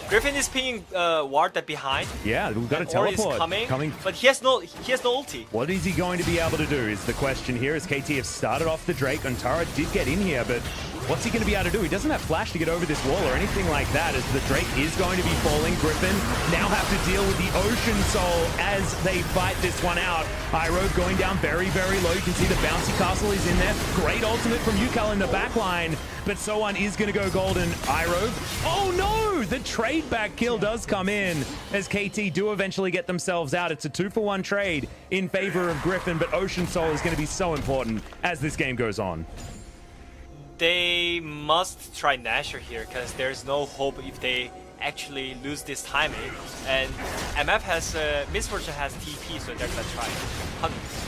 Griffin is pinging ward that behind. Yeah, we've got a Ori is teleport coming, but he has no ulti. What is he going to be able to do is the question here, as KT have started off the Drake. Antara did get in here, but what's he going to be able to do? He doesn't have flash to get over this wall or anything like that, as the Drake is going to be falling. Griffin now have to deal with the Ocean Soul as they fight this one out. Iroh going down very, very low. You can see the bouncy castle is in there. Great ultimate from Yukal in the back line, but Soan is going to go golden. Iroh, oh no! The trade back kill does come in as KT do eventually get themselves out. It's a 2-for-1 trade in favor of Griffin, but Ocean Soul is going to be so important as this game goes on. They must try Nashor here, because there's no hope if they actually lose this timing. And MF has, Misfortune has TP, so they're gonna try.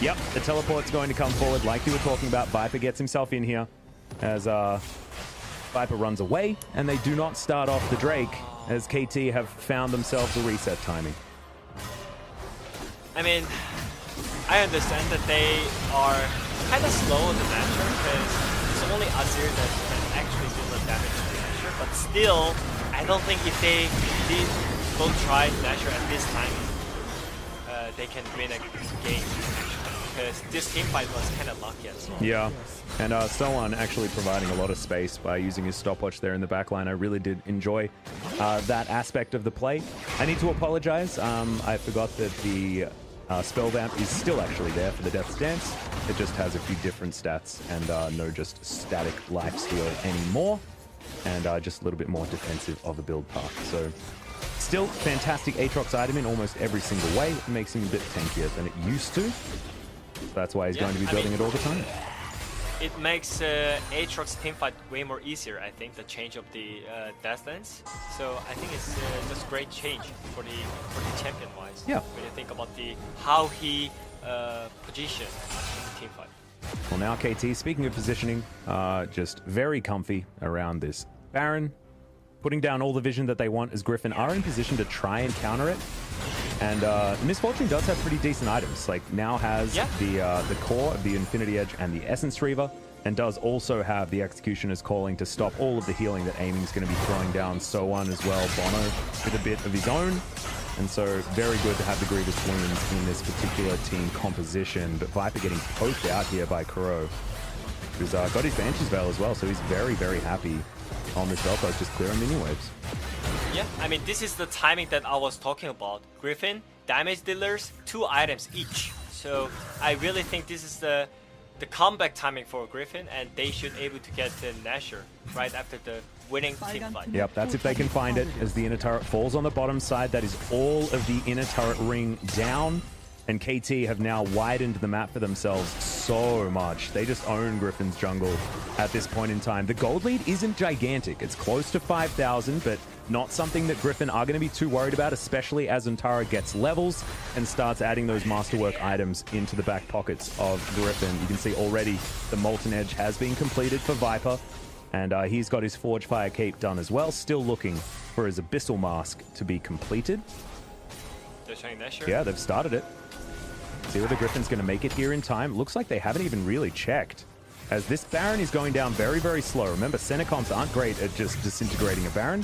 Yep, the teleport's going to come forward like you were talking about. Viper gets himself in here as Viper runs away, and they do not start off the Drake as KT have found themselves a reset timing. I mean, I understand that they are kind of slow on the Nashor, because it's only Azir that can actually deal the damage to the Nashor, but still, I don't think if they did go try Nashor at this time, they can win a game, because this team fight was kind of lucky as well. Yeah, and Soan actually providing a lot of space by using his stopwatch there in the backline. I really did enjoy that aspect of the play. I need to apologize. I forgot that the spell vamp is still actually there for the Death's Dance. It just has a few different stats and no just static lifesteal anymore, and just a little bit more defensive of a build path. So still fantastic Aatrox item in almost every single way. It makes him a bit tankier than it used to. So that's why he's going to be building it all the time. It makes Aatrox teamfight way more easier, I think, the change of the Death Dance. So I think it's just a great change for the champion-wise. Yeah. When you think about how he positioned in the teamfight. Well, now KT, speaking of positioning, just very comfy around this Baron, putting down all the vision that they want as Griffin are in position to try and counter it. And Misfortune does have pretty decent items. Like, now has the core of the Infinity Edge and the Essence Reaver, and does also have the Executioner's Calling to stop all of the healing that Aiming's going to be throwing down. Soan as well, Bono with a bit of his own. And so very good to have the Grievous Wounds in this particular team composition. But Viper getting poked out here by Kuro, who's got his Banshee's Veil as well, so he's very, very happy on this Vel'Koz, just clearing mini waves. Yeah, I mean, this is the timing that I was talking about. Griffin, damage dealers, 2 items each. So I really think this is the comeback timing for Griffin, and they should able to get the Nashor right after the winning team fight. Yep, that's if they can find it, as the inner turret falls on the bottom side. That is all of the inner turret ring down, and KT have now widened the map for themselves so much. They just own Griffin's jungle at this point in time. The gold lead isn't gigantic. It's close to 5,000, but not something that Griffin are going to be too worried about, especially as Antara gets levels and starts adding those masterwork items into the back pockets of Griffin. You can see already the Molten Edge has been completed for Viper, and he's got his Forge Fire Cape done as well, still looking for his Abyssal Mask to be completed. They're showing Nashor? Yeah, they've started it. See whether Griffin's going to make it here in time. Looks like they haven't even really checked, as this Baron is going down very, very slow. Remember, Senecomps aren't great at just disintegrating a Baron,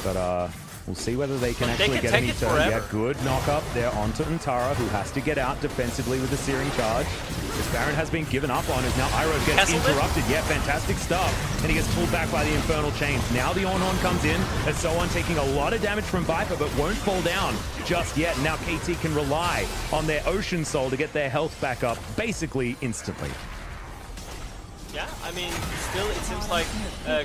but we'll see whether they can actually get any turn. Yeah, good knock up there onto Antara, who has to get out defensively with the Searing Charge. This Baron has been given up on as now Iroh gets interrupted. Yeah, fantastic stuff. And he gets pulled back by the Infernal Chains. Now the Ornhorn comes in, as Soan taking a lot of damage from Viper, but won't fall down just yet. Now KT can rely on their Ocean Soul to get their health back up basically instantly. Yeah, I mean, still it seems like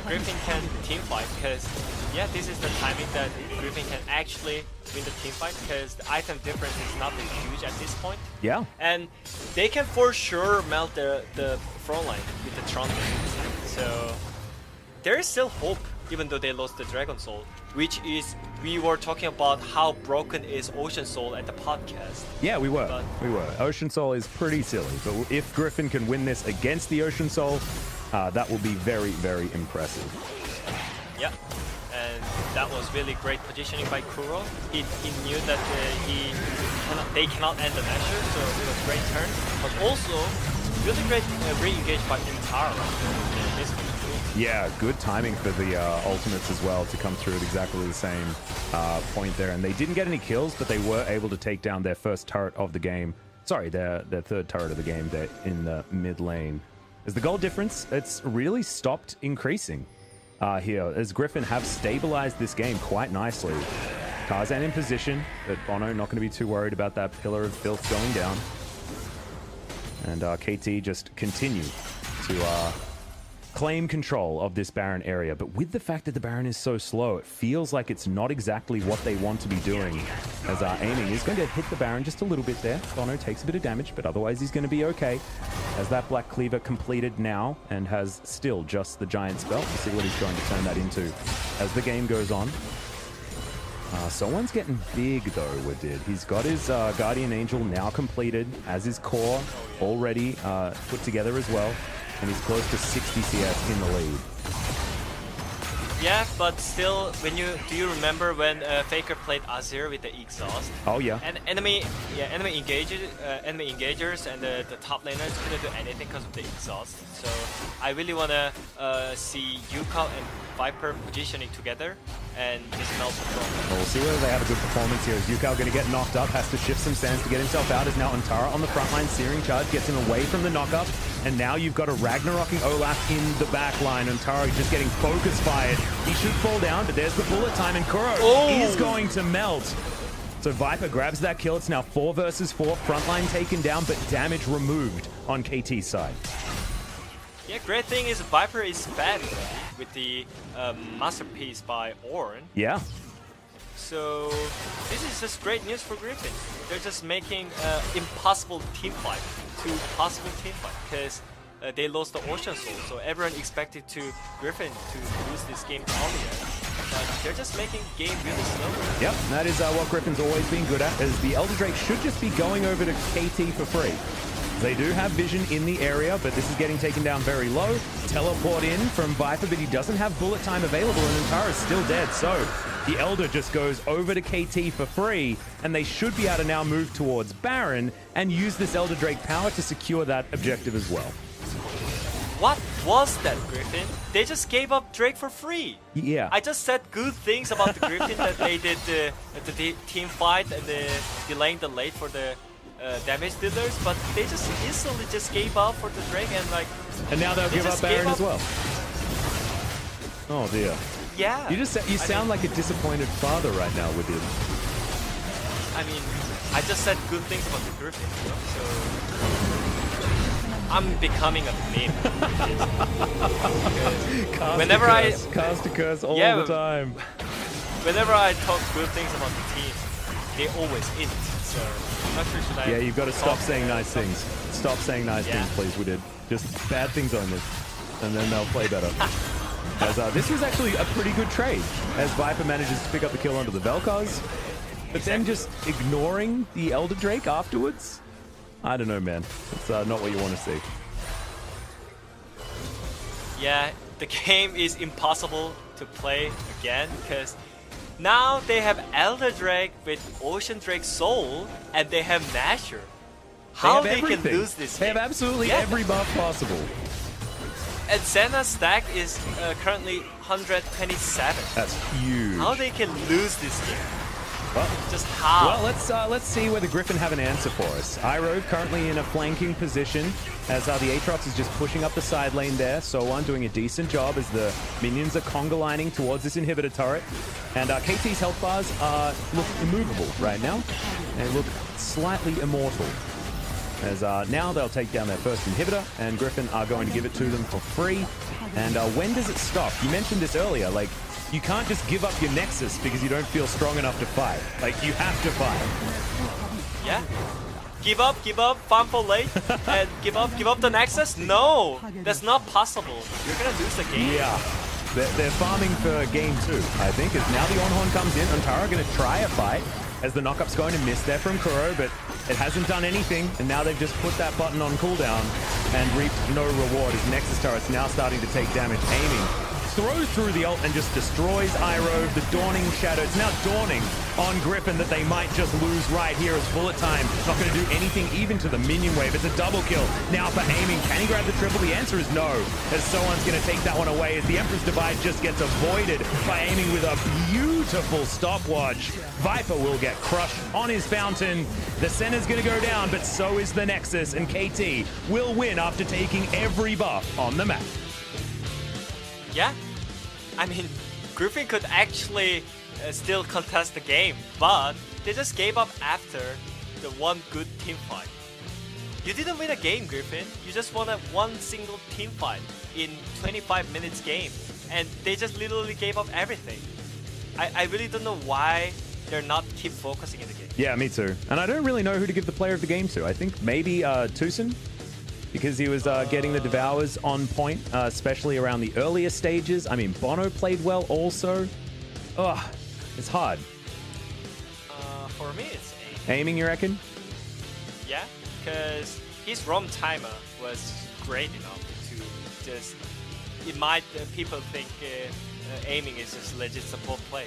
Griffin can teamfight, because yeah, this is the timing that Griffin can actually win the teamfight, because the item difference is not huge at this point. Yeah. And they can for sure melt the front line with the Tron. So there is still hope, even though they lost the Dragon Soul, which is, we were talking about how broken is Ocean Soul at the podcast. Yeah, we were. Ocean Soul is pretty silly, but if Griffin can win this against the Ocean Soul, that will be very, very impressive. Yeah, and that was really great positioning by Kuro. He knew that they cannot end the Nashor, so it was a great turn. But also, really great re-engage by Intara. Yeah, good timing for the ultimates as well to come through at exactly the same point there. And they didn't get any kills, but they were able to take down their first turret of the game. Sorry, their third turret of the game there in the mid lane. As the goal difference, it's really stopped increasing here, as Griffin have stabilized this game quite nicely. Tarzan in position, but Bono not going to be too worried about that pillar of filth going down. And KT just continue to claim control of this Baron area. But with the fact that the Baron is so slow, it feels like it's not exactly what they want to be doing. As aiming is going to hit the Baron just a little bit there. Bono takes a bit of damage, but otherwise he's going to be okay. As that Black Cleaver completed now and has still just the Giant Spell. We'll see what he's going to turn that into as the game goes on. Someone's getting big though, Wadid. He's got his Guardian Angel now completed, as his core already put together as well. And he's close to 60 CS in the lead. Yeah, but still, do you remember when Faker played Azir with the exhaust? Oh yeah. And enemy engagers and the top laners couldn't do anything because of the exhaust. So I really wanna see Yukao and Viper positioning together and just melt the front. Well, we'll see whether they have a good performance here. As Yukao going to get knocked up, has to shift some sands to get himself out. As now Antara on the front line, Searing Charge gets him away from the knockup. And now you've got a Ragnaroking Olaf in the back line. Antara just getting focus fired. He should fall down, but there's the bullet time, and Kuro is going to melt. So Viper grabs that kill. It's now 4 versus 4. Frontline taken down, but damage removed on KT's side. Yeah, great thing is Viper is back with the masterpiece by Ornn. Yeah. So this is just great news for Griffin. They're just making impossible team fight to possible team fight, because they lost the Ocean Soul, so everyone expected Griffin to lose this game earlier. But they're just making game really slow. Yep, that is what Griffin's always been good at, as the Elder Drake should just be going over to KT for free. They do have vision in the area, but this is getting taken down very low. Teleport in from Viper, but he doesn't have bullet time available, and Antara's still dead. So the Elder just goes over to KT for free, and they should be able to now move towards Baron and use this Elder Drake power to secure that objective as well. What was that, Griffin? They just gave up Drake for free. Yeah. I just said good things about the Griffin, that they did the team fight and delaying the late for the damage dealers, but they just instantly just gave up for the Drake, and now they'll give up Baron as well. Oh dear. Yeah. You sound like a disappointed father right now with him. I mean, I just said good things about the Griffin, you know? So I'm becoming a meme. Cast a curse all the time. Whenever I talk good things about the team, they always hit. So I'm not sure should I. Yeah, you've got to stop saying nice things. Stop saying nice things, please. We did just bad things only, and then they'll play better. As this was actually a pretty good trade, as Viper manages to pick up the kill onto the Vel'Koz, but then just ignoring the Elder Drake afterwards. I don't know, man. It's not what you want to see. Yeah, the game is impossible to play again, because now they have Elder Drake with Ocean Drake Soul, and they have Nashor. How they can lose this game? They have absolutely every buff possible. And Senna's stack is currently 127. That's huge. How they can lose this game? Well, just how? Well, let's see whether Griffin have an answer for us. Iroh currently in a flanking position, as the Aatrox is just pushing up the side lane there. Soan doing a decent job as the minions are conga lining towards this inhibitor turret. And KT's health bars look immovable right now. They look slightly immortal. As now they'll take down their first inhibitor, and Griffin are going to give it to them for free. And when does it stop? You mentioned this earlier, like, you can't just give up your Nexus because you don't feel strong enough to fight. Like, you have to fight. Yeah. Give up, farm for late, and give up the Nexus? No, that's not possible. You're gonna lose the game. Yeah. They're farming for game 2, I think, as now the Ornhorn comes in. Antara going to try a fight, as the knockup's going to miss there from Kuro, but it hasn't done anything, and now they've just put that button on cooldown and reaped no reward, as Nexus turret's now starting to take damage, aiming throws through the ult and just destroys Iroh. The Dawning Shadow. It's now dawning on Griffin that they might just lose right here as bullet time. Not going to do anything even to the minion wave. It's a double kill. Now for aiming, can he grab the triple? The answer is no, as Soan's going to take that one away as the Emperor's Divide just gets avoided by aiming with a beautiful stopwatch. Viper will get crushed on his fountain. The center's going to go down, but so is the Nexus, and KT will win after taking every buff on the map. Yeah, I mean, Griffin could actually still contest the game, but they just gave up after the one good team fight. You didn't win a game, Griffin. You just won a one single team fight in 25 minutes game, and they just literally gave up everything. I really don't know why they're not keep focusing in the game. Yeah, me too. And I don't really know who to give the player of the game to. I think maybe Tucson, because he was getting the Devours on point, especially around the earlier stages. I mean, Bono played well also. Ugh, it's hard. For me, it's Aiming, you reckon? Yeah, because his roam timer was great enough to just... It might... people think aiming is just legit support player.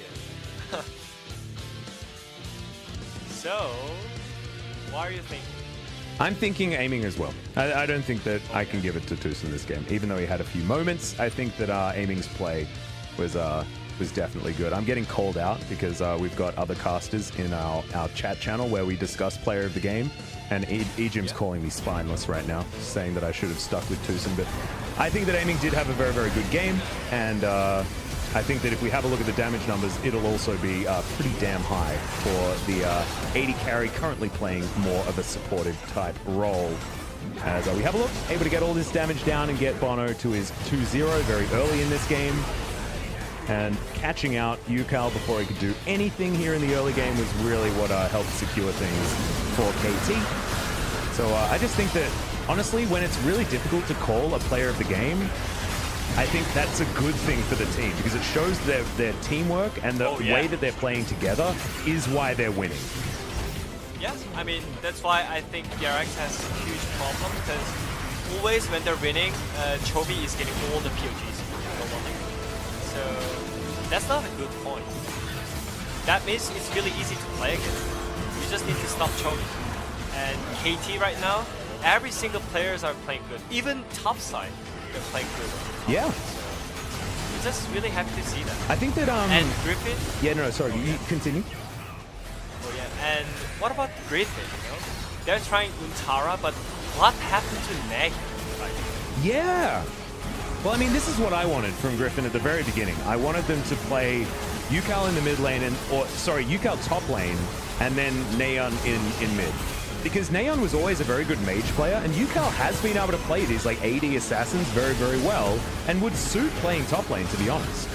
So, what are you thinking? I'm thinking aiming as well. I don't think that I can give it to Tucson this game, even though he had a few moments. I think that aiming's play was definitely good. I'm getting called out because we've got other casters in our chat channel where we discuss player of the game, and Ejim's calling me spineless right now, saying that I should have stuck with Tucson, but I think that aiming did have a very, very good game, and I think that if we have a look at the damage numbers, it'll also be pretty damn high for the 80 carry, currently playing more of a supportive type role. As we have a look, able to get all this damage down and get Bono to his 2-0 very early in this game. And catching out Yukal before he could do anything here in the early game was really what helped secure things for KT. So I just think that, honestly, when it's really difficult to call a player of the game, I think that's a good thing for the team because it shows their teamwork and the way that they're playing together is why they're winning. Yeah, I mean, that's why I think GRX has a huge problem because always when they're winning, Chovy is getting all the POGs. So that's not a good point. That means it's really easy to play against. You just need to stop Chovy. And KT right now, every single players are playing good. Even top side, they're playing good. Yeah. So we're just really happy to see that. I think that and Griffin. Yeah, no, sorry. You continue. Oh yeah. And what about Griffin? You know, they're trying Untara, but what happened to Neg? Yeah. Well, I mean, this is what I wanted from Griffin at the very beginning. I wanted them to play Yukal in the mid lane, Yukal top lane, and then Neon in mid. Because Neon was always a very good mage player, and Yukal has been able to play these like AD assassins very, very well, and would suit playing top lane, to be honest.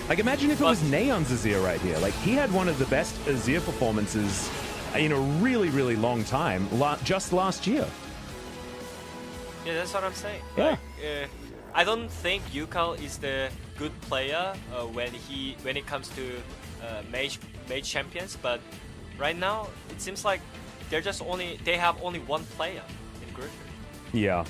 Like, imagine if it was Neon's Azir right here. Like, he had one of the best Azir performances in a really, really long time, just last year. Yeah, that's what I'm saying. Yeah. Like, I don't think Yukal is the good player when it comes to mage champions, but right now it seems like they have only one player in Griffin. Yeah.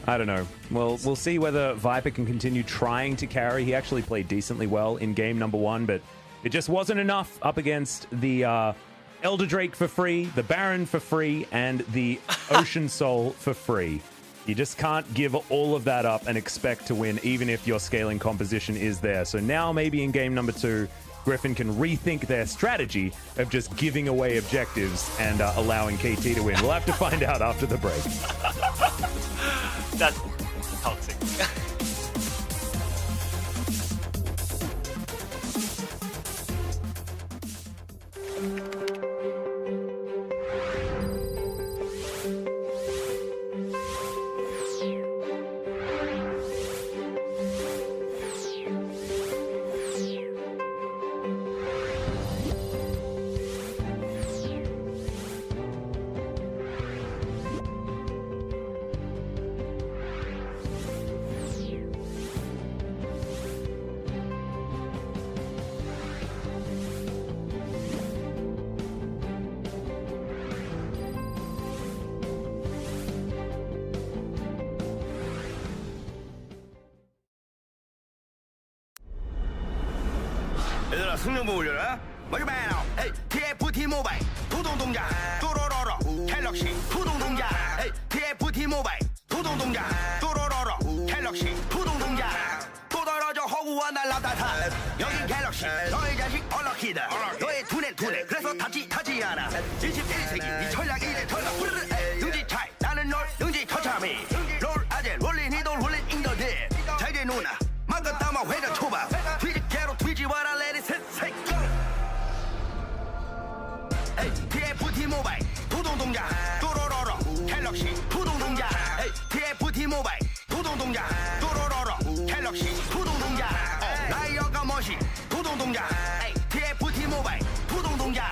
I don't know. Well, we'll see whether Viper can continue trying to carry. He actually played decently well in game number 1, but it just wasn't enough up against the Elder Drake for free, the Baron for free, and the Ocean Soul for free. You just can't give all of that up and expect to win, even if your scaling composition is there. So now maybe in game number 2, Griffin can rethink their strategy of just giving away objectives and allowing KT to win. We'll have to find out after the break. That's toxic. 얘들아 승용보 올려라. 먼저 봐요. TFT 모바일 도동 동작 또로로로 갤럭시 푸동 동작. TFT 모바일 도동 동작 또로로로 갤럭시 푸동 동작. 또 떨어져 허구와 날라다타. 여긴 갤럭시 너의 자식 얼럭키다. 너의 두뇌 그래서 타지 않아. 21세기 네 전략 이제 전략 능지 차이 나는 널 능지 처참히 롤 아재 롤린 이돌 롤린 인더들. 자 이제 누나 망가 따마 회전 초밥 뒤집개로 뒤집어라 레디 셋 TFT 모바일 도동 동작 또로로로 갤럭시 푸동 동작. TFT 모바일 도동 동작 또로로로 갤럭시 푸동 동작. 라이어가 멋이 도동 동작. TFT 모바일 푸동 동작.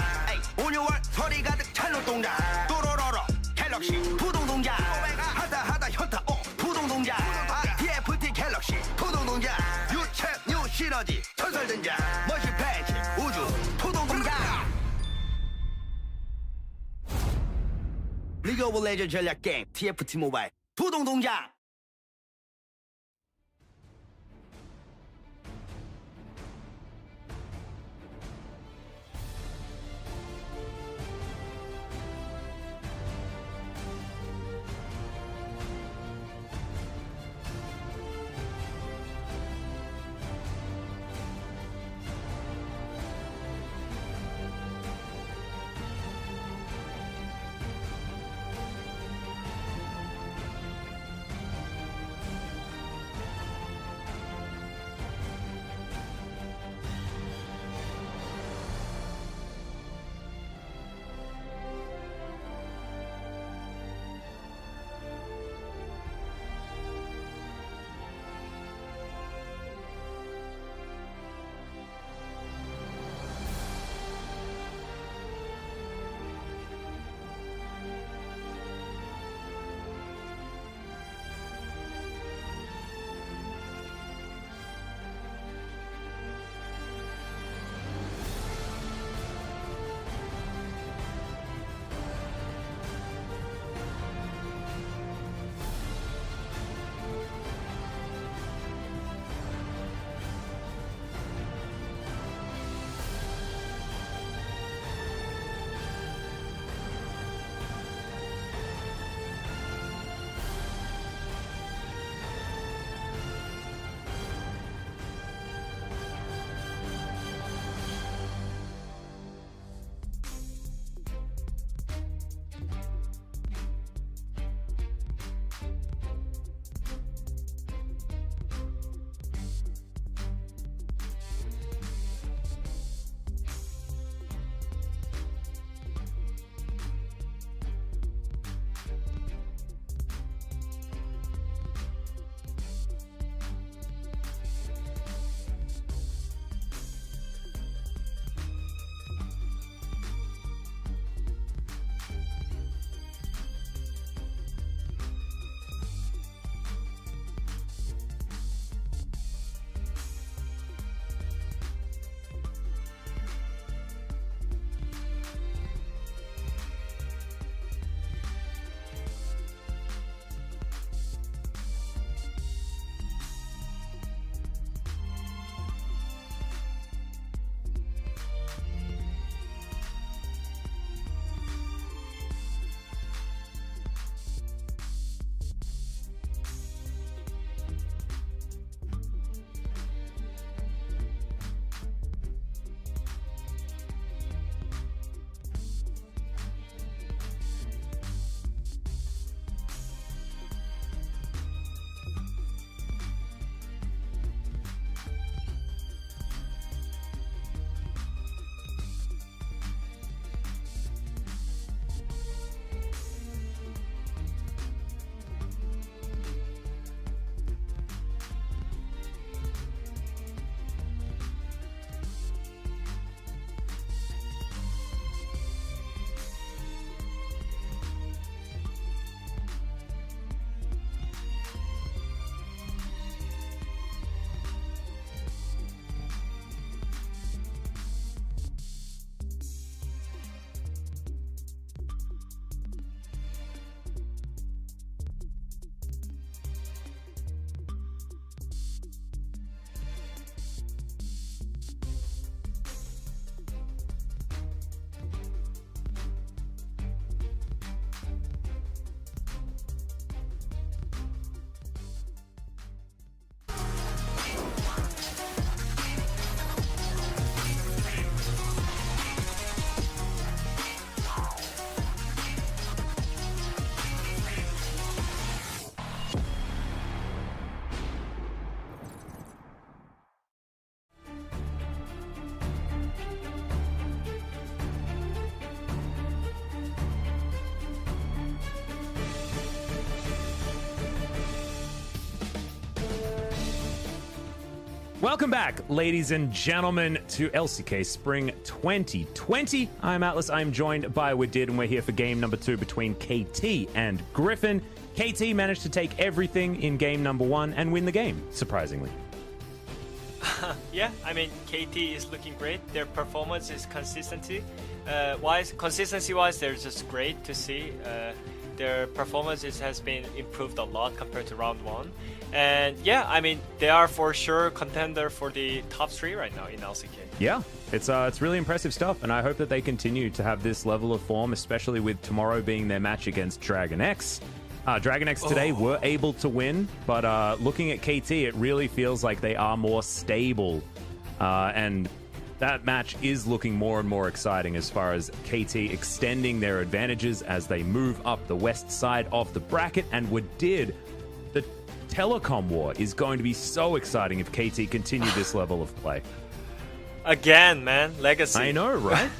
온유월 소리 가득 찰로 동작 또로로로 갤럭시 푸동 동작. 하다 현타 푸동 동작. TFT 갤럭시 푸동 동작. 유체 뉴 시너지 전설 등장. 멋이 패치 우주 푸동 동작. 리그 오브 레전드 전략 게임 TFT 모바일 푸동 동작. Welcome back, ladies and gentlemen, to LCK Spring 2020. I'm Atlas. I'm joined by Widid, and we're here for game number 2 between KT and Griffin. KT managed to take everything in game number 1 and win the game, surprisingly. Yeah, I mean, KT is looking great. Their performance is consistency-wise, they're just great to see. Their performances has been improved a lot compared to round 1. And yeah, I mean, they are for sure contender for the top 3 right now in LCK. Yeah, it's really impressive stuff, and I hope that they continue to have this level of form, especially with tomorrow being their match against Dragon X. Dragon X today were able to win, but looking at KT, it really feels like they are more stable, and that match is looking more and more exciting as far as KT extending their advantages as they move up the west side of the bracket. And the telecom war is going to be so exciting if KT continue this level of play. Again, man, legacy. I know, right?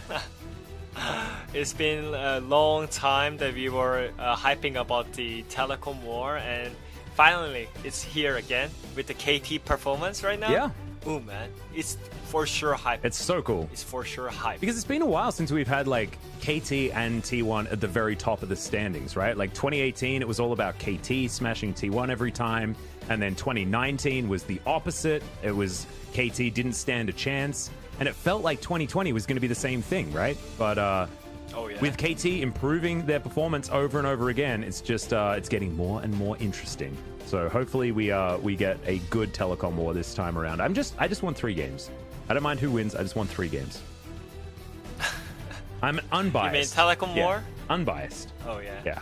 It's been a long time that we were hyping about the telecom war, and finally it's here again with the KT performance right now. Yeah. Oh man, it's for sure hype. It's so cool. It's for sure hype. Because it's been a while since we've had like KT and T1 at the very top of the standings, right? Like 2018, it was all about KT smashing T1 every time. And then 2019 was the opposite. It was KT didn't stand a chance. And it felt like 2020 was going to be the same thing, right? But with KT improving their performance over and over again, it's just it's getting more and more interesting. So hopefully we get a good telecom war this time around. I just want 3 games. I don't mind who wins. I just want 3 games. I'm unbiased. You mean telecom war? Unbiased. Oh yeah. Yeah.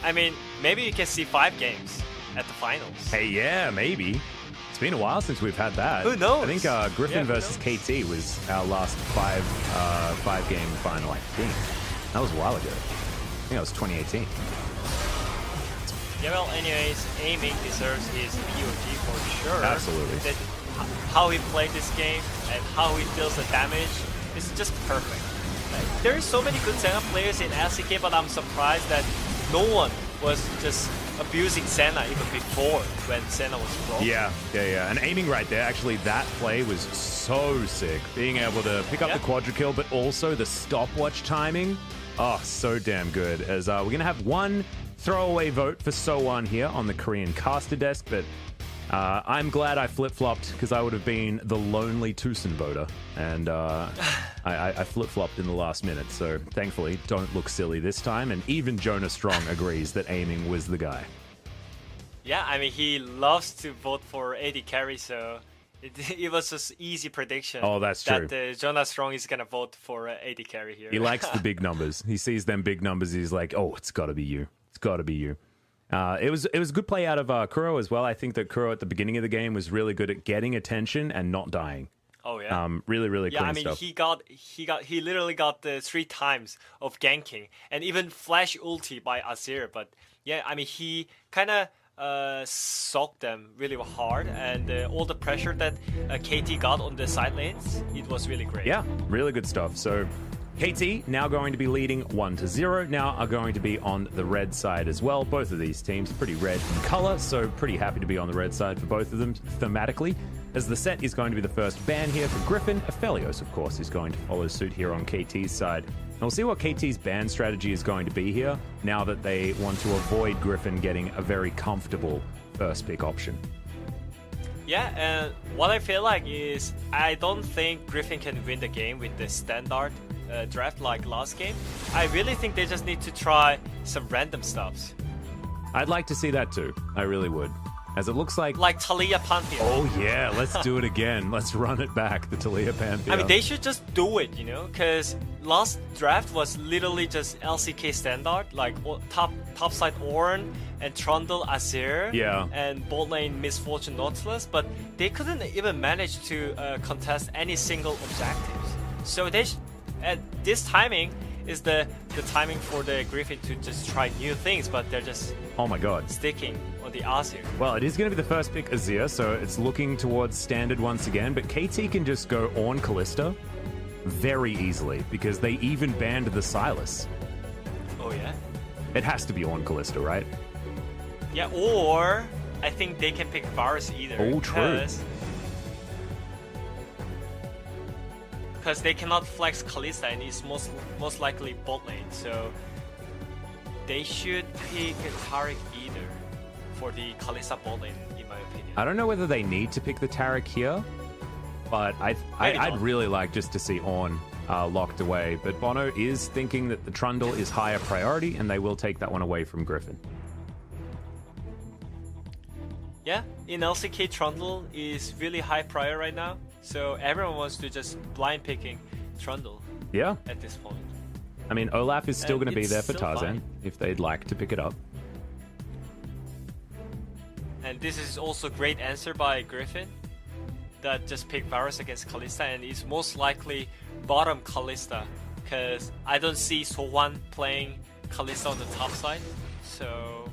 I mean, maybe you can see 5 games at the finals. Hey, yeah, maybe. It's been a while since we've had that. Who knows? I think Griffin versus KT was our last 5-game final, I think. That was a while ago. I think that was 2018. Yeah, well, anyways, aiming deserves his POG for sure. Absolutely. That how he played this game and how he feels the damage is just perfect. Like, there are so many good Senna players in LCK, but I'm surprised that no one was just abusing Senna even before when Senna was broken. Yeah. And aiming right there, actually, that play was so sick. Being able to pick up the quadra kill, but also the stopwatch timing. Oh, so damn good. As we're going to have one throwaway vote for So-Won here on the Korean caster desk, but I'm glad I flip-flopped because I would have been the lonely Tucson voter, and I flip-flopped in the last minute, so thankfully don't look silly this time, and even Jonah Strong agrees that aiming was the guy. Yeah, I mean, he loves to vote for AD carry, so it was just easy prediction. Oh, that's true. That Jonah Strong is going to vote for AD carry here. He likes the big numbers. He sees them big numbers, he's like, oh, it's got to be you. It's got to be you. It was a good play out of Kuro as well. I think that Kuro at the beginning of the game was really good at getting attention and not dying. Oh yeah. Really clean I mean, stuff. he literally got the 3 times of ganking and even flash ulti by Azir. But yeah, I mean, he kind of socked them really hard, and all the pressure that KT got on the side lanes, it was really great. Yeah, really good stuff. So KT now going to be leading 1-0. Now are going to be on the red side as well. Both of these teams pretty red in color, so pretty happy to be on the red side for both of them thematically. As the set is going to be the first ban here for Griffin. Aphelios, of course, is going to follow suit here on KT's side. And we'll see what KT's ban strategy is going to be here now that they want to avoid Griffin getting a very comfortable first pick option. Yeah, and what I feel like is I don't think Griffin can win the game with the standard draft like last game. I really think they just need to try some random stuffs. I'd like to see that too. I really would. As it looks like Talia Pantheon. Oh yeah, let's do it again. Let's run it back, the Talia Pantheon. I mean, they should just do it, you know, because last draft was literally just LCK standard, like top side Ornn and Trundle Azir, and bot lane Misfortune Nautilus, but they couldn't even manage to contest any single objectives. So they at this timing is the timing for the Griffin to just try new things, but they're just sticking on the Azir. Well, it is going to be the first pick Azir, so it's looking towards standard once again, but KT can just go Ornn Kalista very easily because they even banned the Sylas. Oh yeah? It has to be Ornn Kalista, right? Yeah, or I think they can pick Varus either. Oh, true. because they cannot flex Kalista and it's most likely bot lane. So they should pick Taric either for the Kalista bot lane, in my opinion. I don't know whether they need to pick the Taric here, but I'd really like just to see Ornn locked away. But Bono is thinking that the Trundle is higher priority, and they will take that one away from Griffin. Yeah, in LCK, Trundle is really high prior right now, so everyone wants to just blind picking Trundle. Yeah. At this point. I mean, Olaf is still going to be there for Tarzan fine. if they'd like to pick it up. And this is also great answer by Griffin that just picked Varus against Kalista, and is most likely bottom Kalista because I don't see Sohwan playing Kalista on the top side. So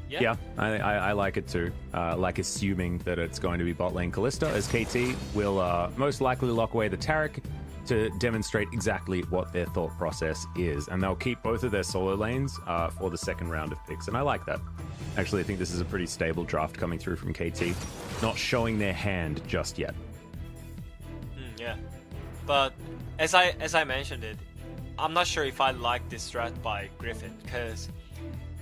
yeah, I like it too. Like assuming that it's going to be bot lane Kalista, as KT will most likely lock away the Taric to demonstrate exactly what their thought process is. And they'll keep both of their solo lanes for the second round of picks. And I like that. Actually, I think this is a pretty stable draft coming through from KT. Not showing their hand just yet. Yeah. But as I mentioned it, I'm not sure if I like this strat by Griffin, because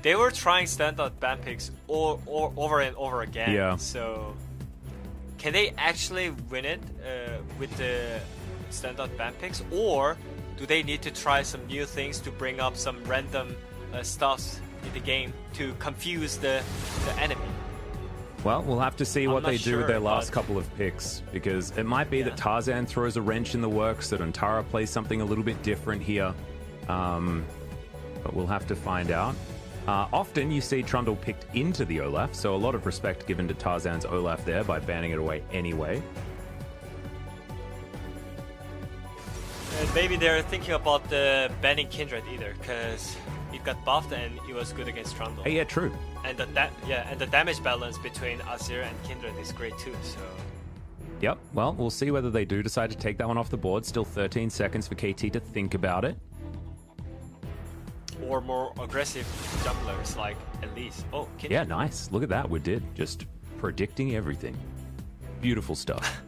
they were trying standard ban picks over and over again. Yeah. So can they actually win it with the standard ban picks, or do they need to try some new things to bring up some random stuffs in the game to confuse the enemy? Well, we'll have to see what they do with their last but couple of picks, because it might be that Tarzan throws a wrench in the works, that Antara plays something a little bit different here. But we'll have to find out. Often you see Trundle picked into the Olaf, so a lot of respect given to Tarzan's Olaf there by banning it away anyway. And maybe they're thinking about the banning Kindred either, because it got buffed and it was good against Trundle. Hey, yeah, true. And the damage balance between Azir and Kindred is great too. So Yep. Well, we'll see whether they do decide to take that one off the board. Still 13 seconds for KT to think about it. or more aggressive junglers like Elise. Oh, Kindred. Yeah, nice. Look at that. We did just predicting everything. Beautiful stuff.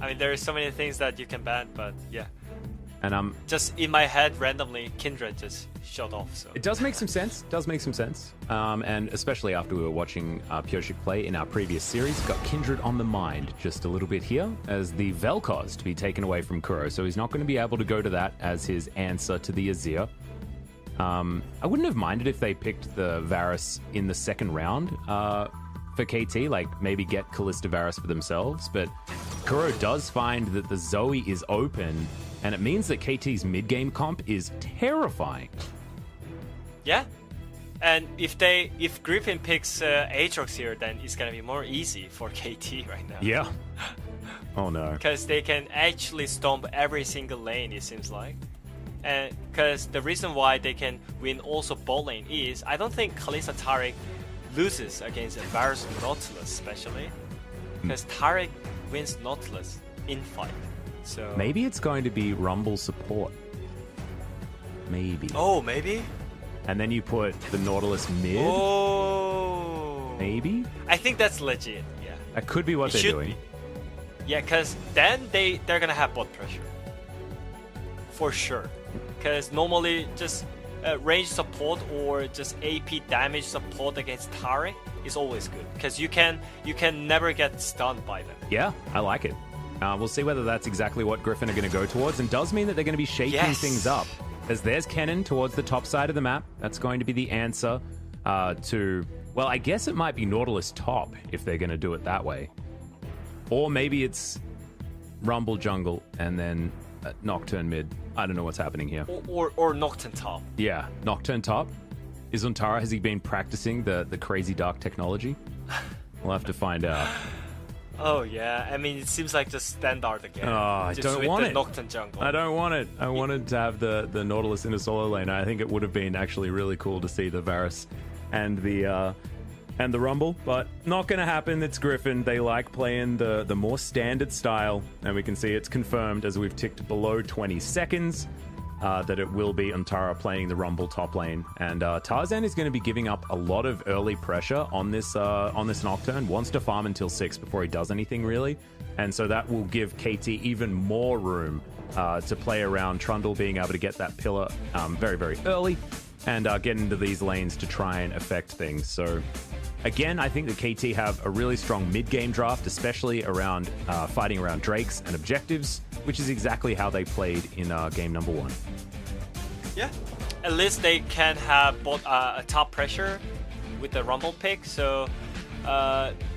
I mean, there are so many things that you can ban, but yeah. And just in my head, randomly, Kindred just shot off. So it does make some sense. Does make some sense. And especially after we were watching Pyosik play in our previous series, got Kindred on the mind just a little bit here as the Vel'Koz to be taken away from Kuro. So he's not going to be able to go to that as his answer to the Azir. I wouldn't have minded if they picked the Varus in the second round for KT, like maybe get Kalista Varus for themselves. But Kuro does find that the Zoe is open, and it means that KT's mid-game comp is terrifying. yeah, and if Griffin picks Aatrox here, then it's gonna be more easy for KT right now. Yeah. Oh no. Because they can actually stomp every single lane, it seems like. And because the reason why they can win also bot lane is, I don't think Kalista Taric loses against Varus Nautilus, especially. Because Taric wins Nautilus in fight. So Maybe it's going to be Rumble support. Maybe. Oh, maybe? And then you put the Nautilus mid. Oh. Maybe? I think that's legit, yeah. That could be what It they're should doing. be. Yeah, because then they're gonna have bot pressure. For sure. Because normally just range support or just AP damage support against Taric is always good. Because you can never get stunned by them. Yeah, I like it. We'll see whether that's exactly what Griffin are going to go towards, and does mean that they're going to be shaking things up. As there's Kennen towards the top side of the map. That's going to be the answer to... Well, I guess it might be Nautilus top if they're going to do it that way. Or maybe it's Rumble jungle and then Nocturne mid. I don't know what's happening here. Or Nocturne top. Yeah, Nocturne top. Is Untara, has he been practicing the crazy dark technology? We'll have to find out. Oh yeah, I mean it seems like just standard again. Oh, I just don't with want the it. Nocturne jungle. I don't want it. I wanted to have the Nautilus in a solo lane. I think it would have been actually really cool to see the Varus and the Rumble, but not going to happen. It's Griffin. They like playing the more standard style, and we can see it's confirmed as we've ticked below 20 seconds. that it will be Antara playing the Rumble top lane, and Tarzan is going to be giving up a lot of early pressure on this Nocturne. Wants to farm until 6 before he does anything really, and so that will give KT even more room to play around Trundle being able to get that pillar very, very early and get into these lanes to try and affect things. So again, I think that KT have a really strong mid-game draft, especially around fighting around Drakes and objectives, which is exactly how they played in game number 1. Yeah, at least they can have both a top pressure with the Rumble pick, so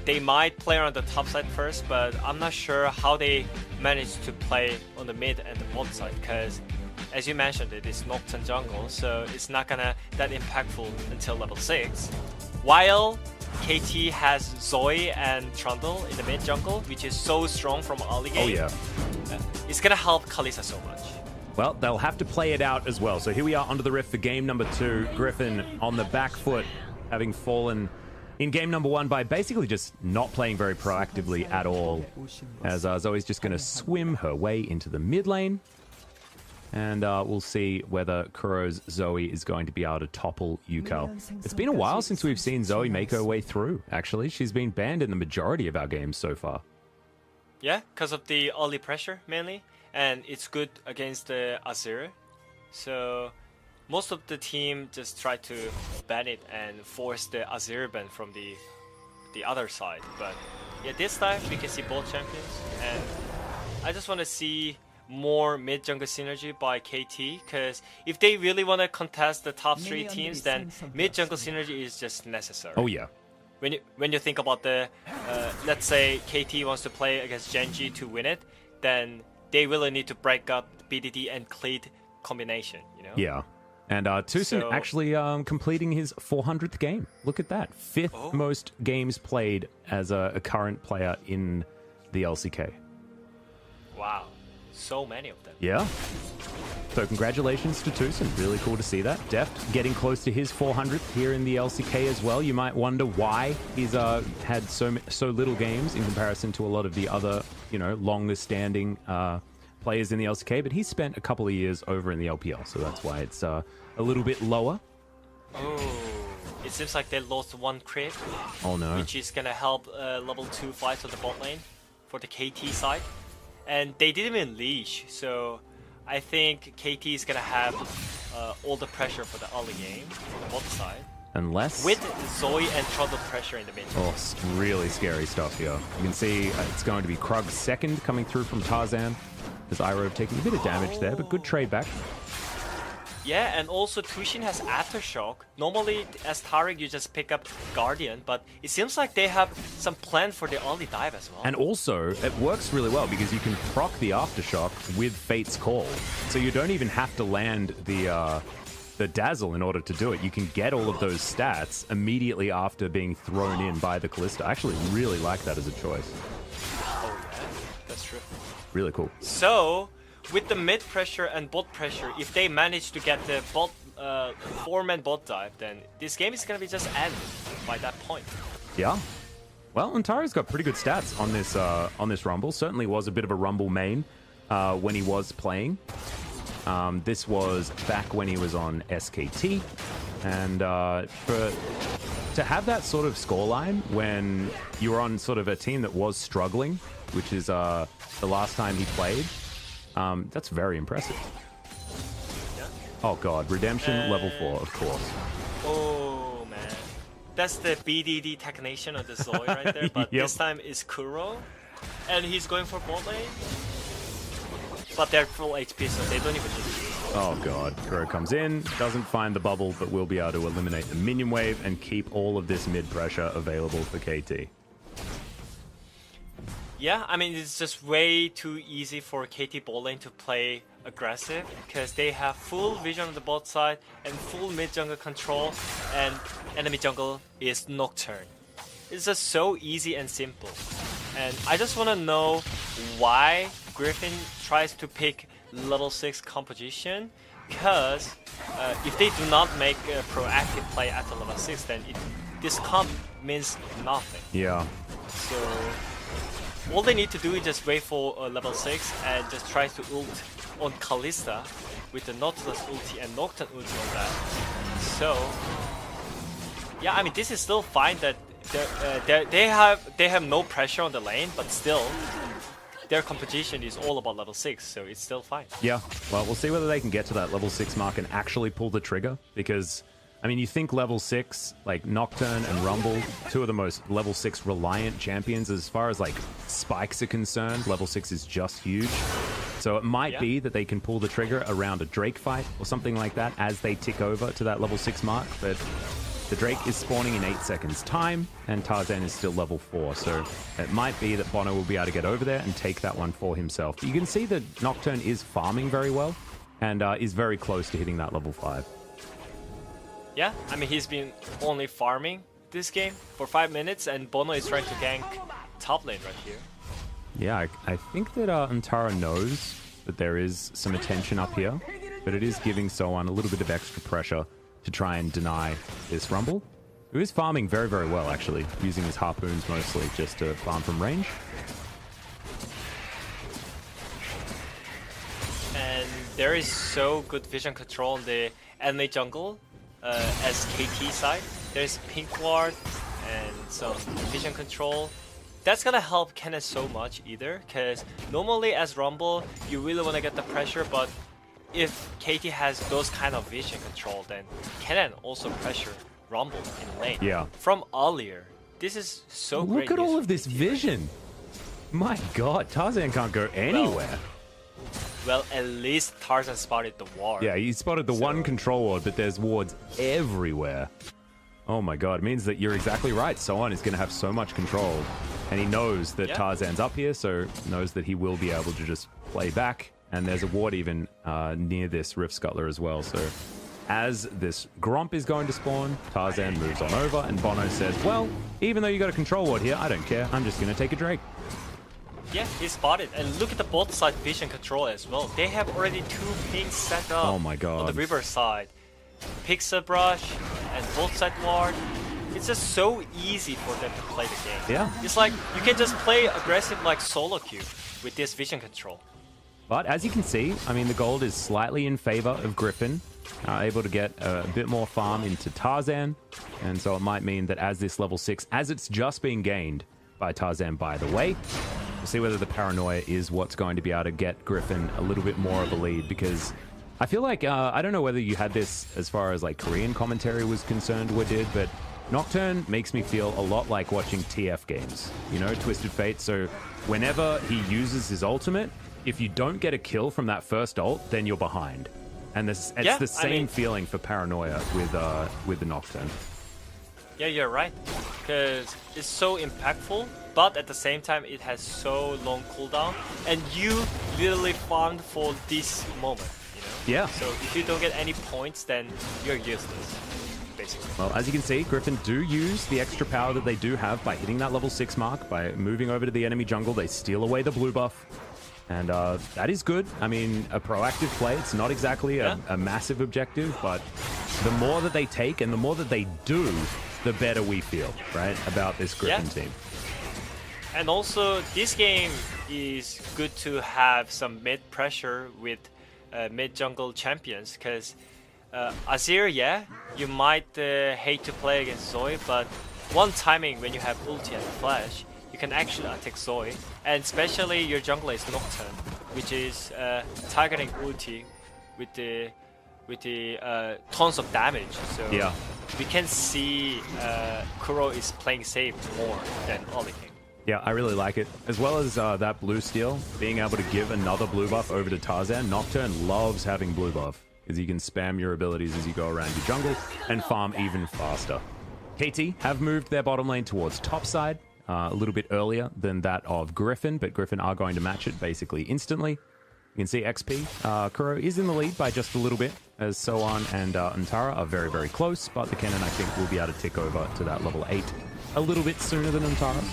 they might play on the top side first, but I'm not sure how they manage to play on the mid and the bot side, because as you mentioned, it is Nocturne jungle, so it's not gonna that impactful until level 6. While KT has Zoe and Trundle in the mid jungle, which is so strong from early game. Oh yeah. It's gonna help Kalista so much. Well, they'll have to play it out as well. So here we are onto the rift for game number 2. Griffin on the back foot, having fallen in game number 1 by basically just not playing very proactively at all. As Zoe's just going to swim her way into the mid lane. And we'll see whether Kuro's Zoe is going to be able to topple Yukao. It's been a while since we've seen Zoe make her way through, actually. She's been banned in the majority of our games so far. Yeah, because of the early pressure mainly. And it's good against the Azir. So most of the team just try to ban it and force the Azir ban from the other side. But yeah, this time we can see both champions. And I just want to see more mid-jungle synergy by KT, because if they really want to contest the top 3 teams, then mid-jungle synergy is just necessary. Oh yeah. When you think about the, let's say KT wants to play against Genji to win it, then they really need to break up BDD and Cleat combination, you know? Yeah. And Tucson actually completing his 400th game. Look at that. 5th most games played as a current player in the LCK. Wow. So many of them. Yeah. So congratulations to Tucson. Really cool to see that. Deft getting close to his 400th here in the LCK as well. You might wonder why he's had so little games in comparison to a lot of the other, longer standing players in the LCK, but he's spent a couple of years over in the LPL, so that's why it's a little bit lower. Oh, it seems like they lost 1 crit. Oh no. Which is gonna help level 2 fights on the bot lane for the KT side. And they didn't even leash, so I think KT is gonna have all the pressure for the early game on the bot side. Unless... with Zoe and Trundle pressure in the mid. Oh, really scary stuff here. You can see it's going to be Krug's second coming through from Tarzan. As Iroh taking a bit of damage there, but good trade back. Yeah, and also Tushin has Aftershock. Normally, as Taric, you just pick up Guardian, but it seems like they have some plan for the early dive as well. And also, it works really well because you can proc the Aftershock with Fate's Call. So you don't even have to land the Dazzle in order to do it. You can get all of those stats immediately after being thrown in by the Kalista. I actually really like that as a choice. Oh yeah, that's true. Really cool. So, with the mid pressure and bot pressure, if they manage to get the bot 4-man bot dive, then this game is gonna be just ended by that point. Yeah. Well, Antara's got pretty good stats on this Rumble. Certainly was a bit of a Rumble main when he was playing. This was back when he was on SKT, and to have that sort of scoreline when you were on sort of a team that was struggling, which is the last time he played, that's very impressive. Yeah. Oh god, Redemption level 4, of course. Oh man, that's the BDD technician of the Zoe right there, but Yep. this time is Kuro, and he's going for bot lane. But they're full HP, so they don't even need to. Oh god, Kuro comes in, doesn't find the bubble, but will be able to eliminate the minion wave and keep all of this mid pressure available for KT. Yeah, I mean, it's just way too easy for KT bot lane to play aggressive because they have full vision on the bot side and full mid jungle control, and enemy jungle is Nocturne. It's just so easy and simple. And I just want to know why Griffin tries to pick level 6 composition, because if they do not make a proactive play at the level 6, then this comp means nothing. Yeah. So all they need to do is just wait for level 6 and just try to ult on Kalista with the Nautilus ulti and Nocturne ulti on that. So yeah, I mean this is still fine that they have no pressure on the lane, but still their competition is all about level 6, so it's still fine. Yeah, well, we'll see whether they can get to that level 6 mark and actually pull the trigger, because I mean, you think level 6, like Nocturne and Rumble, two of the most level 6 reliant champions as far as like spikes are concerned. Level 6 is just huge. So it might be that they can pull the trigger around a Drake fight or something like that as they tick over to that level 6 mark. But the Drake is spawning in 8 seconds time, and Tarzan is still level 4. So it might be that Bono will be able to get over there and take that one for himself. But you can see that Nocturne is farming very well and is very close to hitting that level 5. Yeah, I mean, he's been only farming this game for 5 minutes, and Bono is trying to gank top lane right here. Yeah, I think that Antara knows that there is some attention up here, but it is giving Soan a little bit of extra pressure to try and deny this Rumble, who is farming very, very well, actually, using his harpoons mostly just to farm from range. And there is so good vision control on the enemy jungle. As KT side, there's pink ward and some vision control. That's gonna help Kennen so much either, because normally as Rumble, you really want to get the pressure, but if KT has those kind of vision control, then Kennen also pressure Rumble in lane. Yeah. From earlier. This is so great. Look at all of this vision. My god, Tarzan can't go anywhere. Well, at least Tarzan spotted the ward. Yeah, he spotted the one control ward, but there's wards everywhere. Oh my god, it means that you're exactly right. Soan is going to have so much control. And he knows that Tarzan's up here, so knows that he will be able to just play back. And there's a ward even near this Rift Scuttler as well. So as this Gromp is going to spawn, Tarzan moves on over, and Bono says, well, even though you got a control ward here, I don't care. I'm just going to take a Drake. Yeah, he spotted. And look at the both side vision control as well. They have already 2 pings set up Oh my god. on the river side. Pixel brush and both side ward. It's just so easy for them to play the game. Yeah. It's like you can just play aggressive like solo queue with this vision control. But as you can see, I mean, the gold is slightly in favor of Griffin, able to get a bit more farm into Tarzan. And so it might mean that as this level 6, as it's just being gained by Tarzan, by the way, we'll see whether the paranoia is what's going to be able to get Griffin a little bit more of a lead, because I feel like, I don't know whether you had this as far as like Korean commentary was concerned or did, but Nocturne makes me feel a lot like watching TF games, you know, Twisted Fate. So whenever he uses his ultimate, if you don't get a kill from that first ult, then you're behind. And it's the same feeling for Paranoia with the Nocturne. Yeah, you're right. Because it's so impactful, but at the same time, it has so long cooldown. And you literally farmed for this moment, you know? Yeah. So if you don't get any points, then you're useless, basically. Well, as you can see, Griffin do use the extra power that they do have by hitting that level 6 mark, by moving over to the enemy jungle. They steal away the blue buff. And that is good. I mean, a proactive play. It's not exactly a massive objective, but the more that they take and the more that they do, the better we feel, right, about this Griffin team. And also, this game is good to have some mid pressure with mid jungle champions, because Azir, you might hate to play against Zoe, but one timing when you have ulti and flash, you can actually attack Zoe, and especially your jungler is Nocturne, which is targeting ulti with the tons of damage. So we can see Kuro is playing safe more than early game. Yeah, I really like it. As well as that blue steal, being able to give another blue buff over to Tarzan. Nocturne loves having blue buff, because you can spam your abilities as you go around your jungle and farm even faster. KT have moved their bottom lane towards top side. A little bit earlier than that of Griffin, but Griffin are going to match it basically instantly. You can see XP. Kuro is in the lead by just a little bit, as Soan and Antara are very, very close, but the Kennen, I think, will be able to tick over to that level 8 a little bit sooner than Antara.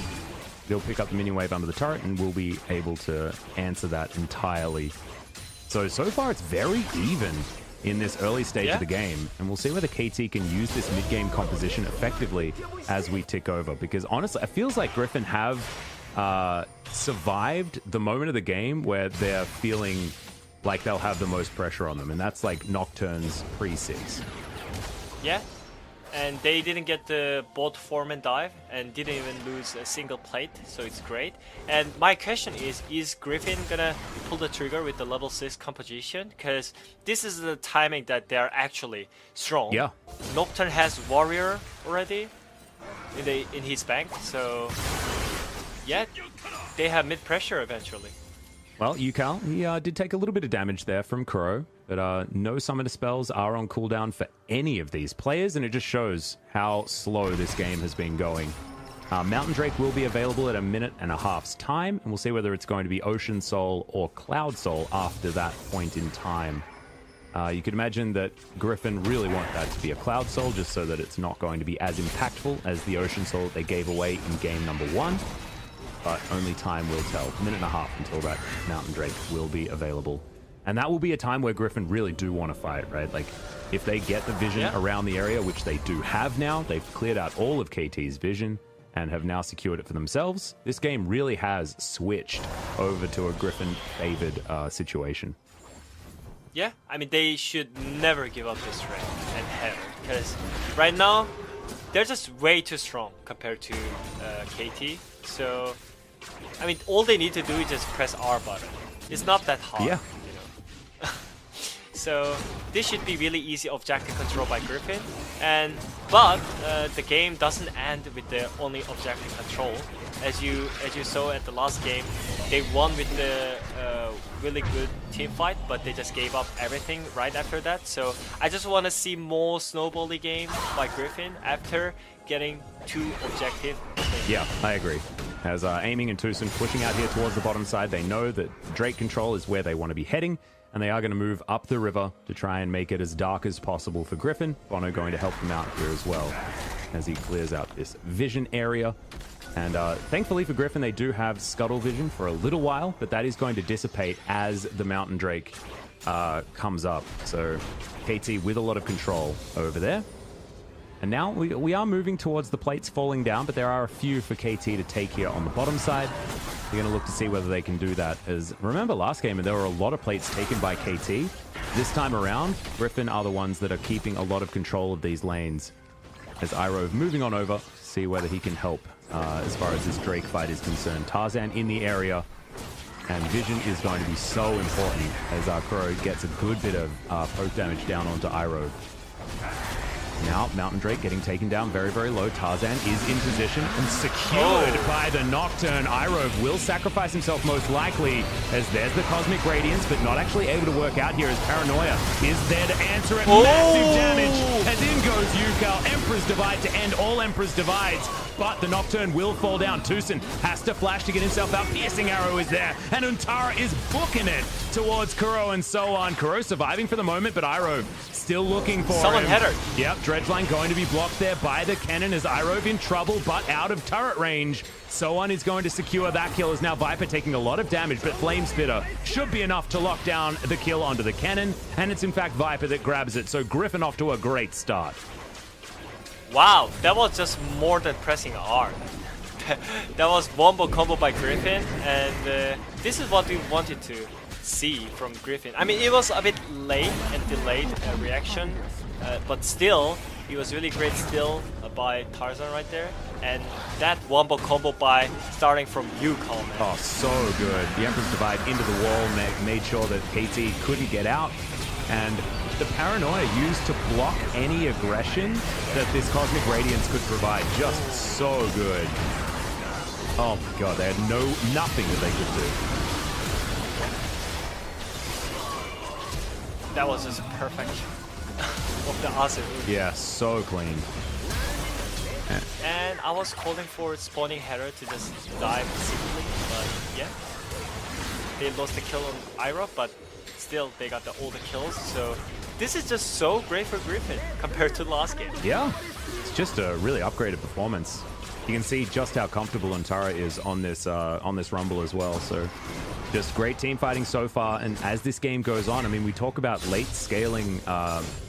They'll pick up the minion wave under the turret and will be able to answer that entirely. So far it's very even in this early stage of the game, and we'll see whether KT can use this mid-game composition effectively as we tick over, because honestly, it feels like Griffin have survived the moment of the game where they're feeling like they'll have the most pressure on them, and that's like Nocturne's pre-6. Yeah, and they didn't get the both form and dive, and didn't even lose a single plate, so it's great. And my question is Griffin gonna pull the trigger with the level 6 composition? Because this is the timing that they're actually strong. Yeah. Nocturne has Warrior already in his bank, so yeah, they have mid pressure eventually. Well, Yukal, he did take a little bit of damage there from Kuro, but no summoner spells are on cooldown for any of these players, and it just shows how slow this game has been going. Mountain Drake will be available at 1.5 minutes time, and we'll see whether it's going to be Ocean Soul or Cloud Soul after that point in time. You could imagine that Griffin really want that to be a Cloud Soul, just so that it's not going to be as impactful as the Ocean Soul they gave away in game number 1. But only time will tell. 1.5 minutes until that Mountain Drake will be available. And that will be a time where Griffin really do want to fight, right? Like, if they get the vision around the area, which they do have now, they've cleared out all of KT's vision and have now secured it for themselves. This game really has switched over to a Griffin-favored situation. Yeah, I mean, they should never give up this rank and heaven, because right now, they're just way too strong compared to KT. So, I mean, all they need to do is just press R button. It's not that hard. Yeah. You know? So this should be really easy objective control by Griffin. But the game doesn't end with the only objective control. As you saw at the last game, they won with the really good team fight, but they just gave up everything right after that. So I just want to see more snowbally game by Griffin after getting 2 objective. Yeah, I agree. As Aiming and Tucson pushing out here towards the bottom side, they know that Drake control is where they want to be heading, and they are going to move up the river to try and make it as dark as possible for Griffin. Bono going to help them out here as well as he clears out this vision area. And thankfully for Griffin, they do have Scuttle Vision for a little while, but that is going to dissipate as the Mountain Drake comes up. So KT with a lot of control over there. And now we are moving towards the plates falling down, but there are a few for KT to take here on the bottom side. They're going to look to see whether they can do that. As remember last game, there were a lot of plates taken by KT. This time around, Griffin are the ones that are keeping a lot of control of these lanes. As Irove moving on over to see whether he can help as far as this Drake fight is concerned. Tarzan in the area, and vision is going to be so important as Kuro gets a good bit of poke damage down onto Irove. Now, Mountain Drake getting taken down very, very low. Tarzan is in position and secured by the Nocturne. Irove will sacrifice himself most likely, as there's the Cosmic Radiance, but not actually able to work out here as Paranoia is there to answer it. Massive damage, as in goes Yukal. Emperor's Divide to end all Emperor's Divides, but the Nocturne will fall down. Tucson has to flash to get himself out. Piercing Arrow is there, and Untara is booking it towards Kuro and so on. Kuro surviving for the moment, but Irove still looking for Someone him. header. Yep, Dredgeline going to be blocked there by the cannon as Irove in trouble, but out of turret range. Soan is going to secure that kill as now Viper taking a lot of damage, but Flame Spitter should be enough to lock down the kill onto the cannon, and it's in fact Viper that grabs it, so Griffin off to a great start. Wow, that was just more than pressing R. That was wombo combo by Griffin, and this is what we wanted to see from Griffin. I mean, it was a bit late and delayed reaction, but still, it was really great still by Tarzan right there. And that wombo combo by starting from Yukal, man. Oh, so good. The Emperor's Divide into the wall made sure that KT couldn't get out, and the Paranoia used to block any aggression that this Cosmic Radiance could provide. Just so good. Oh my god, they had nothing that they could do. That was just perfect of the Azir. Yeah, so clean. And I was calling for spawning Hera to just dive simply, but yeah. They lost the kill on Ira, but still they got all the kills, so this is just so great for Griffin compared to the last game. Yeah, it's just a really upgraded performance. You can see just how comfortable Untara is on this rumble as well, so just great team fighting so far. And as this game goes on, I mean, we talk about late scaling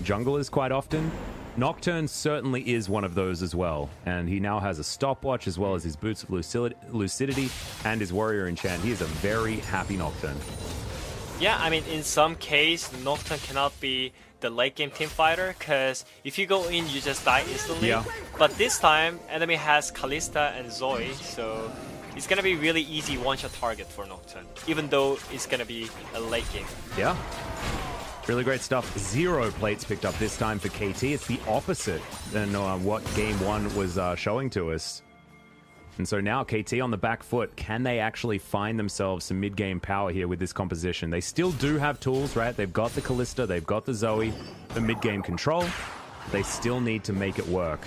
junglers quite often. Nocturne certainly is one of those as well, and he now has a stopwatch as well as his Boots of Lucidity and his Warrior Enchant. He is a very happy Nocturne. Yeah, I mean, in some case, Nocturne cannot be the late game team fighter, because if you go in, you just die instantly. Yeah. But this time, enemy has Kalista and Zoe, so it's gonna be really easy one-shot target for Nocturne, even though it's gonna be a late game. Yeah. Really great stuff. 0 plates picked up this time for KT. It's the opposite than what game 1 was showing to us. And so now KT on the back foot. Can they actually find themselves some mid-game power here with this composition? They still do have tools, right? They've got the Kalista, they've got the Zoe for mid-game control. They still need to make it work.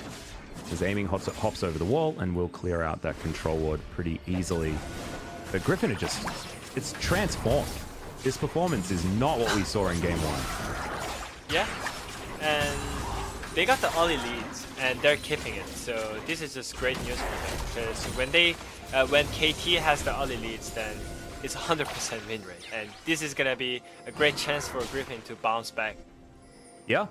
As aiming hops over the wall and will clear out that control ward pretty easily. But Griffin are just... it's transformed. This performance is not what we saw in game 1. Yeah, and they got the early leads, and they're keeping it. So this is just great news for them, because when KT has the early leads, then it's 100% win rate, and this is gonna be a great chance for Griffin to bounce back. Yeah.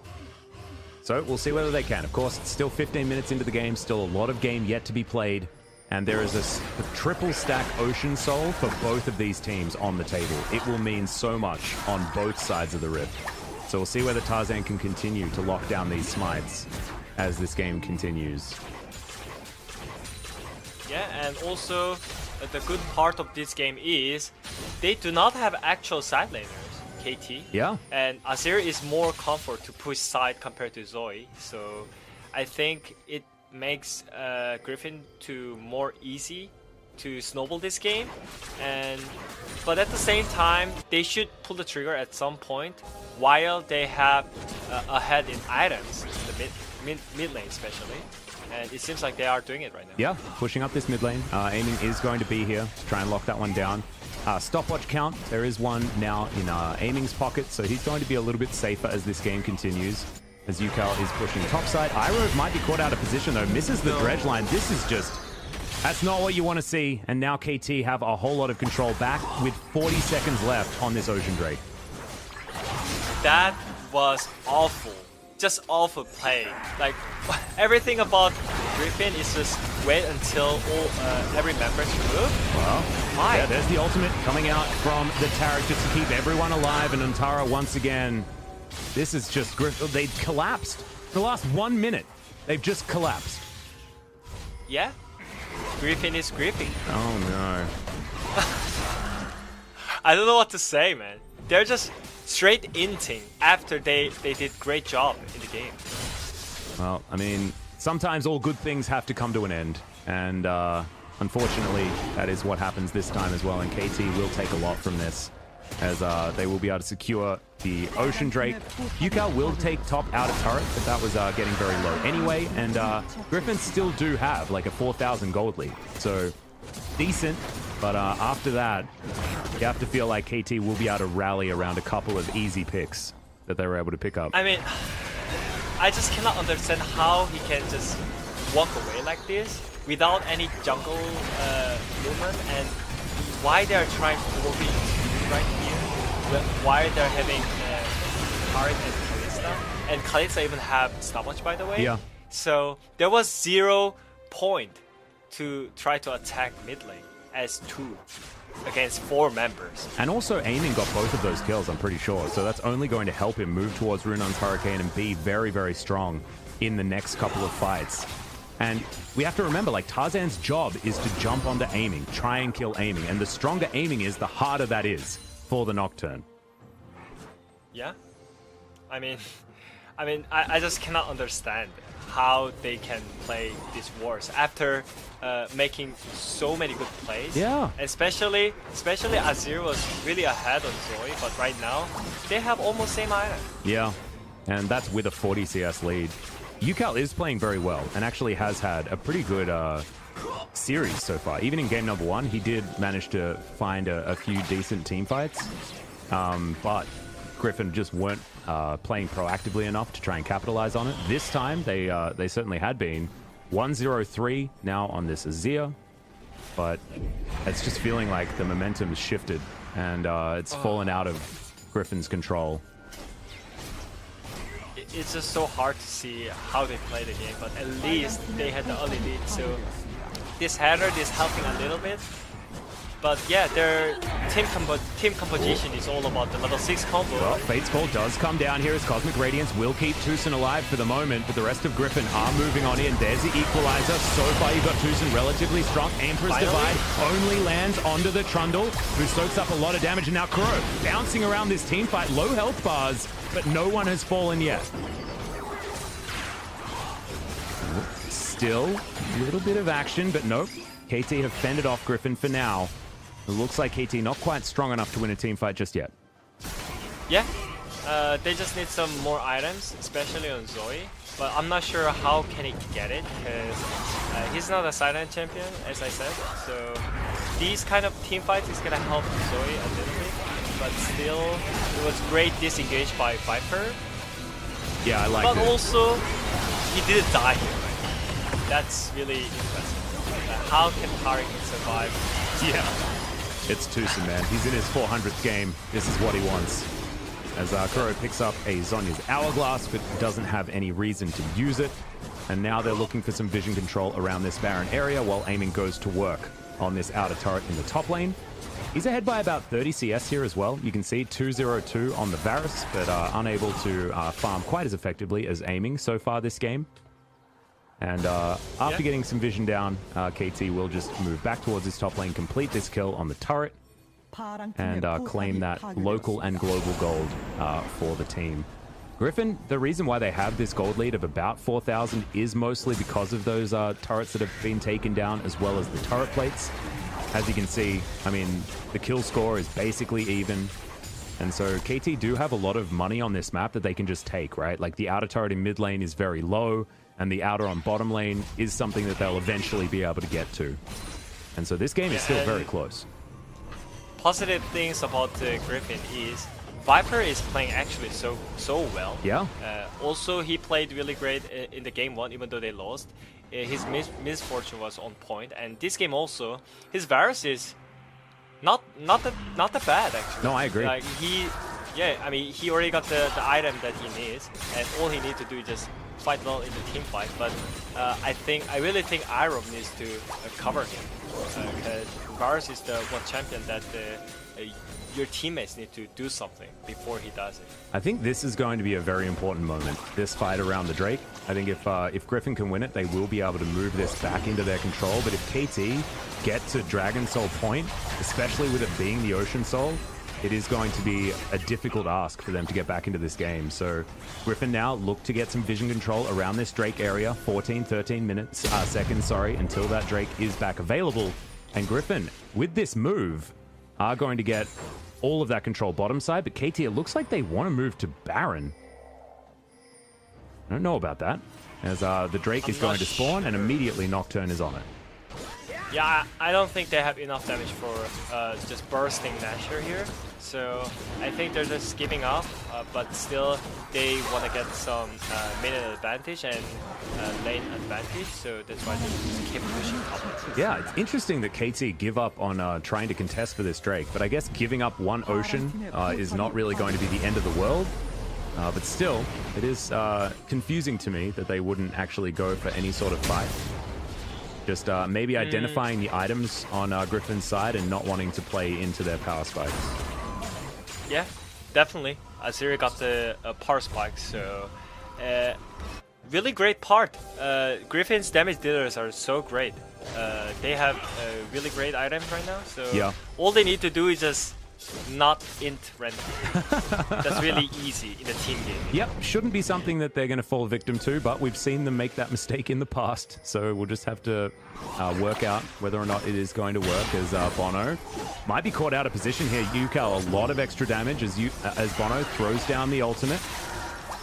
So we'll see whether they can. Of course, it's still 15 minutes into the game, still a lot of game yet to be played. And there is a triple stack Ocean Soul for both of these teams on the table. It will mean so much on both sides of the rift. So we'll see whether Tarzan can continue to lock down these smites as this game continues. Yeah, and also the good part of this game is they do not have actual side laners, KT. Yeah. And Azir is more comfort to push side compared to Zoe. So I think it makes Griffin to more easy to snowball this game, but at the same time they should pull the trigger at some point while they have ahead in items in the mid lane especially, and it seems like they are doing it right now. Yeah, pushing up this mid lane. Aiming is going to be here to try and lock that one down. Stopwatch count, there is one now in Aiming's pocket, so he's going to be a little bit safer as this game continues. As Yukal is pushing topside. Iroh might be caught out of position though. Misses the dredge line. This is just... that's not what you want to see. And now KT have a whole lot of control back with 40 seconds left on this Ocean Drake. That was awful. Just awful play. Like, everything about Griffin is just wait until every member's removed. Well, why? Yeah, there's the ultimate coming out from the Taric just to keep everyone alive. And Antara once again... this is just... they've collapsed. The last 1 minute, they've just collapsed. Yeah. Griffin is gripping. Oh, no. I don't know what to say, man. They're just straight inting after they did great job in the game. Well, I mean, sometimes all good things have to come to an end. And unfortunately, that is what happens this time as well. And KT will take a lot from this, as they will be able to secure the Ocean Drake. Yukal will take top out of turret, but that was getting very low anyway. And Griffins still do have like a 4,000 gold lead. So decent, but after that, you have to feel like KT will be able to rally around a couple of easy picks that they were able to pick up. I mean, I just cannot understand how he can just walk away like this without any jungle movement, and why they're trying to move it right here, why they're having Taric and Kalista, and Kalista even have stopwatch, by the way. Yeah. So there was 0 point to try to attack mid lane as 2 against 4 members. And also Aiming got both of those kills, I'm pretty sure. So that's only going to help him move towards Runon's Hurricane and be very, very strong in the next couple of fights. And we have to remember, like, Tarzan's job is to jump onto Aiming, try and kill Aiming. And the stronger Aiming is, the harder that is for the Nocturne. Yeah. I mean, I just cannot understand how they can play these wars after making so many good plays. Yeah. Especially Azir was really ahead on Zoe, but right now they have almost same item. Yeah, and that's with a 40 CS lead. Yukal is playing very well and actually has had a pretty good series so far. Even in game number 1, he did manage to find a few decent team fights, but Griffin just weren't playing proactively enough to try and capitalize on it. This time, they certainly had been. 1-0-3 now on this Azir, but it's just feeling like the momentum has shifted and it's fallen out of Griffin's control. it's just so hard to see how they play the game, but at least they had the early lead, so this header is helping a little bit. But yeah, their team composition is all about the level 6 combo. Well, Fate's Call does come down here as Cosmic Radiance will keep Tucson alive for the moment, but the rest of Griffin are moving on in. There's the equalizer. So far, you've got Tucson relatively strong. Emperor's Divide only lands onto the Trundle, who soaks up a lot of damage. And now Kuro bouncing around this team fight. Low health bars, but no one has fallen yet. Still a little bit of action, but nope. KT have fended off Griffin for now. It looks like KT not quite strong enough to win a team fight just yet. Yeah, they just need some more items, especially on Zoe. But I'm not sure how can he get it, because he's not a silent champion, as I said. So these kind of team fights is gonna help Zoe a little bit. But still, it was great disengage by Viper. Yeah, I like it. But also, he didn't die here, right? That's really impressive. How can Tariq survive? Yeah. It's Tucson, man. He's in his 400th game. This is what he wants. As Kuro picks up a Zhonya's Hourglass, but doesn't have any reason to use it. And now they're looking for some vision control around this Baron area while aiming goes to work on this outer turret in the top lane. He's ahead by about 30 CS here as well. You can see 202 on the Varus, but unable to farm quite as effectively as aiming so far this game. And after getting some vision down, KT will just move back towards his top lane, complete this kill on the turret, and claim that local and global gold for the team. Griffin, the reason why they have this gold lead of about 4,000 is mostly because of those turrets that have been taken down, as well as the turret plates. As you can see, I mean, the kill score is basically even. And so KT do have a lot of money on this map that they can just take, right? Like the outer turret in mid lane is very low, and the outer on bottom lane is something that they'll eventually be able to get to. And so this game is still very close. Positive things about Griffin is Viper is playing actually so well. Yeah. Also, he played really great in the game 1, even though they lost. His misfortune was on point, and this game also, his Varus is not that bad actually. No, I agree. Like I mean, he already got the item that he needs, and all he needs to do is just fight well in the team fight. But I really think Iroh needs to cover him, because Varus is the one champion that your teammates need to do something before he does it. I think this is going to be a very important moment, this fight around the Drake. I think if Griffin can win it, they will be able to move this back into their control. But if KT get to Dragon Soul point, especially with it being the Ocean Soul, it is going to be a difficult ask for them to get back into this game. So Griffin now look to get some vision control around this Drake area. 13 seconds, until that Drake is back available. And Griffin, with this move, are going to get all of that control bottom side, but KT, it looks like they want to move to Baron. I don't know about that, as the Drake is going to spawn and immediately Nocturne is on it. Yeah, I don't think they have enough damage for just bursting Nashor here. So I think they're just giving up, but still they want to get some minute advantage and lane advantage. So that's why they just keep pushing up. Yeah, it's interesting that KT give up on trying to contest for this Drake, but I guess giving up one Ocean is not really going to be the end of the world. But still, it is confusing to me that they wouldn't actually go for any sort of fight. Just maybe identifying the items on Griffin's side and not wanting to play into their power spikes. Yeah, definitely. Azir got the power spike, so really great part. Griffin's damage dealers are so great. They have really great items right now, so all they need to do is just not int render. That's really easy in a team game. Yep, shouldn't be something that they're going to fall victim to, but we've seen them make that mistake in the past, so we'll just have to work out whether or not it is going to work, as Bono might be caught out of position here. Yukao, a lot of extra damage as Bono throws down the ultimate,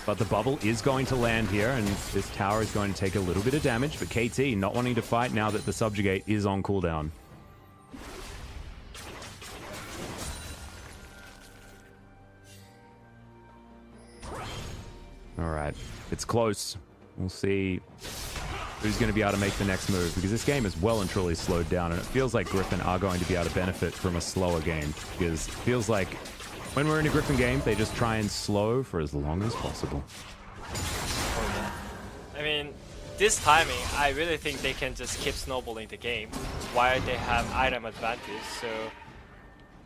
but the bubble is going to land here, and this tower is going to take a little bit of damage, but KT not wanting to fight now that the subjugate is on cooldown. All right, it's close. We'll see who's going to be able to make the next move, because this game is well and truly slowed down, and it feels like Griffin are going to be able to benefit from a slower game, because it feels like when we're in a Griffin game, they just try and slow for as long as possible. I mean, this timing, I really think they can just keep snowballing the game while they have item advantage. So,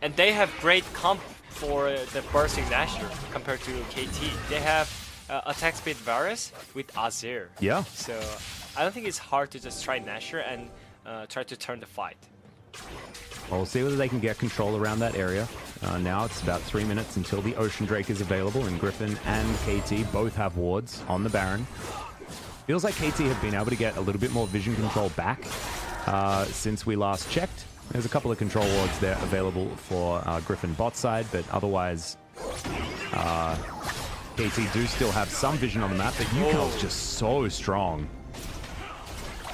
and they have great comp for the bursting Nasher compared to KT. They have attack speed Varus with Azir. Yeah. So I don't think it's hard to just try Nasher and try to turn the fight. Well, we'll see whether they can get control around that area. Now it's about 3 minutes until the Ocean Drake is available, and Griffin and KT both have wards on the Baron. Feels like KT have been able to get a little bit more vision control back since we last checked. There's a couple of control wards there available for Griffin bot side, but otherwise KT do still have some vision on the map, but Yukal's just so strong.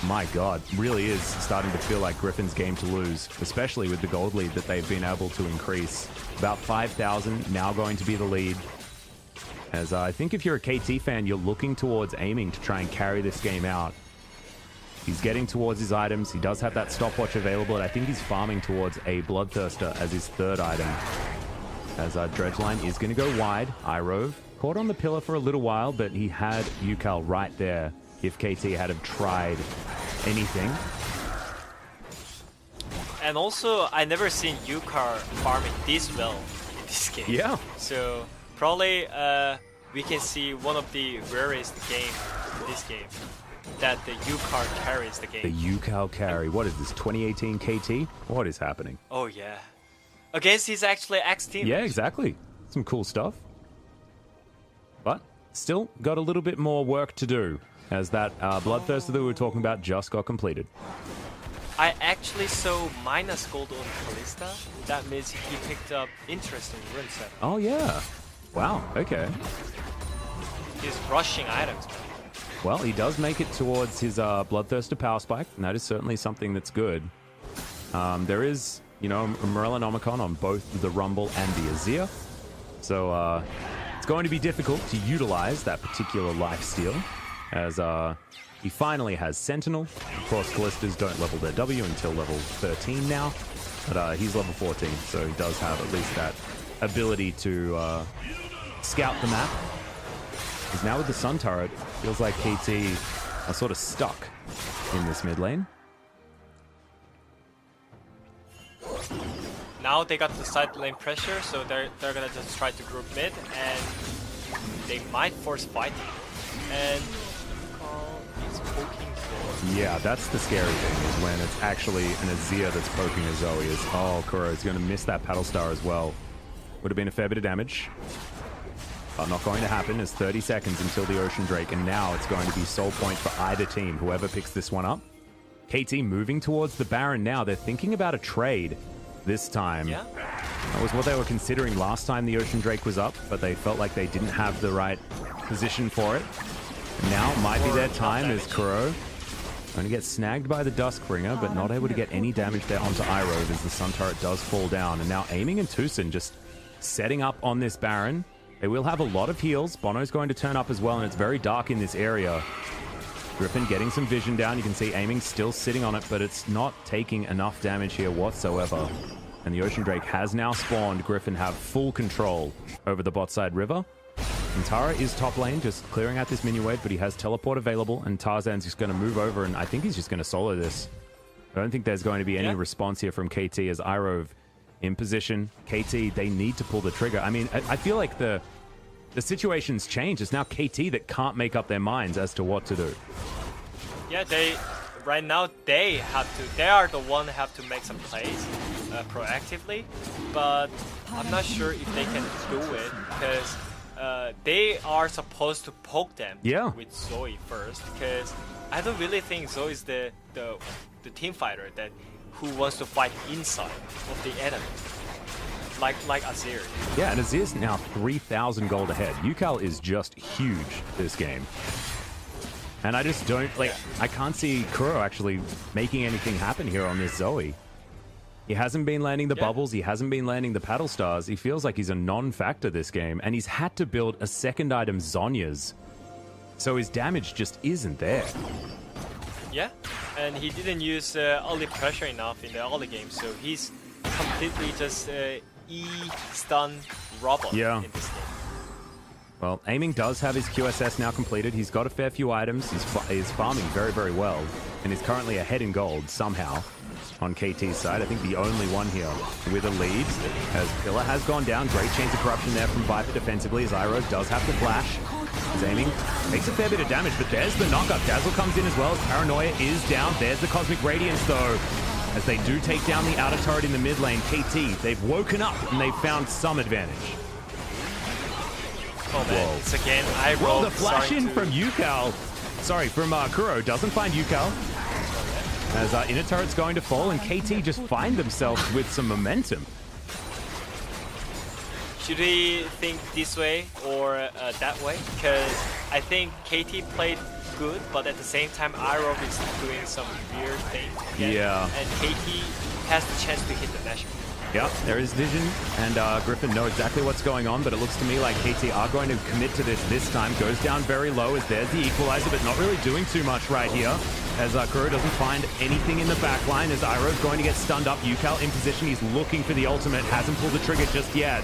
My God, really is starting to feel like Griffin's game to lose, especially with the gold lead that they've been able to increase. About 5,000, now going to be the lead. As I think if you're a KT fan, you're looking towards aiming to try and carry this game out. He's getting towards his items. He does have that stopwatch available, and I think he's farming towards a Bloodthirster as his third item. As Dredgeline is going to go wide. Irove caught on the pillar for a little while, but he had Yukal right there if KT had have tried anything. And also, I never seen Yukar farming this well in this game. Yeah. So probably we can see one of the rarest game in this game that the Yukar carries the game. The Yukal carry. What is this, 2018 KT? What is happening? Oh yeah. Against his actually ex-team. Yeah, exactly. Some cool stuff. But still got a little bit more work to do, as that Bloodthirster that we were talking about just got completed. I actually saw minus gold on Kalista. That means he picked up interesting rune set. Oh yeah. Wow, okay. He's rushing items. Well, he does make it towards his Bloodthirster power spike, and that is certainly something that's good. There is, you know, a Morellonomicon on both the Rumble and the Azir. So it's going to be difficult to utilize that particular lifesteal, as he finally has Sentinel. Of course, Callistas don't level their W until level 13 now, but he's level 14, so he does have at least that ability to scout the map. Because now with the Sun Turret, feels like KT are sort of stuck in this mid lane. Now they got the side lane pressure, so they're gonna just try to group mid, and they might force fighting. And he's poking Zoe. Yeah, that's the scary thing, is when it's actually an Azir that's poking a Zoe. Oh, Kuro's going to miss that Paddle Star as well. Would have been a fair bit of damage. But not going to happen. It's 30 seconds until the Ocean Drake, and now it's going to be soul point for either team, whoever picks this one up. KT moving towards the Baron now. They're thinking about a trade this time. Yeah. That was what they were considering last time the Ocean Drake was up, but they felt like they didn't have the right position for it. Now might be their time, as Kuro going to get snagged by the Duskbringer, but not able to get any damage there onto Irove as the Sun Turret does fall down. And now Aiming and Tucson just setting up on this Baron. They will have a lot of heals. Bono's going to turn up as well, and it's very dark in this area. Griffin getting some vision down. You can see Aiming still sitting on it, but it's not taking enough damage here whatsoever. And the Ocean Drake has now spawned. Griffin have full control over the bot side river. And Tara is top lane, just clearing out this minion wave, but he has teleport available, and Tarzan's just going to move over, and I think he's just going to solo this. I don't think there's going to be any response here from KT as Irove in position. KT, they need to pull the trigger. I mean, I feel like the situation's changed. It's now KT that can't make up their minds as to what to do. Yeah, right now they are the one who have to make some plays proactively, but I'm not sure if they can do it, because they are supposed to poke them with Zoe first, because I don't really think Zoe is the team fighter who wants to fight inside of the enemy, like Azir. Yeah, and Azir's now 3,000 gold ahead. Yukal is just huge this game. And I just don't, I can't see Kuro actually making anything happen here on this Zoe. He hasn't been landing the bubbles, he hasn't been landing the paddle stars. He feels like he's a non-factor this game, and he's had to build a second item, Zhonya's. So his damage just isn't there. Yeah, and he didn't use early pressure enough in the early game, so he's completely just E-stun robot in this game. Well, Aiming does have his QSS now completed. He's got a fair few items. He's farming very, very well. And is currently ahead in gold somehow on KT's side. I think the only one here with a lead, as Pillar has gone down. Great chains of corruption there from Viper defensively, as Iroh does have to flash. He's aiming, makes a fair bit of damage, but there's the knockup. Dazzle comes in as well, as Paranoia is down. There's the Cosmic Radiance though, as they do take down the outer turret in the mid lane. KT, they've woken up and they've found some advantage. Oh man, it's again Iroh. Well, the flash in from Yukal, sorry, from Kuro, doesn't find Yukal. As inner turret's going to fall, and KT just find themselves with some momentum. Should we think this way or that way? Because I think KT played good, but at the same time, Iroh is doing some weird things again. Yeah. And KT has the chance to hit the measure. Yeah, there is vision, and Griffin know exactly what's going on, but it looks to me like KT are going to commit to this time. Goes down very low, as there's the equalizer, but not really doing too much right here, as Kuro doesn't find anything in the back line, as Iroh's going to get stunned up. Yukal in position, he's looking for the ultimate, hasn't pulled the trigger just yet.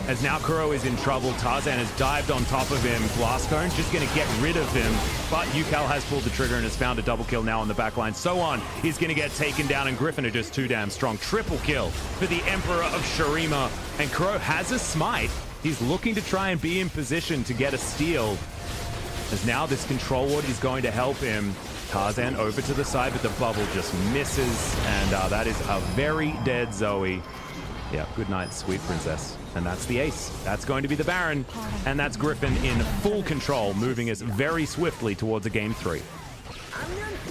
As now Kuro is in trouble, Tarzan has dived on top of him. Blast Cone just going to get rid of him, but Yukal has pulled the trigger and has found a double kill now on the back line. So on, he's going to get taken down, and Griffin are just too damn strong. Triple kill for the Emperor of Shurima, and Kuro has a smite. He's looking to try and be in position to get a steal, as now this control ward is going to help him. Tarzan over to the side, but the bubble just misses, and that is a very dead Zoe. Yeah, good night, sweet princess. And that's the ace. That's going to be the Baron. And that's Griffin in full control, moving us very swiftly towards a game 3.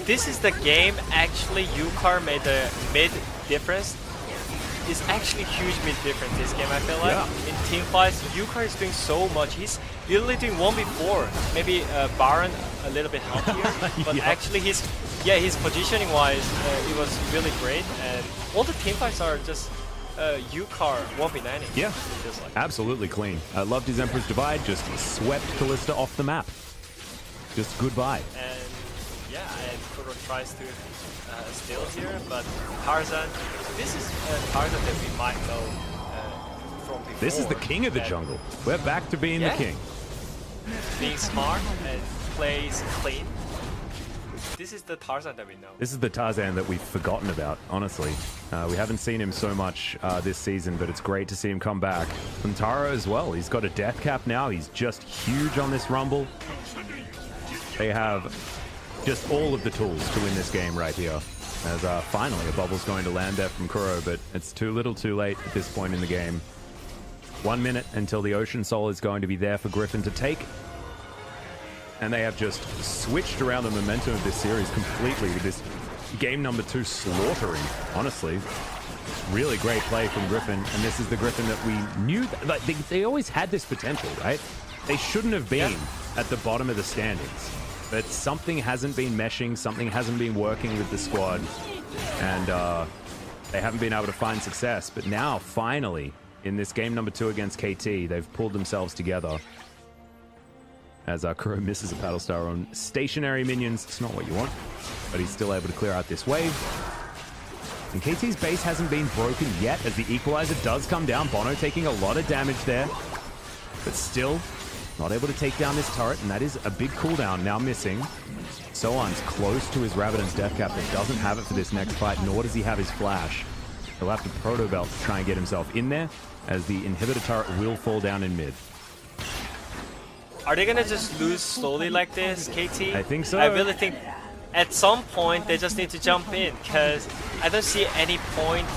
This is the game, actually, Yukar made the mid difference. It's actually huge mid difference this game, I feel like. Yeah. In team fights, Yukar is doing so much. He's literally doing 1v4. Maybe Baron a little bit healthier, but actually his positioning wise, it was really great. And all the team fights are just Yukar 1v9ing. Yeah, like. Absolutely clean. I loved his Emperor's Divide, just swept Kalista off the map. Just goodbye. And yeah, and Kuro tries to steal here, but Tarzan, this is Tarzan that we might know from before. This is the king of the jungle. We're back to being the king. Being smart and plays clean. This is the Tarzan that we know. This is the Tarzan that we've forgotten about, honestly. We haven't seen him so much this season, but it's great to see him come back. And Taro as well. He's got a death cap now. He's just huge on this Rumble. They have just all of the tools to win this game right here. As finally a bubble's going to land there from Kuro, but it's too little too late at this point in the game. 1 minute until the Ocean Soul is going to be there for Griffin to take. And they have just switched around the momentum of this series completely with this game number 2 slaughtering, honestly. Really great play from Griffin, and this is the Griffin that we knew, like, they always had this potential, right? They shouldn't have been at the bottom of the standings, but something hasn't been meshing, something hasn't been working with the squad, and they haven't been able to find success. But now, finally, in this game number 2 against KT, they've pulled themselves together. As Kuro misses a Battlestar on stationary minions. It's not what you want, but he's still able to clear out this wave. And KT's base hasn't been broken yet, as the equalizer does come down. Bono taking a lot of damage there, but still not able to take down this turret, and that is a big cooldown now missing. Soan's close to his Rabadon's death cap, but doesn't have it for this next fight, nor does he have his flash. He'll have to Proto Belt to try and get himself in there, as the inhibitor turret will fall down in mid. Are they gonna just lose slowly like this, KT? I think so. I really think at some point they just need to jump in, because I don't see any point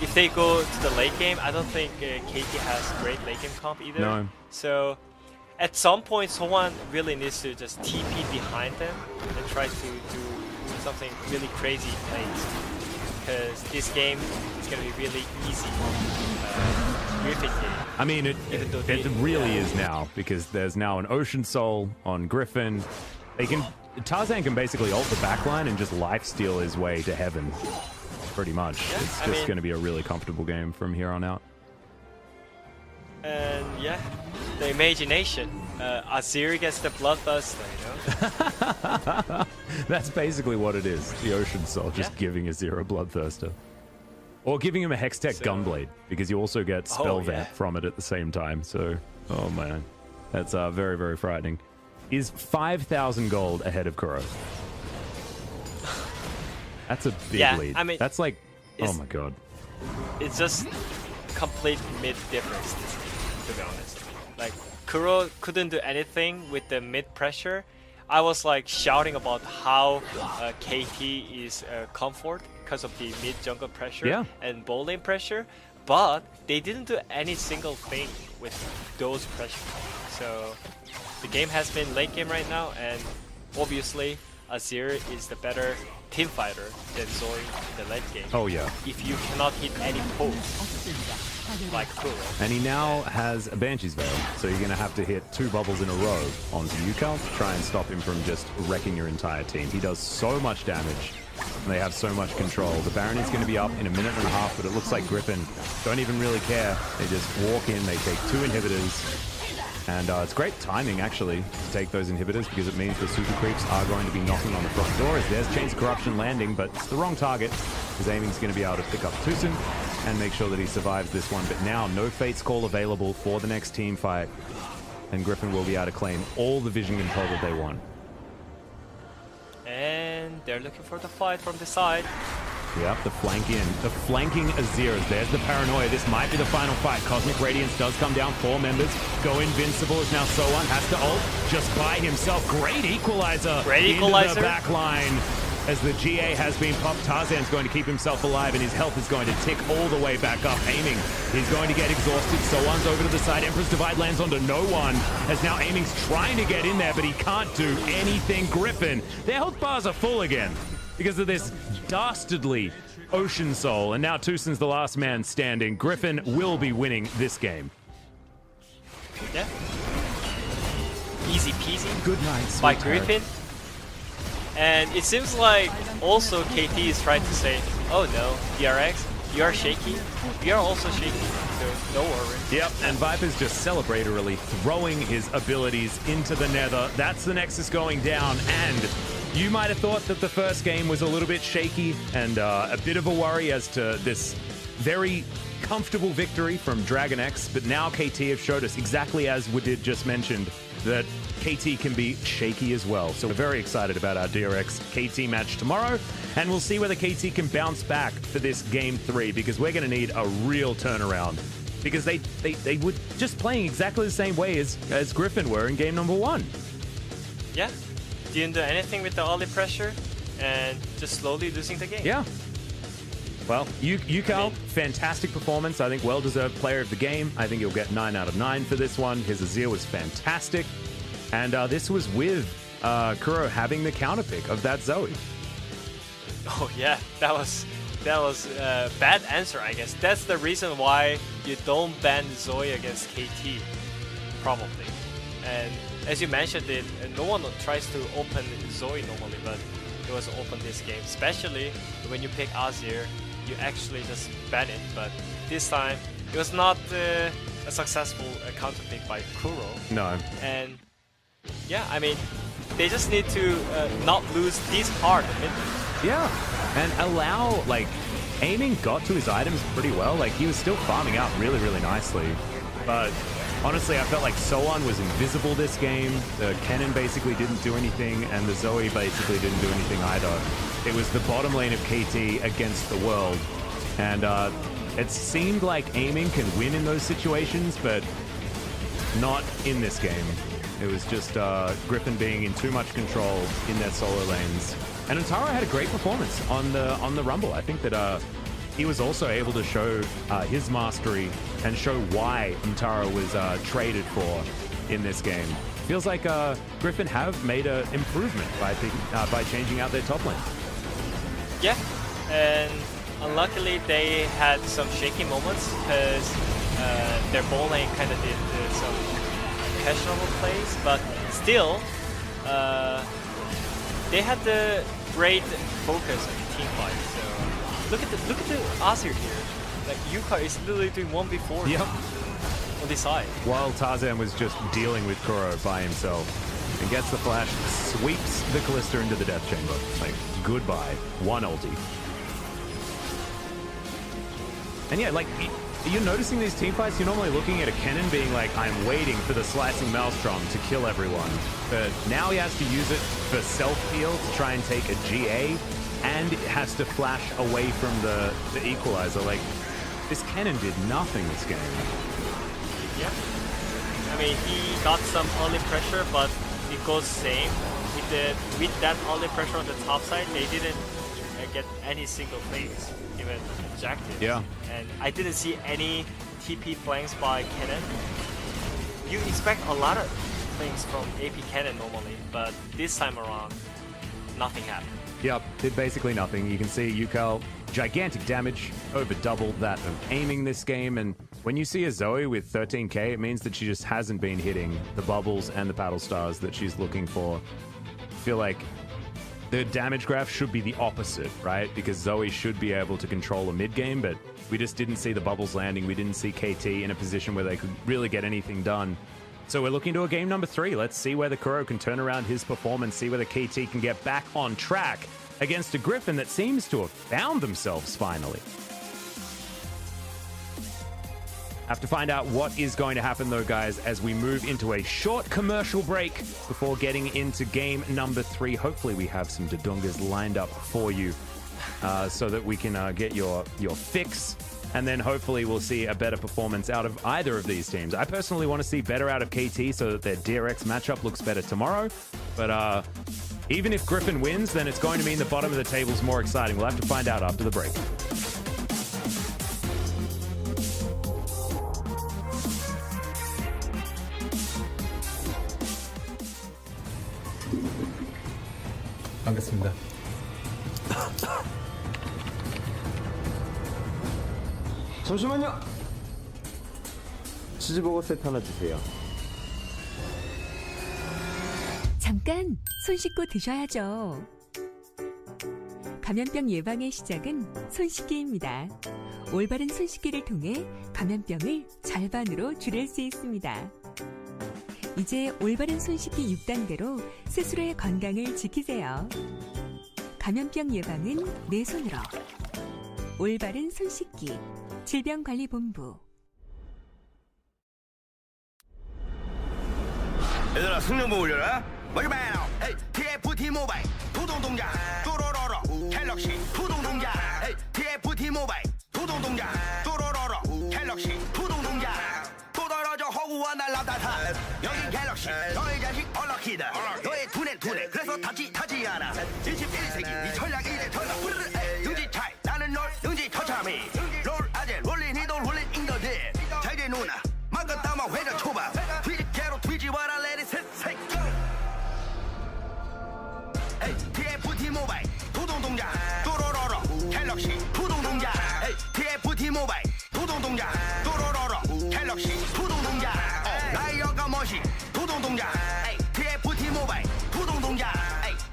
if they go to the late game. I don't think KT has great late game comp either. No. So at some point someone really needs to just TP behind them and try to do something really crazy late, because this game is gonna be really easy. Griffin game. I mean, it really is now, because there's now an Ocean Soul on Griffin. Tarzan can basically ult the backline and just lifesteal his way to heaven, pretty much. Yeah, it's just going to be a really comfortable game from here on out. And yeah, the imagination. Azir gets the Bloodbuster, you know? That's basically what it is. The Ocean Soul just giving Azir a Bloodthirster. Or giving him a Hextech Gunblade, because you also get Spell Vamp from it at the same time. So, oh man. That's very, very frightening. Is 5,000 gold ahead of Kuro. That's a big lead. I mean, that's like, oh my god. It's just complete mid difference, to be honest. Like, Kuro couldn't do anything with the mid pressure. I was like shouting about how KT is comfort because of the mid jungle pressure and bot lane pressure, but they didn't do any single thing with those pressure. So the game has been late game right now, and obviously Azir is the better team fighter than Zoe in the late game. Oh yeah. If you cannot hit any post like Kuro. And he now has a Banshee's Veil, so you're going to have to hit 2 bubbles in a row onto Yukal to try and stop him from just wrecking your entire team. He does so much damage, and they have so much control. The Baron is going to be up in a minute and a half, but it looks like Griffin don't even really care. They just walk in, they take 2 inhibitors, and it's great timing, actually, to take those inhibitors, because it means the super creeps are going to be knocking on the front door. As there's Chains of Corruption landing, but it's the wrong target. His aiming's going to be able to pick up Tucson and make sure that he survives this one. But now, no Fate's Call available for the next team fight, and Griffin will be able to claim all the vision control that they want. And they're looking for the fight from the side. Yep, the flanking Aziras. There's the paranoia. This might be the final fight. Cosmic Radiance does come down. 4 members go invincible as now Soan has to ult just by himself. Great equalizer. Into the back line. As the GA has been popped, Tarzan's going to keep himself alive, and his health is going to tick all the way back up. Aiming, he's going to get exhausted. Soan's over to the side. Emperor's Divide lands onto no one, as now Aiming's trying to get in there, but he can't do anything. Griffin, their health bars are full again because of this dastardly Ocean Soul, and now Tucson's the last man standing. Griffin will be winning this game. Yeah. Easy peasy. Good night, by Griffin. And it seems like also KT is trying to say, oh no, DRX, you are shaky. We are also shaky, so no worry. Yep, and Viper's just celebratorily throwing his abilities into the nether. That's the Nexus going down, and you might have thought that the first game was a little bit shaky and a bit of a worry as to this very comfortable victory from Dragon X, but now KT have showed us, exactly as Wadid just mentioned, that KT can be shaky as well. So we're very excited about our DRX KT match tomorrow, and we'll see whether KT can bounce back for this Game 3, because we're going to need a real turnaround, because they were just playing exactly the same way as Griffin were in Game number 1. Yeah, didn't do anything with the early pressure, and just slowly losing the game. Yeah. Well, Yukal, fantastic performance. I think well-deserved player of the game. I think he'll get 9 out of 9 for this one. His Azir was fantastic. And this was with Kuro having the counter pick of that Zoe. Oh yeah, that was a bad answer, I guess. That's the reason why you don't ban Zoe against KT, probably. And as you mentioned it, no one tries to open Zoe normally, but it was open this game. Especially when you pick Azir, you actually just ban it. But this time, it was not a successful counter pick by Kuro. No. And yeah, I mean, they just need to not lose this hard mid. Yeah, and allow, like, Aiming got to his items pretty well. Like, he was still farming out really, really nicely. But honestly, I felt like Soan was invisible this game. The Kennen basically didn't do anything, and the Zoe basically didn't do anything either. It was the bottom lane of KT against the world. And it seemed like Aiming can win in those situations, but not in this game. It was just Griffin being in too much control in their solo lanes. And Antara had a great performance on the Rumble. I think that he was also able to show his mastery and show why Antara was traded for in this game. Feels like Griffin have made an improvement by changing out their top lane. Yeah, and unluckily they had some shaky moments because their ball lane kind of did some questionable plays, but still, they had the great focus on the team fight. So look at the Azir here. Like Yuka is literally doing 1v4 on this side. While Tarzan was just dealing with Kuro by himself, and gets the flash, sweeps the Callista into the death chamber. Like, goodbye. One ulti. And yeah, like, You're noticing these team fights, you're normally looking at a Kennen being like, I'm waiting for the slicing maelstrom to kill everyone. But now he has to use it for self-heal to try and take a GA, and it has to flash away from the equalizer. Like, this Kennen did nothing this game. Yeah. I mean, he got some early pressure, but it goes same. With that early pressure on the top side, they didn't get any single plays, even objectives. Yeah. And I didn't see any TP flanks by Kennen. You expect a lot of things from AP Kennen normally, but this time around, nothing happened. Yep, did basically nothing. You can see Yukal, gigantic damage, over double that of aiming this game. And when you see a Zoe with 13k, it means that she just hasn't been hitting the bubbles and the paddle stars that she's looking for. I feel like the damage graph should be the opposite, right? Because Zoe should be able to control a mid game, but we just didn't see the bubbles landing. We didn't see KT in a position where they could really get anything done. So we're looking to a game number 3. Let's see whether Kuro can turn around his performance, see whether KT can get back on track against a Griffin that seems to have found themselves finally. Have to find out what is going to happen though, guys, as we move into a short commercial break before getting into game number 3. Hopefully we have some Dodungas lined up for you so that we can get your fix. And then hopefully we'll see a better performance out of either of these teams. I personally want to see better out of KT so that their DRX matchup looks better tomorrow. But even if Griffin wins, then it's going to mean the bottom of the table is more exciting. We'll have to find out after the break. 반갑습니다. 잠시만요. 치즈버거 세트 하나 주세요. 잠깐 손 씻고 드셔야죠. 감염병 예방의 시작은 손 씻기입니다. 올바른 손 씻기를 통해 감염병을 절반으로 줄일 수 있습니다. 이제 올바른 손 씻기 6단계로 스스로의 건강을 지키세요. 감염병 예방은 내 손으로. 올바른 손 씻기. 질병관리본부. 얘들아 승령보 올려라. 마지막으로 TFT 모바일 부동동작 또로로로 갤럭시 부동동작 TFT 모바일 부동동작 또로로로 갤럭시 부동동작 또 떨어져 허구와 날라다타 여기 갤럭시 너의 자식 얼럭키다 너의 두뇌 그래서 타지 않아 21세기 이 전략 이래 터져 능지 차이 나는 널 능지 터참이 롤 아재 롤린 이도 롤린 인더들 잘게 누나 막간 따마 회전 초밥 뒤집개로 뒤집어라 레디 셋 TFT 모바일 부동동작 또로로로 갤럭시 부동동작 TFT 모바일 부동동작 또로로로 갤럭시 부동동작 나의 여가 멋이 부동동작 TFT 모바일 부동동작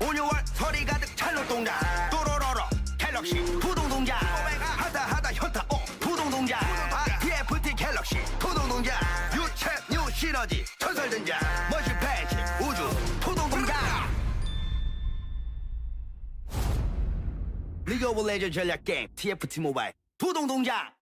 5, 6월 설이 가득 찰 노동작 또로로로 갤럭시 부동동작 하다 현타 부동동작 TFT 갤럭시 부동동작 유체 뉴 시너지 전설전자 머신 패치 우주 부동동작 리그 오브 레전드 전략 게임 TFT 모바일 부동동작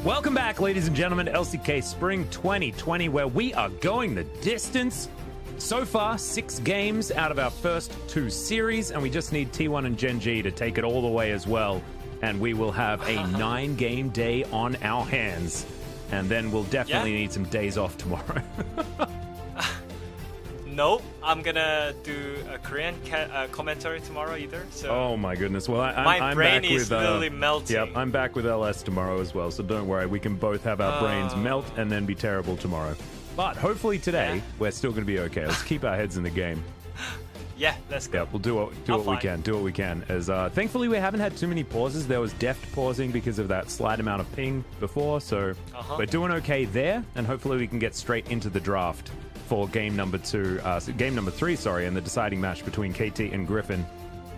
Welcome back, ladies and gentlemen, to LCK Spring 2020, where we are going the distance. So far, 6 games out of our first 2 series, and we just need T1 and Gen G to take it all the way as well. And we will have a 9-game day on our hands. And then we'll definitely need some days off tomorrow. Nope, I'm gonna do a Korean commentary tomorrow either. So Oh my goodness. Well, my I'm brain back is with, literally melting. Yep, I'm back with LS tomorrow as well, so don't worry. We can both have our brains melt and then be terrible tomorrow. But hopefully today, we're still going to be okay. Let's keep our heads in the game. Yeah, let's go. Yeah, we'll do what we can. Do what we can. As thankfully, we haven't had too many pauses. There was deft pausing because of that slight amount of ping before, so we're doing okay there. And hopefully, we can get straight into the draft for game number 3, and the deciding match between KT and Griffin.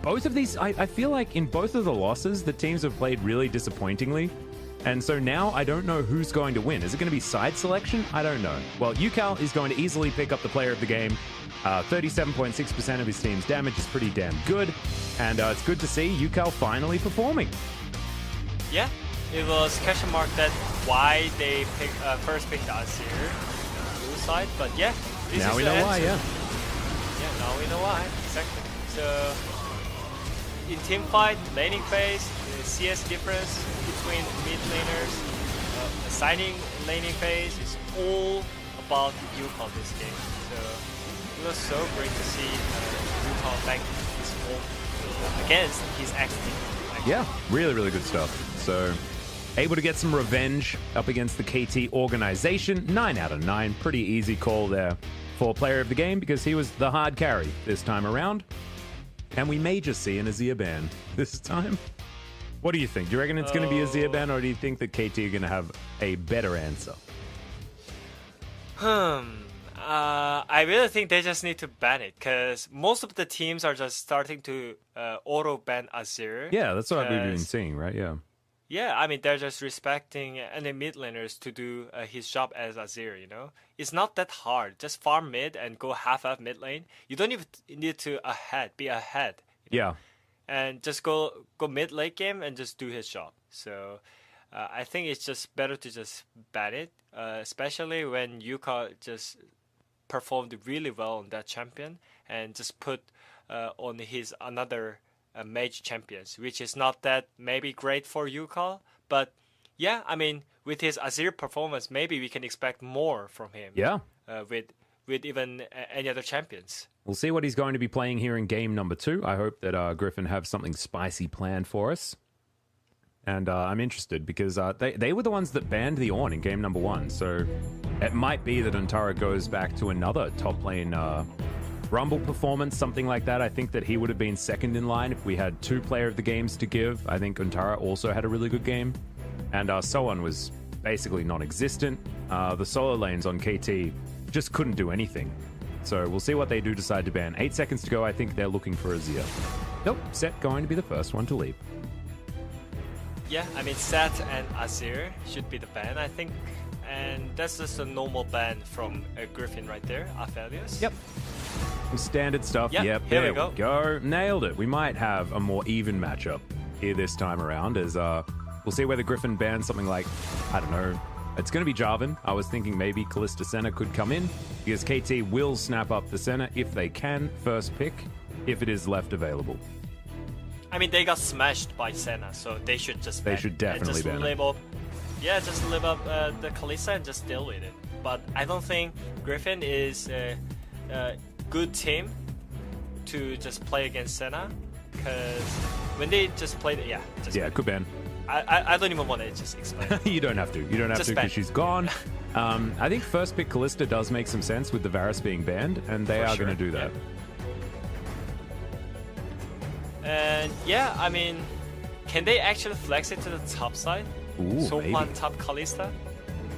Both of these, I feel like in both of the losses, the teams have played really disappointingly. And so now I don't know who's going to win. Is it going to be side selection? I don't know. Well, UCal is going to easily pick up the player of the game. 37.6% of his team's damage is pretty damn good. And it's good to see UCal finally performing. Yeah, it was question mark that why they first picked Azir blue side, but yeah, this Now is we the know why, answer. yeah. Yeah, now we know why, exactly. So, in team fight, laning phase, the CS difference between mid laners, assigning laning phase is all about UCal this game. So, it was so great to see UCal back his home against his ex-team. Yeah, really, really good stuff. So, able to get some revenge up against the KT organization. 9 out of 9. Pretty easy call there for player of the game because he was the hard carry this time around. And we may just see an Azir ban this time. What do you think? Do you reckon it's going to be Azir ban, or do you think that KT are going to have a better answer? I really think they just need to ban it because most of the teams are just starting to auto ban Azir. Yeah, that's what we've been seeing, right? Yeah. Yeah, I mean, they're just respecting any mid laners to do his job as Azir, you know? It's not that hard. Just farm mid and go half mid lane. You don't even need to be ahead. You know? Yeah. And just go mid late game and just do his job. So I think it's just better to just ban it, especially when Yuka just performed really well on that champion and just put on his another mage champions, which is not that maybe great for UCal, but yeah, I mean, with his Azir performance, maybe we can expect more from him. Yeah. With even any other champions. We'll see what he's going to be playing here in game number 2. I hope that Griffin have something spicy planned for us. And I'm interested because they were the ones that banned the Ornn in game number 1. So it might be that Antara goes back to another top lane Rumble performance, something like that. I think that he would have been second in line if we had 2 player of the games to give. I think Antara also had a really good game. And Soan was basically non-existent. The solo lanes on KT just couldn't do anything. So we'll see what they do decide to ban. 8 seconds to go. I think they're looking for Azir. Nope, Set going to be the first one to leave. Yeah, I mean, Set and Azir should be the ban, I think. And that's just a normal ban from Griffin right there, Aphelios. Yep. Some standard stuff. Yep, here there we go. Nailed it. We might have a more even matchup here this time around as we'll see whether Griffin bans something like, I don't know, it's going to be Jarvan. I was thinking maybe Kalista Senna could come in because KT will snap up the Senna if they can, first pick, if it is left available. I mean, they got smashed by Senna, so they should just ban They should it. definitely just ban live it. up. Yeah, just live up the Kalista and just deal with it. But I don't think Griffin is a good team to just play against Senna because when they just play it, Could ban. I don't even want to just explain. You don't have to. You don't have Just to ban. because she's gone. I think first pick Kalista does make some sense with the Varus being banned, and they are sure, going to do that. And yeah, I mean, can they actually flex it to the top side? Ooh, So maybe. on top Kalista?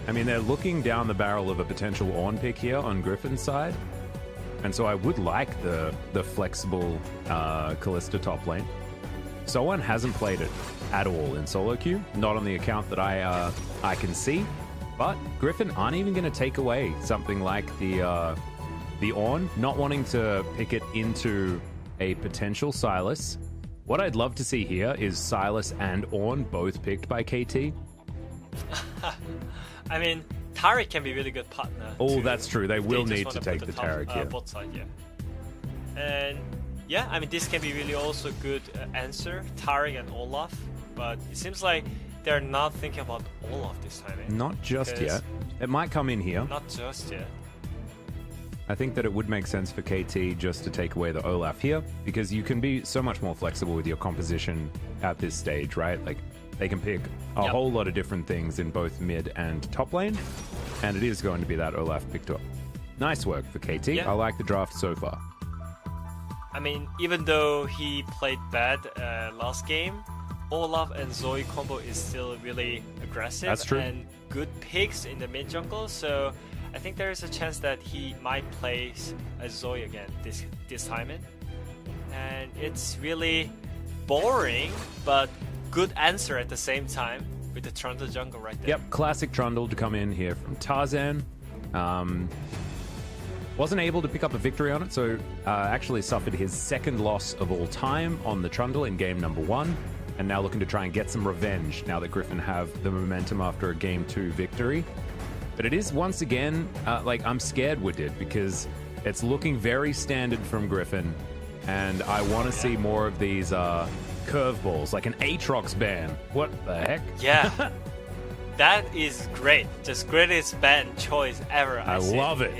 I mean, they're looking down the barrel of a potential Ornn pick here on Griffin's side. And so I would like the flexible Kalista top lane. Someone hasn't played it at all in solo queue, not on the account that I can see. But Griffin aren't even going to take away something like the Ornn, not wanting to pick it into a potential Sylas. What I'd love to see here is Sylas and Ornn both picked by KT. I mean, Tariq can be really good partner. Oh, too. that's true. They will just need wanna to take put the top, Tariq here. both sides, yeah. And yeah, I mean, this can be really also good answer, Tariq and Olaf. But it seems like they're not thinking about Olaf this time. Not just yet. It might come in here. Not just yet. I think that it would make sense for KT just to take away the Olaf here, because you can be so much more flexible with your composition at this stage, right? Like, they can pick a whole lot of different things in both mid and top lane, and it is going to be that Olaf picked up. Nice work for KT. Yeah. I like the draft so far. I mean, even though he played bad last game, Olaf and Zoe combo is still really aggressive. That's true. And good picks in the mid jungle, so I think there is a chance that he might play as Zoe again this time in. And it's really boring, but good answer at the same time with the Trundle jungle right there. Yep, classic Trundle to come in here from Tarzan. Wasn't able to pick up a victory on it, so actually suffered his second loss of all time on the Trundle in game number 1. And now looking to try and get some revenge now that Griffin have the momentum after a game 2 victory. But it is once again, like, I'm scared with it because it's looking very standard from Griffin. And I want to see more of these curveballs, like an Aatrox ban. What the heck? Yeah. That is great. Just greatest ban choice ever. I love it.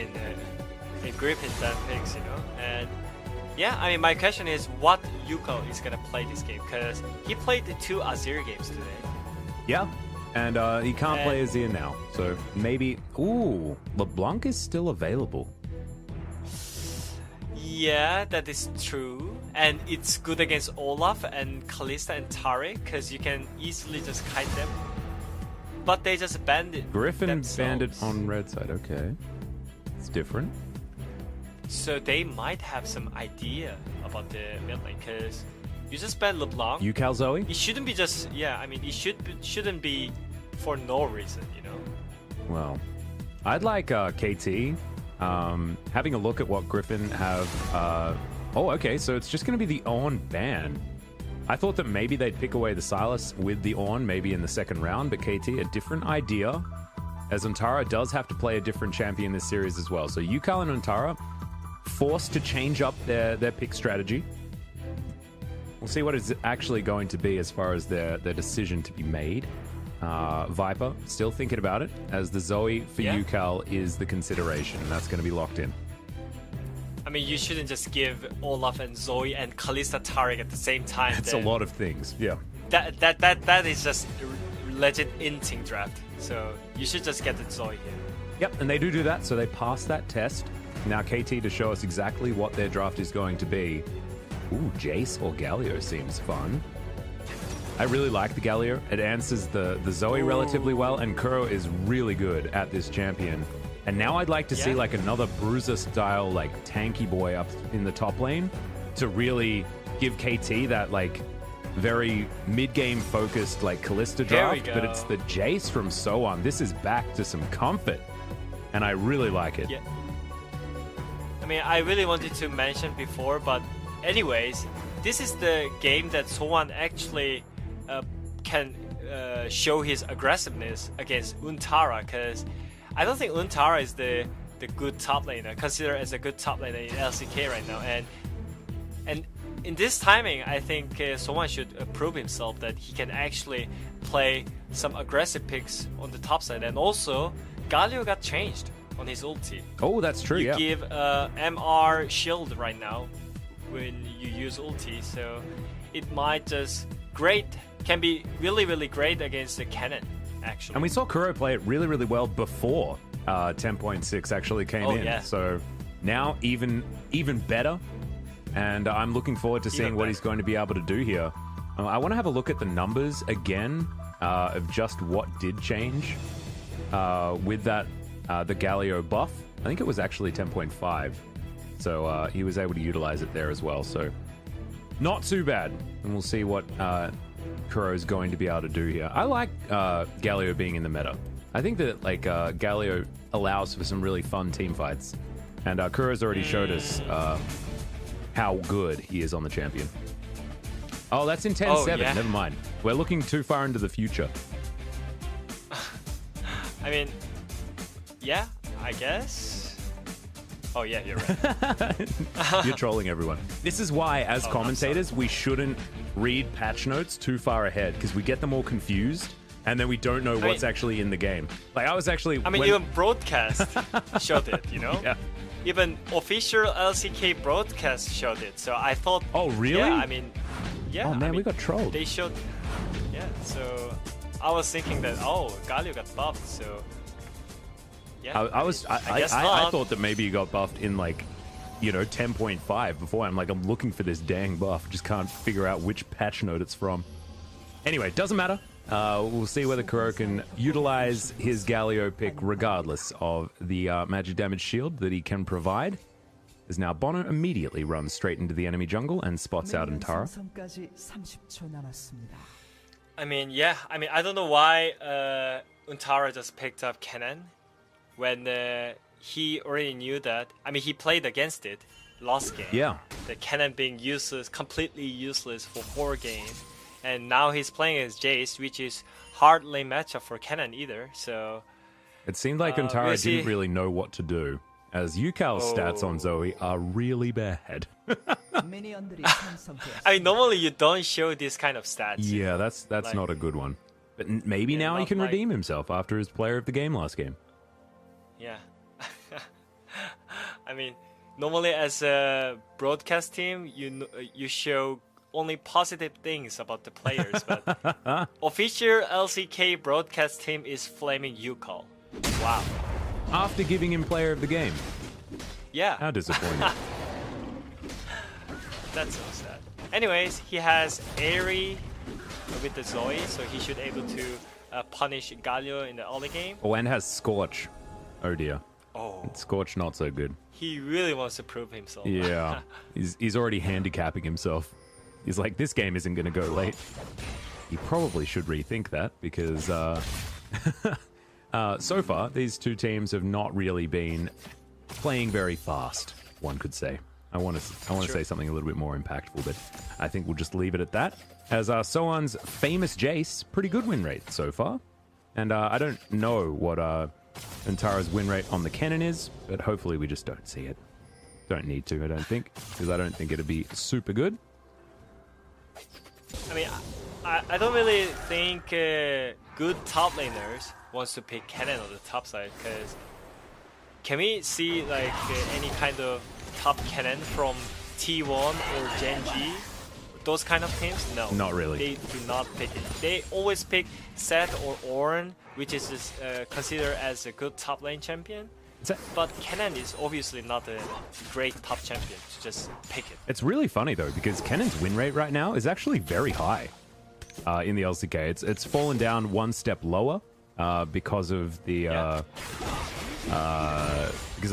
In Griffin's ban picks, you know? And yeah, I mean, my question is what Yuko is going to play this game? Because he played the 2 Azir games today. Yeah. And he can't play Azir now. So maybe... Ooh, LeBlanc is still available. Yeah, that is true. And it's good against Olaf and Kalista and Tariq because you can easily just kite them. But they just banned it. Griffin themselves. banned it on red side. Okay. It's different. So they might have some idea about the mid lane because you just ban LeBlanc. You Cal Zoe? It shouldn't be just, yeah, I mean, it shouldn't be for no reason, you know? Well, I'd like KT having a look at what Griffin have. Oh, okay, so it's just going to be the Ornn ban. I thought that maybe they'd pick away the Silas with the Ornn maybe in the second round, but KT, a different idea, as Antara does have to play a different champion this series as well. So Yukal and Antara forced to change up their pick strategy. We'll see what it's actually going to be as far as their decision to be made. Viper still thinking about it, as the Zoe for Yukal is the consideration. That's going to be locked in. I mean, you shouldn't just give Olaf and Zoe and Kalista Tariq at the same time. It's a lot of things, yeah. That is just legit inting draft. So you should just get the Zoe here. Yep, and they do that, so they pass that test. Now KT to show us exactly what their draft is going to be. Ooh, Jace or Galio seems fun. I really like the Galio. It answers the Zoe relatively well, and Kuro is really good at this champion. And now I'd like to see like another Bruiser style like tanky boy up in the top lane to really give KT that like very mid-game focused like Kalista draft. But it's the Jace from Soan. This is back to some comfort, and I really like it. Yeah. I mean, I really wanted to mention before, but anyways, this is the game that Soan actually can show his aggressiveness against Untara, because I don't think Untara is the good top laner, considered as a good top laner in LCK right now. And in this timing, I think Soan should prove himself that he can actually play some aggressive picks on the top side. And also, Galio got changed on his ulti. Oh, that's true, you give MR shield right now when you use ulti, so it might just can be really, really great against the cannon, actually. And we saw Kuro play it really, really well before 10.6 actually came in. Yeah. So now even better. And I'm looking forward to seeing what he's going to be able to do here. I want to have a look at the numbers again of just what did change with that the Galio buff. I think it was actually 10.5. So he was able to utilize it there as well. So not too bad. And we'll see what Kuro's going to be able to do here. I like Galio being in the meta. I think that like Galio allows for some really fun team fights. And Kuro's already showed us how good he is on the champion. Oh, that's in 10-7. Never mind. We're looking too far into the future. I mean, yeah, I guess. Oh yeah, you're right. You're trolling everyone. This is why, as commentators, we shouldn't read patch notes too far ahead because we get them all confused and then we don't know what's actually in the game. Like I was actually... even broadcast showed it, you know? Yeah. Even official LCK broadcast showed it. So I thought... Oh, really? Yeah, I mean... Yeah, Oh, man, we got trolled. They showed... Yeah, so I was thinking that, Galio got buffed, so... Yeah, I thought that maybe he got buffed in like, 10.5 before. I'm looking for this dang buff. Just can't figure out which patch note it's from. Anyway, doesn't matter. We'll see whether Kuro can utilize his Galio pick regardless of the magic damage shield that he can provide. As now Bono immediately runs straight into the enemy jungle and spots out Untara. I mean, yeah. I mean, I don't know why Untara just picked up Kennen when he already knew that. I mean, he played against it last game. Yeah. The Kennen being useless, completely useless for 4 games. And now he's playing as Jace, which is hardly matchup for Kennen either. So it seemed like Untara didn't really know what to do, as Yukal's stats on Zoe are really bad. I mean, normally you don't show this kind of stats. Yeah, that's not a good one. But maybe now he can redeem himself after his player of the game last game. Yeah. I mean, normally as a broadcast team, you show only positive things about the players, but official LCK broadcast team is flaming Yukal. Wow. After giving him player of the game. Yeah. How disappointing. That's so sad. Anyways, he has Aerie with the Zoe, so he should able to punish Galio in the early game. Oh, and has Scorch. Oh dear. Oh. Scorch not so good. He really wants to prove himself. Yeah. he's already handicapping himself. He's like, this game isn't going to go late. He probably should rethink that because so far these two teams have not really been playing very fast, one could say. I want to say something a little bit more impactful, but I think we'll just leave it at that. As Soan's famous Jace, pretty good win rate so far. And I don't know what Untara's win rate on the Kennen is, but hopefully we just don't see it. Don't need to, I don't think, because I don't think it'll be super good. I mean, I don't really think good top laners wants to pick Kennen on the top side, because can we see like any kind of top Kennen from T1 or Gen G? Those kind of teams? No. Not really. They do not pick it. They always pick Seth or Ornn, which is considered as a good top lane champion. But Kennen is obviously not a great top champion to just pick it. It's really funny though, because Kennen's win rate right now is actually very high in the LCK. It's fallen down one step lower because of the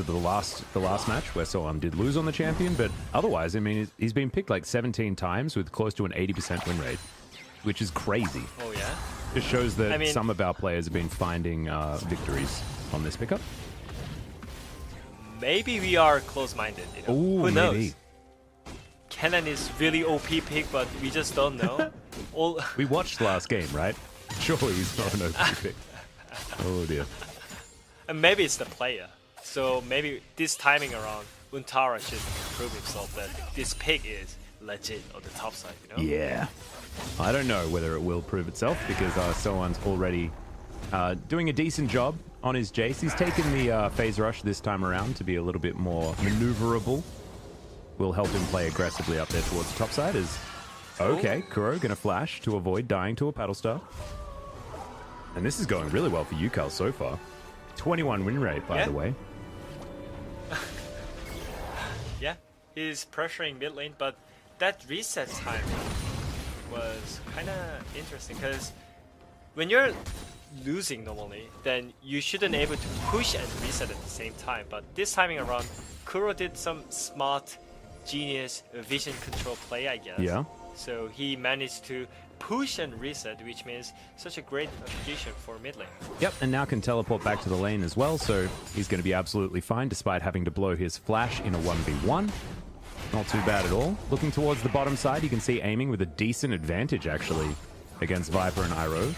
last match where Soam did lose on the champion. But otherwise, I mean, he's been picked like 17 times with close to an 80% win rate, which is crazy. Oh yeah. It shows that some of our players have been finding victories on this pickup. Maybe we are close-minded. You know? Ooh, who knows? maybe. Kennen is really OP pick, but we just don't know. We watched last game, right? Sure, he's not an OP pick. Oh dear. And maybe it's the player. So maybe this timing around, Untara should prove himself that this pick is legit on the top side. You know? Yeah. I don't know whether it will prove itself because Soan's already doing a decent job on his Jace. He's taken the phase rush this time around to be a little bit more maneuverable. Will help him play aggressively up there towards the top side. Okay, Kuro gonna flash to avoid dying to a paddle star. And this is going really well for Yukal so far. 21 win rate, by the way. Yeah, he's pressuring mid lane, but that reset time was kind of interesting because when you're losing normally, then you shouldn't able to push and reset at the same time. But this timing around, Kuro did some smart, genius vision control play, I guess. Yeah. So he managed to push and reset, which means such a great position for mid lane. Yep, and now can teleport back to the lane as well, so he's going to be absolutely fine despite having to blow his flash in a 1v1. Not too bad at all. Looking towards the bottom side, you can see aiming with a decent advantage, actually, against Viper and Iroh.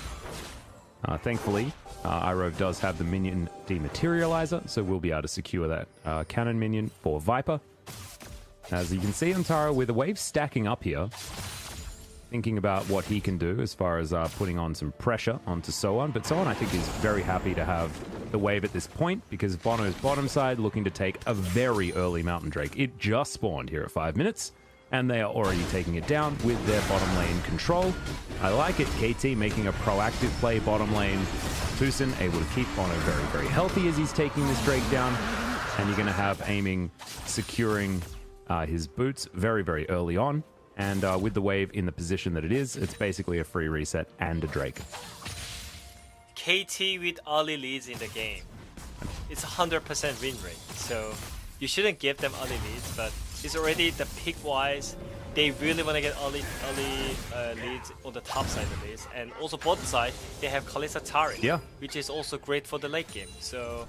Thankfully, Irove does have the minion dematerializer, so we'll be able to secure that cannon minion for Viper. As you can see, Antara, with the wave stacking up here, thinking about what he can do as far as putting on some pressure onto Soan. But Soan, I think, is very happy to have the wave at this point because Bono's bottom side looking to take a very early Mountain Drake. It just spawned here at 5 minutes, and they are already taking it down with their bottom lane control. I like it. KT making a proactive play bottom lane. Tucson able to keep Bono very, very healthy as he's taking this Drake down. And you're going to have aiming securing his boots very, very early on. And with the wave in the position that it is, it's basically a free reset and a Drake. KT with early leads in the game. It's 100% win rate, so you shouldn't give them early leads, but it's already the pick-wise. They really want to get early leads on the top side at least. And also bottom side, they have Kalista Tari, yeah, which is also great for the late game. So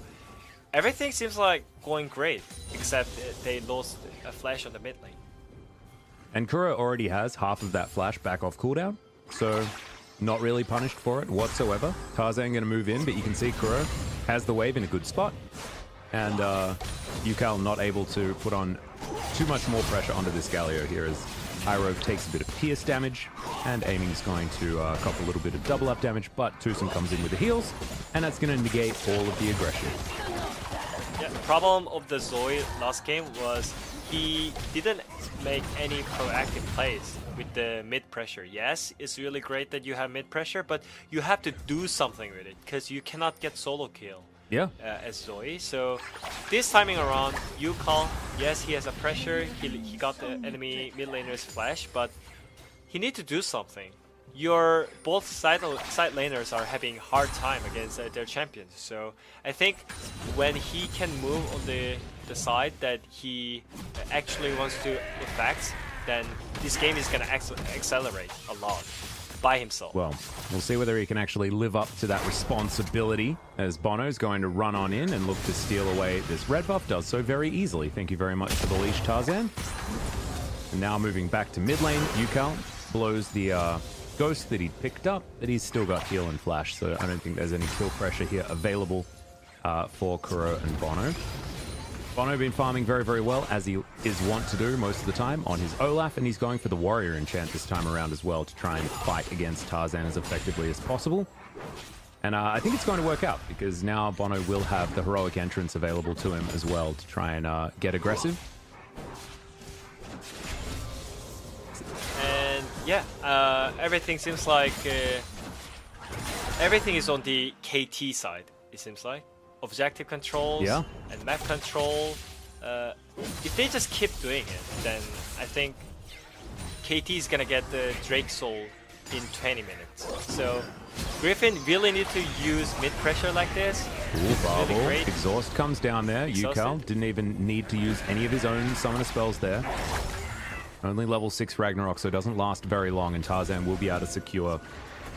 everything seems like going great, except they lost a flash on the mid lane. And Kuro already has half of that flash back off cooldown, so not really punished for it whatsoever. Tarzan going to move in, but you can see Kuro has the wave in a good spot. And Yukal not able to put on too much more pressure onto this Galio here as Irove takes a bit of pierce damage, and aiming is going to cop a little bit of double up damage, but Tucson comes in with the heals, and that's going to negate all of the aggression. Yeah, the problem of the Zoe last game was he didn't make any proactive plays with the mid pressure. Yes, it's really great that you have mid pressure, but you have to do something with it because you cannot get solo kill. Yeah. As Zoe. So this timing around, Yukal, yes, he has a pressure. He got the enemy mid laner's flash, but he needs to do something. Your both side laners are having hard time against their champions. So I think when he can move on the side that he actually wants to effect, then this game is gonna accelerate a lot by himself. Well, we'll see whether he can actually live up to that responsibility as Bono's going to run on in and look to steal away this red buff. Does so very easily. Thank you very much for the leash, Tarzan. And now moving back to mid lane, Yukal blows the ghost that he picked up, but he's still got heal and flash, so I don't think there's any kill pressure here available for Kuro and Bono. Bono been farming very, very well, as he is wont to do most of the time on his Olaf, and he's going for the warrior enchant this time around as well to try and fight against Tarzan as effectively as possible. And I think it's going to work out, because now Bono will have the heroic entrance available to him as well to try and get aggressive. And yeah, everything seems like everything is on the KT side, it seems like. Objective controls and map control. If they just keep doing it, then I think KT is gonna get the Drake Soul in 20 minutes. So Griffin really need to use mid pressure like this. Ooh, really great. Exhaust comes down there. Yukal didn't even need to use any of his own summoner spells there. Only level 6 Ragnarok, so it doesn't last very long, and Tarzan will be able to secure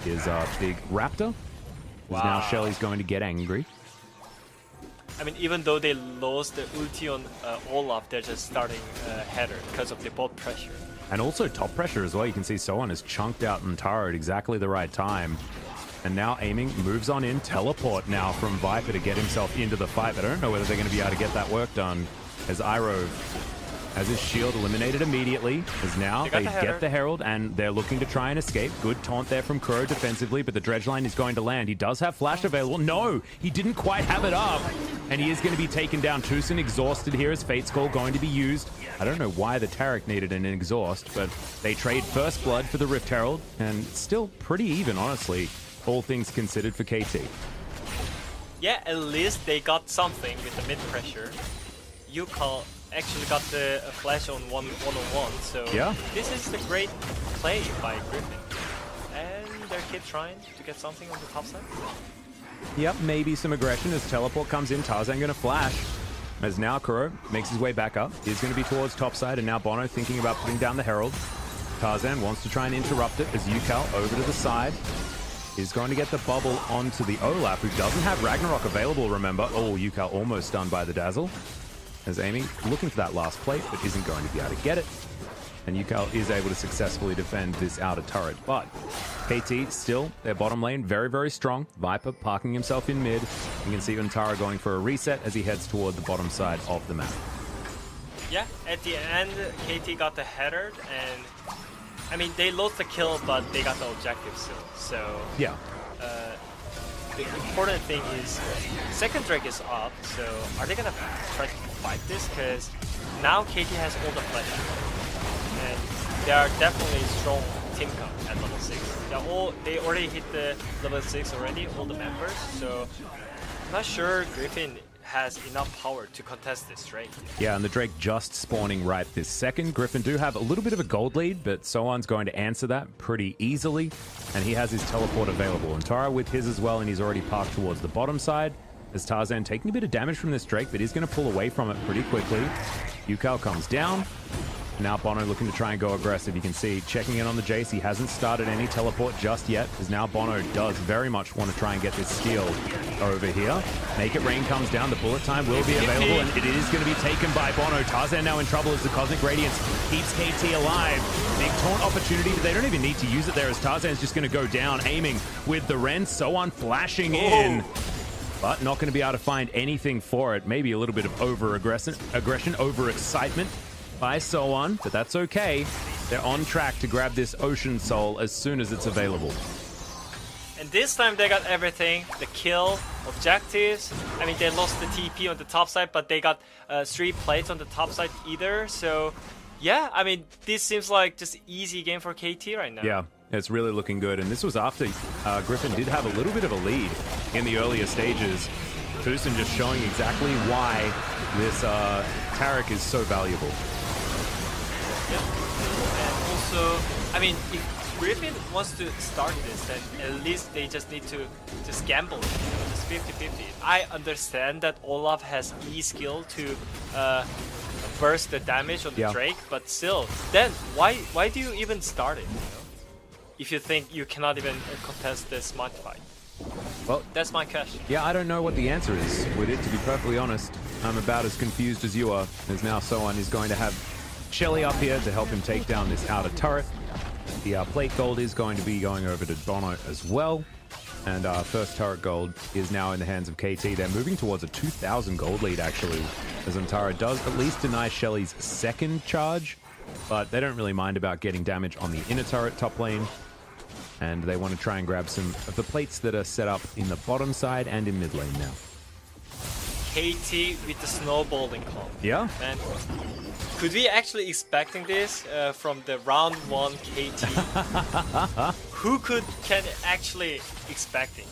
his big Raptor. Wow. Now Shelly's going to get angry. I mean, even though they lost the ulti on Olaf, they're just starting header because of the bot pressure. And also top pressure as well. You can see Soan has chunked out Ntaro at exactly the right time. And now aiming, moves on in, teleport now from Viper to get himself into the fight. But I don't know whether they're going to be able to get that work done, as Irove has his shield eliminated immediately, as now they get the Herald, and they're looking to try and escape. Good taunt there from Kuro defensively, but the dredge line is going to land. He does have flash available. No, he didn't quite have it up, and he is going to be taken down. Tucson exhausted here as Fate's Call going to be used. I don't know why the Taric needed an exhaust, but they trade First Blood for the Rift Herald, and still pretty even, honestly, all things considered for KT. Yeah, at least they got something with the mid pressure. Yukal actually got the flash on one-on-one, so this is the great play by Griffin. And they keep trying to get something on the top side. Yep, maybe some aggression as teleport comes in. Tarzan going to flash. As now Kuro makes his way back up. He's going to be towards top side, and now Bono thinking about putting down the Herald. Tarzan wants to try and interrupt it as Yukal over to the side. He's going to get the bubble onto the Olaf, who doesn't have Ragnarok available, remember. Oh, Yukal almost done by the Dazzle. As aiming, looking for that last plate, but isn't going to be able to get it. and Yukal is able to successfully defend this outer turret. But KT still, their bottom lane, very, very strong. Viper parking himself in mid. You can see Untara going for a reset as he heads toward the bottom side of the map. Yeah, at the end, KT got the header, and I mean, they lost the kill, but they got the objective still. So yeah, the important thing is second Drake is up. So are they gonna try to fight this? Because now KT has all the flash, and they are definitely strong team count at level 6. They already hit the level 6 already, all the members. So I'm not sure Griffin has enough power to contest this Drake. Yeah, and the Drake just spawning right this second. Griffin do have a little bit of a gold lead, but Soan's going to answer that pretty easily, and he has his teleport available. And Tara with his as well, and he's already parked towards the bottom side. As Tarzan taking a bit of damage from this Drake, but he's going to pull away from it pretty quickly. Yukal comes down. Now Bono looking to try and go aggressive. You can see checking in on the Jace. He hasn't started any teleport just yet, as now Bono does very much want to try and get this steal over here. Make It Rain comes down. The bullet time will be available, and it is going to be taken by Bono. Tarzan now in trouble as the Cosmic Radiance keeps KT alive. Big taunt opportunity, but they don't even need to use it there, as Tarzan's just going to go down, aiming with the Ren. Soan flashing in, but not going to be able to find anything for it. Maybe a little bit of over-aggression, over-excitement by Soan, but that's okay. They're on track to grab this Ocean Soul as soon as it's available. And this time they got everything. The kill, objectives. I mean, they lost the TP on the top side, but they got 3 plates on the top side either. So, yeah, I mean, this seems like just easy game for KT right now. Yeah, it's really looking good. And this was after Griffin did have a little bit of a lead in the earlier stages. Tucson just showing exactly why this Taric is so valuable. Yep. And also, I mean, if Griffin wants to start this, then at least they just need to just gamble, just 50-50. I understand that Olaf has E skill to burst the damage on the Drake, but still, then why do you even start it? You know? If you think you cannot even contest this smart fight. Well, that's my question. Yeah, I don't know what the answer is with it, to be perfectly honest. I'm about as confused as you are, as now Soan is going to have Shelly up here to help him take down this outer turret. The plate gold is going to be going over to Bono as well. And first turret gold is now in the hands of KT. They're moving towards a 2,000 gold lead, actually, as Antara does at least deny Shelly's second charge. But they don't really mind about getting damage on the inner turret top lane. And they want to try and grab some of the plates that are set up in the bottom side and in mid lane now. KT with the snowballing club. Yeah. And could we actually expecting this from the round 1 KT? Who can actually expecting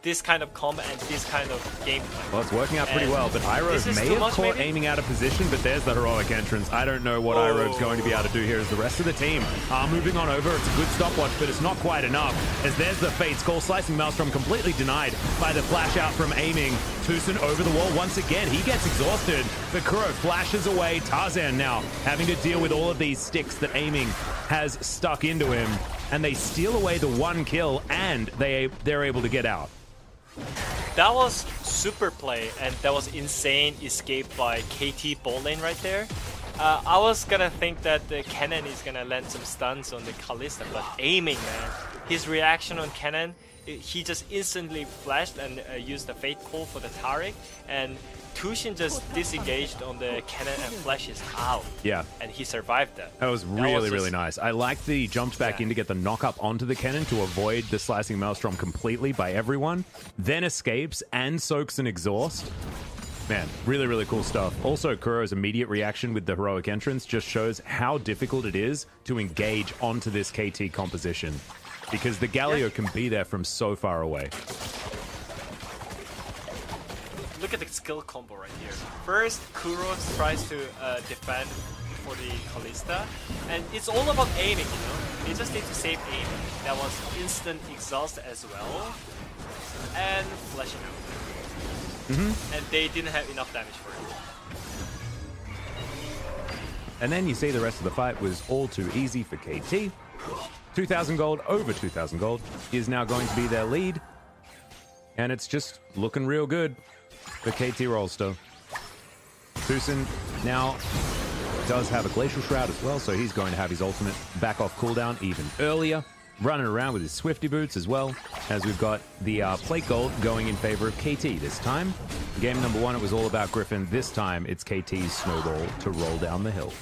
this kind of combo and this kind of gameplay? Well, it's working out pretty well, but Iroh may have caught aiming out of position, but there's the heroic entrance. I don't know what Iroh's going to be able to do here as the rest of the team are moving on over. It's a good stopwatch, but it's not quite enough, as there's the Fate's Call. Slicing Maelstrom completely denied by the flash out from aiming. Tucson over the wall once again. He gets exhausted. The Kuro flashes away. Tarzan now having to deal with all of these sticks that aiming has stuck into him, and they steal away the 1 kill, and they're able to get out. That was super play, and that was insane escape by KT bot lane right there. I was gonna think that the cannon is gonna land some stuns on the Kalista, but aiming, man. His reaction on cannon, he just instantly flashed and used the Fate Call for the Taric, and Tushin just disengaged on the cannon and flashes out. Yeah. And he survived that. That was really nice. I like the jumps back in to get the knock up onto the cannon to avoid the Slicing Maelstrom completely by everyone, then escapes and soaks an exhaust. Man, really cool stuff. Also, Kuro's immediate reaction with the heroic entrance just shows how difficult it is to engage onto this KT composition, because the Galio can be there from so far away. Look at the skill combo right here. First, Kuro tries to defend for the Kalista, and it's all about aiming, you know? They just need to save aim. That was instant exhaust as well, and flashing out. And they didn't have enough damage for it. And then you see the rest of the fight was all too easy for KT. 2,000 gold, over 2,000 gold, is now going to be their lead. And it's just looking real good for KT Rolster. Tucson now does have a Glacial Shroud as well, so he's going to have his ultimate back off cooldown even earlier. Running around with his Swifty Boots as well, as we've got the Plate Gold going in favor of KT this time. Game number 1, it was all about Griffin. This time, it's KT's snowball to roll down the hill.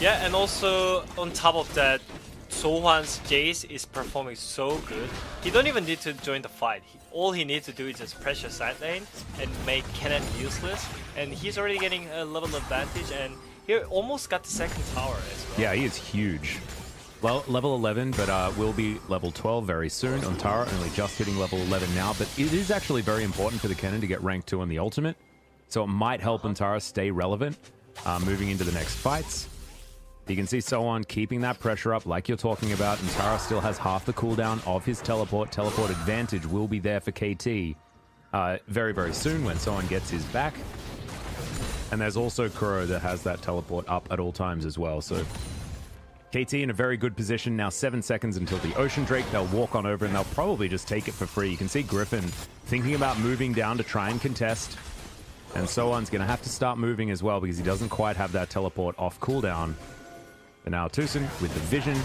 Yeah, and also on top of that, Sohwan's Jace is performing so good. He don't even need to join the fight. All he needs to do is just pressure side lane and make Kennen useless. And he's already getting a level advantage, and he almost got the second tower as well. Yeah, he is huge. Well, level 11, but will be level 12 very soon. Ontara only just hitting level 11 now, but it is actually very important for the Kennen to get rank 2 on the ultimate. So it might help Ontara stay relevant moving into the next fights. You can see Sohwan keeping that pressure up like you're talking about. Ontara still has half the cooldown of his teleport. Teleport advantage will be there for KT very, very soon when Sohwan gets his back. And there's also Kuro that has that teleport up at all times as well. So KT in a very good position. Now 7 seconds until the Ocean Drake. They'll walk on over and they'll probably just take it for free. You can see Griffin thinking about moving down to try and contest. And Sohwan's going to have to start moving as well because he doesn't quite have that teleport off cooldown. And now Tucson with the vision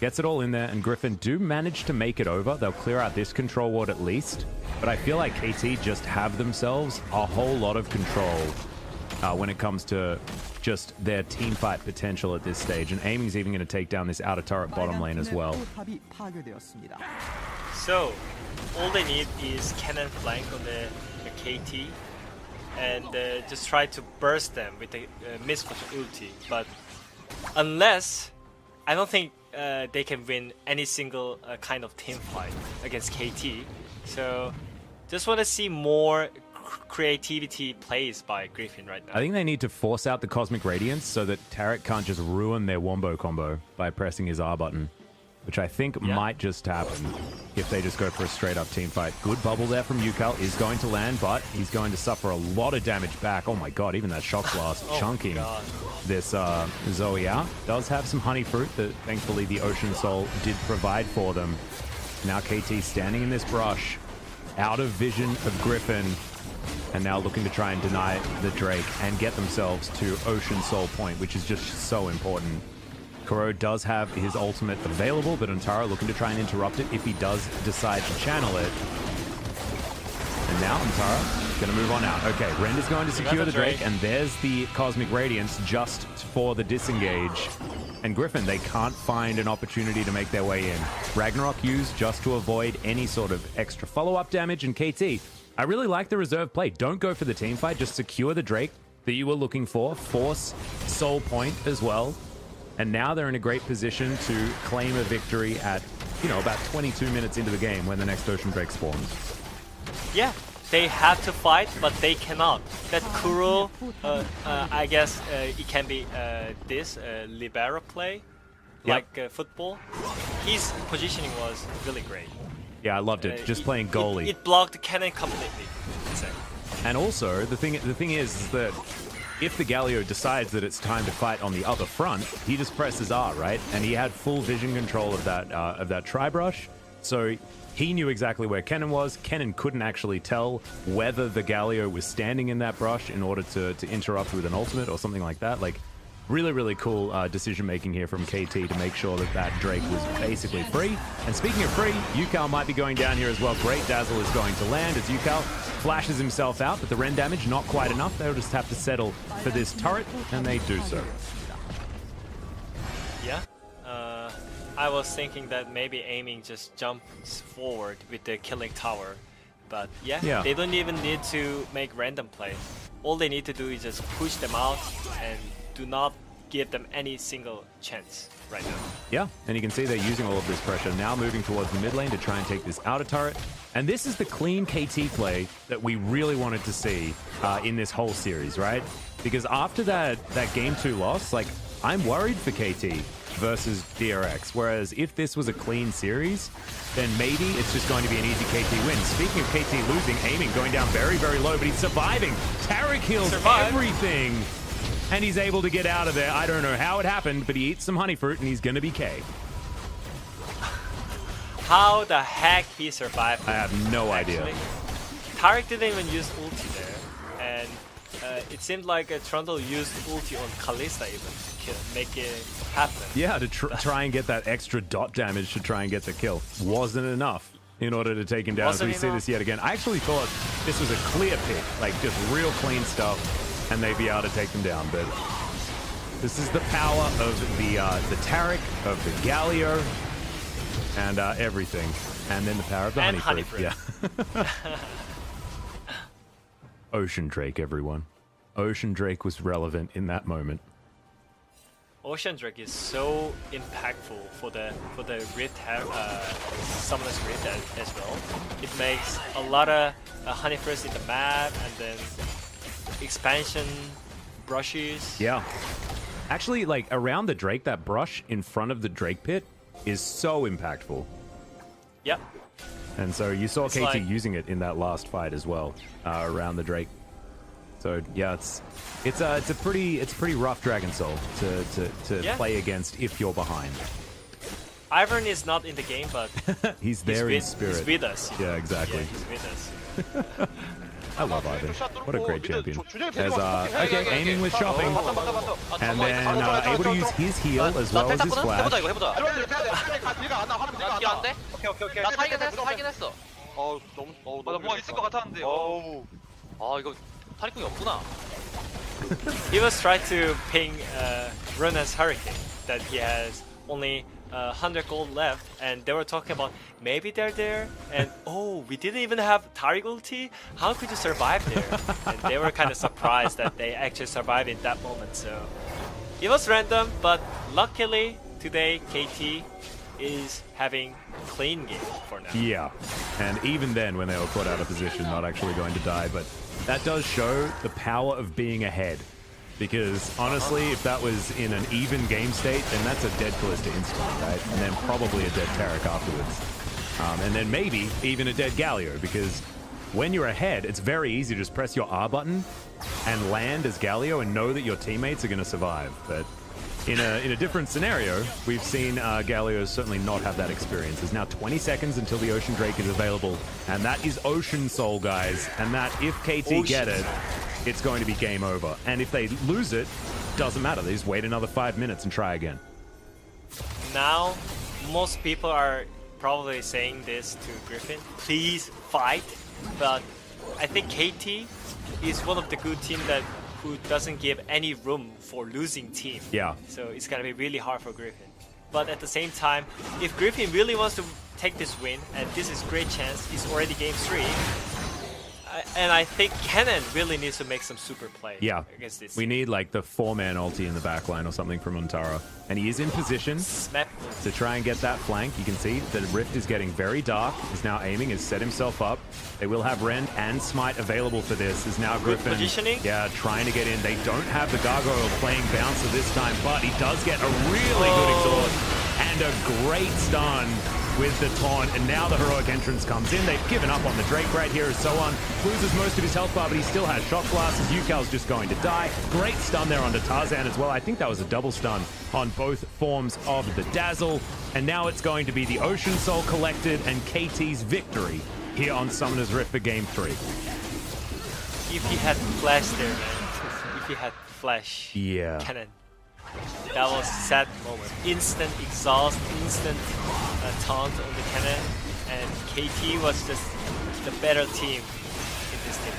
gets it all in there, and Griffin do manage to make it over. They'll clear out this control ward at least, but I feel like KT just have themselves a whole lot of control when it comes to just their team fight potential at this stage. And Aiming's even going to take down this outer turret bottom lane as well. So all they need is Kennen flank on the KT and just try to burst them with the Misfit ulti. But unless, I don't think they can win any single kind of team fight against KT. So just want to see more creativity plays by Griffin right now. I think they need to force out the Cosmic Radiance so that Tarek can't just ruin their Wombo combo by pressing his R button, which I think might just happen if they just go for a straight up team fight. Good bubble there from Yukal is going to land, but he's going to suffer a lot of damage back. Oh my god, even that Shock Blast chunking this Zoe out. Does have some Honey Fruit that thankfully the Ocean Soul did provide for them. Now KT standing in this brush, out of vision of Griffin, and now looking to try and deny the Drake and get themselves to Ocean Soul Point, which is just so important. Kuro does have his ultimate available, but Ontara looking to try and interrupt it if he does decide to channel it. And now Ontara going to move on out. Okay, Rend is going to secure the Drake, and there's the Cosmic Radiance just for the disengage. And Griffin, they can't find an opportunity to make their way in. Ragnarok used just to avoid any sort of extra follow-up damage. And KT, I really like the reserve play. Don't go for the team fight, just secure the Drake that you were looking for. Force Soul Point as well. And now they're in a great position to claim a victory at, you know, about 22 minutes into the game when the next Ocean Drake spawns. Yeah, they have to fight, but they cannot. That Kuro, I guess it can be this libero play, like football. His positioning was really great. Yeah, I loved it. Just playing goalie. It blocked Kennen completely. And also, the thing is that if the Galio decides that it's time to fight on the other front, he just presses R, right? And he had full vision control of that tri-brush, so he knew exactly where Kennen was. Kennen couldn't actually tell whether the Galio was standing in that brush in order to interrupt with an ultimate or something like that. Like, really, really cool decision-making here from KT to make sure that that Drake was basically free. And speaking of free, Yukal might be going down here as well. Great Dazzle is going to land as Yukal flashes himself out, but the Ren damage not quite enough. They'll just have to settle for this turret, and they do so. Yeah, I was thinking that maybe Aiming just jumps forward with the killing tower, but yeah, they don't even need to make random play. All they need to do is just push them out and do not give them any single chance right now. Yeah, and you can see they're using all of this pressure. Now moving towards the mid lane to try and take this outer turret. And this is the clean KT play that we really wanted to see in this whole series, right? Because after that Game 2 loss, like, I'm worried for KT versus DRX. Whereas if this was a clean series, then maybe it's just going to be an easy KT win. Speaking of KT losing, Aiming going down very, very low, but he's surviving. Tarek heals everything. And he's able to get out of there. I don't know how it happened, but he eats some honey fruit and he's going to be K. How the heck he survived? I have no idea. Tarek didn't even use ulti there. And it seemed like Trundle used ulti on Kalista even to make it happen. Yeah, to try and get that extra dot damage to try and get the kill. Wasn't enough in order to take him down. So we see this yet again. I actually thought this was a clear pick, like just real clean stuff, and they'd be able to take them down. But this is the power of the Taric, of the Galio, and everything. And then the power of the Honeyfruit. Yeah. Ocean Drake, everyone. Ocean Drake was relevant in that moment. Ocean Drake is so impactful for the Rift, Summoner's Rift as well. It makes a lot of Honeyfruits in the map, and then expansion brushes. Yeah. Actually, like around the Drake, that brush in front of the Drake pit is so impactful. Yep. And so you saw It's KT like- using it in that last fight as well, around the Drake. So yeah, it's a pretty rough Dragon Soul to play against if you're behind. Ivern is not in the game, but He's there in spirit. He's with us. Yeah, exactly. Yeah, he's with us. I love Ivan. What a great champion. There's okay, aiming with shopping, and then able to use his heal as well as his flash. 해보자 길가 안 나. 화면 길가 안 돼? 오케이. 나 살긴 했어. 너무 뭐가 있을 것 같았는데. 아 이거 탈이궁이 없구나. He was trying to ping Runan's Hurricane that he has only 100 gold left, and they were talking about maybe they're there, and oh, we didn't even have Taric ulti? How could you survive there? And they were kind of surprised that they actually survived in that moment. So it was random, but luckily today KT is having clean game for now. Yeah, and even then when they were caught out of position, not actually going to die, but that does show the power of being ahead. Because honestly, if that was in an even game state, then that's a dead Callista instantly, right? And then probably a dead Taric afterwards. And then maybe even a dead Galio, because when you're ahead, it's very easy to just press your R button and land as Galio and know that your teammates are going to survive. But in a different scenario, we've seen Galio certainly not have that experience. There's now 20 seconds until the Ocean Drake is available, and that is Ocean Soul, guys. And that, if KT get it, it's going to be game over. And if they lose it, doesn't matter. They just wait another 5 minutes and try again. Now, most people are probably saying this to Griffin, please fight. But I think KT is one of the good teams who doesn't give any room for losing team. Yeah. So it's gonna be really hard for Griffin. But at the same time, if Griffin really wants to take this win, and this is great chance, he's already game 3. And I think Kennen really needs to make some super play against this. We need like the 4-man ulti in the backline or something from Montara. And he is in position to try and get that flank. You can see the Rift is getting very dark. He's now aiming, has set himself up. They will have Rend and Smite available for this. Is now Griffin. Positioning. Yeah, trying to get in. They don't have the Gargoyle playing Bouncer this time, but he does get a really good exhaust and a great stun with the taunt, and now the heroic entrance comes in. They've given up on the Drake right here as Soan loses most of his health bar, but he still has Shock Blast as Yukal's just going to die. Great stun there onto Tarzan as well. I think that was a double stun on both forms of the Dazzle, and now it's going to be the Ocean Soul collected and KT's victory here on Summoner's Rift for Game 3. If he had Flash there, man. If he had Flash. Yeah. Cannon. That was a sad moment. Instant exhaust, instant taunt on the cannon, and KT was just the better team in this team.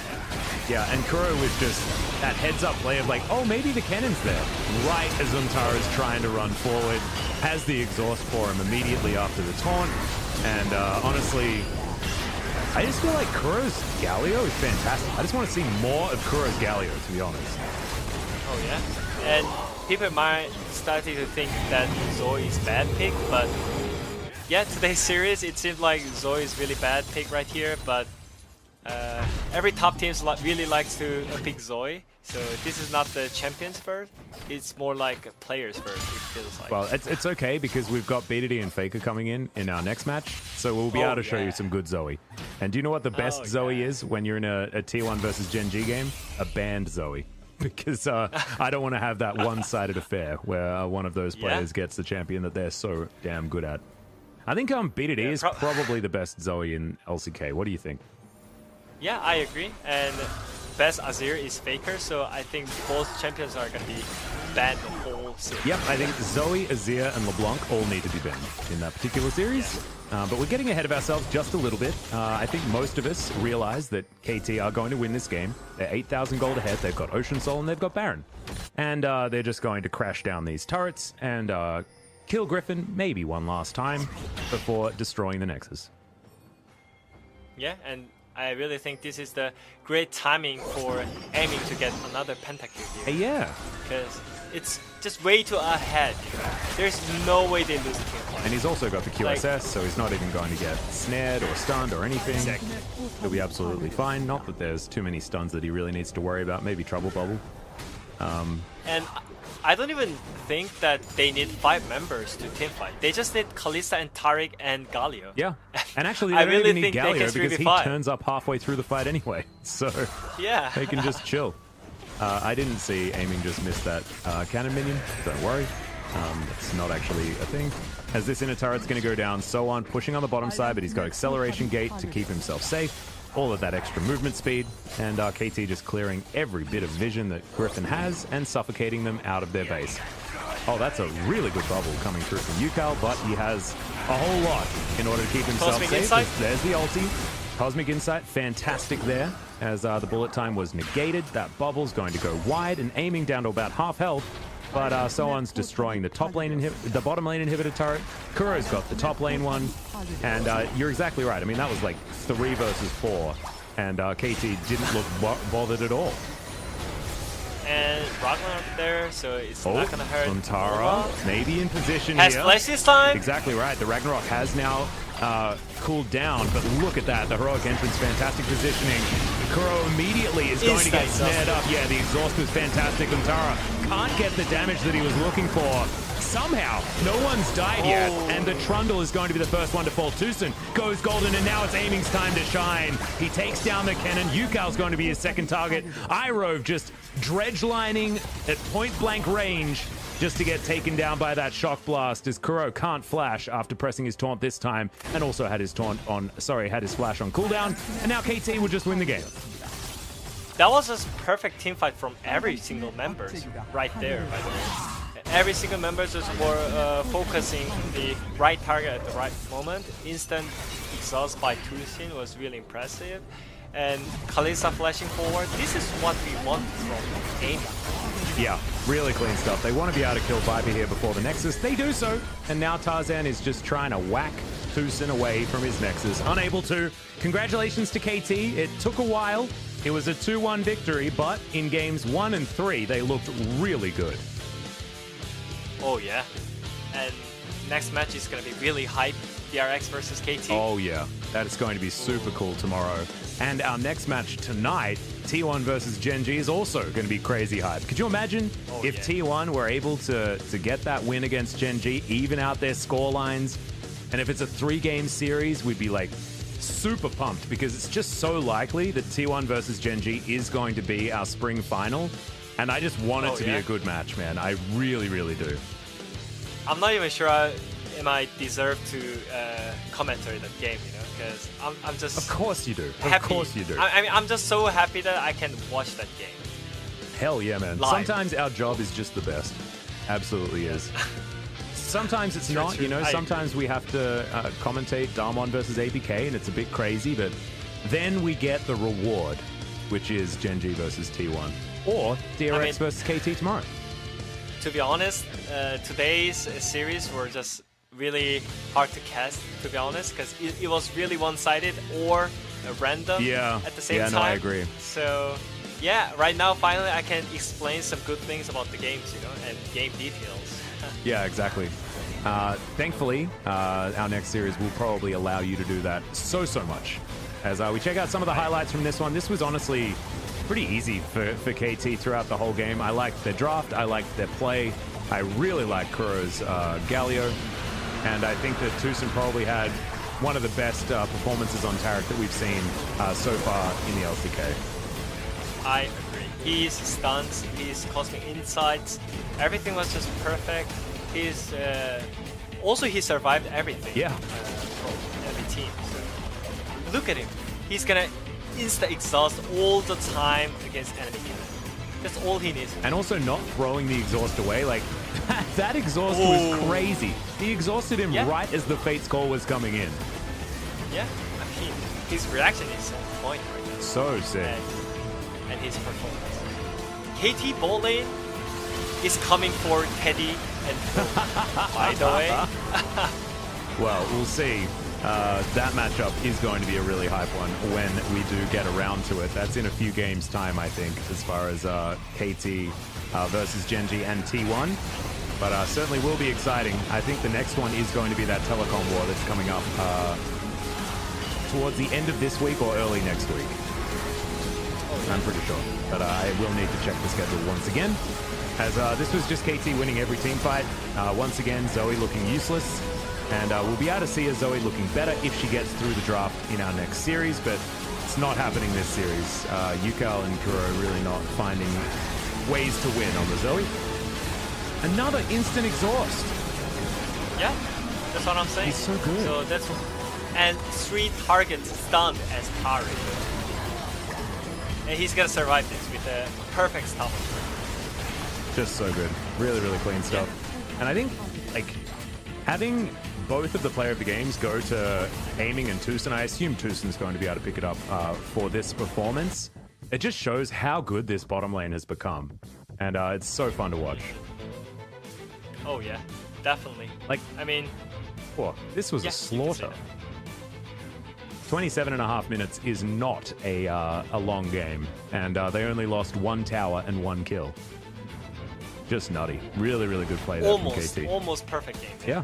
Yeah, and Kuro was just that heads-up play of like, oh, maybe the cannon's there. Right as Untara's trying to run forward, has the exhaust for him immediately after the taunt, and honestly, I just feel like Kuro's Galio is fantastic. I just want to see more of Kuro's Galio, to be honest. Oh yeah, and people might starting to think that Zoe is bad pick, but yeah, today's series it seems like Zoe is really bad pick right here, but every top teams really likes to pick Zoe, so this is not the champions first, it's more like players first, it feels like. Well, it's okay because we've got BDD and Faker coming in our next match, so we'll be able to show you some good Zoe. And do you know what the best Zoe is when you're in a T1 versus Gen G game? A banned Zoe. Because I don't want to have that one-sided affair where one of those players gets the champion that they're so damn good at. I think BDD is probably the best Zoe in LCK. What do you think? Yeah, I agree. And best Azir is Faker, so I think both champions are gonna be banned the whole series. Yep, I think Zoe, Azir, and LeBlanc all need to be banned in that particular series. But we're getting ahead of ourselves just a little bit. I think most of us realize that KT are going to win this game. They're 8,000 gold ahead. They've got Ocean Soul and they've got Baron. And they're just going to crash down these turrets and kill Griffin maybe one last time before destroying the Nexus. Yeah, and I really think this is the great timing for aiming to get another pentakill here. Yeah. Because it's just way too ahead. There's no way they lose the team fight. And he's also got the QSS, so he's not even going to get snared or stunned or anything. Exactly. He'll be absolutely fine. Not that there's too many stuns that he really needs to worry about. Maybe Trouble Bubble. And I don't even think that they need 5 members to teamfight. They just need Kalista and Taric and Galio. Yeah. And actually, I they don't really even need think they can Galio because he 3v5. turns up halfway through the fight anyway. So Yeah. they can just chill. I didn't see aiming just miss that cannon minion. Don't worry. It's not actually a thing. As this inner turret's going to go down, so on, pushing on the bottom side, but he's got acceleration gate to keep himself safe. All of that extra movement speed, and KT just clearing every bit of vision that Griffin has and suffocating them out of their base. Oh, that's a really good bubble coming through from Yukal, but he has a whole lot in order to keep himself Cosmic safe. Insight. There's the ulti. Cosmic Insight, fantastic there, as the bullet time was negated. That bubble's going to go wide and aiming down to about half health. But Soon's destroying the top lane the bottom lane inhibitor turret. Kuro's got the top lane one. And you're exactly right. I mean, that was like 3 versus 4. And KT didn't look bothered at all. And Ragnar up there, so it's not gonna hurt. Luntara, maybe in position Has here. flash this time? Exactly right. The Ragnarok has now cooled down, but look at that. The heroic entrance, fantastic positioning. Kuro immediately is going to get snared up. Yeah, the exhaust was fantastic. Luntara can't get the damage that he was looking for. Somehow, no one's died yet, and the Trundle is going to be the first one to fall. Tucson goes golden, and now it's aiming's time to shine. He takes down the cannon. Yukal's going to be his second target. Irove just dredge lining at point-blank range just to get taken down by that shock blast, as Kuro can't flash after pressing his taunt this time, and also had his had his flash on cooldown, and now KT will just win the game. That was a perfect team fight from every single member right there, by the way. Every single member just were focusing on the right target at the right moment. Instant exhaust by Tucson was really impressive. And Kalista flashing forward. This is what we want from aiming. Yeah, really clean stuff. They want to be able to kill Viper here before the Nexus. They do so. And now Tarzan is just trying to whack Tucson away from his Nexus. Unable to. Congratulations to KT. It took a while. It was a 2-1 victory, but in games 1 and 3, they looked really good. Oh yeah. And next match is going to be really hype. DRX versus KT. Oh yeah, that is going to be super cool tomorrow. And our next match tonight, T1 versus Gen G, is also going to be crazy hype. Could you imagine if T1 were able to get that win against Gen G, even out their score lines? And if it's a 3-game series, we'd be like super pumped, because it's just so likely that T1 versus Gen G is going to be our spring final. And I just want it to be a good match, man. I really, really do. I'm not even sure am I deserve to commentary that game, you know, because I'm just Of course you do. happy. Of course you do. I mean, I'm just so happy that I can watch that game. Hell yeah, man. Live. Sometimes our job is just the best. Absolutely is. Sometimes it's not, you know, sometimes we have to commentate Darmon versus ABK, and it's a bit crazy, but then we get the reward, which is Gen G versus T1. Or DRX versus KT tomorrow. To be honest, today's series were just really hard to cast, to be honest, because it was really one-sided or random at the same time. Yeah, no, I agree. So, yeah, right now, finally, I can explain some good things about the games, you know, and game details. Yeah, exactly. Thankfully, our next series will probably allow you to do that so much. As we check out some of the highlights from this one, this was honestly pretty easy for KT throughout the whole game. I liked their draft, I liked their play, I really liked Kuro's Galio, and I think that Tucson probably had one of the best performances on Taric that we've seen so far in the LCK. I agree. His stunts, his cosmic insights, everything was just perfect. His also he survived everything. Yeah. From every team. So look at him. He's gonna insta exhaust all the time against enemy cannon. That's all he needs. And also not throwing the exhaust away. Like, that exhaust was crazy. He exhausted him right as the Fate's Call was coming in. Yeah, I mean, his reaction is on point right now. So sick. And his performance. KT bot lane is coming for Teddy and Phil, by the way. Well, we'll see. That matchup is going to be a really hype one when we do get around to it. That's in a few games' time, I think, as far as KT versus Genji and T1. But certainly will be exciting. I think the next one is going to be that telecom war that's coming up towards the end of this week or early next week. I'm pretty sure. But I will need to check the schedule once again. As this was just KT winning every team fight. Once again, Zoe looking useless. And we'll be able to see a Zoe looking better if she gets through the draft in our next series, but it's not happening this series. Yukal and Kuro really not finding ways to win on the Zoe. Another instant exhaust. Yeah, that's what I'm saying. He's so good. So that's and 3 targets stunned as parry. And he's gonna survive this with a perfect stop. Just so good. Really, really clean stuff. Yeah. And I think, like, having both of the player of the games go to aiming and Tucson, I assume Tucson's going to be able to pick it up for this performance. It just shows how good this bottom lane has become. And it's so fun to watch. Oh yeah, definitely. Like, I mean... this was a slaughter. 27.5 minutes is not a long game. And they only lost 1 tower and 1 kill. Just nutty. Really, really good play there from KT. Almost perfect game. Yeah.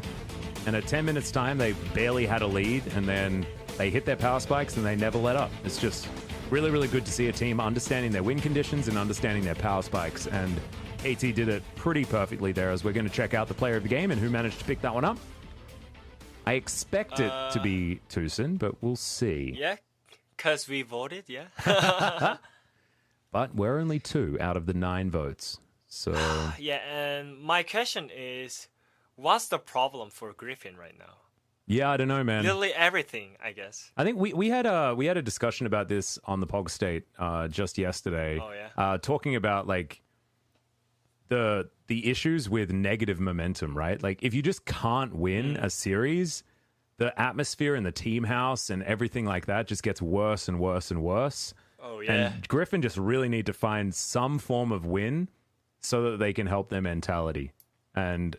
And at 10 minutes time, they barely had a lead, and then they hit their power spikes and they never let up. It's just really, really good to see a team understanding their win conditions and understanding their power spikes. And KT did it pretty perfectly there, as we're going to check out the player of the game and who managed to pick that one up. I expect it to be Tucson, but we'll see. Yeah, because we voted, yeah. But we're only 2 out of the 9 votes. So yeah, and my question is, what's the problem for Griffin right now? Yeah, I don't know, man. Literally everything, I guess. I think we had a discussion about this on the Pog State just yesterday. Oh yeah. Talking about like the issues with negative momentum, right? Like if you just can't win a series, the atmosphere in the team house and everything like that just gets worse and worse and worse. Oh yeah. And Griffin just really need to find some form of win so that they can help their mentality. And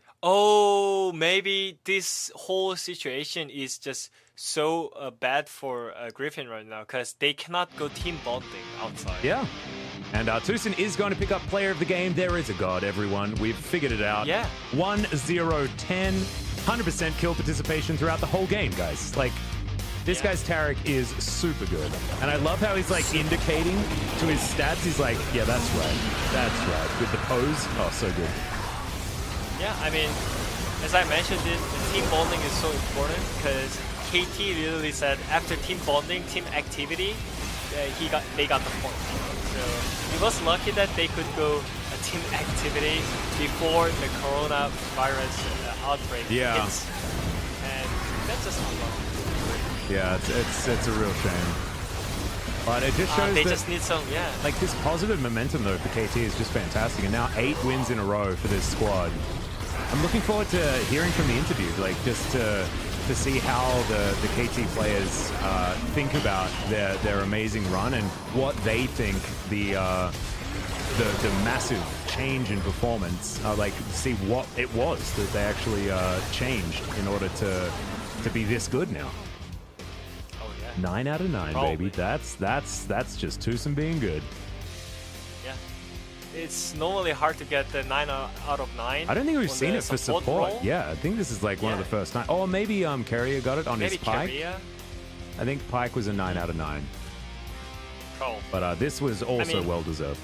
maybe this whole situation is just so bad for Griffin right now because they cannot go team bonding outside. Yeah. And Tucson is going to pick up player of the game. There is a god, everyone. We've figured it out. Yeah. 1-0-10. 100% kill participation throughout the whole game, guys. Like, this guy's Taric is super good. And I love how he's, like, indicating to his stats. He's like, yeah, that's right. That's right. With the pose. Oh, so good. Yeah, I mean, as I mentioned, the team bonding is so important because KT literally said after team bonding, team activity, they got the point. So he was lucky that they could go a team activity before the coronavirus outbreak hits. And that's just unlucky. Yeah, it's a real shame. But it just shows they that, just need some, like, this positive momentum, though, for KT is just fantastic. And now 8 wins in a row for this squad. I'm looking forward to hearing from the interview, like, just to see how the KT players think about their amazing run and what they think the massive change in performance, like, see what it was that they actually changed in order to be this good now. 9 out of 9, Probably. baby. That's just Tucson being good. Yeah. It's normally hard to get the 9 out of 9. I don't think we've seen it for support. Role. Yeah, I think this is like one of the first 9. Oh, maybe Carrier got it on his Pike. Carrier? I think Pike was a 9 out of 9. Oh. But this was also well deserved.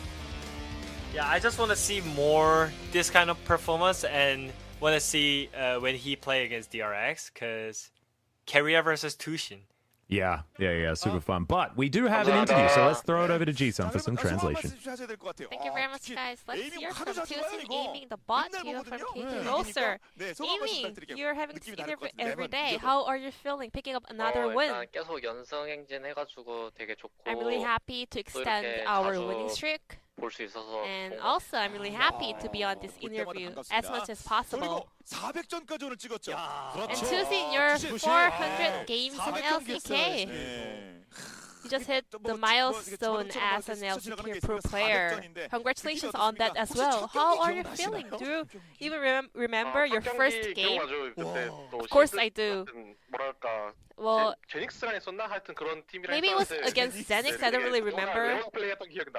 Yeah, I just want to see more this kind of performance and want to see when he play against DRX because Carrier versus Tushin. Yeah, super fun. But we do have an interview, so let's throw it over to Ji-sun for some translation. Thank you very much, guys. Let's hear from Tusin aiming the bot here from KT Roaster. Aiming, you're having this interview every day. How are you feeling picking up another win? 일단 계속 연승 행진 해가지고 되게 좋고 I'm really happy to extend our winning streak. 볼 수 있어서 And also, I'm really happy to be on this interview as much as possible. 400전까지 오늘 찍었죠. And Tusin, you're 400 games in LCK. You just hit the milestone as an LCK Pro player. Congratulations on that as well. How are you feeling? Do you even remember your first game? Of course I do. 뭐랄까 Well, 제닉스랑 했었나 하여튼 그런 팀이랑 maybe it was against Zenix, I don't really remember.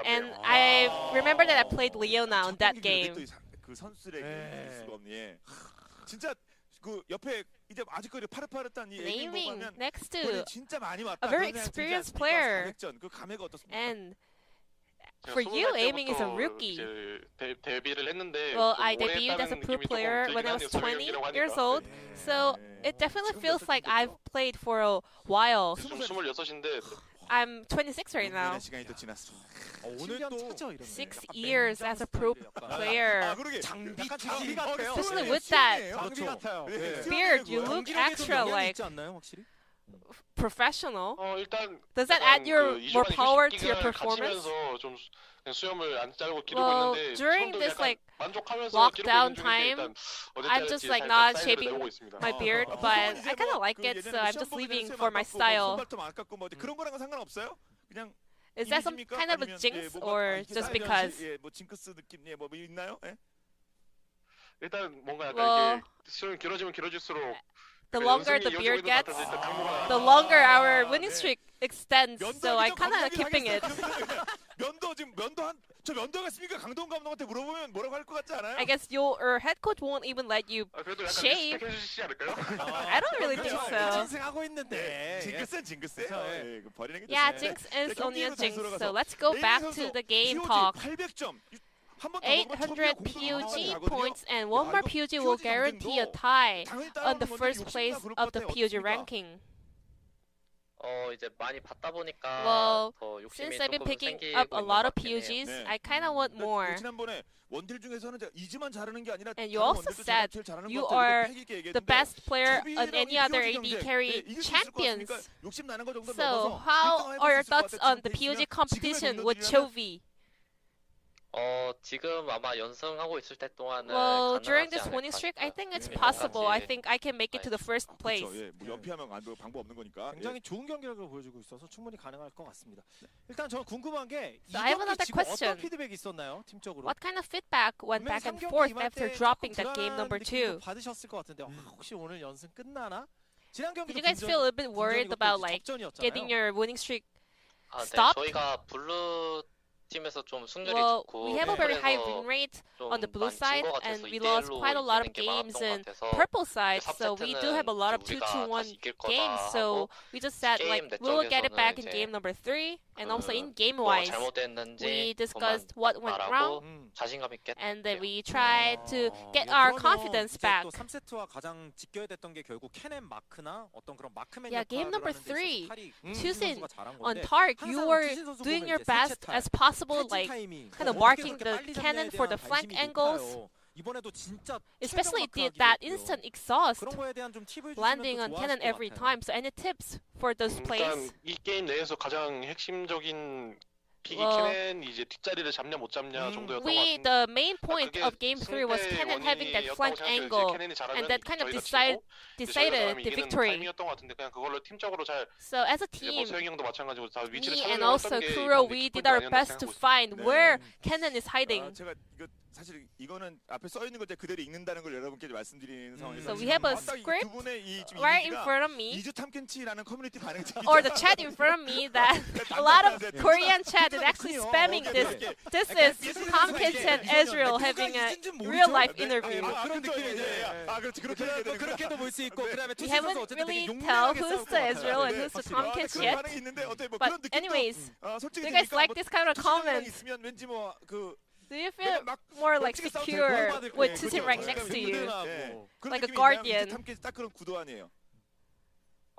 And I remember that I played Leona on that game. 그 선수들에게 수가 없니. 예. 진짜 그 옆에 이제 아직까지 파릇파릇한 이 Aiming 보면 next to 진짜 많이 왔다. a very experienced player. 그 감회가 어떻습니까? And for you, Aiming is a rookie. 데뷔를 했는데 Well, I debuted as a pro player when I was 20 years old, so it definitely feels like I've played for a while. 26인데 I'm 26 right now. 시간이 또 지났어. 6 years as a pro player. 장비 같아요. Especially with that 그렇죠. beard, you look extra like professional. 일단 Does that add more power to your performance? 좀 수염을 안 자르고 기르고 Well, 있는데 during 처음도 this 약간 like 만족하면서 lockdown 기르고 있는 중인데 time, 일단 언제 I'm 자를지 just like 살짝 not 사이드로 shaving 내보고 있습니다. my beard, but I kind of like it, so I'm just leaving for my style. 손발톱 안 깎고 뭐 그런 거랑은 상관없어요? 그냥 Is that some 이미지입니까? kind of a 아니면, jinx 뭐가 or 이렇게 just 사이드 because? 예, 뭐 징크스 느낌 뭐 있나요? 예? 일단 뭔가 약간 Well, 이게 수염이 길어지면 길어질수록 the 그 longer 연승이 the 이어지고 beard 있는 것 gets, 같아서 일단 강도가 the longer our winning streak extends, so I 면도하기 좀 kind of 강도하긴 keeping it. 하겠어요. 면도 지금 저 면도가 있습니까? 강동 감독한테 물어보면 뭐라고 할 것 같지 않아요? I guess your head coach won't even let you 그래도 약간 shave. 리스펙 해주시지 않을까요? I don't really think so. 징크스하고 있는데 징크스 예, 버리는 게 Yeah, 좋습니다. jinx is 네, only a 경기로 jinx, 다시 so 돌아가서 let's go back 에이밍 to 선수 the game POG talk. 800점. 800 POG points and one more POG will guarantee a tie on the first place of the POG ranking. 이제 많이 받다 보니까 Well, 더 욕심이 since I've been 조금 picking 생기고 up a 있는 lot 것 of 같긴 해요. POGs, 네. I kind of want more. 지난번에 원딜 중에서는 이즈만 잘하는 게 아니라 And you 다른 also 원딜도 said 제일 잘하는 you 것 같다. are 이렇게 패기 있게 the 얘기했는데 best player on 초비랑 any 이 other POG AD 경기에 carry 이길 수 있을 것 champions. 같으니까 욕심 나는 거 정도 So, 넘어서 how 일등 are your 해볼 수 있을 것 thoughts 같아. on the 지금 POG 지금의 competition with 정도들이라면 Chovy? 지금 아마 연승하고 있을 때 동안은 Well, during 가능하지 this 않을까 winning streak, I think it's 네, possible. I 여기까지. think I can make it to the first place. 그렇죠. 예, 뭐 연피하면 방법 없는 거니까. 굉장히 좋은 경기력을 보여주고 있어서 충분히 가능할 것 같습니다. 일단 저는 궁금한 게 이 So I have 경기 another 지금 question. 어떤 피드백이 있었나요? 팀적으로? What kind of feedback went back and 분명히 forth 삼경기 after 임할 때 dropping 조금 that game 불안한 number 느낌도 2? 받으셨을 것 같은데 혹시 오늘 연승 끝나나? 지난 경기도 Did you guys feel a bit worried about like getting your winning streak? 네, Stop? 저희가 블루 팀에서 좀 승률이 Well, 좋고 we have a very high 그래서 win rate 좀 on the blue 많이 진 side, 것 and 같아서 we lost 2대1로 quite a lot of 이기는 게 games 많았던 것 in 같아서 purple side, so we do 3세트는 have a lot of 우리가 2-2-1 다시 이길 거다 games, so 하고 we just said like 게임 we will get it 내적에서는 back in 이제 game number 3, and also in 뭐가 game-wise, 잘못됐는지 we 그만 discussed what went 말하고 wrong, 자신감 있게 and then we tried to get our confidence back. 또 3세트와 가장 직결됐던 게 결국 캐넨 마크나 어떤 그런 마크맨 Yeah, game 역할을 number 하는 데 있어서 3, 칼이 Tusin 선수가 잘한 on 건데 Tark, you 항상 were 투신 선수 doing 보면 your 이제 best 세체 as possible, 탈, like 타이밍, kind of 어떻게 marking 그렇게 the 빨리 cannon 잡냐에 for the 대한 flank 관심이 angles, 높아요. 이번에도 진짜 especially 최종 that 마크하기도 instant 했고요. exhaust 그런 거에 대한 좀 팁을 landing 주시면 on 또 cannon 좋아하실 것 every 같아요. time. So any tips for those plays? 일단 이 게임 내에서 가장 핵심적인 픽이 Well, 캐넨이 이제 뒷자리를 잡냐 못 잡냐 정도였던 것 We 같은데 the main point 그게 of game 3 was 승패의 Cannon having that 원인이었다고 flank 생각해요. 이제 angle, 캐넨이 잘하면 and that kind of 저희가 decided 지고 이제 저희가 잘하면 the 이기는 victory. 타이밍이었던 것 같은데 그냥 그걸로 팀적으로 잘 So as a 이제 뭐 team, 소영이 형도 마찬가지고 다 위치를 me 찾으려고 and also 했던 게 Kuro, 이번 we 킥포인트 did our 아니었나 best to 생각하고 find 네. where Cannon is hiding. 제가 이거 사실 이거는 앞에 써 있는 걸 그대로 읽는다는 걸 여러분께 말씀드리는 상황에서 So we have a 딱 이 script 두 분의 이 지금 right in 이미지가 front of me, 이주 탐켄치라는 커뮤니티 반응이 or the chat in front of me, that a lot of Korean chat is actually spamming this. This is Tom Kitts and Israel having a real life interview. 그런 느낌이지. 그렇지 그렇게 해야 되는 그렇게도 볼 수 있고 그다음에 We 투신 선수 haven't 어쨌든 되게 really 용맹하게 tell who's 싸울 것 the Israel and 같아요. who's the Tom Kitts 그런 yet. 반응이 있는데 어때 뭐 But 그런 느낌도 anyways, 솔직히 do you guys 되니까 like 뭐 this kind of 투신이랑 comment? 있으면 왠지 뭐그 Do you feel more like secure with Tusin right next to you? Like a guardian. 탐켄치 딱 그런 구도 아니에요.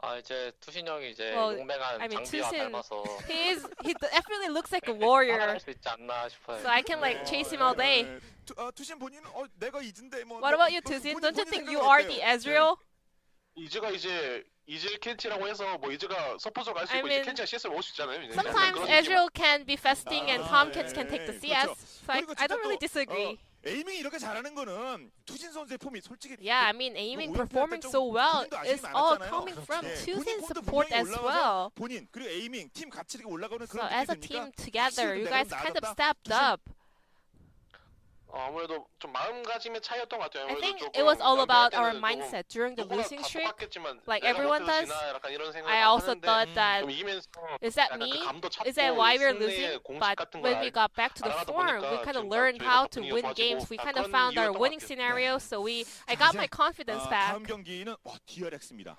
아 이제 투신 형이 이제 Well, 용맹한 I mean, 장비와 Tusin, 닮아서 he definitely looks like a warrior. 살아갈 수 있지 않나 싶어요. So I can like chase him all day. 투신 본인은 내가 이즈인데 뭐. What about you, Tusin? Don't you think you are the Ezreal? 이즈가 이제 이즈 켄치라고 해서 뭐 이즈가 서포트로 갈 수 있고 이제 켄치가 CS를 먹을 수 있잖아요. 이제. Sometimes 그런 Ezreal can be festing and Tomkins can take the CS. So 그리고 I don't 진짜 really 또, disagree. 에이밍이 이렇게 잘하는 거는 투신 선수의 폼이 솔직히 Yeah, I mean, aiming performing so well is all coming from Tusin's support as well. 본인 그리고 에이밍 팀 같이 이렇게 올라가는 So 그런 as a 느낌이 team 드니까 together, you guys kind of stepped 투신 up. 아무래도 좀 마음가짐의 차이였던 것 같아요. I think 조금 it was all about 때는 our 조금 mindset during the 누구나 losing 다 streak. 똑같겠지만 Like 내가 everyone 못해서 does. 지나 약간 이런 생각을 I also 하는데 thought that, 좀 이기면서 is that 약간 me? 그 감도 찾고 Is that why we're 승리의 losing? 공식 But 같은 걸 when we got back to the 알아가다 form, we 보니까 kind of 지금 learned 저희가 how 더 to 분위기가 win 좋아지고 games. We kind of 그런 found our 이유였던 것 winning 같아요. scenario. So I got my confidence back. 다음 경기는 DRX입니다.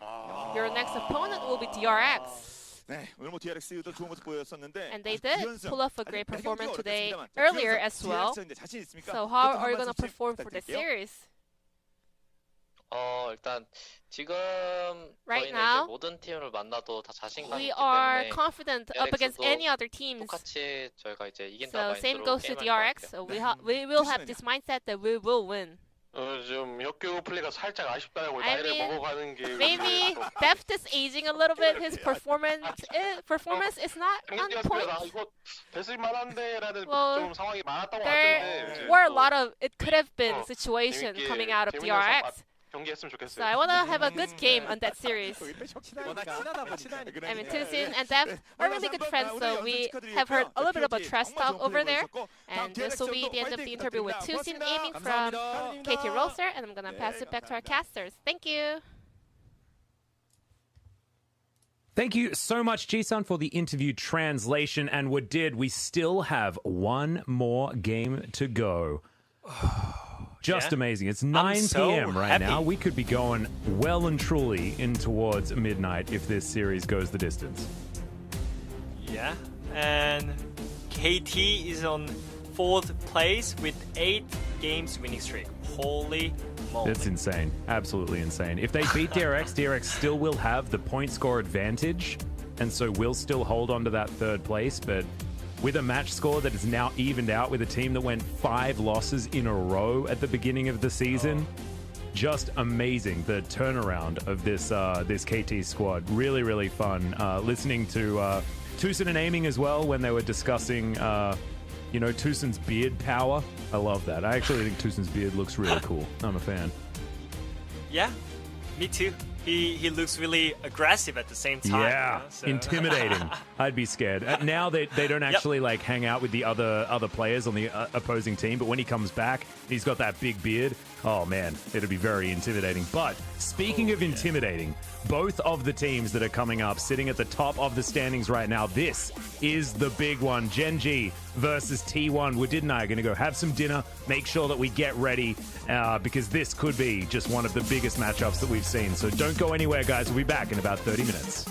Your next opponent will be DRX. 네, 오늘 뭐 DRX도 좋은 모습 보였었는데 And they did pull off a great performance today, 어렵겠습니다만, earlier as well. DRX 자신 있습니까? So how 어떤 are you 한 going to 말씀씩 perform for the 부탁드릴게요. series? 일단 지금 Right 저희는 now, 이제 모든 팀을 만나도 다 자신감이 We 있기 are 때문에 confident up against DRX도 any other teams. 똑같이 저희가 이제 이긴다 So same 마인드로 goes to 게임할 것 DRX. 같아요. So we will have this mindset that we will win. 좀 역교 플레이가 살짝 아쉽다고 I 나이를 mean, 먹어가는 게 Maybe Deft is aging a little bit. His performance is not on point. 이거 뺏을만한데라는 Well, 좀 상황이 많았던 것 There 같은데 were a lot of it could have been 어, situation 재밌게 coming out of 재밌는 DRX. 경기했으면 So 좋겠어요. I want to have a good game on that series. 워낙 친하다 보니까. I mean, Tusin and Deft are really good friends, so we have heard a little bit about trash talk over there. And this will be the end of the interview with Tusin aiming from KT Roaster, and I'm gonna pass it back to our casters. Thank you. Thank you so much, Jisun, for the interview translation. And we still have one more game to go. Just Yeah. amazing. It's 9 so p.m. right happy. now. We could be going well and truly in towards midnight if this series goes the distance. Yeah, and KT is on 4th place with 8 games winning streak. Holy moly. It's insane. Absolutely insane. If they beat DRX, DRX still will have the point score advantage, and so will still hold on to that 3rd place, but with a match score that is now evened out with a team that went 5 losses in a row at the beginning of the season. Just amazing, the turnaround of this KT squad. Really, really fun. Listening to Tusin and Aiming as well when they were discussing, Tusin's beard power. I love that. I actually think Tusin's beard looks really cool. I'm a fan. Yeah, me too. He looks really aggressive at the same time. Yeah, so. intimidating. I'd be scared. Now they don't actually like hang out with the other players on the opposing team, but when he comes back, he's got that big beard. Oh man, it'll be very intimidating. But speaking of intimidating, both of the teams that are coming up, sitting at the top of the standings right now, this is the big one. Gen G versus T1. Woodid and I are going to go have some dinner, make sure that we get ready, because this could be just one of the biggest matchups that we've seen. So don't go anywhere, guys. We'll be back in about 30 minutes.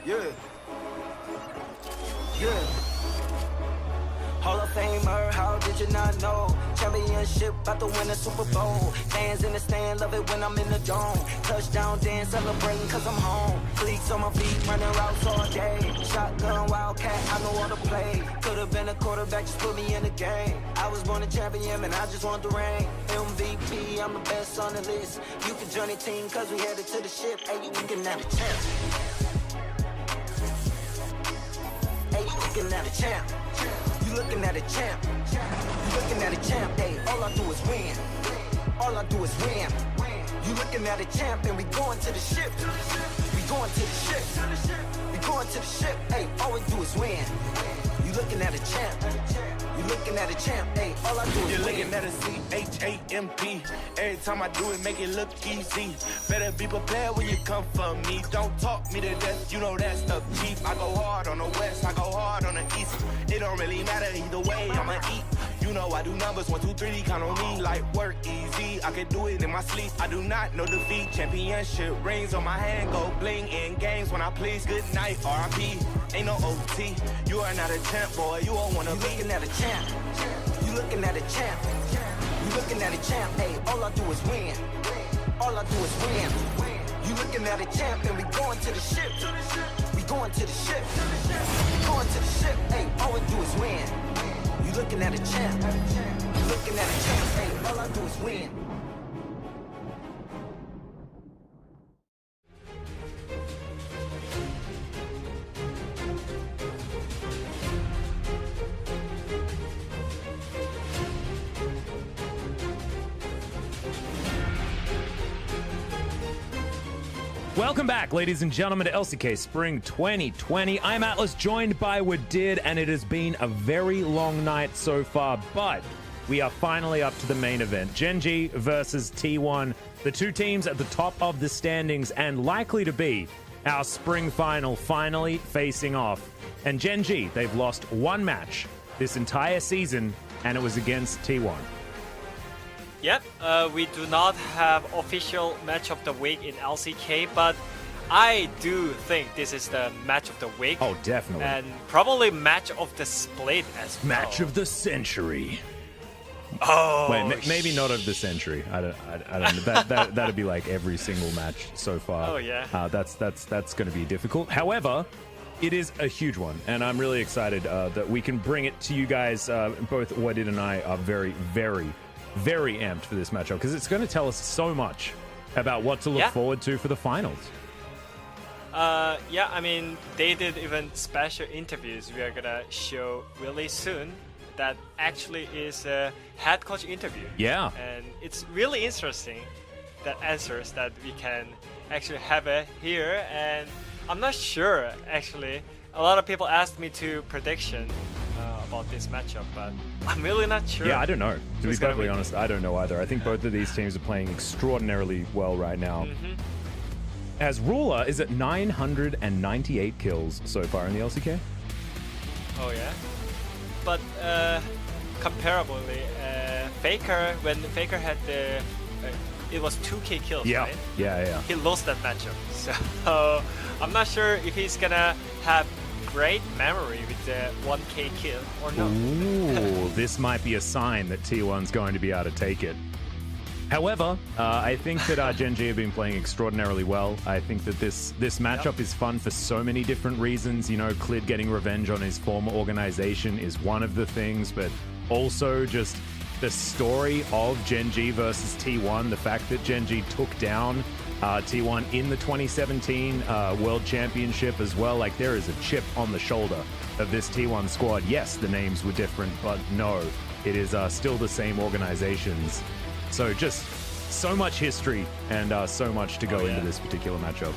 Yeah. Yeah. Hall of Famer, how did you not know? Championship, about to win a Super Bowl. Fans in the stand, love it when I'm in the dome. Touchdown dance, celebrating cause I'm home. Fleets on my feet, running routes all day. Shotgun, wildcat, I know all the play. Could've been a quarterback, just put me in the game. I was born a champion and I just want the ring. MVP, I'm the best on the list. You can join the team cause we headed to the ship. Hey, you looking at the champ. Hey, you looking at the champ. You looking at a champ. You looking at a champ. Hey, all I do is win. All I do is win. You looking at a champ and we going to the ship. We going to the ship. We going to the ship. Hey, all we do is win. You looking at a champ. You looking at a champ. Hey, all I do is win. You're looking at a C-H-A-M-P. Every time I do it, make it look easy. Better be prepared when you come for me. Don't talk me to death, you know that stuff cheap. I go hard on the west, I go hard on the east. It don't really matter either way, I'ma eat. You know I do numbers, 1, 2, 3, count on me like work easy. I can do it in my sleep, I do not know defeat. Championship rings on my hand, go bling in games when I please. Good night, R.I.P. Ain't no OT. You are not a champ, boy, you won't wanna be. You looking at a champ. You looking at a champ. You looking at a champ. Hey, all I do is win. All I do is win. You looking at a champ and we going to the ship. We going to the ship. We going to the ship. Hey, all we do is win. You looking at a champ. You looking at a champ. Hey, all I do is win. Welcome back, ladies and gentlemen, to LCK Spring 2020. I'm Atlas, joined by Wadid, and it has been a very long night so far, but we are finally up to the main event. Gen.G versus T1, the two teams at the top of the standings and likely to be our spring final, finally facing off. And Gen.G, they've lost one match this entire season, and it was against T1. Yep, we do not have official match of the week in LCK, but I do think this is the match of the week. Oh, definitely. And probably match of the split as well. Match of the century. Oh, wait, maybe not of the century. I don't know. That'd be like every single match so far. Oh yeah. That's going to be difficult. However, it is a huge one, and I'm really excited that we can bring it to you guys. Both Wadid and I are very, very, very amped for this matchup because it's going to tell us so much about what to look forward to for the finals. Yeah, I mean, they did even special interviews we are gonna show really soon that actually is a head coach interview. Yeah. And it's really interesting, the answers that we can actually have here, and I'm not sure, actually. A lot of people asked me to prediction about this matchup, but I'm really not sure. Yeah, I don't know. To be perfectly honest, I don't know either. I think both of these teams are playing extraordinarily well right now. As Ruler is at 998 kills so far in the LCK. Oh yeah. But comparably, Faker, when Faker had the it was 2k kills, right? Yeah. He lost that matchup, so I'm not sure if he's gonna have great memory with the 1k kill or not. Ooh, this might be a sign that T1's going to be able to take it. However, I think that Gen.G have been playing extraordinarily well. I think that this matchup is fun for so many different reasons. You know, Clid getting revenge on his former organization is one of the things, but also just the story of Gen.G versus T1, the fact that Gen.G took down T1 in the 2017 World Championship as well. Like, there is a chip on the shoulder of this T1 squad. Yes, the names were different, but no, it is still the same organizations. So just so much history and so much to go into this particular matchup.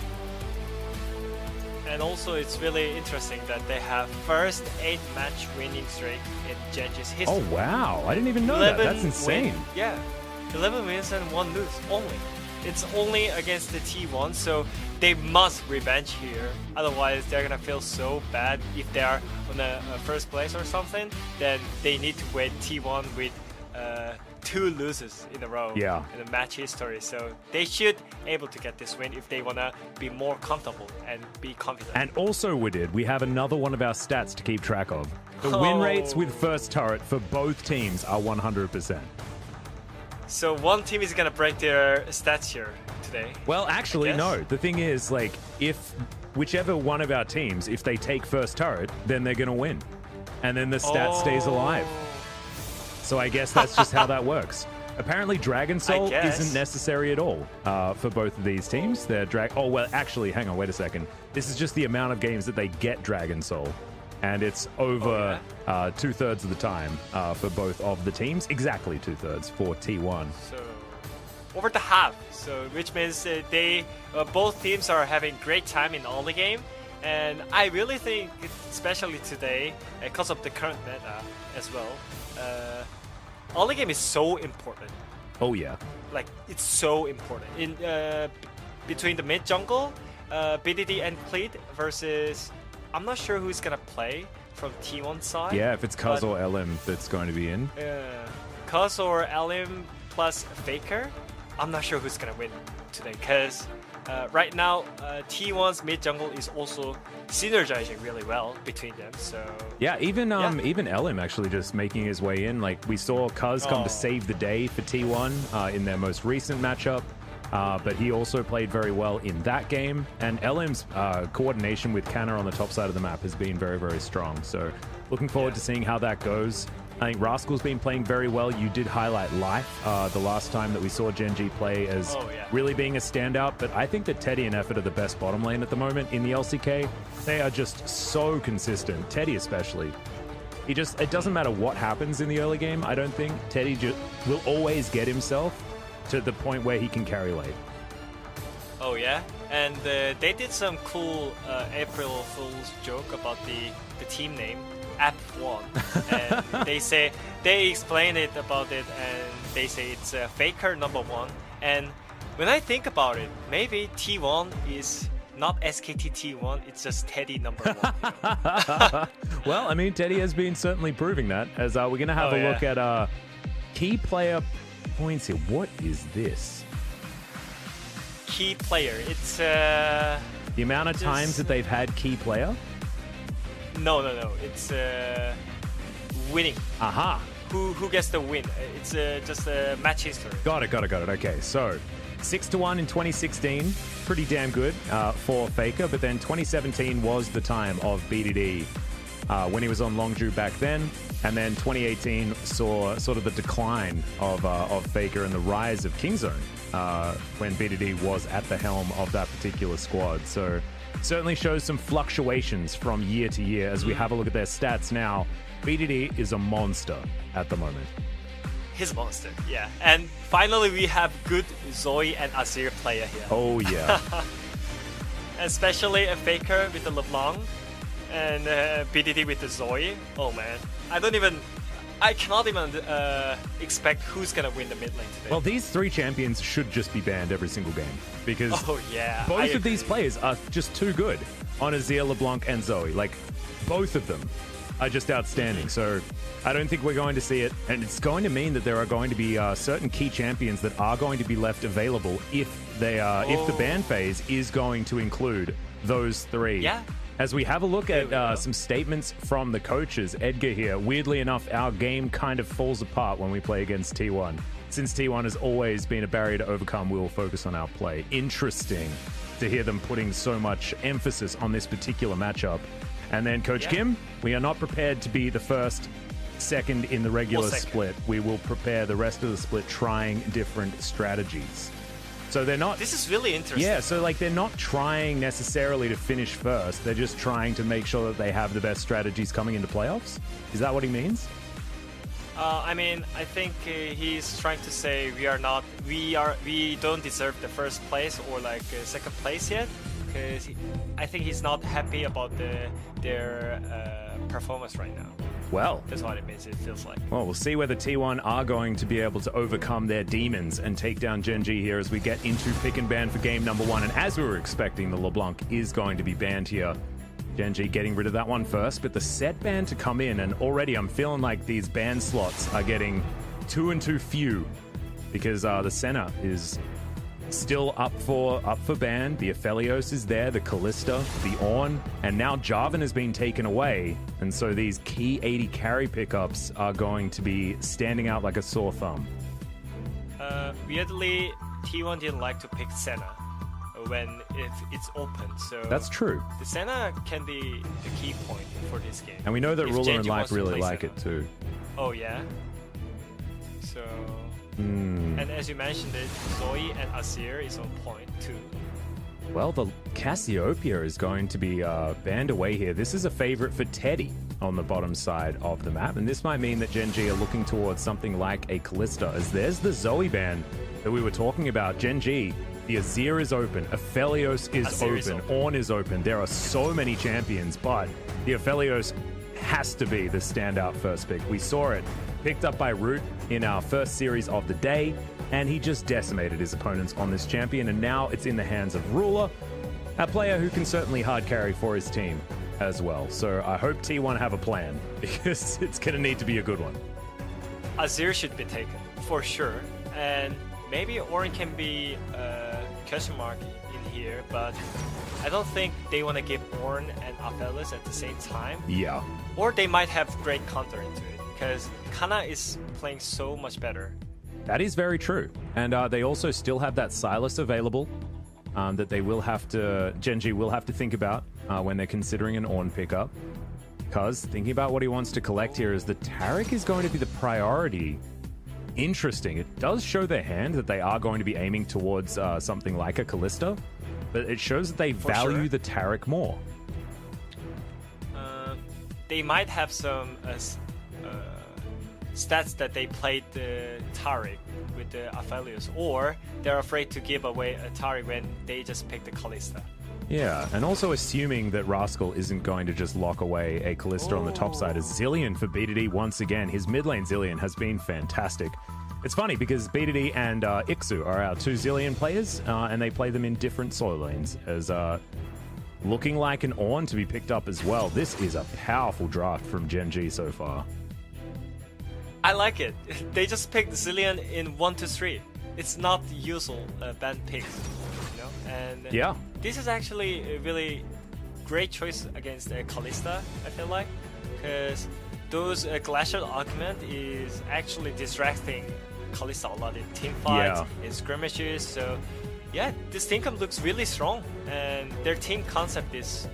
And also, it's really interesting that they have first 8-match winning streak in Gen.G's history. Oh wow, I didn't even know that. That's insane. 11 wins and 1 lose only. It's only against the T1, so they must revenge here. Otherwise, they're gonna feel so bad if they are on the first place or something. Then they need to wait T1 with 2 losses in a row in the match history. So they should able to get this win if they want to be more comfortable and be confident. And also, we have another one of our stats to keep track of. The win rates with first turret for both teams are 100%. So one team is going to break their stats here today. Well, actually, no. The thing is, like, if whichever one of our teams, if they take first turret, then they're going to win. And then the stat stays alive. So I guess that's just how that works. Apparently, Dragon Soul isn't necessary at all for both of these teams. They're actually, hang on, wait a second. This is just the amount of games that they get Dragon Soul. And it's over 2/3 of the time for both of the teams. Exactly 2/3 for T1. So over the half. So which means they both teams are having great time in all the game. And I really think, especially today, because of the current meta as well, early game is so important. Oh yeah. Like, it's so important. In between the mid jungle, BDD and Cleed versus, I'm not sure who's gonna play from T1 side. Yeah, if it's Kuz or LM that's going to be in. Kuz or LM plus Faker, I'm not sure who's gonna win today, because right now, T1's mid jungle is also synergizing really well between them. So yeah, even LM actually just making his way in. Like, we saw Kuz come to save the day for T1 in their most recent matchup, but he also played very well in that game. And LM's coordination with Canna on the top side of the map has been very, very strong. So looking forward to seeing how that goes. I think Rascal's been playing very well. You did highlight Life the last time that we saw Genji play as really being a standout, but I think that Teddy and Effort are the best bottom lane at the moment in the LCK. They are just so consistent, Teddy especially. It doesn't matter what happens in the early game, I don't think. Teddy will always get himself to the point where he can carry late. Oh yeah, and they did some cool April Fool's joke about the team name. App1, and they explain it about it, and they say it's Faker #1. And when I think about it, maybe T1 is not SKT T1, it's just Teddy #1. Well, I mean, Teddy has been certainly proving that, as we're going to have a look at key player points here. What is this? Key player, it's the amount of times that they've had key player? No. It's winning. Aha. Who gets the win? It's just a match history. Got it. Okay, so 6-1 in 2016, pretty damn good for Faker. But then 2017 was the time of BDD when he was on Longju back then, and then 2018 saw sort of the decline of Faker and the rise of Kingzone when BDD was at the helm of that particular squad. So certainly shows some fluctuations from year to year. As we have a look at their stats now, BDD is a monster at the moment. He's a monster, yeah. And finally, we have good Zoe and Azir player here. Oh, yeah. Especially a Faker with the LeBlanc and BDD with the Zoe. Oh, man. I cannot even expect who's going to win the mid lane today. Well, these three champions should just be banned every single game, because both of these players are just too good on Azir, LeBlanc, and Zoe. Like, both of them are just outstanding. So I don't think we're going to see it, and it's going to mean that there are going to be certain key champions that are going to be left available if if the ban phase is going to include those three. Yeah. As we have a look at some statements from the coaches, Edgar here, weirdly enough, our game kind of falls apart when we play against T1. Since T1 has always been a barrier to overcome, we will focus on our play. Interesting to hear them putting so much emphasis on this particular matchup. And then Coach Kim, we are not prepared to be the first, second in the regular split. We will prepare the rest of the split trying different strategies. So they're not... This is really interesting. Yeah, so like they're not trying necessarily to finish first. They're just trying to make sure that they have the best strategies coming into playoffs. Is that what he means? I mean, I think he's trying to say we don't deserve the first place or like second place yet, because I think he's not happy about their performance right now. Well, that's what it means. It feels like. Well, we'll see whether T1 are going to be able to overcome their demons and take down Genji here as we get into pick and ban for game number 1. And as we were expecting, the LeBlanc is going to be banned here. Genji getting rid of that one first, but the set ban to come in, and already I'm feeling like these ban slots are getting 2 and 2 few because the Senna is still up for ban. The Aphelios is there, the Callista, the Ornn, and now Jarvan has been taken away. And so these key 80 carry pickups are going to be standing out like a sore thumb. Weirdly, T1 didn't like to pick Senna if it's open. So that's true. The Senna can be the key point for this game. And we know that if Ruler and Genji Life really like Senna. it too. Oh yeah. So and as you mentioned it, Zoe and Azir is on point too. Well, the Cassiopeia is going to be banned away here. This is a favorite for Teddy on the bottom side of the map, and this might mean that Gen G are looking towards something like a Callista, as there's the Zoe ban that we were talking about. Gen G, the Azir is open, Aphelios is open, Ornn is open. There are so many champions, but the Aphelios has to be the standout first pick. We saw it picked up by Root in our first series of the day, and he just decimated his opponents on this champion, and now it's in the hands of Ruler, a player who can certainly hard carry for his team as well. So I hope T1 have a plan, because it's going to need to be a good one. Azir should be taken, for sure, and maybe Ornn can be a question mark in here, but I don't think they want to give Ornn and Aphelios at the same time. Yeah. Or they might have great counter into it, because Kana is playing so much better. That is very true. And they also still have that Silas available that they will have to, Gen G will have to think about when they're considering an Ornn pickup. Because thinking about what he wants to collect here is the Taric is going to be the priority. Interesting. It does show their hand that they are going to be aiming towards something like a Callista, but it shows that they value the Taric more. They might have some stats that they played the Taric with the Aphelios, or they're afraid to give away a Taric when they just pick the Callista. Yeah, and also assuming that Rascal isn't going to just lock away a Callista on the top side as Zilean for BDD once again. His mid lane Zilean has been fantastic. It's funny because BDD and Ixu are our two Zilean players, and they play them in different solo lanes, as looking like an Ornn to be picked up as well. This is a powerful draft from Gen G so far. I like it. They just picked Zilean in 1 to 3. It's not the usual band picks, you know? And yeah, this is actually a really great choice against Callista, I feel like, because those Glacial Argument is actually distracting Callista a lot in team fights, in skirmishes. So yeah, this team comp looks really strong, and their team concept is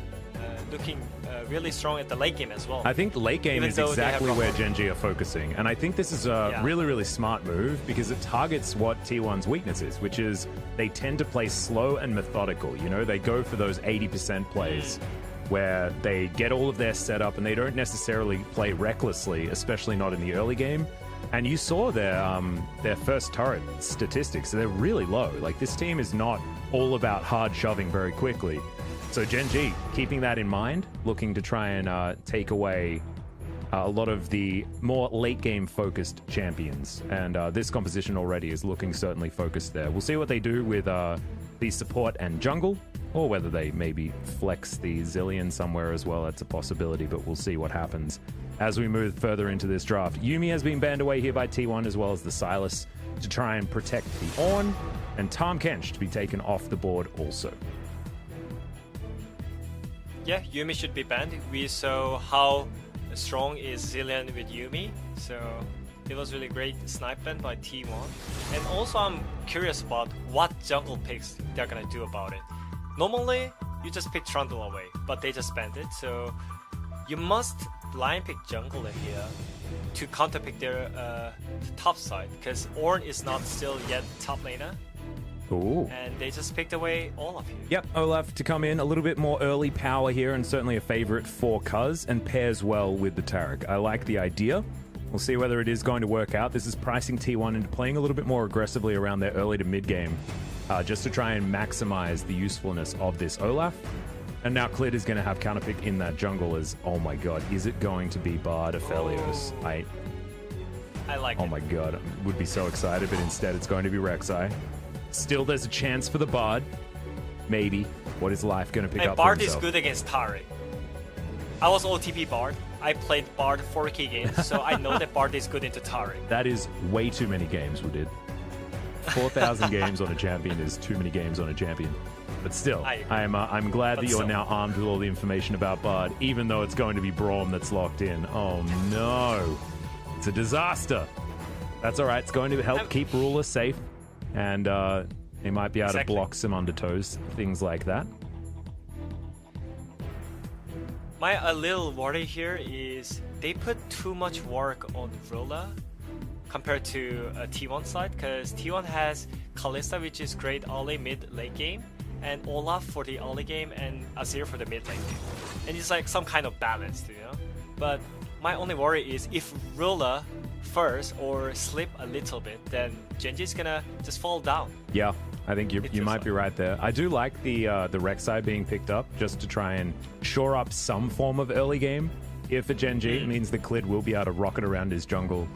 looking really strong at the late game as well. I think the late game is exactly where Gen G are focusing, and I think this is a really, really smart move because it targets what T1's weakness is, which is they tend to play slow and methodical. You know, they go for those 80% plays where they get all of their setup and they don't necessarily play recklessly, especially not in the early game. And you saw their first turret statistics; they're really low. Like, this team is not all about hard shoving very quickly. So Gen G, keeping that in mind, looking to try and take away a lot of the more late game focused champions. And this composition already is looking certainly focused there. We'll see what they do with the support and jungle, or whether they maybe flex the Zilean somewhere as well. That's a possibility, but we'll see what happens as we move further into this draft. Yuumi has been banned away here by T1, as well as the Silas, to try and protect the Ornn, and Tahm Kench to be taken off the board also. Yeah, Yuumi should be banned. We saw how strong is Zilean with Yuumi, so it was really great snipe ban by T1. And also I'm curious about what jungle picks they're gonna do about it. Normally, you just pick Trundle away, but they just banned it, so you must blind pick jungle in here to counter pick their top side, because Ornn is not still yet top laner. Ooh. And they just picked away all of you. Yep, Olaf to come in, a little bit more early power here, and certainly a favorite for Cuz, and pairs well with the Taric. I like the idea. We'll see whether it is going to work out. This is pricing T1 into playing a little bit more aggressively around their early to mid game, just to try and maximize the usefulness of this Olaf. And now Clid is going to have counterpick in that jungle as, oh my god, is it going to be Bard Aphelios? I like it. Oh my god, I would be so excited, but instead it's going to be Rek'Sai. Still, there's a chance for the Bard. Maybe. What is Life going to pick up Bard for himself? is good against Taric. I was OTP Bard. I played Bard 4K games, so I know that Bard is good into towering. That is way too many games, we did. 4,000 games on a champion is too many games on a champion. But still, I'm glad that you're now armed with all the information about Bard, even though it's going to be Braum that's locked in. Oh no. It's a disaster. That's alright, it's going to help keep Ruler safe, and he might be able to block some undertows, things like that. My little worry here is they put too much work on Ruler compared to T1 side, because T1 has Kalista, which is great early mid late game, and Olaf for the early game and Azir for the mid late game. And it's like some kind of balance, you know? But my only worry is if Ruler first or slip a little bit, then Genji's gonna just fall down. Yeah, I think you might be right there. I do like the Rek'Sai being picked up just to try and shore up some form of early game. Here for Genji, it means the Clid will be able to rocket around his jungle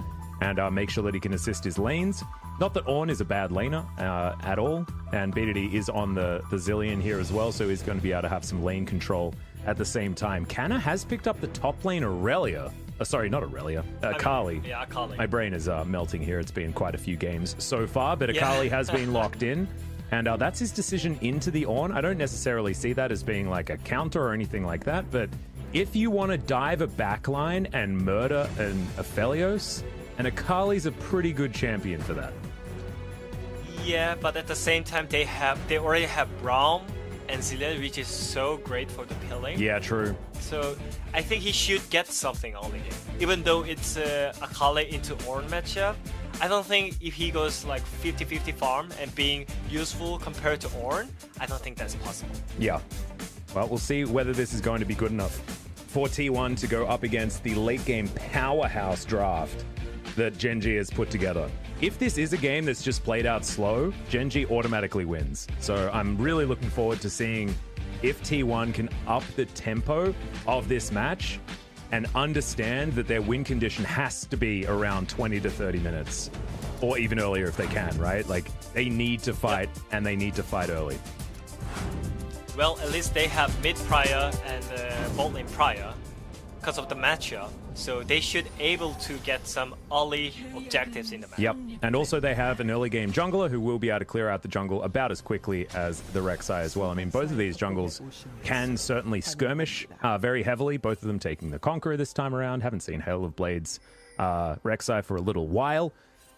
and make sure that he can assist his lanes. Not that Ornn is a bad laner at all, and BDD is on the Zillion here as well, so he's going to be able to have some lane control at the same time. Kana has picked up the top lane Aurelia. Sorry, not Aurelia. Akali. Yeah, Akali. My brain is melting here. It's been quite a few games so far, but Akali has been locked in, and that's his decision into the Ornn. I don't necessarily see that as being like a counter or anything like that, but if you want to dive a backline and murder an Aphelios, and Akali's a pretty good champion for that. Yeah, but at the same time, they already have Braum and Zilean, which is so great for the pilling. Yeah, true. So I think he should get something early game. Even though it's Akali into Ornn matchup, I don't think if he goes like 50-50 farm and being useful compared to Ornn, I don't think that's possible. Yeah. Well, we'll see whether this is going to be good enough for T1 to go up against the late game powerhouse draft that Genji has put together. If this is a game that's just played out slow, Genji automatically wins. So I'm really looking forward to seeing if T1 can up the tempo of this match and understand that their win condition has to be around 20 to 30 minutes, or even earlier if they can, right? Like, they need to fight, and they need to fight early. Well, at least they have mid prior and bot lane prior because of the matchup, so they should able to get some early objectives in the match. Yep, and also they have an early game jungler who will be able to clear out the jungle about as quickly as the Rek'Sai as well. I mean, both of these jungles can certainly skirmish very heavily, both of them taking the Conqueror this time around. Haven't seen Hail of Blades Rek'Sai for a little while,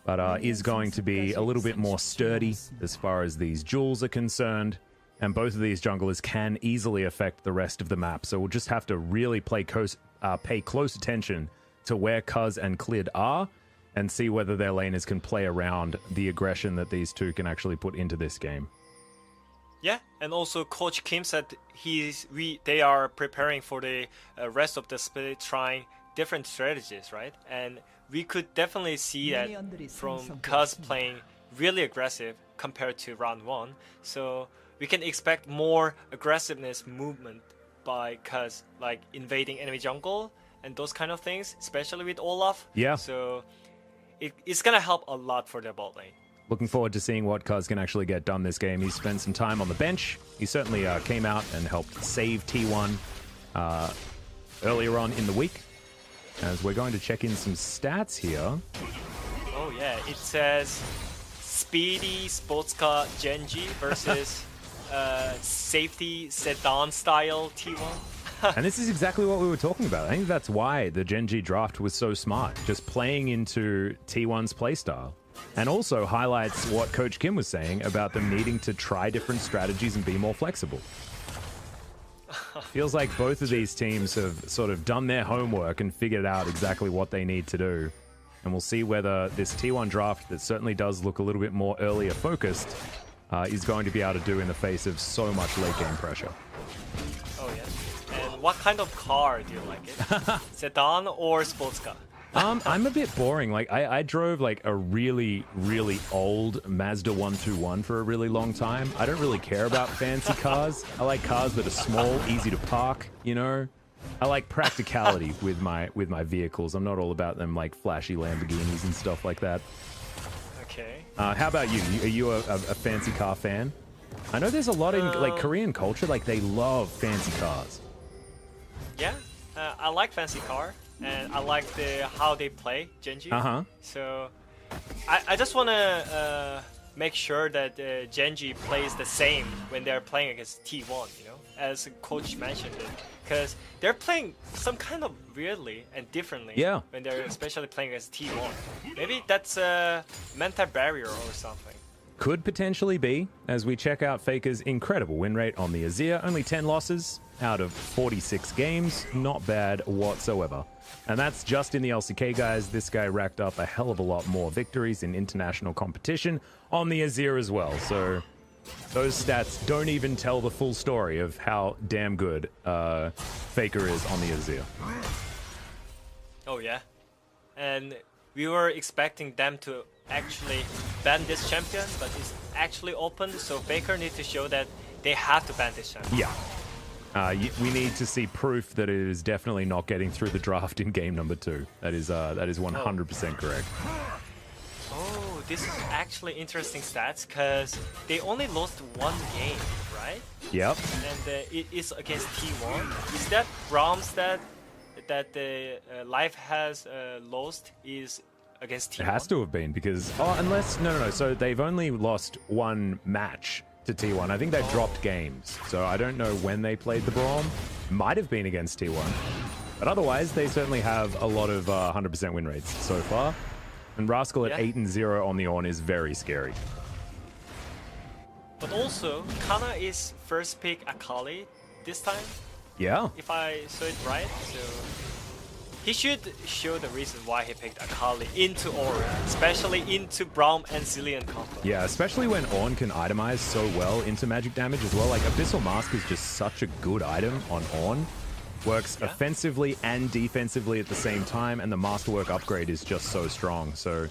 but is going to be a little bit more sturdy as far as these jewels are concerned. And both of these junglers can easily affect the rest of the map. So we'll just have to really pay close attention to where Cuz and Clid are and see whether their laners can play around the aggression that these two can actually put into this game. Yeah, and also Coach Kim said they are preparing for the rest of the split, trying different strategies, right? And we could definitely see that from Cuz playing really aggressive compared to round 1. So we can expect more aggressiveness movement by Cuz, like invading enemy jungle and those kind of things, especially with Olaf. Yeah. So it's gonna help a lot for their bot lane. Looking forward to seeing what Cuz can actually get done this game. He spent some time on the bench. He certainly came out and helped save T1 earlier on in the week. As we're going to check in some stats here. Oh yeah, it says speedy sports car Genji versus safety sedan style T1. And this is exactly what we were talking about. I think that's why the Genji draft was so smart, just playing into T1's playstyle. And also highlights what Coach Kim was saying about them needing to try different strategies and be more flexible. Feels like both of these teams have sort of done their homework and figured out exactly what they need to do. And we'll see whether this T1 draft that certainly does look a little bit more earlier focused is going to be able to do in the face of so much late game pressure. Oh yeah. And what kind of car do you like it? Sedan or sports car? I'm a bit boring. Like I drove like a really, really old Mazda 121 for a really long time. I don't really care about fancy cars. I like cars that are small, easy to park, you know? I like practicality with my vehicles. I'm not all about them like flashy Lamborghinis and stuff like that. Okay. How about you? Are you a fancy car fan? I know there's a lot in like Korean culture, like they love fancy cars. Yeah, I like Fancy Car, and I like how they play Genji. So I just want to make sure that Genji plays the same when they're playing against T1, you know, as coach mentioned it. Because they're playing some kind of weirdly and differently when they're especially playing against T1. Maybe that's a mental barrier or something. Could potentially be, as we check out Faker's incredible win rate on the Azir. Only 10 losses out of 46 games. Not bad whatsoever. And that's just in the LCK, guys. This guy racked up a hell of a lot more victories in international competition on the Azir as well. So those stats don't even tell the full story of how damn good Faker is on the Azir. Oh, yeah. And we were expecting them to actually ban this champion, but it's actually open, so Faker needs to show that they have to ban this champion. Yeah. We need to see proof that it is definitely not getting through the draft in game number 2. That is 100% correct. Oh, this is actually interesting stats, because they only lost one game, right? Yep. And it is against T1. Is that Braum stat that the Life has lost is against T1? It has to have been, because... Oh, unless... No. So they've only lost one match to T1. I think they've dropped games. So I don't know when they played the Braum. Might have been against T1. But otherwise, they certainly have a lot of 100% win rates so far. And Rascal at 8-0 on the Ornn is very scary. But also, Kana is first pick Akali this time. Yeah. If I saw it right, so he should show the reason why he picked Akali into Aura, especially into Braum and Zillion combo. Yeah, especially when Ornn can itemize so well into magic damage as well. Like, Abyssal Mask is just such a good item on Ornn. Works offensively and defensively at the same time, and the Masterwork upgrade is just so strong. So,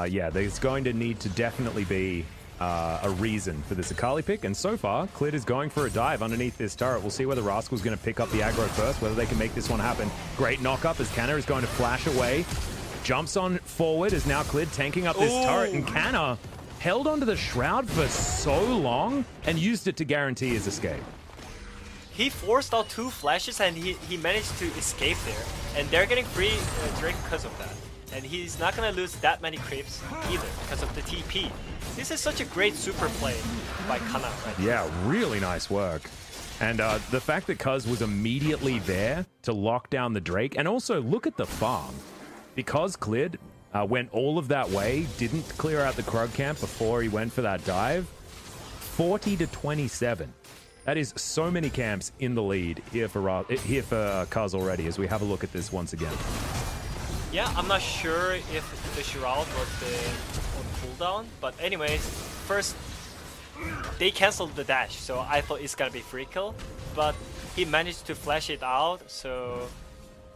yeah, there's going to need to definitely be a reason for this Akali pick, and so far, Clid is going for a dive underneath this turret. We'll see whether Rascal's going to pick up the aggro first, whether they can make this one happen. Great knock-up as Canna is going to flash away. Jumps on forward as now Clid tanking up this turret, and Canna held onto the Shroud for so long and used it to guarantee his escape. He forced out 2 flashes and he managed to escape there, and they're getting free Drake because of that. And he's not going to lose that many creeps either because of the TP. This is such a great super play by Kana. Right? Yeah, really nice work. And the fact that Cuz was immediately there to lock down the Drake, and also look at the farm. Because Clid went all of that way, didn't clear out the Krug camp before he went for that dive, 40-27. That is so many camps in the lead here for Cuz already, as we have a look at this once again. Yeah, I'm not sure if the Shroud was on cooldown, but anyways, first they canceled the dash, so I thought it's gonna be free kill, but he managed to flash it out, so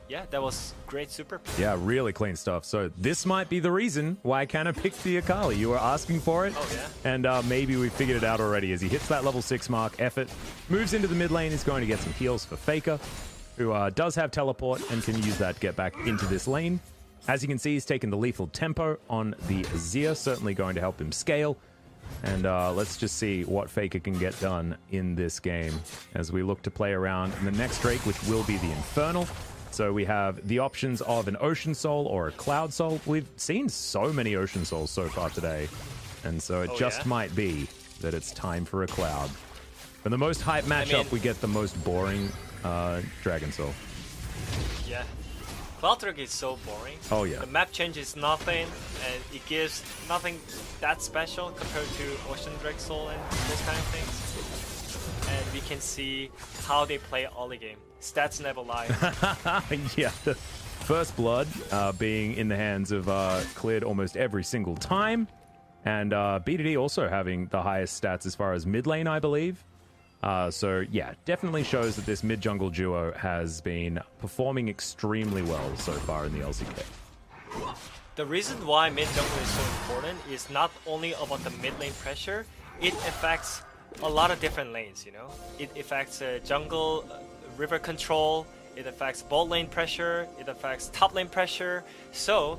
yeah, that was great super play. Yeah, really clean stuff. So this might be the reason why Canna picked the Akali. You were asking for it, and maybe we figured it out already. As he hits that level 6 mark, effort, moves into the mid lane, is going to get some heals for Faker, who does have teleport and can use that to get back into this lane. As you can see, he's taken the lethal tempo on the Azir, certainly going to help him scale. And let's just see what Faker can get done in this game as we look to play around in the next Drake, which will be the Infernal. So we have the options of an Ocean Soul or a Cloud Soul. We've seen so many Ocean Souls so far today, and so it just might be that it's time for a Cloud. For the most hype matchup, we get the most boring Dragon Soul. Yeah. Cloud Drake is so boring. Oh yeah. The map changes nothing, and it gives nothing that special compared to Ocean Drake Soul and those kind of things. And we can see how they play early game. Stats never lie. Yeah, the First Blood being in the hands of Clid almost every single time. And BDD also having the highest stats as far as mid lane, I believe. So yeah, definitely shows that this mid-jungle duo has been performing extremely well so far in the LCK. The reason why mid-jungle is so important is not only about the mid-lane pressure, it affects a lot of different lanes, you know? It affects jungle, river control, it affects bot lane pressure, it affects top lane pressure. So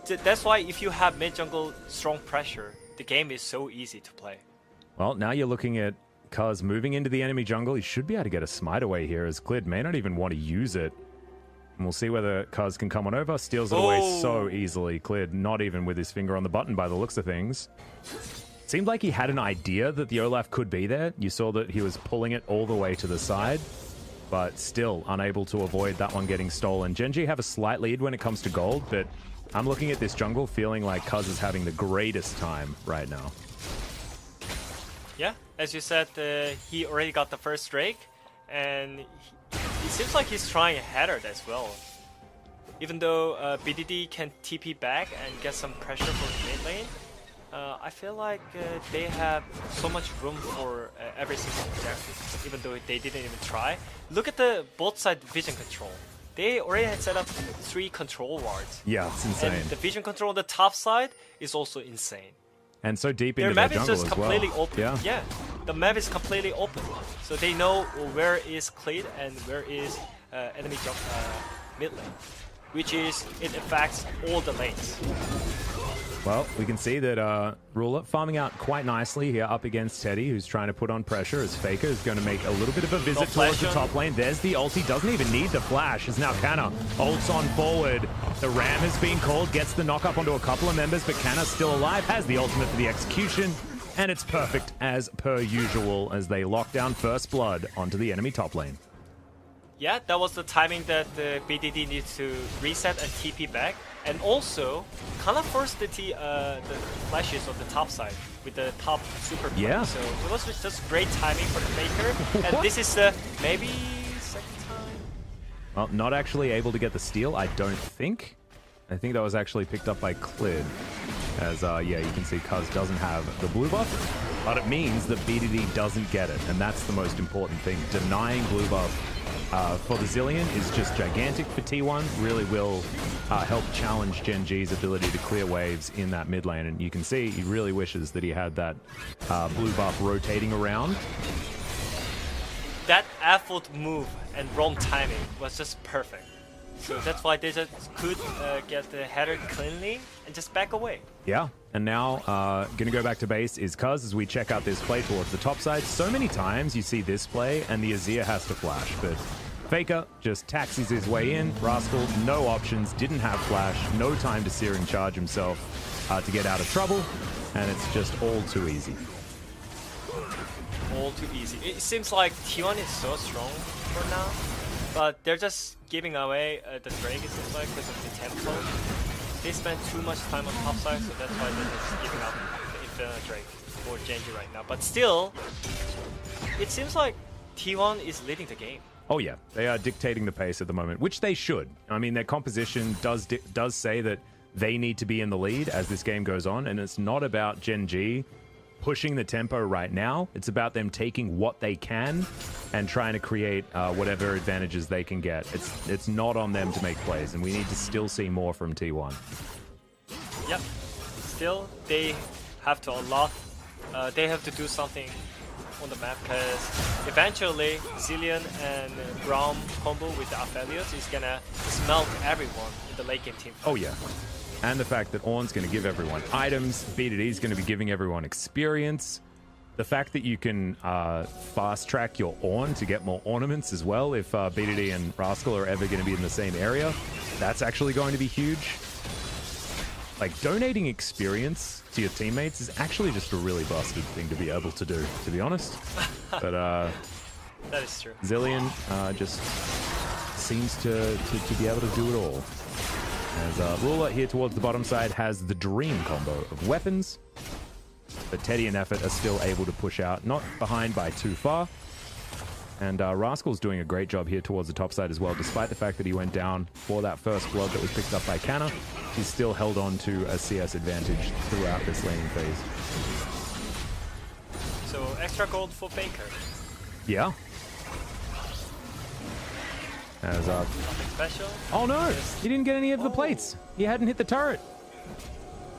that's why if you have mid-jungle strong pressure, the game is so easy to play. Well, now you're looking at Cuz moving into the enemy jungle. He should be able to get a smite away here, as Clid may not even want to use it. And we'll see whether Cuz can come on over. Steals it away so easily. Clid not even with his finger on the button by the looks of things. Seemed like he had an idea that the Olaf could be there. You saw that he was pulling it all the way to the side, but still unable to avoid that one getting stolen. Gen.G have a slight lead when it comes to gold, but I'm looking at this jungle feeling like Cuz is having the greatest time right now. Yeah, as you said, he already got the first Drake, and it seems like he's trying Headed as well. Even though BDD can TP back and get some pressure from the mid lane, I feel like they have so much room for every single objective, even though they didn't even try. Look at the both side vision control. They already had set up 3 control wards. Yeah, it's insane. And the vision control on the top side is also insane. And so deep into their their map jungle is just as well. completely open. Yeah. The map is completely open, so they know where is Clid and where is enemy mid lane, which is it affects all the lanes. Well, we can see that Ruler farming out quite nicely here up against Teddy, who's trying to put on pressure as Faker is going to make a little bit of a visit towards the top lane. There's the ulti, doesn't even need the flash, as now Canna ults on forward. The Ram is being called, gets the knock up onto a couple of members, but Canna's still alive, has the ultimate for the execution, and it's perfect as per usual as they lock down first blood onto the enemy top lane. Yeah, that was the timing that the BDD needs to reset and TP back, and also kind of forced the flashes on the top side with the top super play. Yeah. So it was just great timing for the Faker, and this is maybe second time. Well, not actually able to get the steal, I don't think. I think that was actually picked up by Clid. As, yeah, you can see Cuz doesn't have the blue buff, but it means that BDD doesn't get it, and that's the most important thing. Denying blue buff for the Zilean is just gigantic for T1, really will help challenge Gen.G's ability to clear waves in that mid lane, and you can see he really wishes that he had that blue buff rotating around. That effort move and wrong timing was just perfect. So that's why they just could get the header cleanly and just back away. Yeah, and now going to go back to base is Cuz as we check out this play towards the top side. So many times you see this play and the Azir has to flash, but Faker just taxis his way in. Rascal, no options, didn't have flash, no time to Searing charge himself to get out of trouble, and it's just all too easy. All too easy. It seems like T1 is so strong for now, but they're just giving away the Drake, it seems like, because of the tempo. They spend too much time on top side, so that's why they're just giving up the Infinite Drake for Gen.G right now. But still, it seems like T1 is leading the game. Oh yeah, they are dictating the pace at the moment, which they should. I mean, their composition does say that they need to be in the lead as this game goes on, and it's not about Gen.G pushing the tempo right now. It's about them taking what they can and trying to create whatever advantages they can get. It's not on them to make plays, and we need to still see more from T1. Yep. Still, they have to unlock. They have to do something on the map, because eventually Zilean and Braum combo with the Aphelios is gonna smelt everyone in the late game team fight. Oh yeah. And the fact that Ornn's going to give everyone items, BDD is going to be giving everyone experience. The fact that you can fast track your Ornn to get more ornaments as well, if BDD and Rascal are ever going to be in the same area, that's actually going to be huge. Like, donating experience to your teammates is actually just a really busted thing to be able to do, to be honest. But that is true. Zilean just seems to be able to do it all. As Ruler here towards the bottom side has the dream combo of weapons, but Teddy and Effort are still able to push out, not behind by too far. And Rascal's doing a great job here towards the top side as well, despite the fact that he went down for that first blood that was picked up by Canna. He's still held on to a CS advantage throughout this laning phase. So extra gold for Faker. Yeah. As nothing special. Oh no! He didn't get any of the plates. He hadn't hit the turret.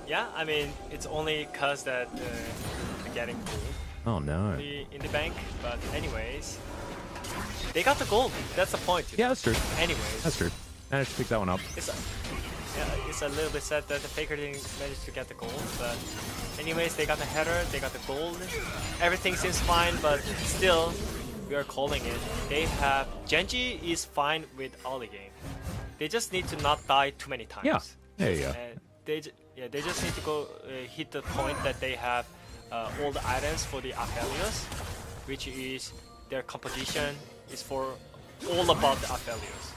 Yeah, I mean, it's only cause that they're getting gold. Oh no. In the bank, but anyways, they got the gold. That's the point. Yeah, that's true. Anyways. That's true. Managed to pick that one up. it's a little bit sad that the Faker didn't manage to get the gold, but anyways, they got the header, they got the gold. Everything seems fine, but still, we are calling it. They have Genji is fine with early game. They just need to not die too many times. Yeah, there you go. And they just need to go hit the point that they have all the items for the Aphelios, which is their composition is for all about the Aphelios.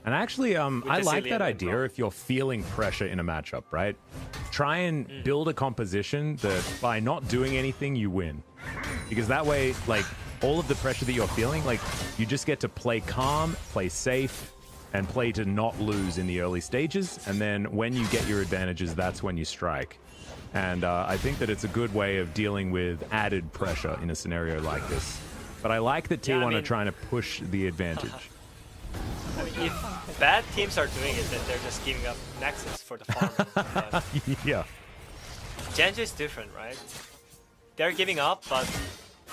And actually, I like that idea if you're feeling pressure in a matchup, right? Try and build a composition that by not doing anything, you win. Because that way, like, all of the pressure that you're feeling, like, you just get to play calm, play safe, and play to not lose in the early stages. And then when you get your advantages, that's when you strike. And I think that it's a good way of dealing with added pressure in a scenario like this. But I like that T1 are trying to push the advantage. I mean, if bad teams are doing it, then they're just giving up Nexus for the farm. Yeah. Genji is different, right? They're giving up, but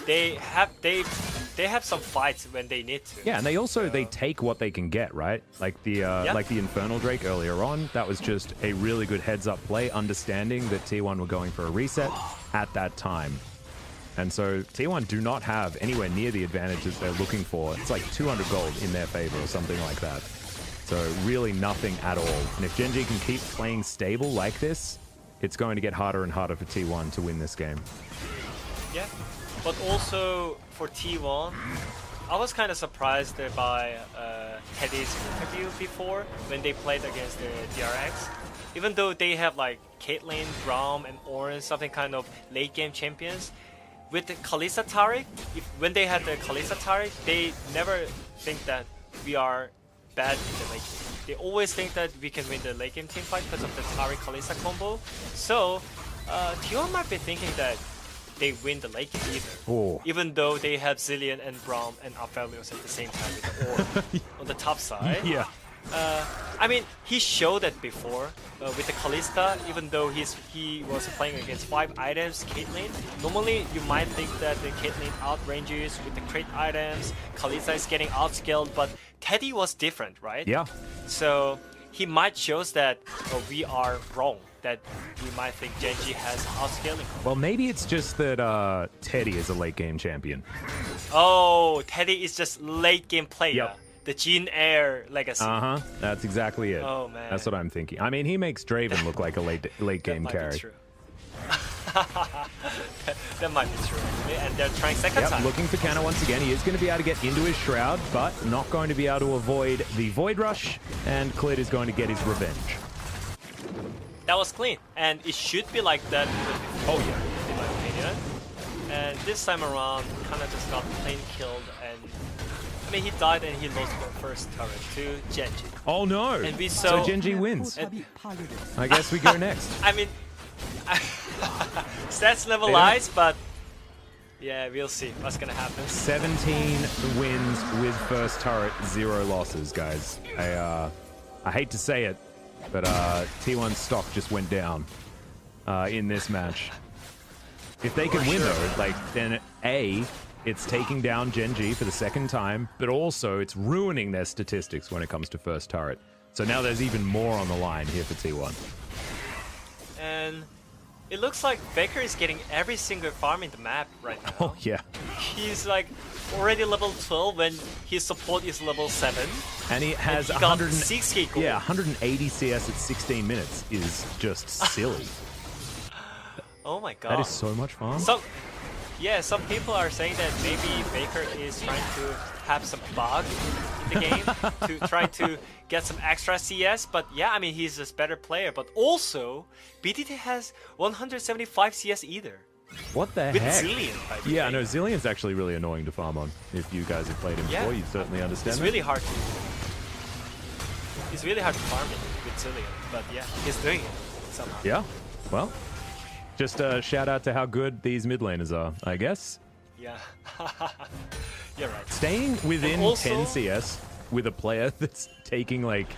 they have some fights when they need to. Yeah, and they also they take what they can get, right? Like the Infernal Drake earlier on, that was just a really good heads-up play, understanding that T1 were going for a reset at that time. And so T1 do not have anywhere near the advantages they're looking for. It's like 200 gold in their favor or something like that. So really nothing at all. And if Genji can keep playing stable like this, it's going to get harder and harder for T1 to win this game. Yeah, but also for T1, I was kind of surprised by Teddy's interview before when they played against the DRX. Even though they have like Caitlyn, Braum, and Orange, something kind of late game champions, with the Kalista Taric, when they had the Kalista Taric, they never think that we are bad in the late game. They always think that we can win the late game team fight because of the Taric Kalista combo. So T1 might be thinking that they win the late game either. Even though they have Zillion and Braum and Aphelios at the same time with the Orb on the top side. Yeah. I mean, he showed that before with the Kalista, even though he was playing against 5 items, Caitlyn. Normally, you might think that the Caitlyn outranges with the crit items, Kalista is getting outscaled, but Teddy was different, right? Yeah. So he might show that we are wrong, that we might think Genji has outscaling. Well, maybe it's just that Teddy is a late game champion. Oh, Teddy is just late game player. Yep. The Jin Air legacy. That's exactly it. Oh man, that's what I'm thinking. I mean, he makes Draven look like a late game carry. That might be true. And they're trying second time. Looking for Canna once again. He is going to be able to get into his shroud, but not going to be able to avoid the Void Rush. And Clit is going to get his revenge. That was clean, and it should be like that. Oh yeah, in my opinion. And this time around, kind of just got plain killed and. I mean, he died and he lost the first turret to Genji. Oh no! And we so Genji wins. I guess we go next. I mean, stats never lies, but yeah, we'll see what's gonna happen. 17 wins with first turret, 0 losses, guys. I hate to say it, but T1's stock just went down in this match. If they can win though, like then it's taking down Genji for the second time, but also it's ruining their statistics when it comes to first turret. So now there's even more on the line here for T1. And it looks like Faker is getting every single farm in the map right now. Oh yeah. He's like already level 12 when his support is level 7. And he has 160 gold. Yeah, 180 CS at 16 minutes is just silly. Oh my god. That is so much fun. Some people are saying that maybe Faker is trying to have some bug in the game to try to get some extra CS, but yeah, I mean, he's a better player, but also, BDT has 175 CS either. What the With heck? Zillion, by the way. Yeah, no, Zillion's actually really annoying to farm on. If you guys have played him before, you certainly understand It's really hard to... It's really hard to farm it with Zillion, but yeah, he's doing it somehow. Yeah, well... Just a shout out to how good these mid laners are, I guess. Yeah, you're right. Staying within 10 CS with a player that's taking like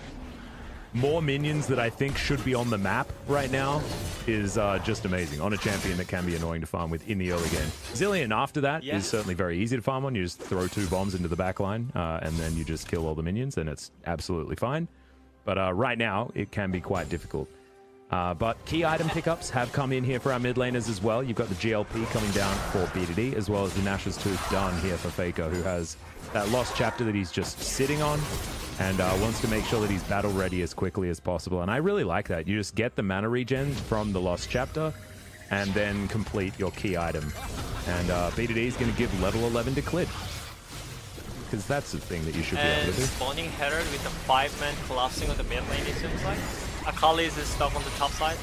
more minions that I think should be on the map right now is just amazing on a champion that can be annoying to farm with in the early game. Zillion after that is certainly very easy to farm on. You just throw 2 bombs into the back line and then you just kill all the minions and it's absolutely fine. But right now, it can be quite difficult. But key item pickups have come in here for our mid laners as well. You've got the GLP coming down for BDD, as well as the Nash's Tooth done here for Faker, who has that lost chapter that he's just sitting on and wants to make sure that he's battle ready as quickly as possible. And I really like that. You just get the mana regen from the lost chapter and then complete your key item. And BDD is going to give level 11 to Clid, because that's the thing that you should be able to do. Spawning Herald with the 5-man collapsing on the mid lane, it seems like. Akali is stuck on the top side.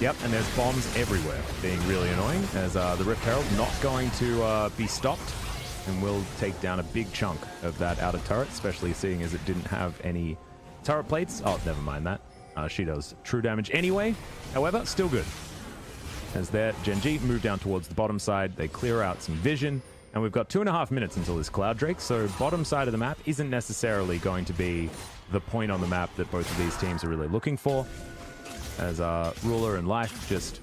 Yep, and there's bombs everywhere, being really annoying, as the Rift Herald not going to be stopped and will take down a big chunk of that outer turret, especially seeing as it didn't have any turret plates. Oh, never mind that. She does true damage anyway. However, still good. As there, Genji move down towards the bottom side. They clear out some vision, and we've got 2.5 minutes until this Cloud Drake, so bottom side of the map isn't necessarily going to be the point on the map that both of these teams are really looking for, as Ruler and Life just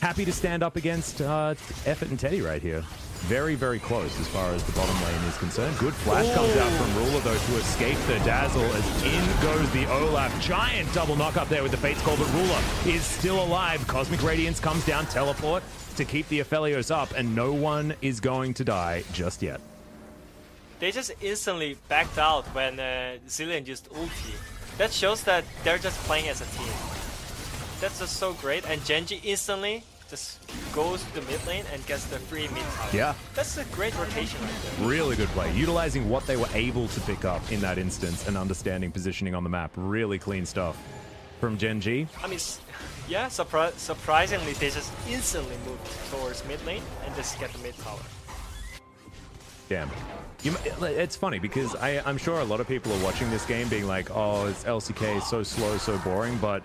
happy to stand up against Effort and Teddy right here. Very, very close as far as the bottom lane is concerned. Good flash comes out from Ruler, though, to escape the dazzle, as in goes the Olaf. Giant double knock up there with the Fate's Call, but Ruler is still alive. Cosmic Radiance comes down, teleport to keep the Aphelios up, and no one is going to die just yet. They just instantly backed out when Zilean used ulti. That shows that they're just playing as a team. That's just so great, and Genji instantly just goes to the mid lane and gets the free mid tower. Yeah. That's a great rotation right there. Really good play. Utilizing what they were able to pick up in that instance and understanding positioning on the map. Really clean stuff from Genji. I mean, yeah, surprisingly, they just instantly moved towards mid lane and just get the mid tower. Damn. It's funny because I'm sure a lot of people are watching this game being like, oh, it's LCK, so slow, so boring, but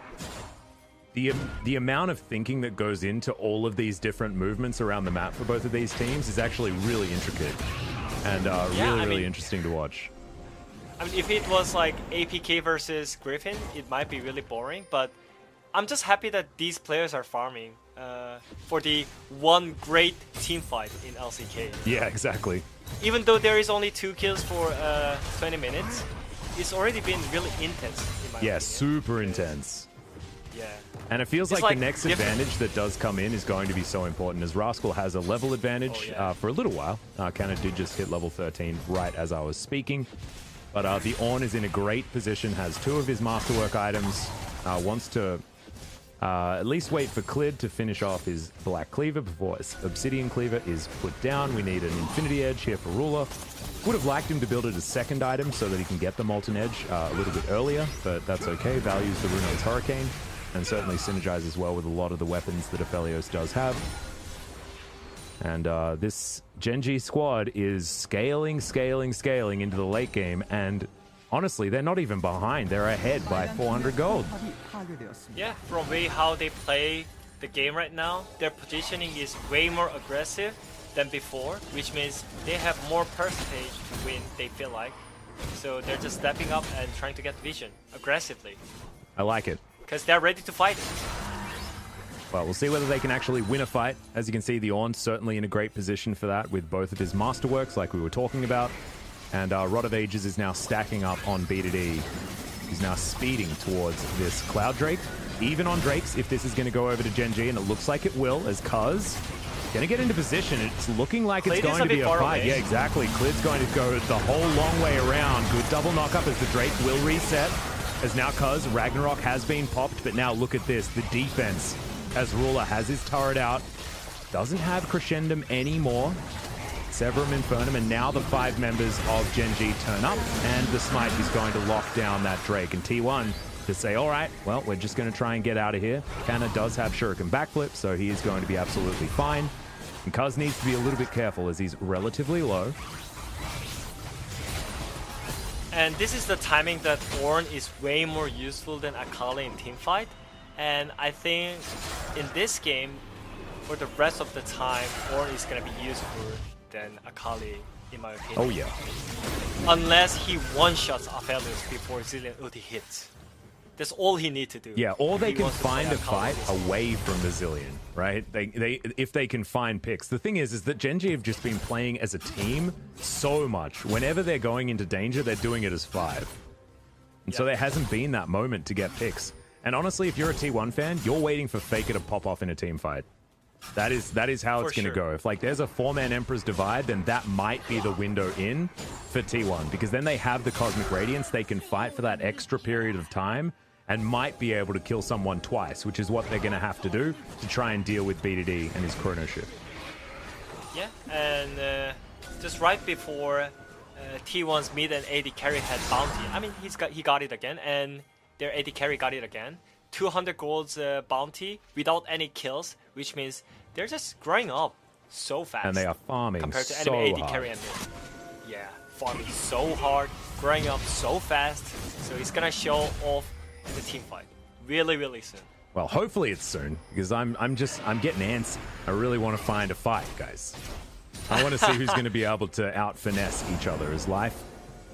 the amount of thinking that goes into all of these different movements around the map for both of these teams is actually really intricate and really interesting to watch. I mean, if it was like APK versus Griffin, it might be really boring, but I'm just happy that these players are farming for the one great team fight in LCK. Yeah, exactly. Even though there is only 2 kills for 20 minutes, it's already been really intense in my opinion. Super intense. Yeah. And it feels like the next advantage that does come in is going to be so important, as Rascal has a level advantage for a little while. Canna did just hit level 13 right as I was speaking. But the Ornn is in a great position, has 2 of his Masterwork items, wants to at least wait for Clid to finish off his Black Cleaver before Obsidian Cleaver is put down. We need an Infinity Edge here for Ruler. Would have liked him to build it as second item so that he can get the Molten Edge a little bit earlier, but that's okay. Values the Runo's Hurricane, and certainly synergizes well with a lot of the weapons that Aphelios does have. And this Genji squad is scaling into the late game, and honestly, they're not even behind. They're ahead by 400 gold. Yeah, from way how they play the game right now, their positioning is way more aggressive than before, which means they have more percentage to win, they feel like. So they're just stepping up and trying to get vision aggressively. I like it. Because they're ready to fight. Well, we'll see whether they can actually win a fight. As you can see, the Ornn certainly in a great position for that with both of his Masterworks like we were talking about. And Rod of Ages is now stacking up on BDD. He's now speeding towards this Cloud Drake. Even on Drakes, if this is going to go over to Genji, and it looks like it will, as Cuz going to get into position. It's looking like it's going to be a fight. Yeah, exactly. Clid's going to go the whole long way around. Good double knock-up as the Drake will reset. As now Cuz, Ragnarok has been popped, but now look at this. The defense, as Ruler has his turret out, doesn't have Crescendum anymore. Severum Infernum, and now the 5 members of Genji turn up, and the Smite is going to lock down that Drake. And T1 to say, all right, well, we're just going to try and get out of here. Canna does have Shuriken backflip, so he is going to be absolutely fine. And Cuz needs to be a little bit careful as he's relatively low. And this is the timing that Ornn is way more useful than Akali in teamfight. And I think in this game, for the rest of the time, Ornn is going to be useful than Akali, in my opinion. Oh yeah. Unless he one-shots Aphelios before Zilean ulti hits. That's all he needs to do. Yeah, or they can find a fight away from the Zilean, right? If they can find picks. The thing is that Genji have just been playing as a team so much. Whenever they're going into danger, they're doing it as 5. And so there hasn't been that moment to get picks. And honestly, if you're a T1 fan, you're waiting for Faker to pop off in a team fight. That is how it's going to go. If like there's a 4-man Emperor's Divide, then that might be the window in for T1, because then they have the Cosmic Radiance. They can fight for that extra period of time and might be able to kill someone twice, which is what they're going to have to do to try and deal with BDD and his chrono shift. Yeah, and just right before T1's mid and AD carry had bounty. I mean, he got it again, and their AD carry got it again. 200 golds bounty without any kills, which means they're just growing up so fast. And they are farming compared to so enemy AD hard. carry and mid. Yeah, farming so hard, growing up so fast. So it's gonna show off in the team fight really, really soon. Well, hopefully it's soon, because I'm getting antsy. I really want to find a fight, guys. I want to see who's going to be able to out-finesse each other. As Life,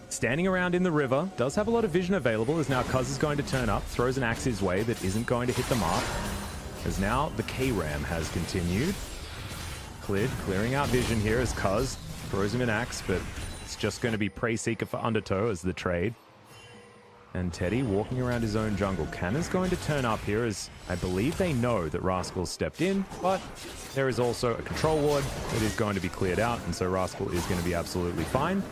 standing around in the river, does have a lot of vision available, as now Cuz is going to turn up, throws an axe his way that isn't going to hit the mark. As now the K-Ram has continued. Clid clearing out vision here as Cuz throws him an axe, but it's just going to be Prey Seeker for Undertow as the trade. And Teddy walking around his own jungle. Canna's going to turn up here, as I believe they know that Rascal stepped in, but there is also a control ward that is going to be cleared out, and so Rascal is going to be absolutely fine.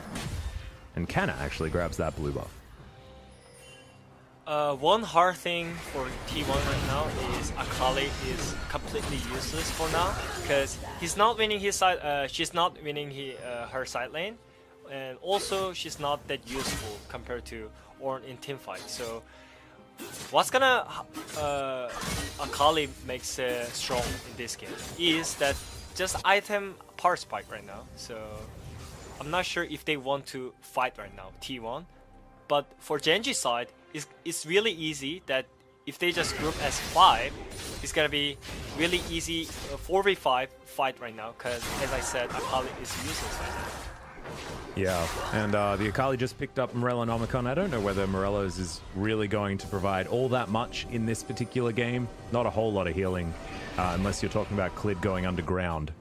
And Canna actually grabs that blue buff. One hard thing for T1 right now is Akali is completely useless for now, because he's not winning his side. She's not winning her side lane, and also she's not that useful compared to Ornn in team fight. So what's gonna Akali makes strong in this game is that just item power spike right now. So I'm not sure if they want to fight right now, T1. But for Genji's side, it's really easy that if they just group as 5, it's gonna be really easy 4v5 fight right now, because as I said, Akali is useless right now. Yeah, and the Akali just picked up Morellonomicon. I don't know whether Morello's is really going to provide all that much in this particular game. Not a whole lot of healing, unless you're talking about Clid going underground.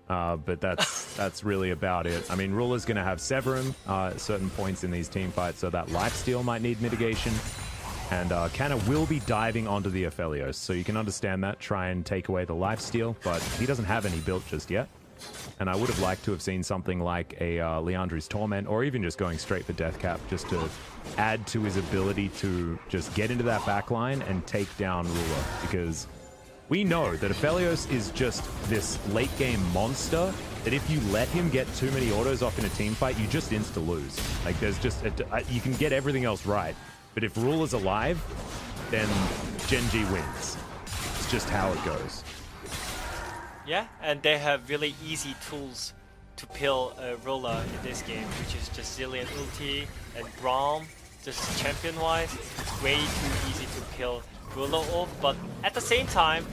But that's really about it. I mean, Ruler's going to have Severin at certain points in these team fights, so that lifesteal might need mitigation. And Canna will be diving onto the Aphelios, so you can understand that. Try and take away the lifesteal, but he doesn't have any built just yet. And I would have liked to have seen something like a Leandri's Torment, or even just going straight for Deathcap, just to add to his ability to just get into that backline and take down Ruler. Because we know that Aphelios is just this late-game monster that if you let him get too many autos off in a team fight, you just insta-lose. Like, there's just... you can get everything else right, but if Ruler's alive, then Genji wins. It's just how it goes. Yeah, and they have really easy tools to kill Ruler in this game, which is just Zillion ulti and Braum. Just champion-wise, it's way too easy to kill Ruler off. But at the same time,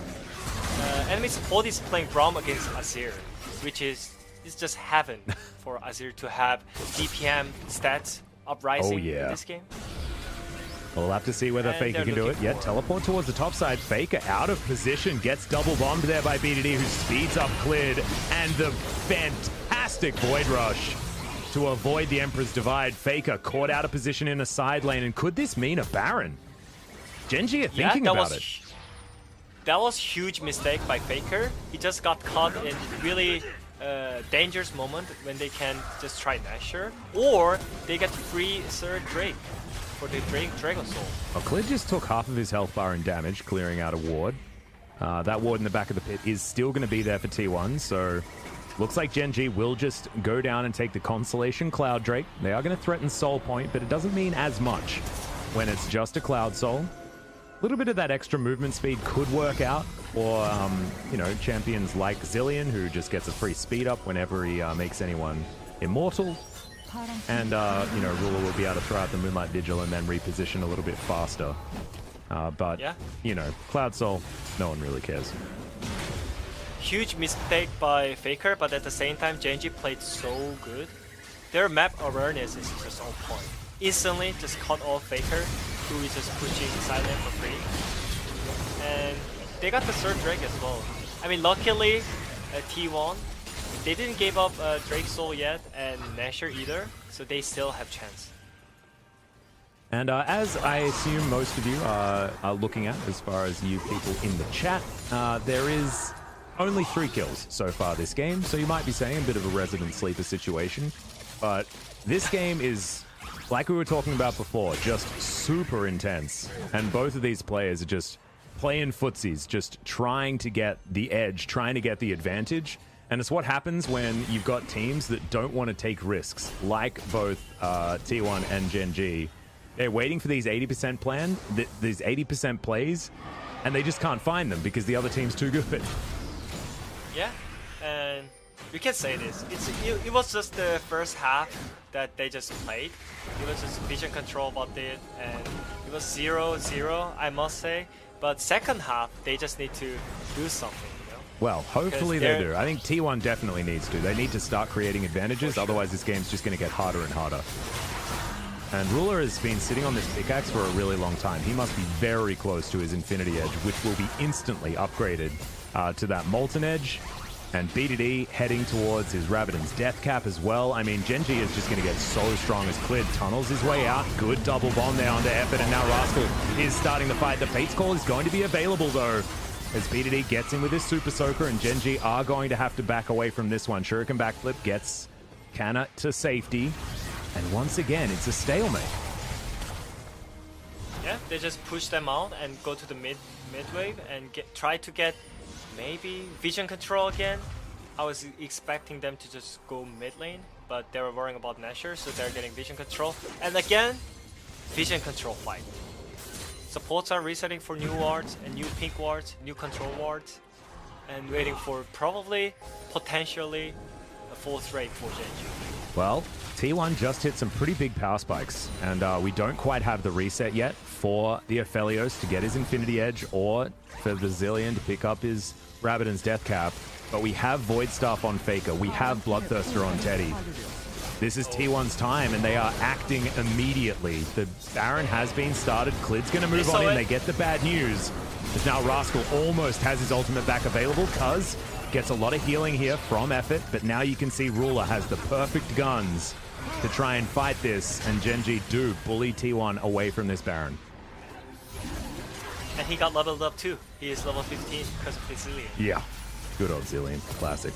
enemy support is playing Braum against Azir, which is just heaven for Azir to have DPM stats uprising in this game. We'll have to see whether Faker can do it. Yeah, teleport towards the top side. Faker out of position, gets double bombed there by BDD, who speeds up Clid, and the fantastic Void Rush to avoid the Emperor's Divide. Faker caught out of position in a side lane, and could this mean a Baron? Genji are thinking about it. That was huge mistake by Faker. He just got caught in really dangerous moment when they can just try Nashor, or they get free third Drake for the Dragon Soul. Well, Clid just took half of his health bar in damage, clearing out a ward. That ward in the back of the pit is still going to be there for T1, so looks like Genji will just go down and take the Constellation Cloud Drake. They are going to threaten Soul Point, but it doesn't mean as much when it's just a Cloud Soul. A little bit of that extra movement speed could work out for, you know, champions like Zillion, who just gets a free speed up whenever he makes anyone immortal. And, you know, Ruler will be able to throw out the Moonlight Vigil and then reposition a little bit faster. But, you know, Cloud Soul, no one really cares. Huge mistake by Faker, but at the same time, Genji played so good. Their map awareness is just on point. Instantly just cut off Faker, who is just pushing silent for free. And they got the third Drake as well. I mean, luckily, T1, they didn't give up Drake Soul yet, and Nashor either, so they still have chance. And as I assume most of you are looking at, as far as you people in the chat, there is only 3 kills so far this game, so you might be saying a bit of a resident sleeper situation. But this game is, like we were talking about before, just super intense. And both of these players are just playing footsies, just trying to get the edge, trying to get the advantage. And it's what happens when you've got teams that don't want to take risks, like both T1 and Gen G. They're waiting for these 80% these 80% plays, and they just can't find them because the other team's too good. Yeah, and we can say this. It was just the first half that they just played. It was just vision control about it, and it was 0-0, I must say. But second half, they just need to do something. Well, hopefully they do. I think T1 definitely needs to. They need to start creating advantages, otherwise this game's just going to get harder and harder. And Ruler has been sitting on this pickaxe for a really long time. He must be very close to his Infinity Edge, which will be instantly upgraded to that Molten Edge. And BDD heading towards his Rabbidan's Death Cap as well. I mean, Gen G is just going to get so strong as Clid tunnels his way out. Good double bomb there onto Effort, and now Rascal is starting the fight. The Fate's Call is going to be available, though, as BDD gets in with his Super Soaker, and Gen G are going to have to back away from this one. Shuriken backflip gets Kana to safety, and once again, it's a stalemate. Yeah, they just push them out and go to the mid wave and try to get maybe vision control again. I was expecting them to just go mid lane, but they were worrying about Nashor, so they're getting vision control. And again, vision control fight. Supports are resetting for new wards and new pink wards, new control wards, and waiting for probably, potentially, a 4th raid for Gen G. Well, T1 just hit some pretty big power spikes, and we don't quite have the reset yet for the Aphelios to get his Infinity Edge or for the Zillion to pick up his Rabbidan's Death Cap, but we have Void Staff on Faker, we have Bloodthirster on Teddy. This is T1's time, and they are acting immediately. The Baron has been started. Clid's going to move on in. They get the bad news. As now Rascal almost has his ultimate back available. Cuz gets a lot of healing here from Effort, but now you can see Ruler has the perfect guns to try and fight this, and Gen G do bully T1 away from this Baron. And he got leveled up too. He is level 15 because of his Zillion. Yeah, good old Zillion, classic.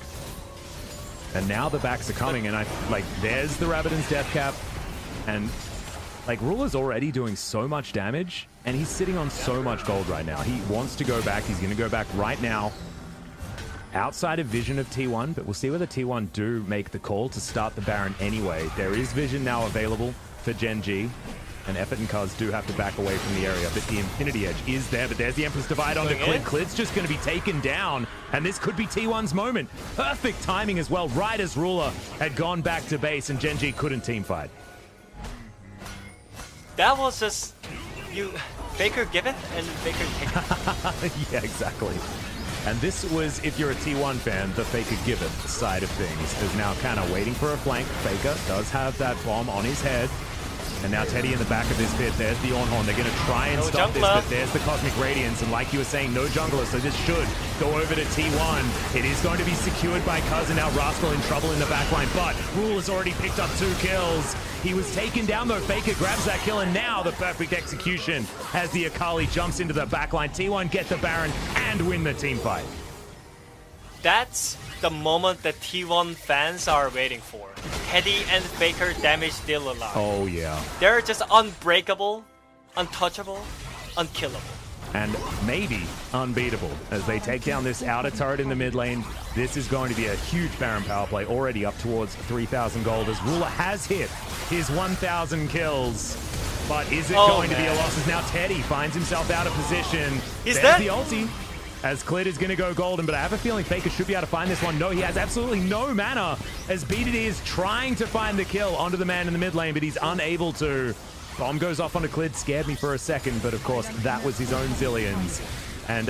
And now the backs are coming, and there's the Rabbidan's Death Cap, and Ruler's already doing so much damage, and he's sitting on so much gold right now. He wants to go back. He's going to go back right now. Outside of vision of T1, but we'll see whether T1 do make the call to start the Baron anyway. There is vision now available for Gen G, and Effort and Cuz do have to back away from the area, but the Infinity Edge is there, but there's the Empress Divide onto Clid. Clid's just going to be taken down, and this could be T1's moment. Perfect timing as well, right as Ruler had gone back to base, and Gen G couldn't team fight. That was just, Faker giveth and Faker taketh. Yeah, exactly. And this was, if you're a T1 fan, the Faker giveth side of things. Is now kind of waiting for a flank. Faker does have that bomb on his head. And now Teddy in the back of this pit. There's the Ornhorn. They're going to try and stop this, but there's the Cosmic Radiance. And like you were saying, no jungler, so this should go over to T1. It is going to be secured by Cuz, and now Rascal in trouble in the backline. But Rule has already picked up 2 kills. He was taken down, though. Faker grabs that kill, and now the perfect execution as the Akali jumps into the backline. T1 get the Baron and win the team fight. That's the moment that T1 fans are waiting for. Teddy and Faker damage deal allowed. Oh, yeah. They're just unbreakable, untouchable, unkillable. And maybe unbeatable as they take down this outer turret in the mid lane. This is going to be a huge Baron power play, already up towards 3,000 gold as Ruler has hit his 1,000 kills. But is it going to be a loss as now Teddy finds himself out of position? Is that the ulti? As Clid is going to go golden, but I have a feeling Faker should be able to find this one. No, he has absolutely no mana as BDD is trying to find the kill onto the man in the mid lane, but he's unable to. Bomb goes off onto Clid, scared me for a second, but of course that was his own Zillions. And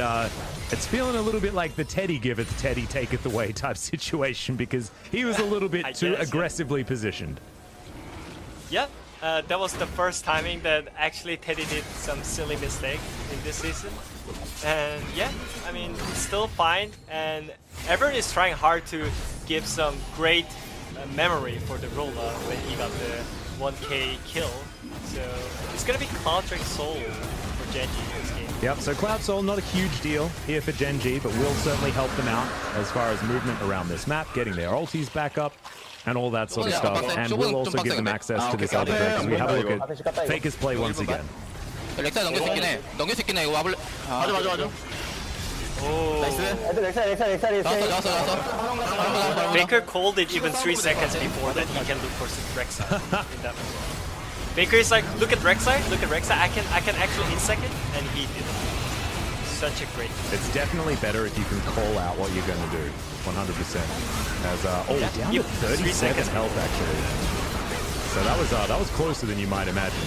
it's feeling a little bit like the Teddy giveth, Teddy taketh away type situation because he was a little bit too aggressively positioned. Yep. That was the first timing that actually Teddy did some silly mistake in this season. And yeah, I mean, it's still fine. And everyone is trying hard to give some great memory for the Ruler when he got the 1k kill. So it's gonna be Cloud Drake Soul for Genji in this game. Yep, so Cloud Soul, not a huge deal here for Genji, but will certainly help them out as far as movement around this map, getting their ultis back up, and all that sort of stuff. And will also give them access to this other Drake as we have a look at Faker's play once again. 렉사 넘길 수 있긴 해. 넘길 수 있긴 해. 이거 와볼래? 맞아. Baker called it even 3 seconds before that he can look for Rek'Sai in that moment. Baker is like, look at Rek'Sai, I can actually insect it, and he did it. Such a great play. It's definitely better if you can call out what you're going to do, 100%. As down to 37 health actually. So that was closer than you might imagine.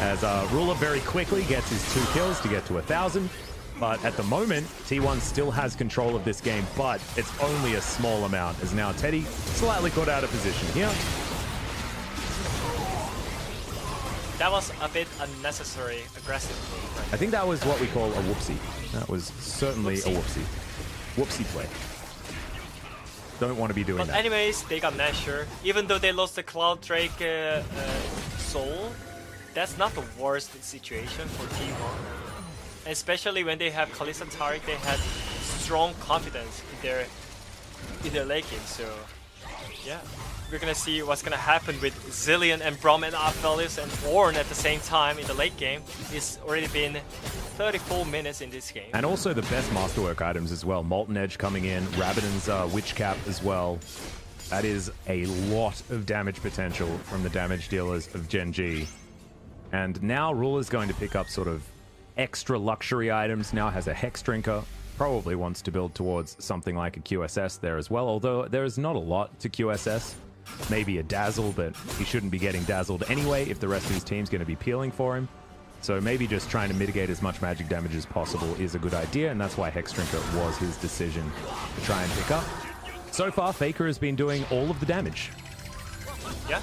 As Ruler very quickly gets his 2 kills to get to 1,000. But at the moment, T1 still has control of this game, but it's only a small amount, as now Teddy slightly got out of position here. That was a bit unnecessary, aggressive move. Right? I think that was what we call a whoopsie. That was certainly a whoopsie. Whoopsie play. Don't want to be doing that. Anyways, they got Nashor. Even though they lost the Cloud Drake Soul, that's not the worst situation for T1. Especially when they have Kalista Taric, they had strong confidence in their late game. So yeah, we're gonna see what's gonna happen with Zillion and Braum and Aphelios and Ornn at the same time in the late game. It's already been 34 minutes in this game. And also the best Masterwork items as well. Molten Edge coming in, Rabadon's Witch Cap as well. That is a lot of damage potential from the damage dealers of Genji. And now Ruler's going to pick up sort of extra luxury items, now has a Hex Drinker, probably wants to build towards something like a QSS there as well, although there is not a lot to QSS. Maybe a Dazzle, but he shouldn't be getting dazzled anyway if the rest of his team's going to be peeling for him. So maybe just trying to mitigate as much magic damage as possible is a good idea, and that's why Hex Drinker was his decision to try and pick up. So far, Faker has been doing all of the damage. Yeah,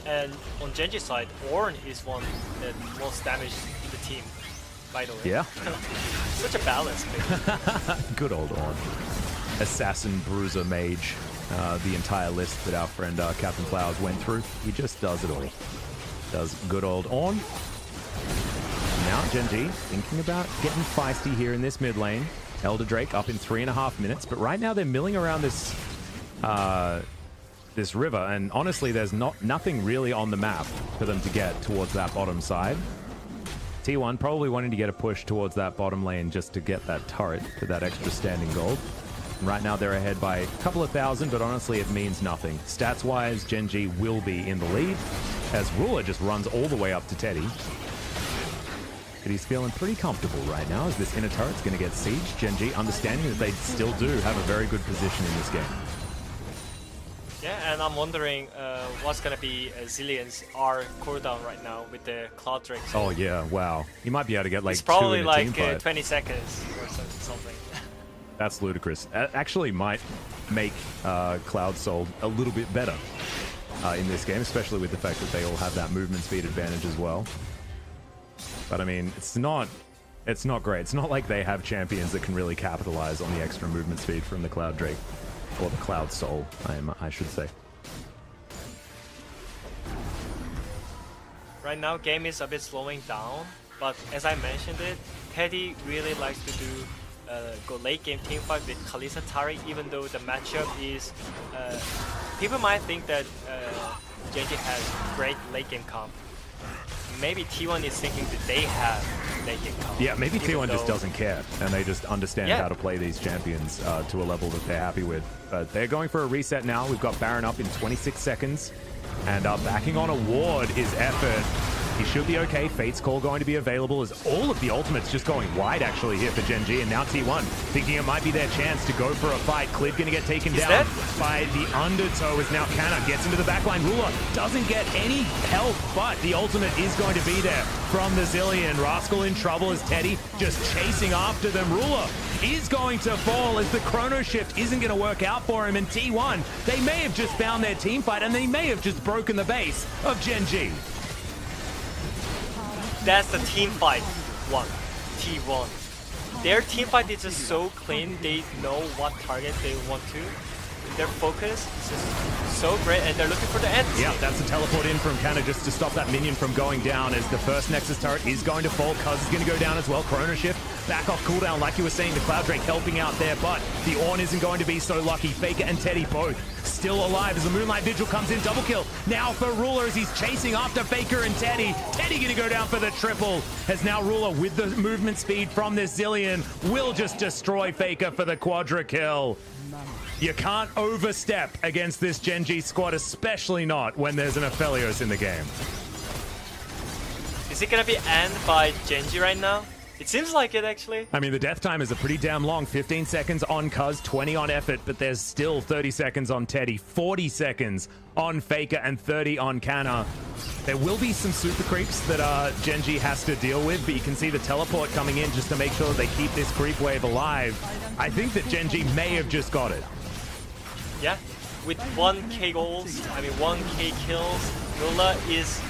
and on Genji's side, Ornn is one that most damaged in the team. By the way. Yeah. Such a balance. Good old Ornn. Assassin, Bruiser, Mage. The entire list that our friend Captain Flowers went through. He just does it all. Does good old Ornn. Now Genji thinking about getting feisty here in this mid lane. Elder Drake up in 3.5 minutes. But right now they're milling around this this river. And honestly, there's nothing really on the map for them to get towards that bottom side. T1 probably wanting to get a push towards that bottom lane just to get that turret to that extra standing gold. And right now they're ahead by a couple of thousand, but honestly it means nothing. Stats-wise, Genji will be in the lead as Ruler just runs all the way up to Teddy. But he's feeling pretty comfortable right now as this inner turret's going to get sieged. Genji understanding that they still do have a very good position in this game. Yeah, and I'm wondering what's going to be Zillion's R cooldown right now with the Cloud Drake. Oh yeah, wow. He might be able to get like it's probably 2 in a like team fight. 20 seconds or something. That's ludicrous. Actually might make Cloud Soul a little bit better in this game, especially with the fact that they all have that movement speed advantage as well. But I mean, it's not great. It's not like they have champions that can really capitalize on the extra movement speed from the Cloud Drake. Or the Cloud Soul, I should say. Right now, game is a bit slowing down, but as I mentioned it, Teddy really likes to do go late game team fight with Kalista Taric, even though the matchup is... people might think that Genji has great late game comp. Maybe T1 is thinking that they have late game comp. Yeah, maybe T1 just doesn't care, and they just understand how to play these champions to a level that they're happy with. But they're going for a reset now. We've got Baron up in 26 seconds, and backing on a ward is Effort. He should be okay. Fate's Call going to be available as all of the ultimates just going wide actually here for Genji, and now T1 thinking it might be their chance to go for a fight. Clid going to get taken down by the Undertow as now Canna gets into the backline. Ruler doesn't get any help, but the ultimate is going to be there from the Zillion. Rascal in trouble as Teddy just chasing after them. Ruler is going to fall as the chrono shift isn't going to work out for him, and T1, they may have just found their team fight and they may have just broken the base of Genji. That's the team fight one, T1. Their team fight is just so clean, they know what target they want to. their focus is just so great, and they're looking for the end. Yeah, that's a teleport in from Canna just to stop that minion from going down, as the first Nexus turret is going to fall. Cuz is going to go down as well. Chrono Shift back off cooldown, like you were saying, the Cloud Drake helping out there, but the Ornn isn't going to be so lucky. Faker and Teddy both still alive as the Moonlight Vigil comes in. Double kill now for Ruler as he's chasing after Faker and Teddy. Teddy going to go down for the triple, as now Ruler with the movement speed from this Zillion will just destroy Faker for the quadra kill. You can't overstep against this Genji squad, especially not when there's an Aphelios in the game. Is it gonna be end by Genji right now? It seems like it, actually. I mean, the death time is a pretty damn long. 15 seconds on Cuz, 20 on Effort, but there's still 30 seconds on Teddy, 40 seconds on Faker, and 30 on Canna. There will be some super creeps that Genji has to deal with, but you can see the teleport coming in just to make sure that they keep this creep wave alive. I think that Genji may have just got it. Yeah, with 1k goals, 1k kills, Rula is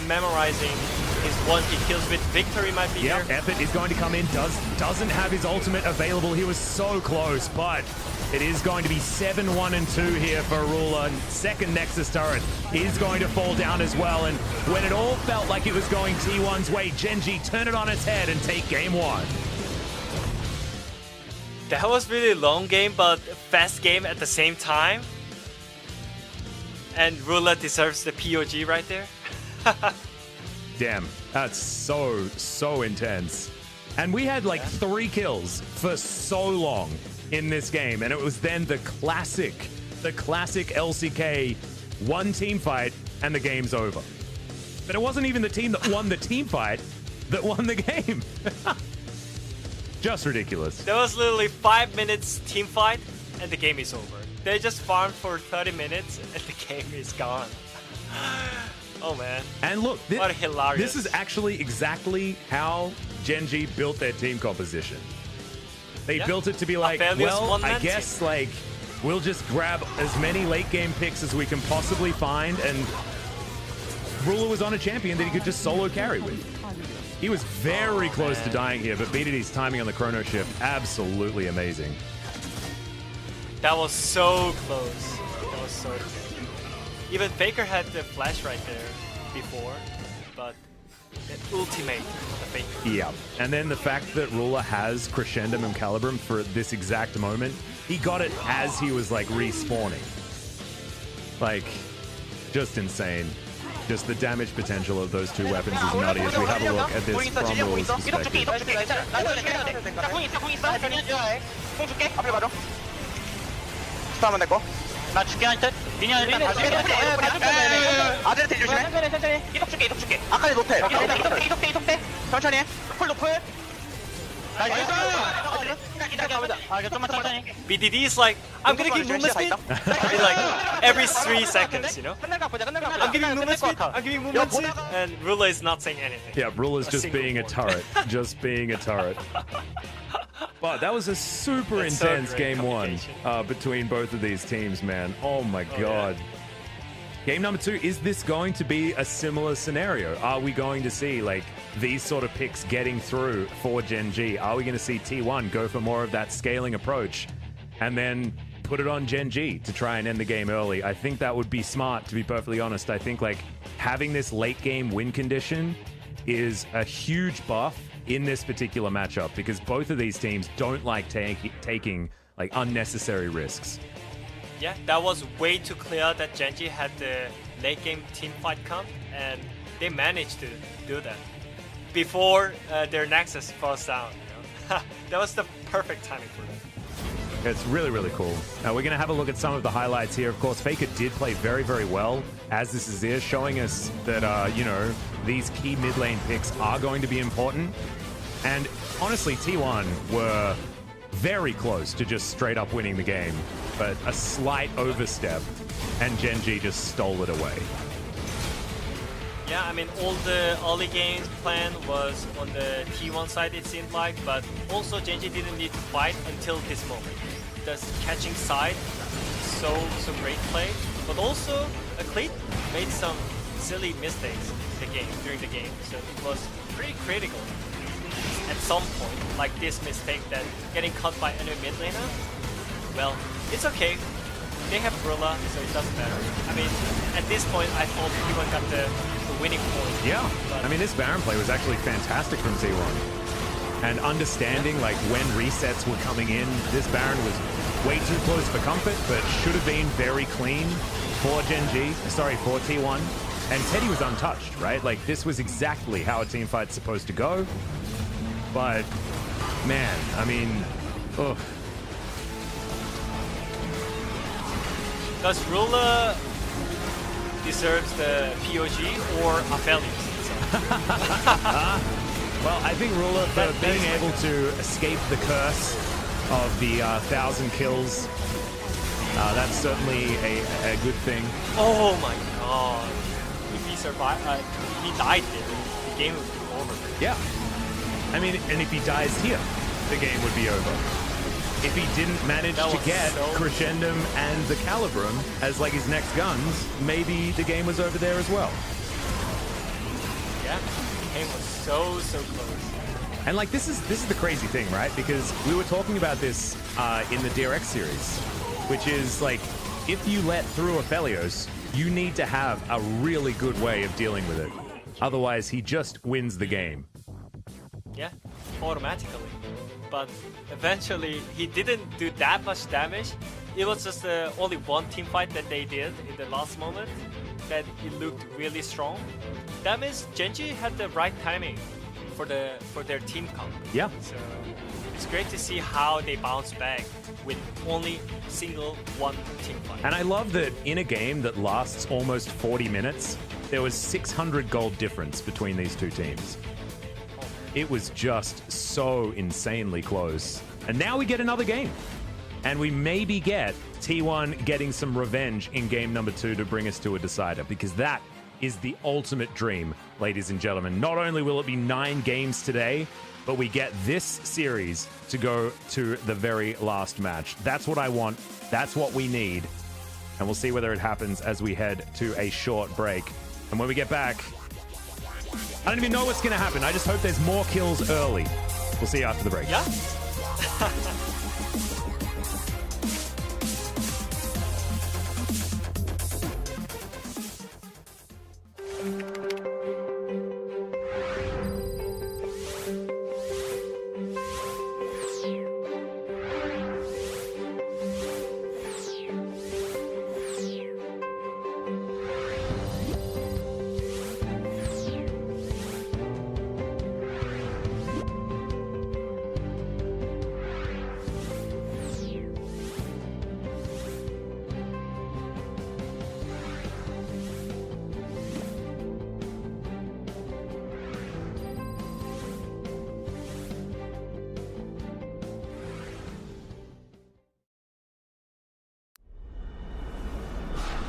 memorizing his 1k kills with victory might be here. Effort is going to come in, doesn't have his ultimate available. He was so close, but it is going to be 7-1 and 2 here for Rula. Second Nexus turret is going to fall down as well, and when it all felt like it was going T1's way, Genji turned it on its head and take game 1. That was really long game, but fast game at the same time. And Rula deserves the POG right there. Damn, that's so intense. And we had like 3 kills for so long in this game, and it was then the classic LCK one team fight and the game's over. But it wasn't even the team that won the team fight that won the game. Just ridiculous. There was literally 5 minutes team fight and the game is over. They just farmed for 30 minutes and the game is gone. Oh man. And look, what hilarious. This is actually exactly how Genji built their team composition. They built it to be like, well, I guess like we'll just grab as many late game picks as we can possibly find, and Ruler was on a champion that he could just solo carry with. He was very close to dying here, but BDD's timing on the chrono shift, absolutely amazing. That was so close. That was so close. Even Faker had the flash right there before, but the ultimate of the Faker. Yeah, and then the fact that Ruler has Crescendum and Calibrum for this exact moment, he got it as he was like respawning. Like, just insane. Just the damage potential of those two weapons is nutty as we have a look at this from Ruler's perspective. 나 죽게 할 듯? 미니언 일단 다시 아들한테 조심해. 이속 줄게. 아까지 노텔. 이속 때. 천천히 해. 풀 노플. BDD is like, I'm gonna give movement speed. Like every 3 seconds, you know? I'm giving movement speed. And Ruler is not saying anything. Yeah, Ruler's just being a turret. Just being a turret. But that was a super intense game 1 between both of these teams, man. Oh my god. Game number 2, is this going to be a similar scenario? Are we going to see like these sort of picks getting through for Genji? Are we going to see T1 go for more of that scaling approach and then put it on Genji to try and end the game early? I think that would be smart, to be perfectly honest. I think like having this late game win condition is a huge buff in this particular matchup, because both of these teams don't like taking like unnecessary risks. Yeah, that was way too clear that Genji had the late game team fight comp, and they managed to do that before their Nexus falls down. You know? That was the perfect timing for them. It's really, really cool. Now we're going to have a look at some of the highlights here. Of course, Faker did play very, very well as this is here, showing us that, you know, these key mid lane picks are going to be important. And honestly, T1 were very close to just straight up winning the game, but a slight overstep and Genji just stole it away. Yeah, I mean, all the early game plan was on the T1 side, it seemed like, but also Genji didn't need to fight until this moment. The catching side, so great play, but also Cleat made some silly mistakes during the game, so it was pretty critical at some point, like this mistake that getting cut by enemy mid laner. Well, it's okay. they have Rula, so it doesn't matter. I mean, at this point, I thought T1 got the winning point. Yeah, but I mean, this Baron play was actually fantastic from T1. And understanding like when resets were coming in, this Baron was way too close for comfort, but should have been very clean for for T1. And Teddy was untouched, right? Like this was exactly how a team fight's supposed to go. But man, I mean, ugh. Does Rula deserves the POG or Aphelios? Well, I think Rula for being able to escape the curse of the 1,000 kills, that's certainly a good thing. Oh my god. If he survived, if he died there, the game would be over. Yeah. I mean, and if he dies here, the game would be over. If he didn't manage to get Crescendum and the Calibrum as like his next guns, maybe the game was over there as well. Yeah, the game was so close. And like this is the crazy thing, right? Because we were talking about this in the DRX series, which is like if you let through Aphelios, you need to have a really good way of dealing with it. Otherwise, he just wins the game. Yeah, automatically. But eventually, he didn't do that much damage. It was just only one team fight that they did in the last moment that it looked really strong. That means Genji had the right timing for their team comp. Yeah. So it's great to see how they bounce back with only one team fight. And I love that in a game that lasts almost 40 minutes, there was 600 gold difference between these two teams. It was just so insanely close. And now we get another game. And we maybe get T1 getting some revenge in game number 2 to bring us to a decider, because that is the ultimate dream, ladies and gentlemen. Not only will it be 9 games today, but we get this series to go to the very last match. That's what I want. That's what we need. And we'll see whether it happens as we head to a short break. And when we get back, I don't even know what's going to happen. I just hope there's more kills early. We'll see you after the break. Yeah.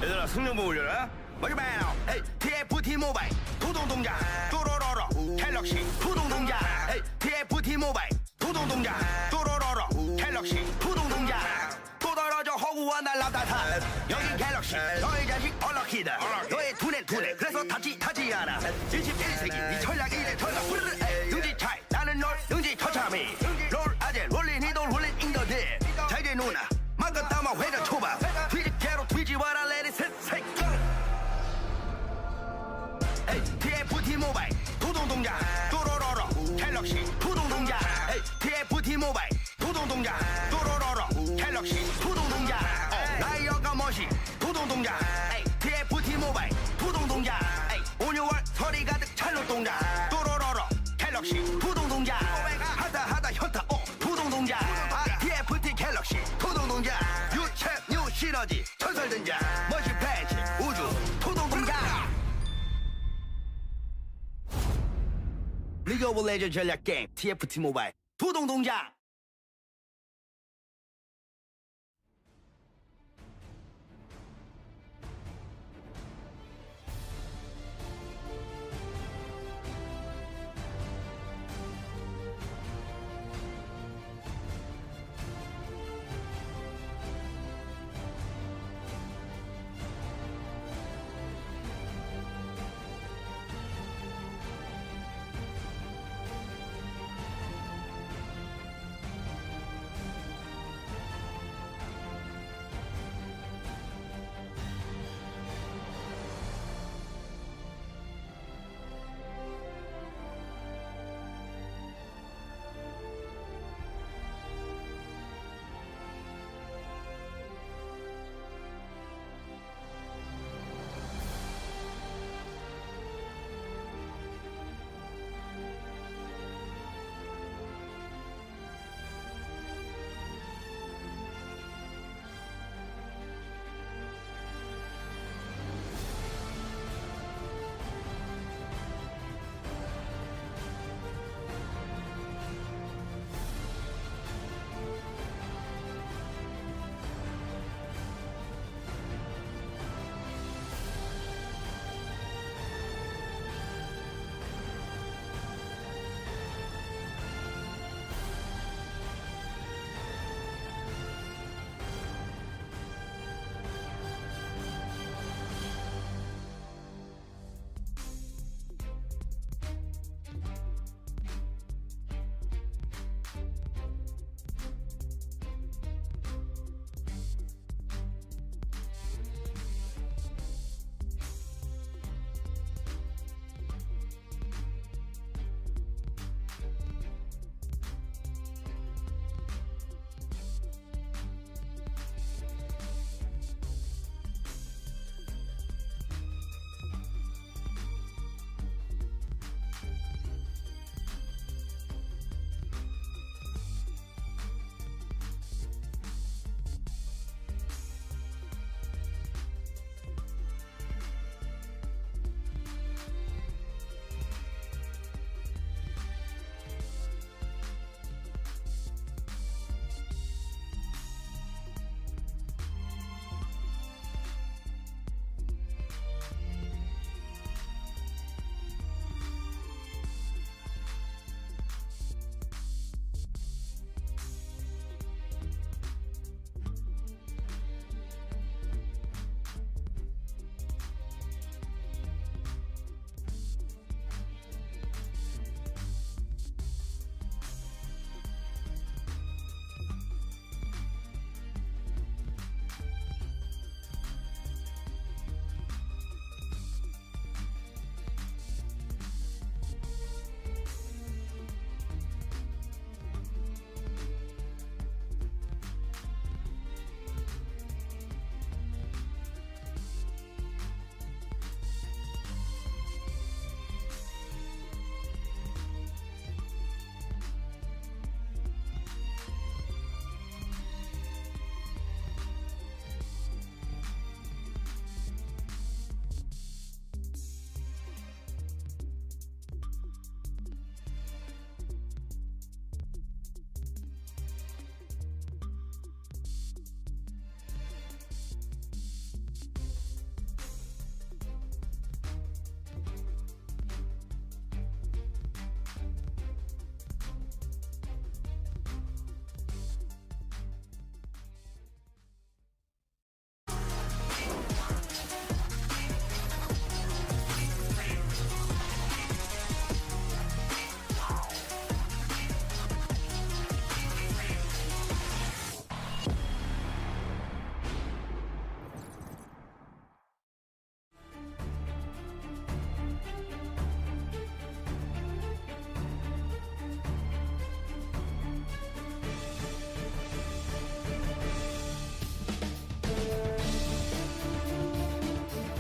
얘들아 승용보 올려라 머리바이너 헤이 TFT 모바일 도동동작 또로로로 갤럭시 푸동동작 헤이 TFT 모바일 도동동작 또로로로 갤럭시 푸동동작 또 떨어져 허구와 날라다타 여기 갤럭시 너의 자식 얼럭키다 너의 두뇌 그래서 타지 않아 21세기 네 전략 이제 전략 능지 차이 나는 널 능지 처참히 롤 아재 롤린 이돌 롤린 인더들 자 이제 누나 막아 담아 회전 초밥 뒤집개로 뒤집어라 새끼 에이 TFT 모바일 도동동작 또로로로 갤럭시 푸동동작 에이 TFT 모바일 도동동작 또로로로 갤럭시 푸동동작 나의 여가머시 도동동작 에이 TFT 모바일 푸동동작 에이 온유월 서리 가득 찰노동작 또로로로 갤럭시 푸동동작 하다 현타 푸동동작 TFT 갤럭시 푸동동작 유체 뉴 시너지 전설등장 머시 팬치 우주 토동동작 리그 오브 레전드 전략 게임 TFT 모바일 토동동작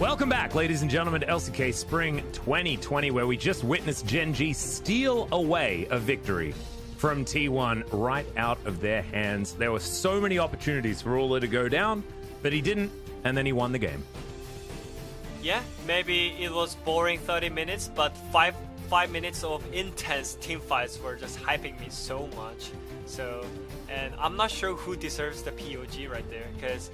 Welcome back, ladies and gentlemen, to LCK Spring 2020, where we just witnessed Gen G steal away a victory from T1 right out of their hands. There were so many opportunities for Ula to go down, but he didn't, and then he won the game. Yeah, maybe it was boring 30 minutes, but five minutes of intense team fights were just hyping me so much. So, and I'm not sure who deserves the POG right there, because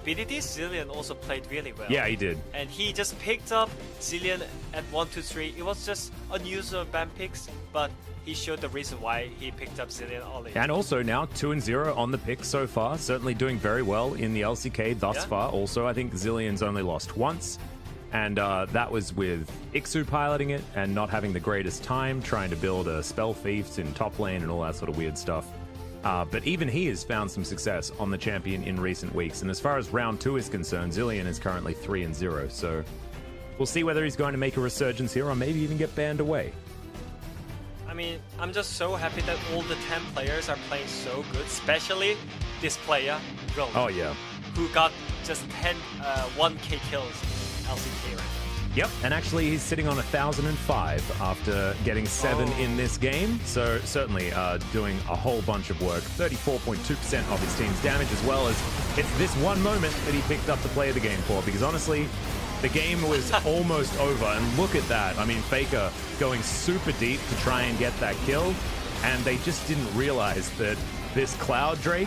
BDD's Zilean also played really well. Yeah, he did. And he just picked up Zilean at 1-2-3. It was just unusual ban picks, but he showed the reason why he picked up Zilean early. And also now 2-0 on the pick so far. Certainly doing very well in the LCK thus far. Also, I think Zilean's only lost once. And that was with Ixu piloting it and not having the greatest time, trying to build a Spell Thieves in top lane and all that sort of weird stuff. But even he has found some success on the champion in recent weeks. And as far as round 2 is concerned, Zilean is currently 3-0. So we'll see whether he's going to make a resurgence here or maybe even get banned away. I mean, I'm just so happy that all the 10 players are playing so good, especially this player, Roland. Oh, yeah. Who got just 1k kills in LCK right. Yep, and actually he's sitting on 1,005 after getting 7 in this game. So certainly doing a whole bunch of work. 34.2% of his team's damage, as well as it's this one moment that he picked up the play of the game for. Because honestly, the game was almost over. And look at that. I mean, Faker going super deep to try and get that kill. And they just didn't realize that this Cloud Drake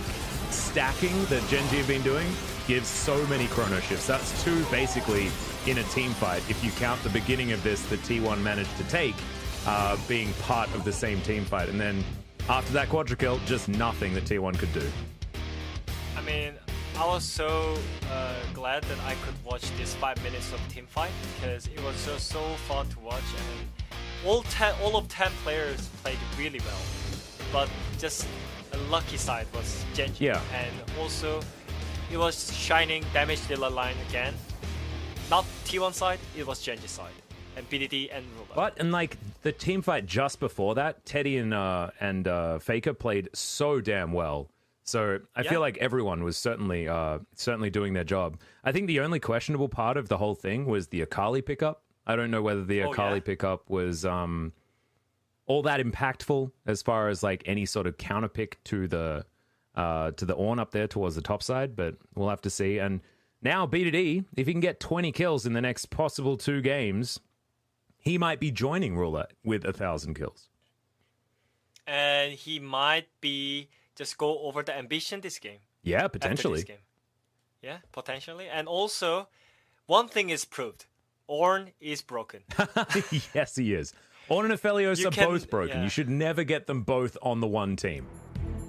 stacking that Gen G have been doing gives so many chrono shifts. That's 2 basically in a team fight, if you count the beginning of this that T1 managed to take, being part of the same team fight. And then after that quadra kill, just nothing that T1 could do. I mean, I was so glad that I could watch this 5 minutes of team fight, because it was just so fun to watch, and all of 10 players played really well. But just the lucky side was Gen G. Yeah. And also, it was shining damage dealer line again. Not T1 side, it was Gen G side. And BDD and Rula. But, and like, the team fight just before that, Teddy and Faker played so damn well. So I feel like everyone was certainly doing their job. I think the only questionable part of the whole thing was the Akali pickup. I don't know whether the Akali pickup was all that impactful as far as like any sort of counter pick to the Ornn up there towards the top side, but we'll have to see. And now BDD, if he can get 20 kills in the next possible 2 games, he might be joining Ruler with 1,000 kills. And he might be just go over the ambition this game. Yeah, potentially. This game. Yeah, potentially. And also, one thing is proved. Ornn is broken. Yes, he is. Ornn and Aphelios are both broken. Yeah. You should never get them both on the one team.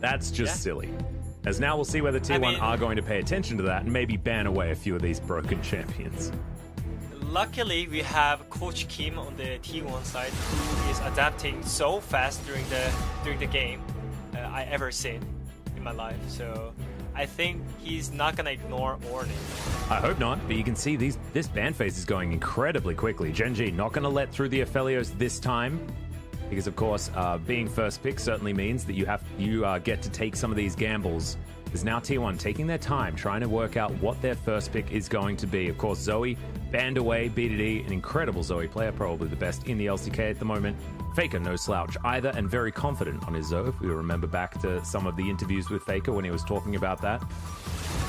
That's just silly. As now we'll see whether T1 are going to pay attention to that and maybe ban away a few of these broken champions. Luckily, we have Coach Kim on the T1 side, who is adapting so fast during the game I ever seen in my life. So I think he's not gonna ignore Ornn. I hope not, but you can see this ban phase is going incredibly quickly. Gen G not going to let through the Aphelios this time. Because, of course, being first pick certainly means that you get to take some of these gambles. There's now T1 taking their time, trying to work out what their first pick is going to be. Of course, Zoe banned away, BDD, an incredible Zoe player, probably the best in the LCK at the moment. Faker, no slouch either, and very confident on his Zoe, if we remember back to some of the interviews with Faker when he was talking about that.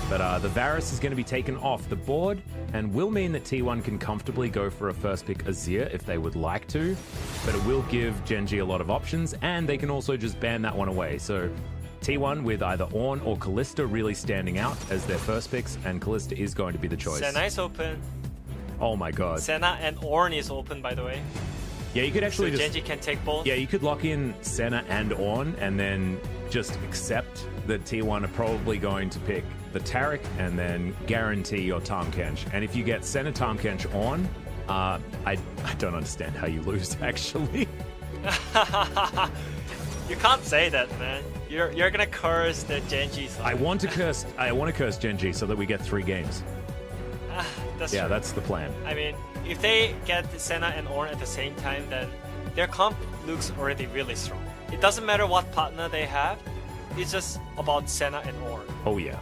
But the Varus is going to be taken off the board and will mean that T1 can comfortably go for a first pick Azir if they would like to. But it will give Gen G a lot of options, and they can also just ban that one away. So T1 with either Ornn or Kalista really standing out as their first picks, and Kalista is going to be the choice. Senna is open. Oh my god. Senna and Ornn is open, by the way. Yeah, you could actually so Gen G can take both. Yeah, you could lock in Senna and Ornn and then just accept that T1 are probably going to pick the Taric and then guarantee your Tahm Kench. And if you get Senna Tahm Kench on, I don't understand how you lose, actually. You can't say that, man. You're gonna curse the Gen G side. I want to curse Gen G so that we get 3 games. That's true. That's the plan. I mean, if they get Senna and Ornn at the same time, then their comp looks already really strong. It doesn't matter what partner they have. It's just about Senna and Ornn. Oh yeah.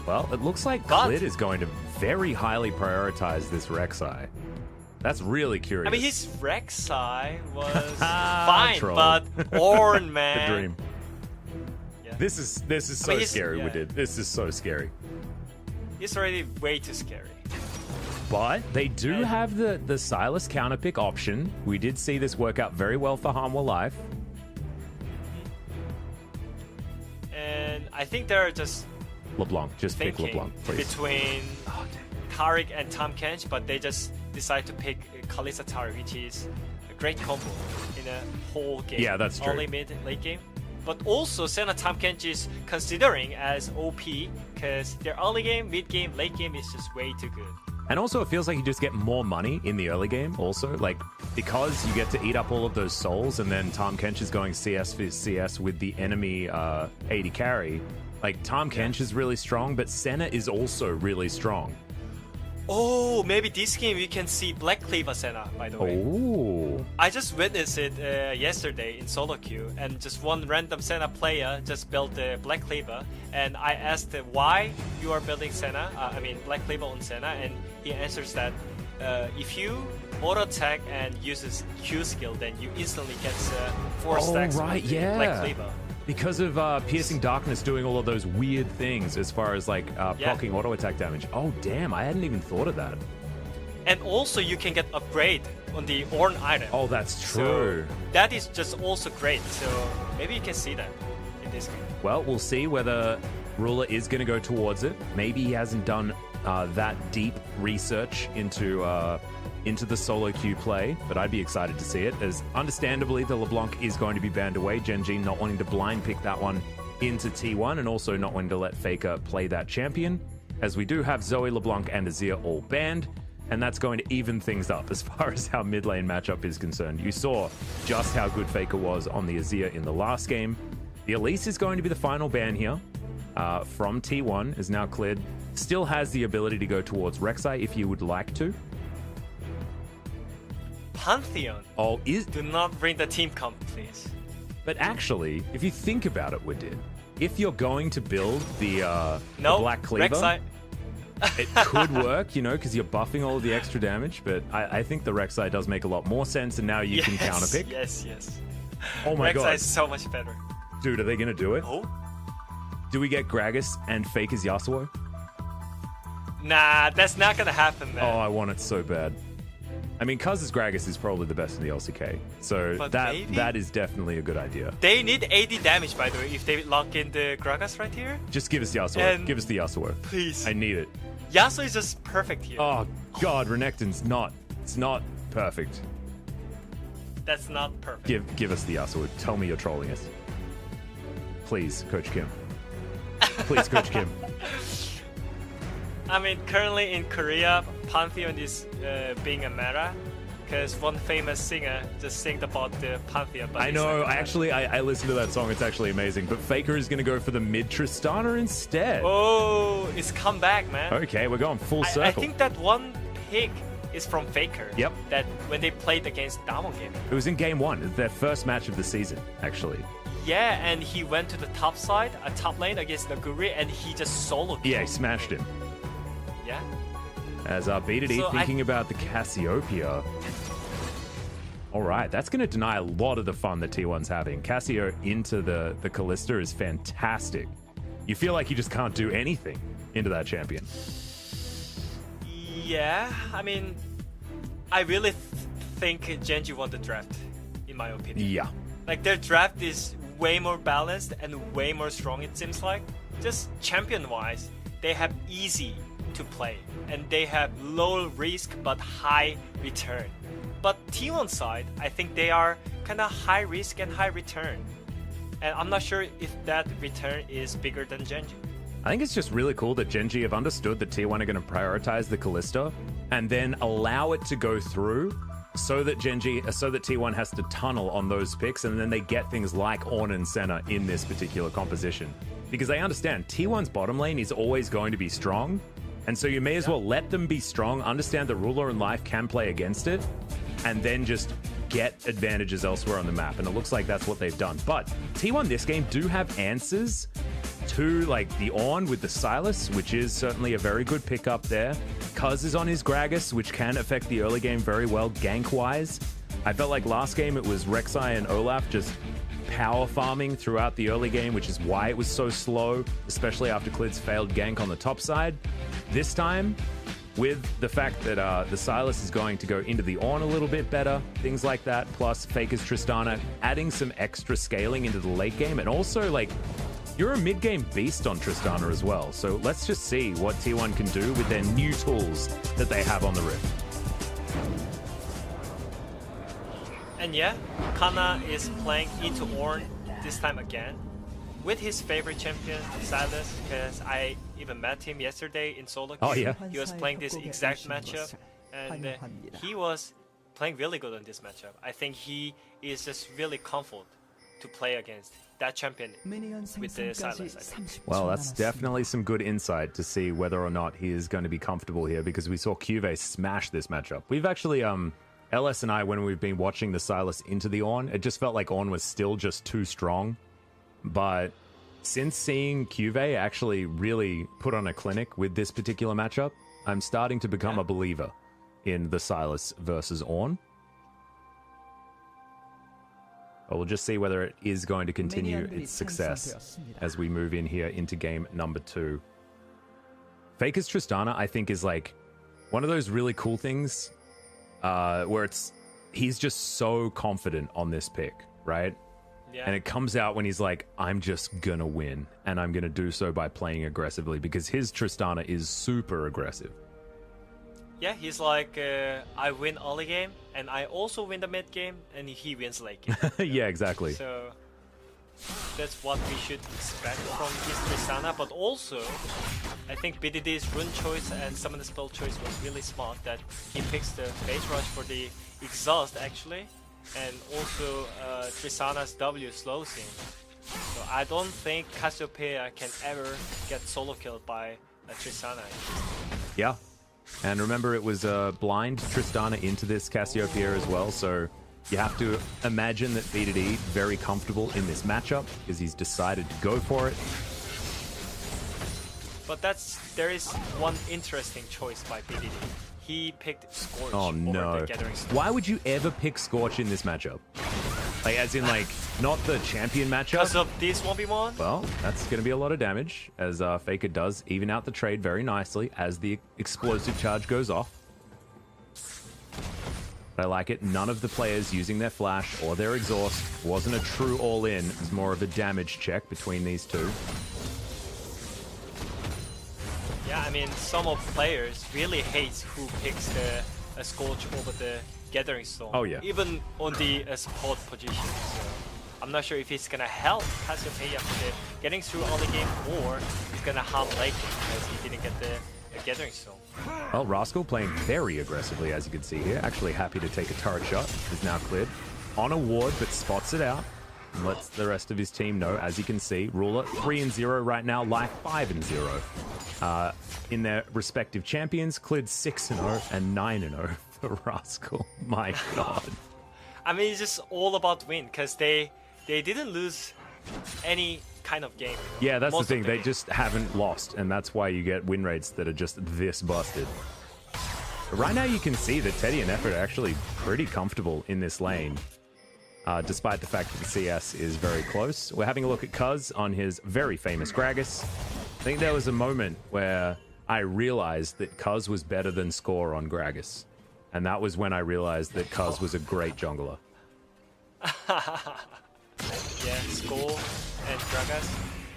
Well, it looks like Klid is going to very highly prioritized this Rek'Sai. That's really curious. I mean, his Rek'Sai was fine, troll. but Ornn, man. The dream. Yeah. This is so scary. We did. This is so scary. It's already way too scary. But they do have the Silas counterpick option. We did see this work out very well for Hanwha Life. And I think they're just LeBlanc. Just pick thinking LeBlanc, please. between Taric and Tahm Kench, but they just decide to pick Kalista Taric, which is a great combo in a whole game. Yeah, that's true. Only mid, late game. But also, Senna Tahm Kench is considering as OP because their early game, mid game, late game is just way too good. And also, it feels like you just get more money in the early game also. Like, because you get to eat up all of those souls, and then Tahm Kench is going CS for CS with the enemy AD carry. Like, Tahm Kench is really strong, but Senna is also really strong. Oh, maybe this game we can see Black Cleaver Senna, by the way. Oh. I just witnessed it yesterday in solo queue, and just one random Senna player just built the Black Cleaver, and I asked why you are building Senna, Black Cleaver on Senna, and he answers that if you auto attack and uses Q skill, then you instantly get 4 stacks right, with the Black Cleaver. Because of Piercing Darkness doing all of those weird things as far as like proccing auto attack damage. Oh damn, I hadn't even thought of that. And also you can get upgrade on the Ornn item. Oh, that's true. So that is just also great. So maybe you can see that in this game. Well, we'll see whether Ruler is going to go towards it. Maybe he hasn't done that deep research into the solo queue play, but I'd be excited to see it, as understandably the LeBlanc is going to be banned away. Gen G not wanting to blind pick that one into T1, and also not wanting to let Faker play that champion, as we do have Zoe, LeBlanc, and Azir all banned, and that's going to even things up as far as how mid lane matchup is concerned. You saw just how good Faker was on the Azir in the last game. The Elise is going to be the final ban here from T1, is now cleared. Still has the ability to go towards Rek'Sai if you would like to. Pantheon. Oh, do not bring the team comp, please. But actually, if you think about it, Woodid, if you're going to build the Black Cleaver, Rek'Sai. It could work, you know, because you're buffing all of the extra damage. But I think the Rek'Sai does make a lot more sense, and now you can counterpick. Yes. Oh my god, Rek'Sai is so much better. Dude, are they gonna do it? Oh. Do we get Gragas and Faker's Yasuo? Nah, that's not gonna happen, man. Oh, I want it so bad. I mean, Kaz's Gragas is probably the best in the LCK, so But that is definitely a good idea. They need 80 damage, by the way, if they lock in the Gragas right here. Just give us Yasuo. And give us the Yasuo. Please. I need it. Yasuo is just perfect here. Oh, God, Renekton's not. It's not perfect. That's not perfect. Give us the Yasuo. Tell me you're trolling us. Please, Coach Kim. Please, Coach Kim. I mean, currently in Korea, Pantheon is being a meta, because one famous singer just sang about the Pantheon. But I know. I listened to that song. It's actually amazing. But Faker is going to go for the mid Tristana instead. Oh, it's come back, man. Okay, we're going full circle. I think that one pick is from Faker. Yep. That when they played against Damwon game. It was in game 1. It's their first match of the season, actually. Yeah, and he went to the top side, a top lane against Naguri, and he just soloed. Yeah, he smashed him. Yeah. As BDD So thinking about the Cassiopeia. All right, that's going to deny a lot of the fun that T1's having. Cassio into the Kalista is fantastic. You feel like you just can't do anything into that champion. Yeah, I mean, I really think Genji won the draft, in my opinion. Yeah. Like, their draft is way more balanced and way more strong, it seems like. Just champion-wise, they have easy to play, and they have low risk but high return. But T1 side, I think they are kind of high risk and high return. And I'm not sure if that return is bigger than Genji. I think it's just really cool that Genji have understood that T1 are going to prioritize the Kalista and then allow it to go through so that T1 has to tunnel on those picks, and then they get things like Ornn and Senna in this particular composition. Because they understand T1's bottom lane is always going to be strong, and so you may as well let them be strong, understand that Ruler and Life can play against it, and then just get advantages elsewhere on the map. And it looks like that's what they've done. But T1 this game do have answers to like the Ornn with the Silas, which is certainly a very good pickup there. Cuz is on his Gragas, which can affect the early game very well gank-wise. I felt like last game it was Rek'Sai and Olaf just power farming throughout the early game, which is why it was so slow, especially after Klid's failed gank on the top side. This time, with the fact that the Silas is going to go into the Ornn a little bit better, things like that, plus Faker's Tristana, adding some extra scaling into the late game, and also, like, you're a mid-game beast on Tristana as well, so let's just see what T1 can do with their new tools that they have on the Rift. And yeah, Kana is playing into Ornn this time again with his favorite champion, Silas, because I even met him yesterday in solo queue. Oh yeah. He was playing this exact matchup, and he was playing really good on this matchup. I think he is just really comfortable to play against that champion with the Silas, I think. Well, that's definitely some good insight to see whether or not he is going to be comfortable here, because we saw Cuve smash this matchup. We've actually, LS and I, when we've been watching the Silas into the Ornn, it just felt like Ornn was still just too strong. But since seeing Cuve actually really put on a clinic with this particular matchup, I'm starting to become a believer in the Silas versus Ornn. But we'll just see whether it is going to continue its success as we move in here into game number 2. Faker's Tristana, I think, is like one of those really cool things where he's just so confident on this pick, right? Yeah. And it comes out when he's like, I'm just gonna win, and I'm gonna do so by playing aggressively, because his Tristana is super aggressive. Yeah, he's like, I win early game, and I also win the mid game, and he wins late game. Yeah, exactly. So that's what we should expect from his Tristana, but also I think BDD's rune choice and summon the spell choice was really smart, that he picks the base rush for the exhaust actually, and also Tristana's W slows him. So I don't think Cassiopeia can ever get solo killed by Tristana. Yeah. And remember, it was blind Tristana into this Cassiopeia as well, so you have to imagine that BDD very comfortable in this matchup because he's decided to go for it. But there is one interesting choice by BDD. He picked Scorch over the Gathering Storm. Why would you ever pick Scorch in this matchup? Like, as in, like, not the champion matchup? Because of this 1v1? Well, that's going to be a lot of damage, as Faker does even out the trade very nicely as the explosive charge goes off. But I like it. None of the players using their flash or their exhaust. Wasn't a true all-in. It was more of a damage check between these two. Yeah, I mean, some of players really hate who picks the Scorch over the Gathering Storm. Oh, yeah. Even on the support position. So I'm not sure if it's going to help Cassiopeia for getting through early game, or it's going to harm late game because he didn't get the Gathering Storm. Well, Rascal playing very aggressively, as you can see here. Actually happy to take a turret shot. Is now cleared. On a ward, but spots it out. And lets the rest of his team know, as you can see. Ruler 3-0 right now, Life 5-0. In their respective champions, Clid 6-0 and 9-0 for Rascal. My god. I mean, it's just all about win, because they didn't lose any kind of game. Yeah, that's the thing. They just haven't lost, and that's why you get win rates that are just this busted. But right now you can see that Teddy and Effort are actually pretty comfortable in this lane, despite the fact that the CS is very close. We're having a look at Cuz on his very famous Gragas. I think there was a moment where I realized that Cuz was better than Score on Gragas, and that was when I realized that Cuz was a great jungler. Yeah, Score and Gragas.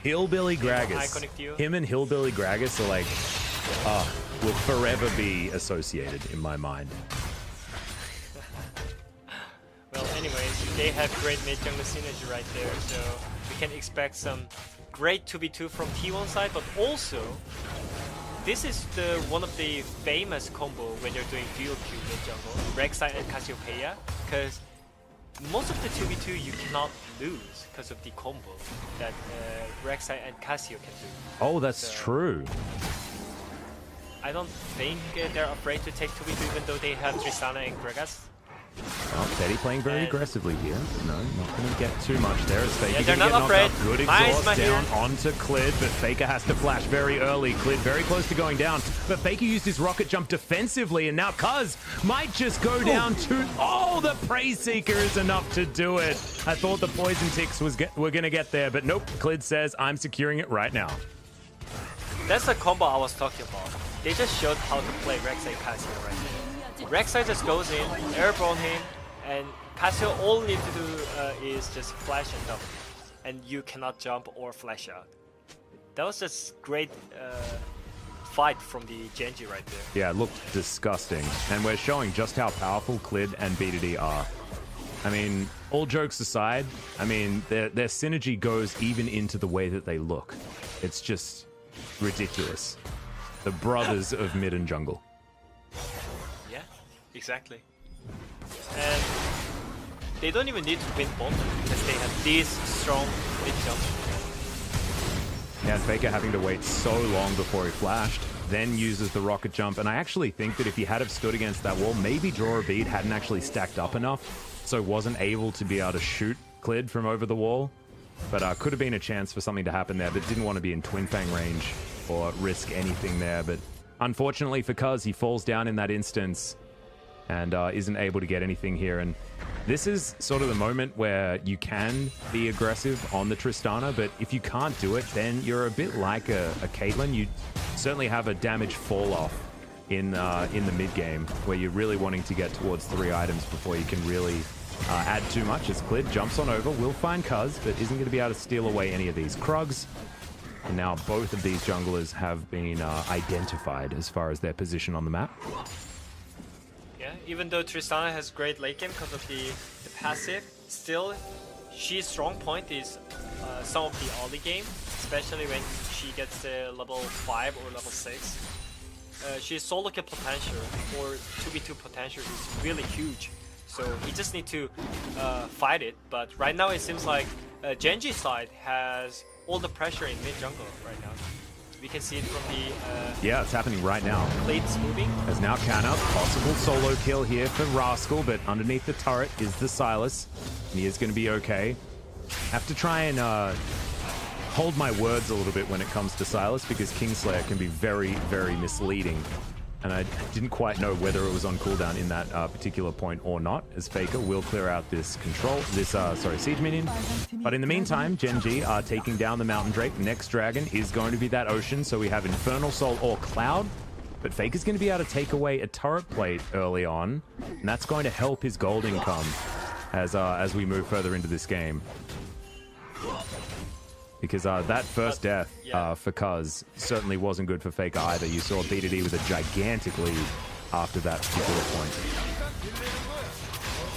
Hillbilly Gragas. Iconic duo. Him and Hillbilly Gragas are like, will forever be associated in my mind. Well, anyways, they have great mid-jungle synergy right there, so we can expect some great 2v2 from T1 side, but also this is one of the famous combo when you're doing dual Q mid-jungle, Rek'Sai and Cassiopeia, because most of the 2v2 you cannot lose because of the combo that Rek'Sai and Cassio can do. Oh, that's true. I don't think they're afraid to take 2v2 even though they have Tristana and Gragas. Well, Teddy playing very aggressively here. No, not going to get too much there. As Faker they're going to not get knocked afraid. out. Good Nice, exhaust down onto Clid, but Faker has to flash very early. Clid very close to going down, but Faker used his rocket jump defensively, and now Cuz might just go down to... Oh, the Praise Seeker is enough to do it. I thought the Poison Ticks were going to get there, but nope. Clid says, I'm securing it right now. That's the combo I was talking about. They just showed how to play Rek'Sai Cassio right there. Rek'Sai just goes in, airborne him, and Cassio all you need to do is just flash and jump. And you cannot jump or flash out. That was just great fight from the Genji right there. Yeah, it looked disgusting. And we're showing just how powerful Clid and BDD are. I mean, all jokes aside, I mean, their synergy goes even into the way that they look. It's just ridiculous. The brothers of mid and jungle. Yeah, exactly. And they don't even need to win both because they have this strong mid jump. Yeah, Faker having to wait so long before he flashed, then uses the rocket jump. And I actually think that if he had have stood against that wall, maybe Draw a Bead hadn't actually stacked up enough, so wasn't able to be able to shoot Clid from over the wall. But could have been a chance for something to happen there, but didn't want to be in Twin Fang range or risk anything there. But unfortunately for Cuz, he falls down in that instance and isn't able to get anything here. And this is sort of the moment where you can be aggressive on the Tristana, but if you can't do it, then you're a bit like a Caitlyn. You certainly have a damage fall off in the mid game where you're really wanting to get towards 3 items before you can really add too much. As Clid jumps on over, will find Cuz, but isn't going to be able to steal away any of these Krugs. And now both of these junglers have been identified as far as their position on the map. Yeah, even though Tristana has great late game because of the passive, still, she's strong point is some of the early game, especially when she gets level 5 or level 6. She's solo kill potential or 2v2 potential is really huge. So he just need to fight it. But right now it seems like Genji's side has all the pressure in mid jungle right now. We can see it from the... yeah, it's happening right now. Plates moving. As now Canna, possible solo kill here for Rascal, but underneath the turret is the Silas. And he is going to be okay. Have to try and hold my words a little bit when it comes to Silas, because Kingslayer can be very, very misleading. And I didn't quite know whether it was on cooldown in that particular point or not, as Faker will clear out this siege minion. But in the meantime, Genji are taking down the Mountain Drake. Next dragon is going to be that Ocean, so we have Infernal Soul or Cloud. But Faker's going to be able to take away a turret plate early on, and that's going to help his gold income as we move further into this game. Because that first death for Cuz certainly wasn't good for Faker either. You saw BDD with a gigantic lead after that particular point.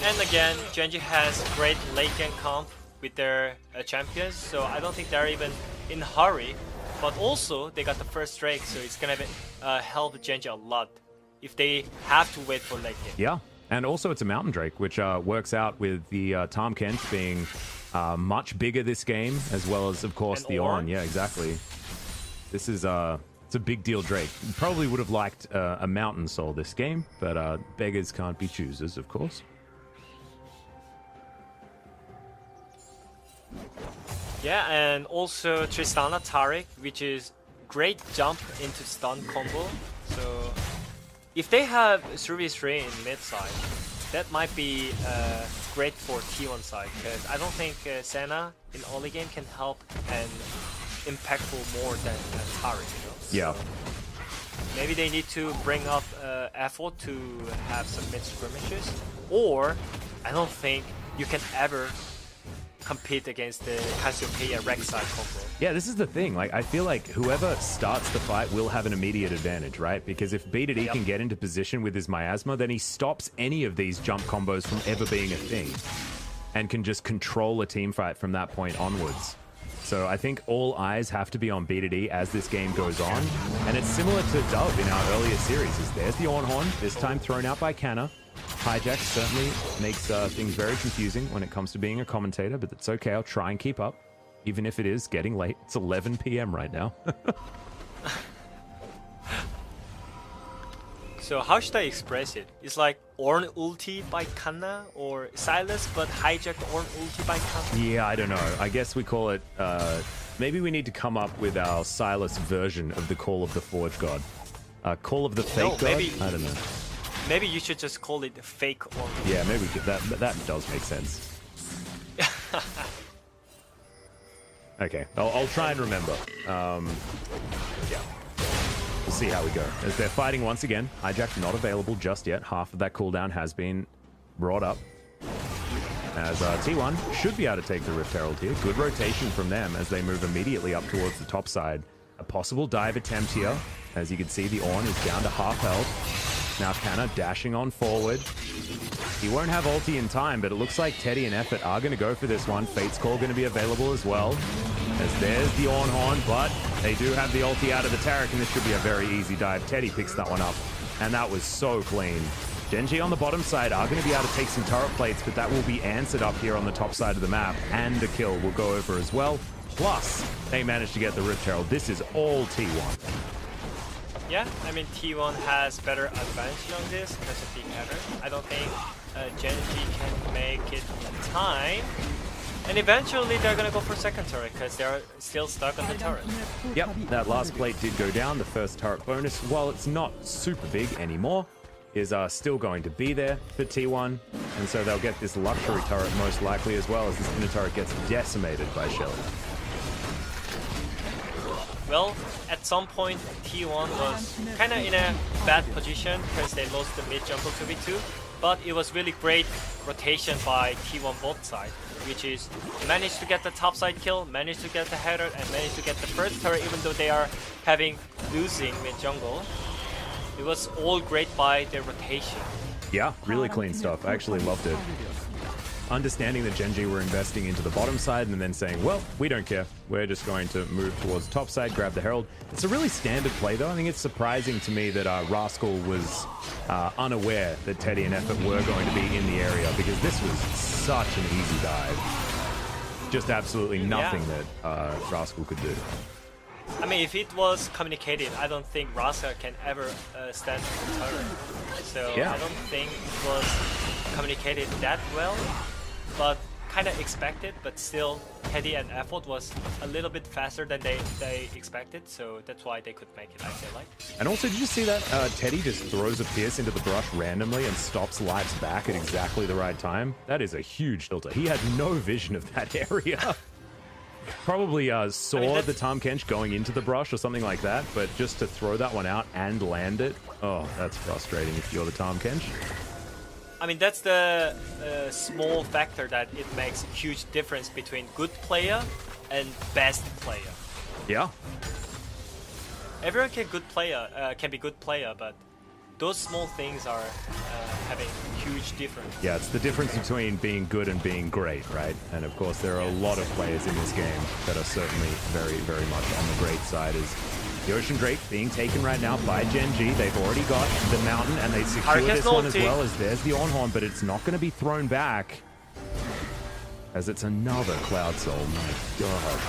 And again, Genji has great late game comp with their champions, so I don't think they're even in a hurry. But also, they got the first Drake, so it's gonna help Genji a lot if they have to wait for late game. Yeah, and also it's a Mountain Drake, which works out with the Tom Kent being much bigger this game, as well as, of course, the Ornn. Yeah, exactly. This is it's a big deal Drake. Probably would have liked a Mountain Soul this game, but beggars can't be choosers, of course. Yeah, and also Tristana Taric, which is great jump into stun combo. So if they have 3v3 in mid side, that might be great for T1 side, because I don't think Senna in early game can help and impactful more than Taric, you know? Yeah. So maybe they need to bring up effort to have some mid skirmishes, or I don't think you can ever compete against the Cassiopeia Rek'Sai combo. Yeah, this is the thing. Like, I feel like whoever starts the fight will have an immediate advantage, right? Because if BDD can get into position with his miasma, then he stops any of these jump combos from ever being a thing, and can just control a team fight from that point onwards. So I think all eyes have to be on BDD as this game goes on, and it's similar to Dove in our earlier series. There's the Ornn, this time thrown out by Canna. Hijack certainly makes things very confusing when it comes to being a commentator, but that's okay. I'll try and keep up, even if it is getting late. It's 11 p.m. right now. So how should I express it? It's like Ornn ulti by Kanna or Silas, but hijacked Ornn ulti by Kanna? Yeah, I don't know. I guess we call it... maybe we need to come up with our Silas version of the Call of the Forge God. Call of the Fake God? I don't know. Maybe you should just call it Fake Ornn. Yeah, maybe we could, that does make sense. Okay, I'll try and remember. Yeah. We'll see how we go. As they're fighting once again, hijack not available just yet. Half of that cooldown has been brought up. As T1 should be able to take the Rift Herald here. Good rotation from them as they move immediately up towards the top side. A possible dive attempt here. As you can see, the Ornn is down to half health. Now Kanna dashing on forward. He won't have ulti in time, but it looks like Teddy and Effort are going to go for this one. Fate's Call going to be available as well. As there's the Ornn Horn, but they do have the ulti out of the Taric, and this should be a very easy dive. Teddy picks that one up, and that was so clean. Genji on the bottom side are going to be able to take some turret plates, but that will be answered up here on the top side of the map, and the kill will go over as well. Plus, they managed to get the Rift Herald. This is all T1. Yeah, I mean T1 has better advantage on this because of the pattern. I don't think Genji can make it in time. And eventually they're gonna go for second turret because they're still stuck on the turret. Yep, that last plate did go down. The first turret bonus, while it's not super big anymore, is still going to be there for T1. And so they'll get this luxury turret most likely as well as this inner turret gets decimated by Shelly. Well, at some point T1 was kind of in a bad position because they lost the mid jungle 2v2, but it was really great rotation by T1 both sides, which is managed to get the top side kill, managed to get the header, and managed to get the first turret even though they are losing mid jungle. It was all great by their rotation. Yeah, really clean stuff. I actually loved it. Understanding that Genji were investing into the bottom side and then saying, well, we don't care. We're just going to move towards the top side, grab the Herald. It's a really standard play, though. I think it's surprising to me that Rascal was unaware that Teddy and Effort were going to be in the area because this was such an easy dive. Just absolutely nothing that Rascal could do. I mean, if it was communicated, I don't think Rascal can ever stand for the turret. So yeah. I don't think it was communicated that well, but kind of expected, but still Teddy and Effort was a little bit faster than they expected, so that's why they could make it, I feel like. And also, did you see that Teddy just throws a Pierce into the brush randomly and stops Life's back at exactly the right time? That is a huge filter. He had no vision of that area. Probably saw the Tahm Kench going into the brush or something like that, but just to throw that one out and land it, oh, that's frustrating if you're the Tahm Kench. I mean, that's the small factor that it makes a huge difference between good player and best player. Yeah. Everyone can be good player, but those small things are having huge difference. Yeah, it's the difference between being good and being great, right? And of course, there are a lot of players in this game that are certainly very, very much on the great side. Is the Ocean Drake being taken right now by Genji. They've already got the mountain, and they secure this one as well as there's the Ornn, but it's not going to be thrown back. As it's another Cloud Soul. My God.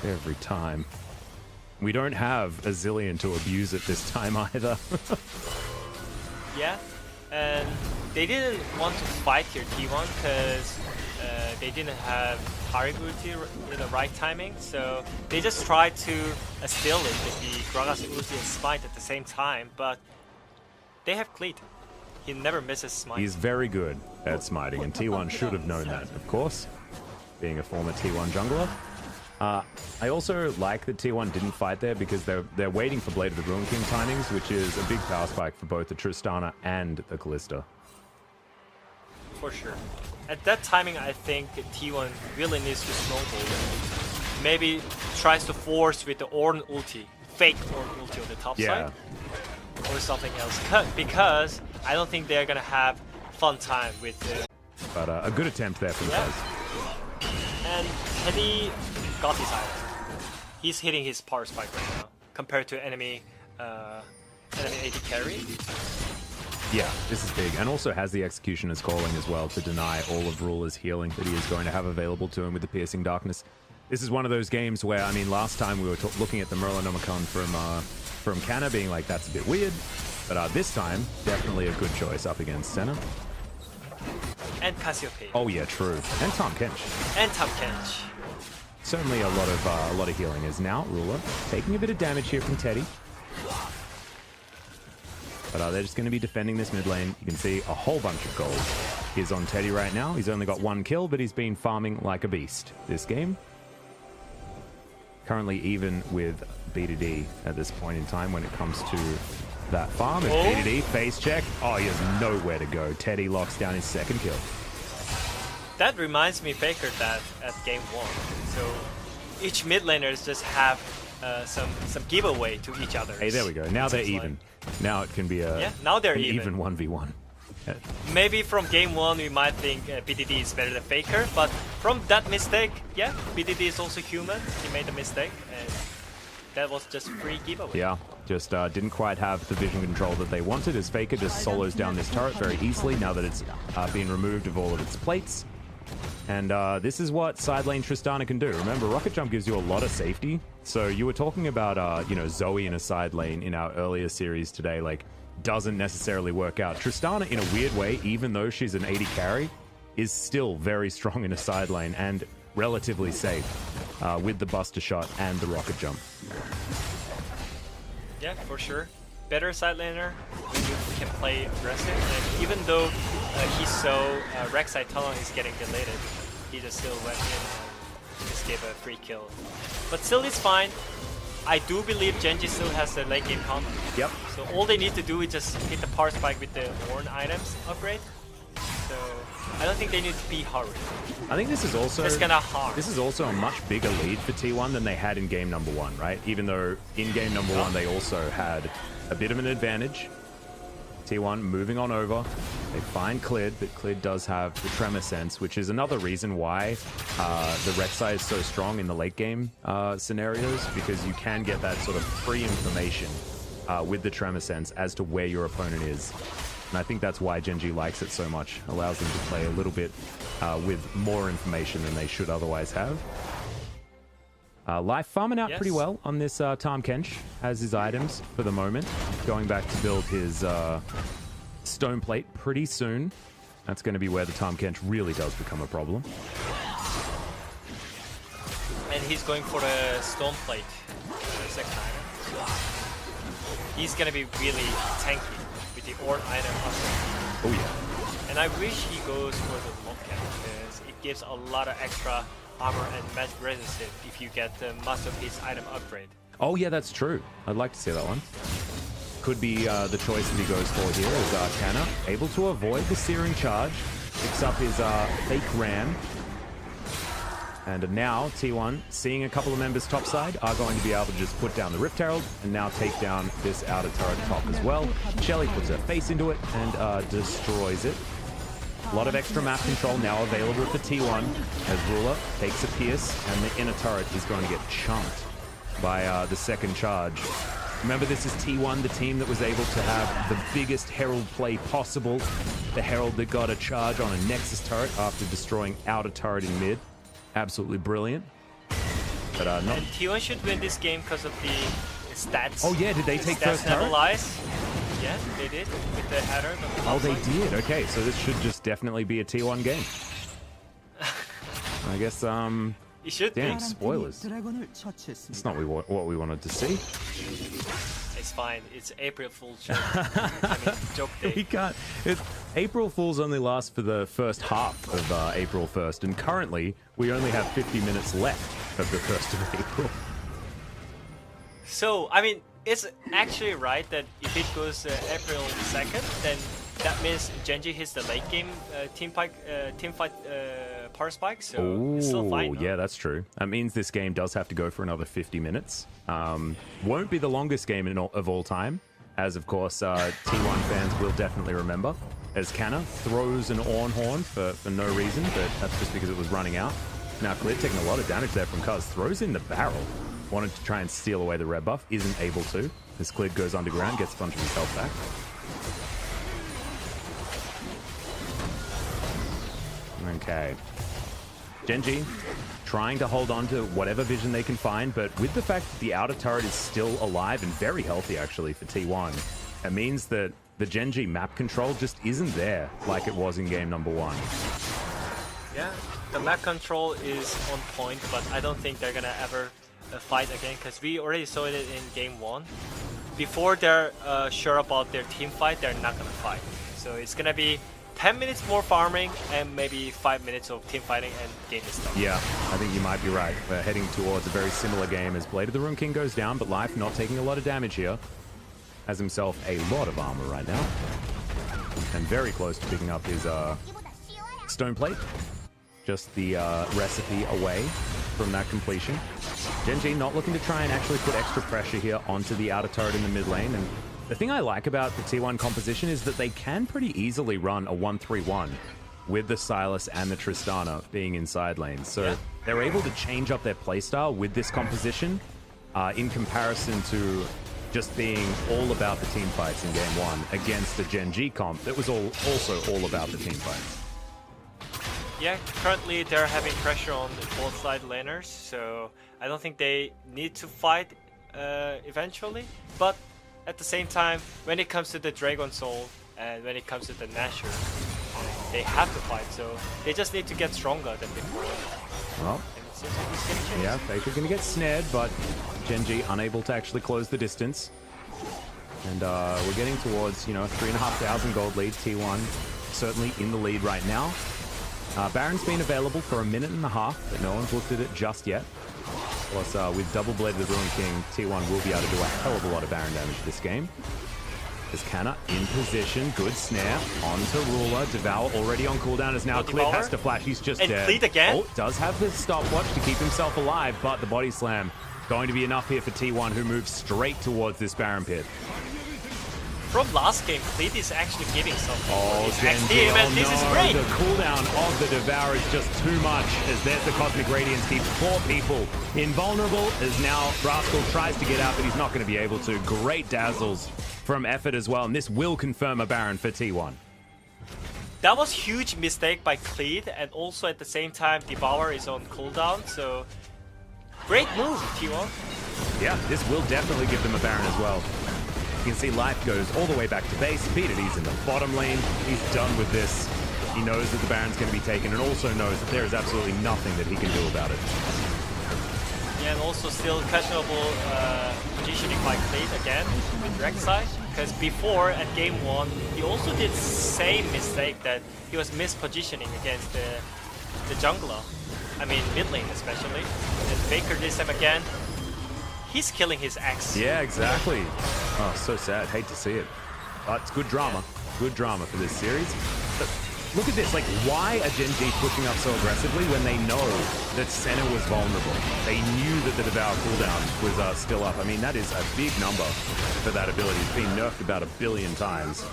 Every time. We don't have a zillion to abuse at this time either. Yeah, and they didn't want to fight here, T1, because they didn't have Taric ulti in the right timing, so they just tried to steal it with the Gragas ulti and smite at the same time, but they have Cleat. He never misses smite. He's very good at smiting, and T1 should have known that, of course, being a former T1 jungler. I also like that T1 didn't fight there because they're waiting for Blade of the Ruin King timings, which is a big power spike for both the Tristana and the Kalista. For sure. At that timing, I think T1 really needs to snowball. Maybe tries to force with the Ornn ulti, fake Ornn ulti on the top side, or something else. Because I don't think they're gonna have fun time with the... But a good attempt there from Kaz. And Teddy got his item. He's hitting his power spike right now compared to enemy AD carry. Yeah, this is big, and also has the Executioner's Calling as well to deny all of Ruler's healing that he is going to have available to him with the Piercing Darkness. This is one of those games where, I mean, last time we were looking at the Merlinomicon from Kanna being like, that's a bit weird. But this time, definitely a good choice up against Senna. And Cassiopeia. Oh yeah, true. And Tahm Kench. And Tahm Kench. Certainly a lot of healing is now Ruler taking a bit of damage here from Teddy. But they're just going to be defending this mid lane. You can see a whole bunch of gold is on Teddy right now. He's only got 1 kill, but he's been farming like a beast this game. Currently even with B2D at this point in time when it comes to that farm. As B2D face check. Oh, he has nowhere to go. Teddy locks down his 2nd kill. That reminds me, Faker, that at game 1. So each mid laners just have some giveaway to each other. Hey, there we go. Now they're even. Now it can be now they're even 1v1. Maybe from game 1 we might think BDD is better than Faker, but from that mistake, yeah, BDD is also human. He made a mistake, and that was just free giveaway. Yeah, just didn't quite have the vision control that they wanted, as Faker just solos down this turret very easily now that it's been removed of all of its plates. And this is what side lane Tristana can do. Remember, Rocket Jump gives you a lot of safety. So you were talking about, you know, Zoe in a side lane in our earlier series today, like, doesn't necessarily work out. Tristana, in a weird way, even though she's an 80 carry, is still very strong in a side lane and relatively safe with the Buster Shot and the Rocket Jump. Yeah, for sure. Better side laner when you can play aggressive. And even though he saw Rek'Sai Talon is getting deleted, he just still went in and just gave a free kill. But still, it's fine. I do believe Genji still has the late game combo. Yep. So all they need to do is just hit the power spike with the Warn items upgrade. So I don't think they need to be hurried. I think this is also it's gonna harm. This is also a much bigger lead for T1 than they had in game number 1, right? Even though in game number 1 they also had a bit of an advantage. T1 moving on over. They find Clid, but Clid does have the Tremor Sense, which is another reason why the Rek'Sai is so strong in the late game scenarios, because you can get that sort of free information with the Tremor Sense as to where your opponent is. And I think that's why Genji likes it so much. Allows them to play a little bit with more information than they should otherwise have. Life farming out pretty well on this Tahm Kench. Has his items for the moment. Going back to build his stone plate pretty soon. That's going to be where the Tahm Kench really does become a problem. And he's going for the stone plate, second item. So he's going to be really tanky with the Orb item upgrade. Oh yeah. And I wish he goes for the Lockout, because it gives a lot of extra armor and magic resistance if you get the Masterpiece item upgrade. Oh yeah, that's true. I'd like to see that one. Could be the choice that he goes for here is Canna, able to avoid the Searing Charge, picks up his fake ram. And now T1, seeing a couple of members topside, are going to be able to just put down the Rift Herald and now take down this outer turret top as well. Shelly puts her face into it and destroys it. A lot of extra map control now available for T1 as Ruler takes a pierce and the inner turret is going to get chunked by the second charge. Remember, this is T1, the team that was able to have the biggest Herald play possible. The Herald that got a charge on a Nexus turret after destroying outer turret in mid. Absolutely brilliant. But not. And T1 should win this game because of the stats. Oh yeah, did they take first turret? Yeah, they did with the header. Oh, they did. Okay, so this should just definitely be a T1 game. I guess. It should damn, be. Spoilers. It's not what we wanted to see. It's fine. It's April Fool's joke. I mean, joke day. We can't. April Fools only lasts for the first half of April 1st, and currently we only have 50 minutes left of the 1st of April. So, I mean, it's actually right that if it goes April 2nd, then that means Genji hits the late game team fight power spike, so it's still fine. Oh, yeah, that's true. That means this game does have to go for another 50 minutes. Won't be the longest game of all time, as of course T1 fans will definitely remember, as Canna throws an Ornhorn for no reason, but that's just because it was running out. Now Clid taking a lot of damage there from Cuz, throws in the barrel. Wanted to try and steal away the red buff, isn't able to. As Clid goes underground, gets a bunch of his health back. Okay. Genji trying to hold on to whatever vision they can find, but with the fact that the outer turret is still alive and very healthy actually for T1, it means that the Genji map control just isn't there like it was in game number 1. Yeah, the map control is on point, but I don't think they're gonna ever fight again, because we already saw it in game 1. Before they're sure about their team fight, they're not gonna fight. So it's gonna be 10 minutes more farming and maybe 5 minutes of team fighting and game is done. Yeah, I think you might be right. We're heading towards a very similar game as Blade of the Rune King goes down, but Life not taking a lot of damage here. Has himself a lot of armor right now. And very close to picking up his stone plate. Just the recipe away from that completion. Genji not looking to try and actually put extra pressure here onto the outer turret in the mid lane. And the thing I like about the T1 composition is that they can pretty easily run a 1-3-1 with the Silas and the Tristana being in side lanes. So they're able to change up their playstyle with this composition in comparison to just being all about the team fights in game 1 against the Genji comp that was also all about the team fights. Yeah, currently they're having pressure on both side laners, so I don't think they need to fight eventually. But at the same time, when it comes to the Dragon Soul and when it comes to the Nashor, they have to fight, so they just need to get stronger than before. Well, yeah, Faker gonna get snared, but Genji unable to actually close the distance. And we're getting towards, 3,500 gold lead. T1 certainly in the lead right now. Baron's been available for 1.5 minutes, but no one's looked at it just yet. Plus, with double Blade of the Ruin King, T1 will be able to do a hell of a lot of Baron damage this game. There's Canna in position, good snare onto Ruler. Devour already on cooldown as now Clid has to flash, he's just dead. Clid again? Oh, does have the stopwatch to keep himself alive, but the body slam going to be enough here for T1, who moves straight towards this Baron pit. From last game, Clid is actually giving something. Oh, Genji, and this is great! The cooldown of the Devour is just too much, as there's the Cosmic Radiance, keeps 4 people invulnerable, as now Rascal tries to get out, but he's not going to be able to. Great dazzles from Effort as well, and this will confirm a Baron for T1. That was huge mistake by Clid, and also at the same time, Devour is on cooldown, so great move, T1. Yeah, this will definitely give them a Baron as well. You can see Life goes all the way back to base. Beat it, he's in the bottom lane. He's done with this. He knows that the Baron's going to be taken and also knows that there is absolutely nothing that he can do about it. Yeah, and also still questionable positioning by Clid again with Rek'Sai. Because before, at game 1, he also did same mistake that he was mispositioning against the jungler. I mean, mid lane especially. And Faker this time again. He's killing his ex. Yeah, exactly. Oh, so sad. Hate to see it. But it's good drama. Good drama for this series. But look at this. Like, why are Genji pushing up so aggressively when they know that Senna was vulnerable? They knew that the Devour cooldown was still up. I mean, that is a big number for that ability. It's been nerfed about 1 billion times.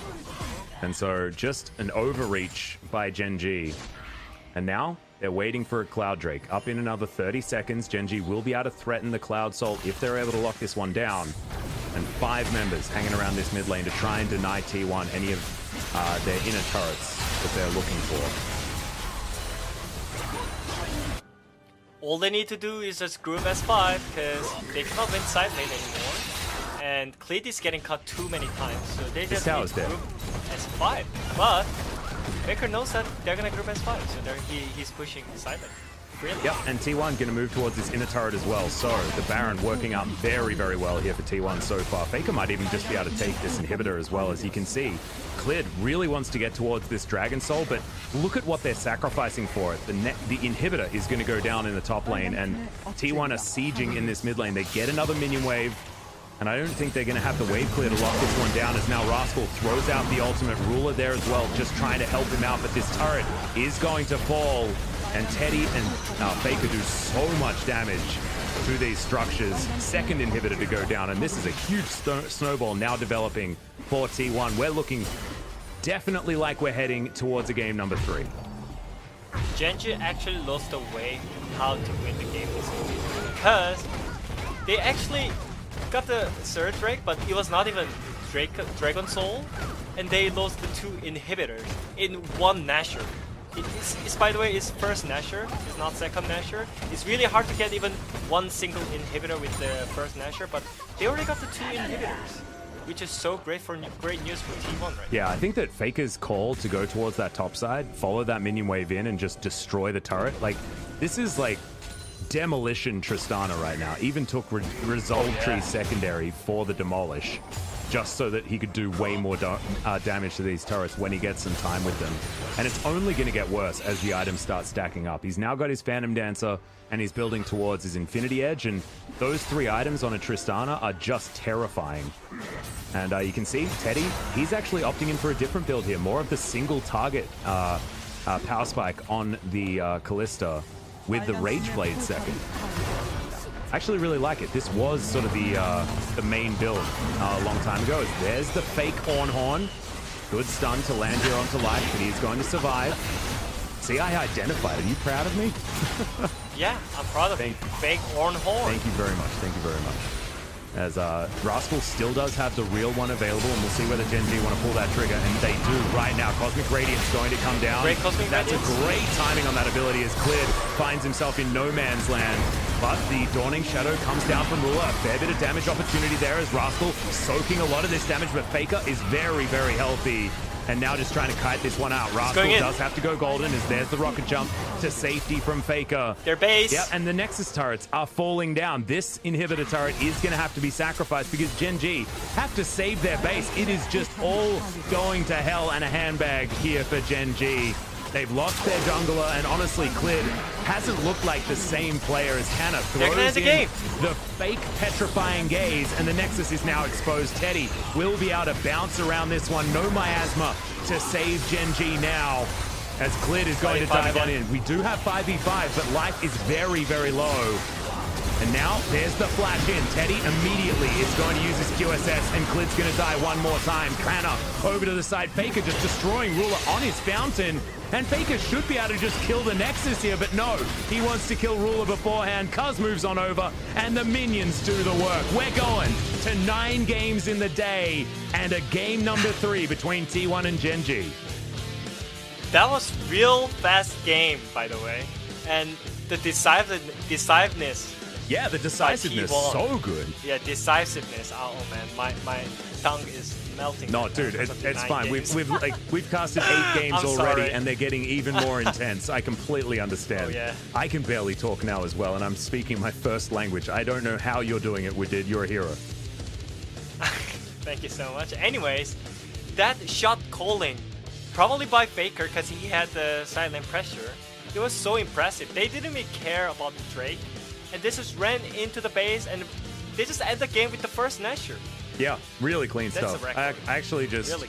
And so just an overreach by Genji. And now they're waiting for a Cloud Drake. Up in another 30 seconds, Genji will be able to threaten the Cloud Soul if they're able to lock this one down. And 5 members hanging around this mid lane to try and deny T1 any of their inner turrets that they're looking for. All they need to do is just group S5, because they cannot win side lane anymore. And Clid is getting cut too many times, so they just need to group S5. But Faker knows that they're gonna group S5, so he's pushing side lane. Really? Yep, and T1 going to move towards this inner turret as well. So the Baron working out very, very well here for T1 so far. Faker might even just be able to take this inhibitor as well. As you can see, Clid really wants to get towards this Dragon Soul, but look at what they're sacrificing for it. The inhibitor is going to go down in the top lane, and T1 are sieging in this mid lane. They get another minion wave, and I don't think they're going to have the wave clear to lock this one down, as now Rascal throws out the ultimate Ruler there as well, just trying to help him out, but this turret is going to fall. And Teddy and Faker do so much damage to these structures. Second inhibitor to go down, and this is a huge snowball now developing for T1. We're looking definitely like we're heading towards a game number 3. Genji actually lost the way how to win the game this game, because they actually got the third Drake, but it was not even Dragon Soul, and they lost the 2 inhibitors in 1 Nashor. It's by the way, it's first Nashor, it's not second Nashor. It's really hard to get even 1 single inhibitor with the first Nashor, but they already got the 2 inhibitors. which is so great news for T1 right now. Yeah, I think that Faker's call to go towards that top side, follow that minion wave in, and just destroy the turret. Like, this is like demolition Tristana right now. Even took Resolve Tree secondary for the demolish, just so that he could do way more damage to these turrets when he gets some time with them. And it's only going to get worse as the items start stacking up. He's now got his Phantom Dancer, and he's building towards his Infinity Edge, and those 3 items on a Tristana are just terrifying. And you can see Teddy, he's actually opting in for a different build here, more of the single target power spike on the Callista with the Rage Blade second. I actually really like it. This was sort of the main build a long time ago. There's the fake Horn. Good stun to land here onto life, but he's going to survive. See, I identified. Are you proud of me? Yeah, I'm proud of you. Fake Horn. Thank you very much. Thank you very much. As Rascal still does have the real one available, and we'll see whether Gen G want to pull that trigger, and they do right now. Cosmic Radiance going to come down. Great Cosmic That's Radiance. a great timing on that ability as Clid finds himself in no man's land. But the Dawning Shadow comes down from Ruler. A fair bit of damage opportunity there as Rascal soaking a lot of this damage, but Faker is very, very healthy. And now just trying to kite this one out. Rascal does have to go golden as there's the rocket jump to safety from Faker. Their base. Yeah, and the Nexus turrets are falling down. This inhibitor turret is going to have to be sacrificed because Gen G have to save their base. It is just all going to hell and a handbag here for Gen G. They've lost their jungler, and honestly, Clid hasn't looked like the same player as Hannah. Throws in the fake petrifying gaze, and the Nexus is now exposed. Teddy will be able to bounce around this one. No miasma to save Gen G now, as Clid is going to dive on in. We do have 5v5, but life is very, very low. And now, there's the flash in. Teddy immediately is going to use his QSS, and Clid's going to die one more time. Cranner over to the side. Faker just destroying Ruler on his fountain. And Faker should be able to just kill the Nexus here, but no. He wants to kill Ruler beforehand. Cuz moves on over, and the minions do the work. We're going to 9 games in the day, and a game number 3 between T1 and Gen G. That was real fast game, by the way. And the decisiveness. Yeah, the decisiveness, so good. Yeah, decisiveness. Oh man, my tongue is melting. No, dude, it's fine. We've casted 8 games already, and they're getting even more intense. I completely understand. Oh, yeah. I can barely talk now as well, and I'm speaking my first language. I don't know how you're doing it, Widid. You're a hero. Thank you so much. Anyways, that shot calling, probably by Faker because he had the silent pressure. It was so impressive. They didn't even care about the Drake. And this just ran into the base, and they just end the game with the first Nashor. Yeah, really clean That's stuff. A record. I actually just... Really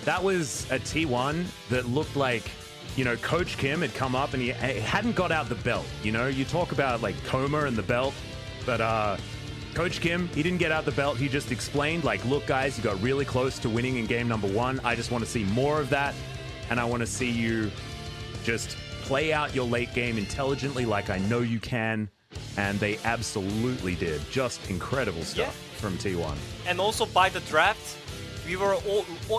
that was a T1 that looked like, you know, Coach Kim had come up and he hadn't got out the belt. You know, you talk about, like, Coma and the belt, but Coach Kim, he didn't get out the belt. He just explained, like, look, guys, you got really close to winning in game number 1. I just want to see more of that, and I want to see you just play out your late game intelligently like I know you can. And they absolutely did. Just incredible stuff from T1. And also by the draft, we were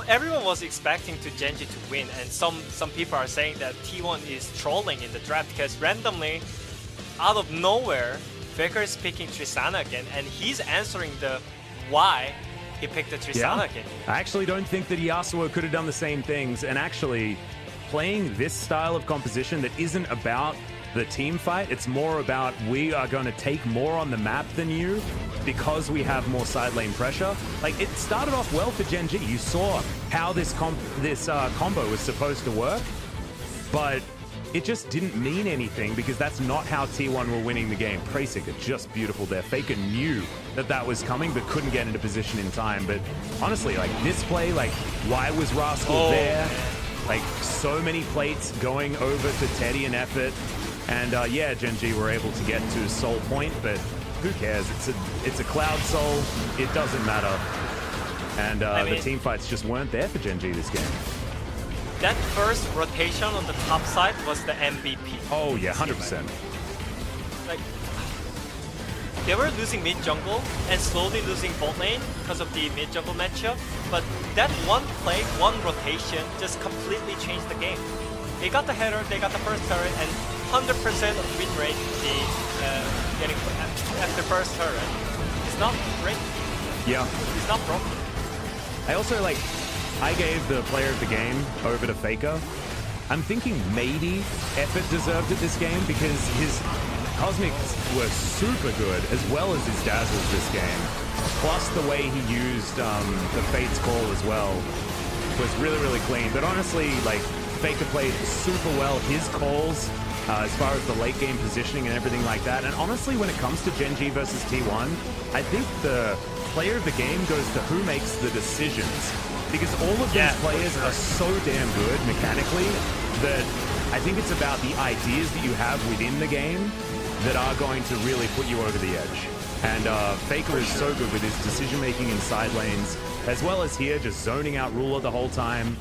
everyone was expecting to Gen G to win, and some people are saying that T1 is trolling in the draft because randomly, out of nowhere, Faker is picking Tristana again, and he's answering the why he picked the Tristana again. I actually don't think that Yasuo could have done the same things, and actually playing this style of composition that isn't about the team fight, it's more about we are going to take more on the map than you because we have more side lane pressure. Like, it started off well for Gen G. You saw how this combo was supposed to work, but it just didn't mean anything because that's not how T1 were winning the game. Prayseeker, just beautiful there. Faker knew that that was coming but couldn't get into position in time. But honestly, like, this play, like, why was Rascal there? Like, so many plates going over to Teddy and effort. And yeah, Gen G were able to get to Soul Point, but who cares? It's a Cloud Soul. It doesn't matter. And the team fights just weren't there for Gen G this game. That first rotation on the top side was the MVP. Oh yeah, 100%. Like, they were losing mid jungle and slowly losing bot lane because of the mid jungle matchup. But that one play, one rotation, just completely changed the game. They got the header, they got the first turret, and 100% of win rate getting after first turret. It's not great. Yeah. It's not broken. I also like, I gave the player of the game over to Faker. I'm thinking maybe Effort deserved it this game because his Cosmics were super good as well as his Dazzles this game. Plus the way he used the Fate's Call as well was really, really clean. But honestly, like, Faker played super well. His calls, as far as the late game positioning and everything like that. And honestly, when it comes to Gen G versus T1, I think the player of the game goes to who makes the decisions. Because all of these players are so damn good mechanically that I think it's about the ideas that you have within the game that are going to really put you over the edge. And Faker is so good with his decision-making in side lanes, as well as here, just zoning out Ruler the whole time.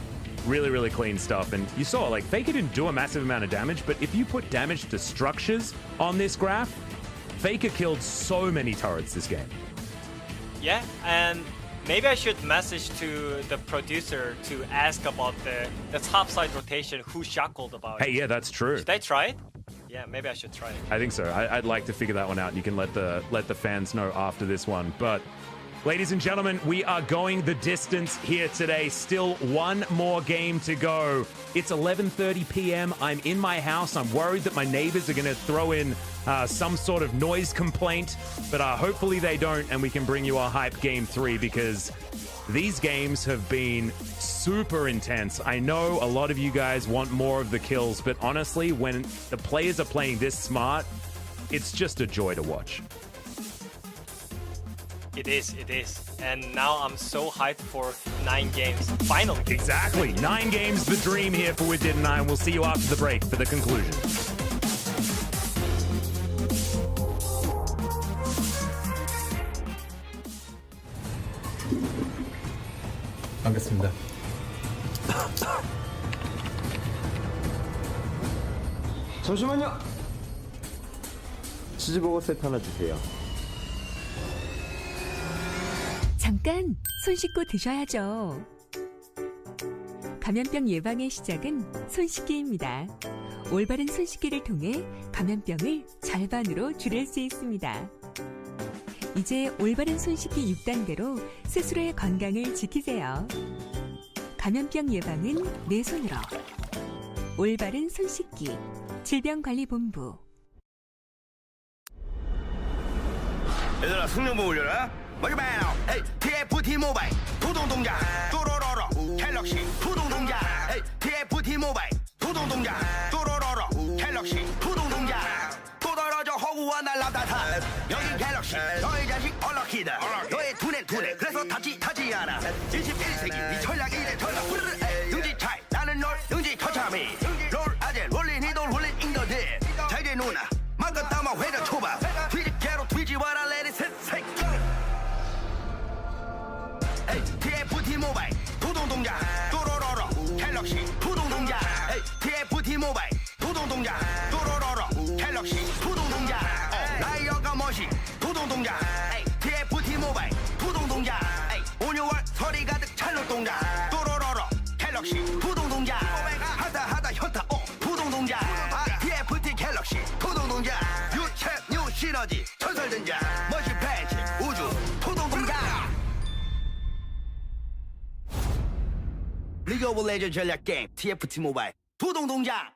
Really, really clean stuff. And you saw, like, Faker didn't do a massive amount of damage, but if you put damage to structures on this graph, Faker killed so many turrets this game. Yeah, and maybe I should message to the producer to ask about the top side rotation, who shackled about it. Hey, yeah, that's true. Should I try it? Yeah, maybe I should try it. I think so. I'd like to figure that one out, and you can let the fans know after this one. But, ladies and gentlemen, we are going the distance here today. Still one more game to go. It's 11:30 p.m. I'm in my house. I'm worried that my neighbors are going to throw in some sort of noise complaint, but hopefully they don't, and we can bring you a hype game 3 because these games have been super intense. I know a lot of you guys want more of the kills, but honestly, when the players are playing this smart, it's just a joy to watch. It is. And now I'm so hyped for 9 games. Finally. Exactly. 9 games, the dream here for Widget and I. We'll see you after the break for the conclusion. 반갑습니다. 잠시만요. 치즈버거 세트 하나 주세요. 잠깐 손 씻고 드셔야죠. 감염병 예방의 시작은 손 씻기입니다. 올바른 손 씻기를 통해 감염병을 절반으로 줄일 수 있습니다. 이제 올바른 손 씻기 6단계로 스스로의 건강을 지키세요. 감염병 예방은 내 손으로. 올바른 손 씻기. 질병관리본부. 얘들아 승용보 올려라. 머리바이너 헤이 TFT 모바일 부동동작 또로로로 갤럭시 부동동작 헤이 TFT 모바일 부동동작 또로로로 갤럭시 부동동작 또 떨어져 허구와 날라다타 여기 갤럭시 너의 자식 얼럭키드 너의 두뇌 그래서 타지 않아 21세기 네 전략 이래 전략 능지 차이 나는 널 능지 처참히 롤 아재 롤린 이돌 롤린 인더들 잘게 누나 막간 따마 회전 초밥 뒤집개로 뒤집어라 레디 셋 TFT 모바일 부동동작 또로로로 갤럭시 부동동작 TFT 모바일 부동동작 또로로로 갤럭시 부동동작 라이어가 멋이 부동동작 TFT 모바일 부동동작 5,6월 설이 가득 찬 노동작 또로로로 갤럭시 부동동작 하다 현타 부동동작 TFT 갤럭시 부동동작 유체 뉴 시너지 전설전자 머시 팬치 우주 부동동작 리그 오브 레전드 전략 게임 TFT 모바일 부동동작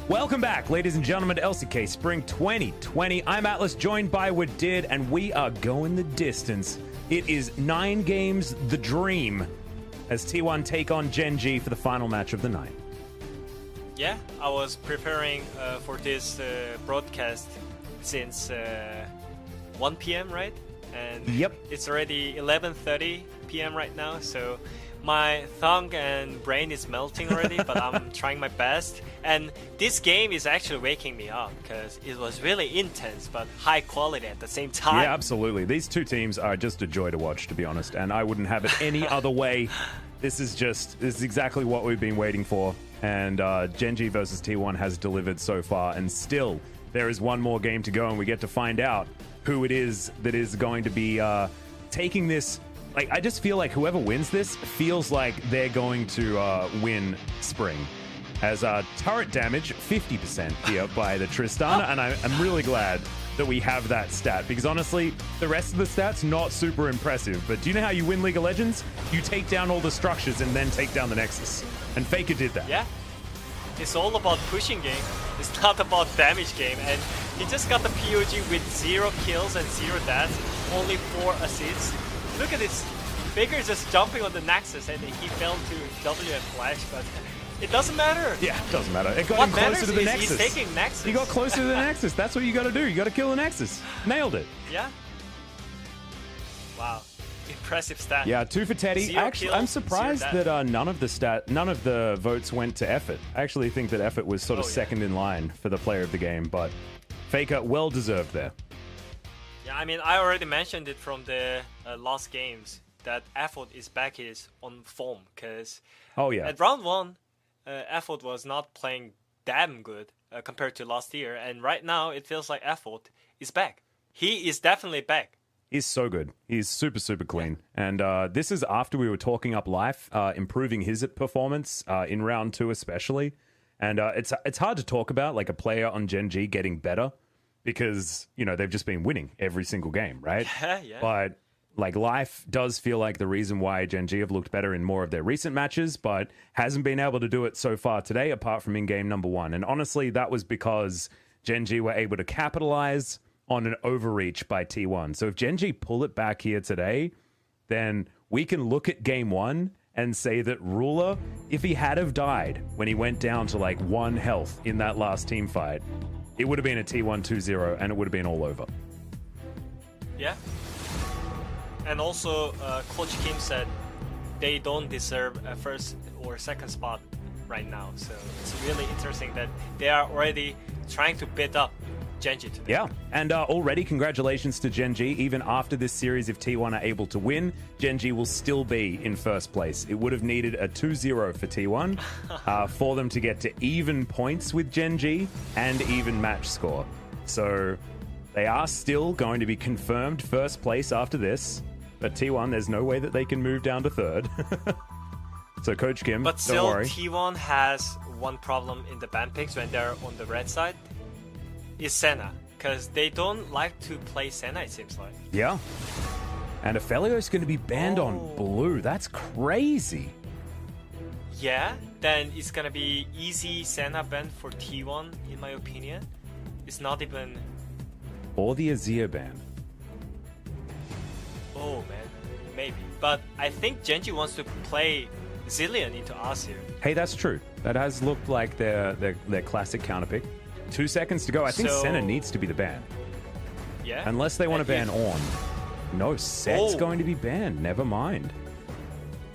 Welcome back, ladies and gentlemen, to LCK Spring 2020. I'm Atlas, joined by Did, and we are going the distance. It is 9 games, the dream, as T1 take on Gen G for the final match of the night. Yeah, I was preparing for this broadcast since 1 p.m., right? And yep, it's already 11:30 p.m. right now, so my tongue and brain is melting already, but I'm trying my best. And this game is actually waking me up because it was really intense but high quality at the same time. Yeah, absolutely. These two teams are just a joy to watch, to be honest, and I wouldn't have it any other way. This is exactly what we've been waiting for, and Gen G versus T1 has delivered so far, and still there is one more game to go, and we get to find out who it is that is going to be taking this. Like, I just feel like whoever wins this feels like they're going to win Spring. As turret damage, 50% here by the Tristana, and I'm really glad that we have that stat, because honestly, the rest of the stats, not super impressive. But do you know how you win League of Legends? You take down all the structures and then take down the Nexus. And Faker did that. Yeah. It's all about pushing game. It's not about damage game. And he just got the POG with 0 kills and 0 deaths, only 4 assists. Look at this. Faker is just jumping on the Nexus and he fell to W and Flash, but it doesn't matter. Yeah, it doesn't matter. It got what him closer to the Nexus. He's taking Nexus. He got closer to the Nexus. That's what you got to do. You got to kill the Nexus. Nailed it. Yeah. Wow. Impressive stat. Yeah, 2 for Teddy. Actually, I'm surprised that none of the votes went to Effort. I actually think that Effort was sort of second in line for the player of the game, but Faker, well deserved there. Yeah, I mean, I already mentioned it from the last games that Effort is back on form, because at round 1, Effort was not playing damn good compared to last year, and right now it feels like Effort is back. He is definitely back. He's so good. He's super, super clean. And this is after we were talking up Life, improving his performance in round 2 especially. And it's hard to talk about, like, a player on Gen G getting better because, you know, they've just been winning every single game, right? Yeah. But, like, Life does feel like the reason why Gen G have looked better in more of their recent matches, but hasn't been able to do it so far today, apart from in game number 1. And honestly, that was because Gen G were able to capitalize on an overreach by T1. So if Gen G pull it back here today, then we can look at game 1 and say that Ruler, if he had have died when he went down to like 1 health in that last team fight, it would have been a T1 2-0 and it would have been all over. Yeah. And also, Coach Kim said they don't deserve a first or second spot right now. So it's really interesting that they are already trying to bid up Gen G today. Yeah, and already congratulations to Gen G. Even after this series, if T1 are able to win, Gen G will still be in first place. It would have needed a 2-0 for T1 for them to get to even points with Gen G and even match score. So they are still going to be confirmed first place after this, but T1, there's no way that they can move down to third. So Coach Kim, but still, don't worry. T1 has one problem in the ban picks when they're on the red side. Is Senna, because they don't like to play Senna, it seems like. Yeah. And Aphelios going to be banned on blue. That's crazy. Yeah, then it's going to be easy Senna ban for T1, in my opinion. It's not even... Or the Azir ban. Oh, man. Maybe. But I think Gen G wants to play Zillion into Azir. Hey, that's true. That has looked like their classic counterpick. 2 seconds to go. I think Senna needs to be the ban. Yeah. Unless they want to ban Ornn. No, Set's going to be banned. Never mind.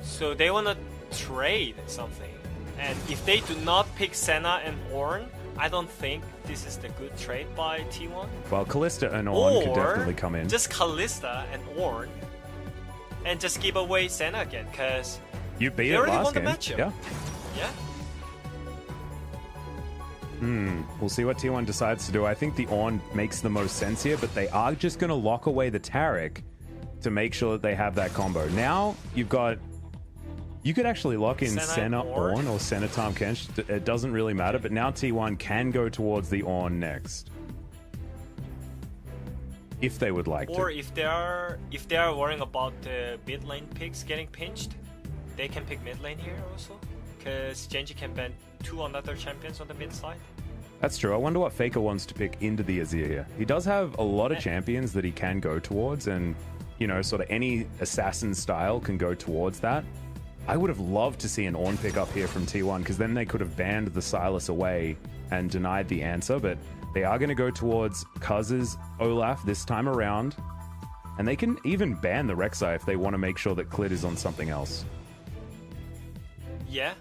So they want to trade something. And if they do not pick Senna and Ornn, I don't think this is the good trade by T1. Well, Kalista and Ornn could definitely come in. Just Kalista and Ornn. And just give away Senna again, because you beat it last game. Yeah. Yeah. We'll see what T1 decides to do. I think the Ornn makes the most sense here, but they are just going to lock away the Taric to make sure that they have that combo. Now, you've got... You could actually lock in Senna Ornn or Senna Tahm Kench. It doesn't really matter, but now T1 can go towards the Ornn next. If they would like to. Or if they are worrying about the mid lane picks getting pinched, they can pick mid lane here also. Because Gen G can ban 2 another champions on the mid side. That's true. I wonder what Faker wants to pick into the Azir here. He does have a lot of champions that he can go towards, and, you know, sort of any assassin style can go towards that. I would have loved to see an Ornn pick up here from T1, because then they could have banned the Sylas away and denied the answer, but they are going to go towards Kuz's Olaf this time around, and they can even ban the Rek'Sai if they want to make sure that Clid is on something else. Yeah,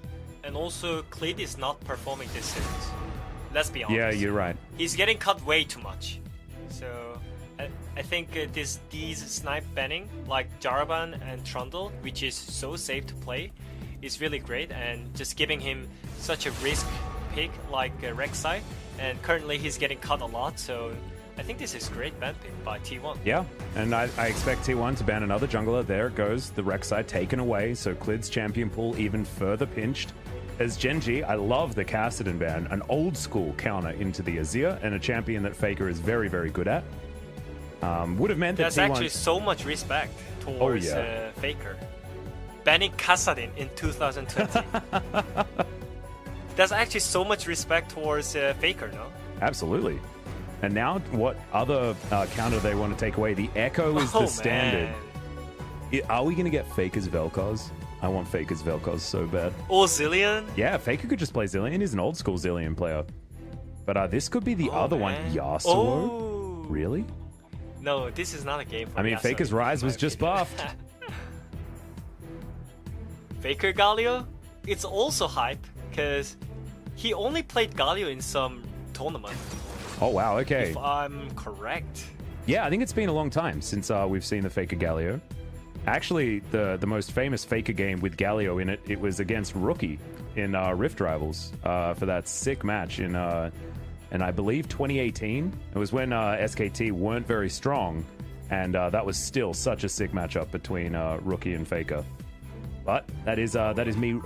and also Clid is not performing this series. Let's be honest. Yeah, you're right. He's getting cut way too much. So I think these snipe banning like Jaraban and Trundle, which is so safe to play, is really great, and just giving him such a risk pick like Rek'Sai, and currently he's getting cut a lot, so I think this is great ban pick by T1. Yeah, and I expect T1 to ban another jungler. There it goes, the Rek'Sai taken away, so Clid's champion pool even further pinched. As Genji, I love the Kassadin ban, an old school counter into the Azir, and a champion that Faker is very, very good at. Would have meant that there's actually so much respect towards Faker. Banning Kassadin in 2020. There's actually so much respect towards Faker, no? Absolutely. And now, what other counter they want to take away? The Echo is the standard. Are we going to get Faker's Vel'Koz? I want Faker's Vel'Koz so bad. Or Zilean? Yeah, Faker could just play Zilean. He's an old school Zilean player. But this could be the other one. Yasuo? Oh. Really? No, this is not a game for I mean, Yasuo, Faker's Rise was just buffed. Faker Galio? It's also hype, because he only played Galio in some tournament. Oh, wow, okay. If I'm correct. Yeah, I think it's been a long time since we've seen the Faker Galio. Actually, the most famous Faker game with Galio in it, it was against Rookie in Rift Rivals for that sick match in I believe 2018. It was when SKT weren't very strong, and that was still such a sick matchup between Rookie and Faker. But that is me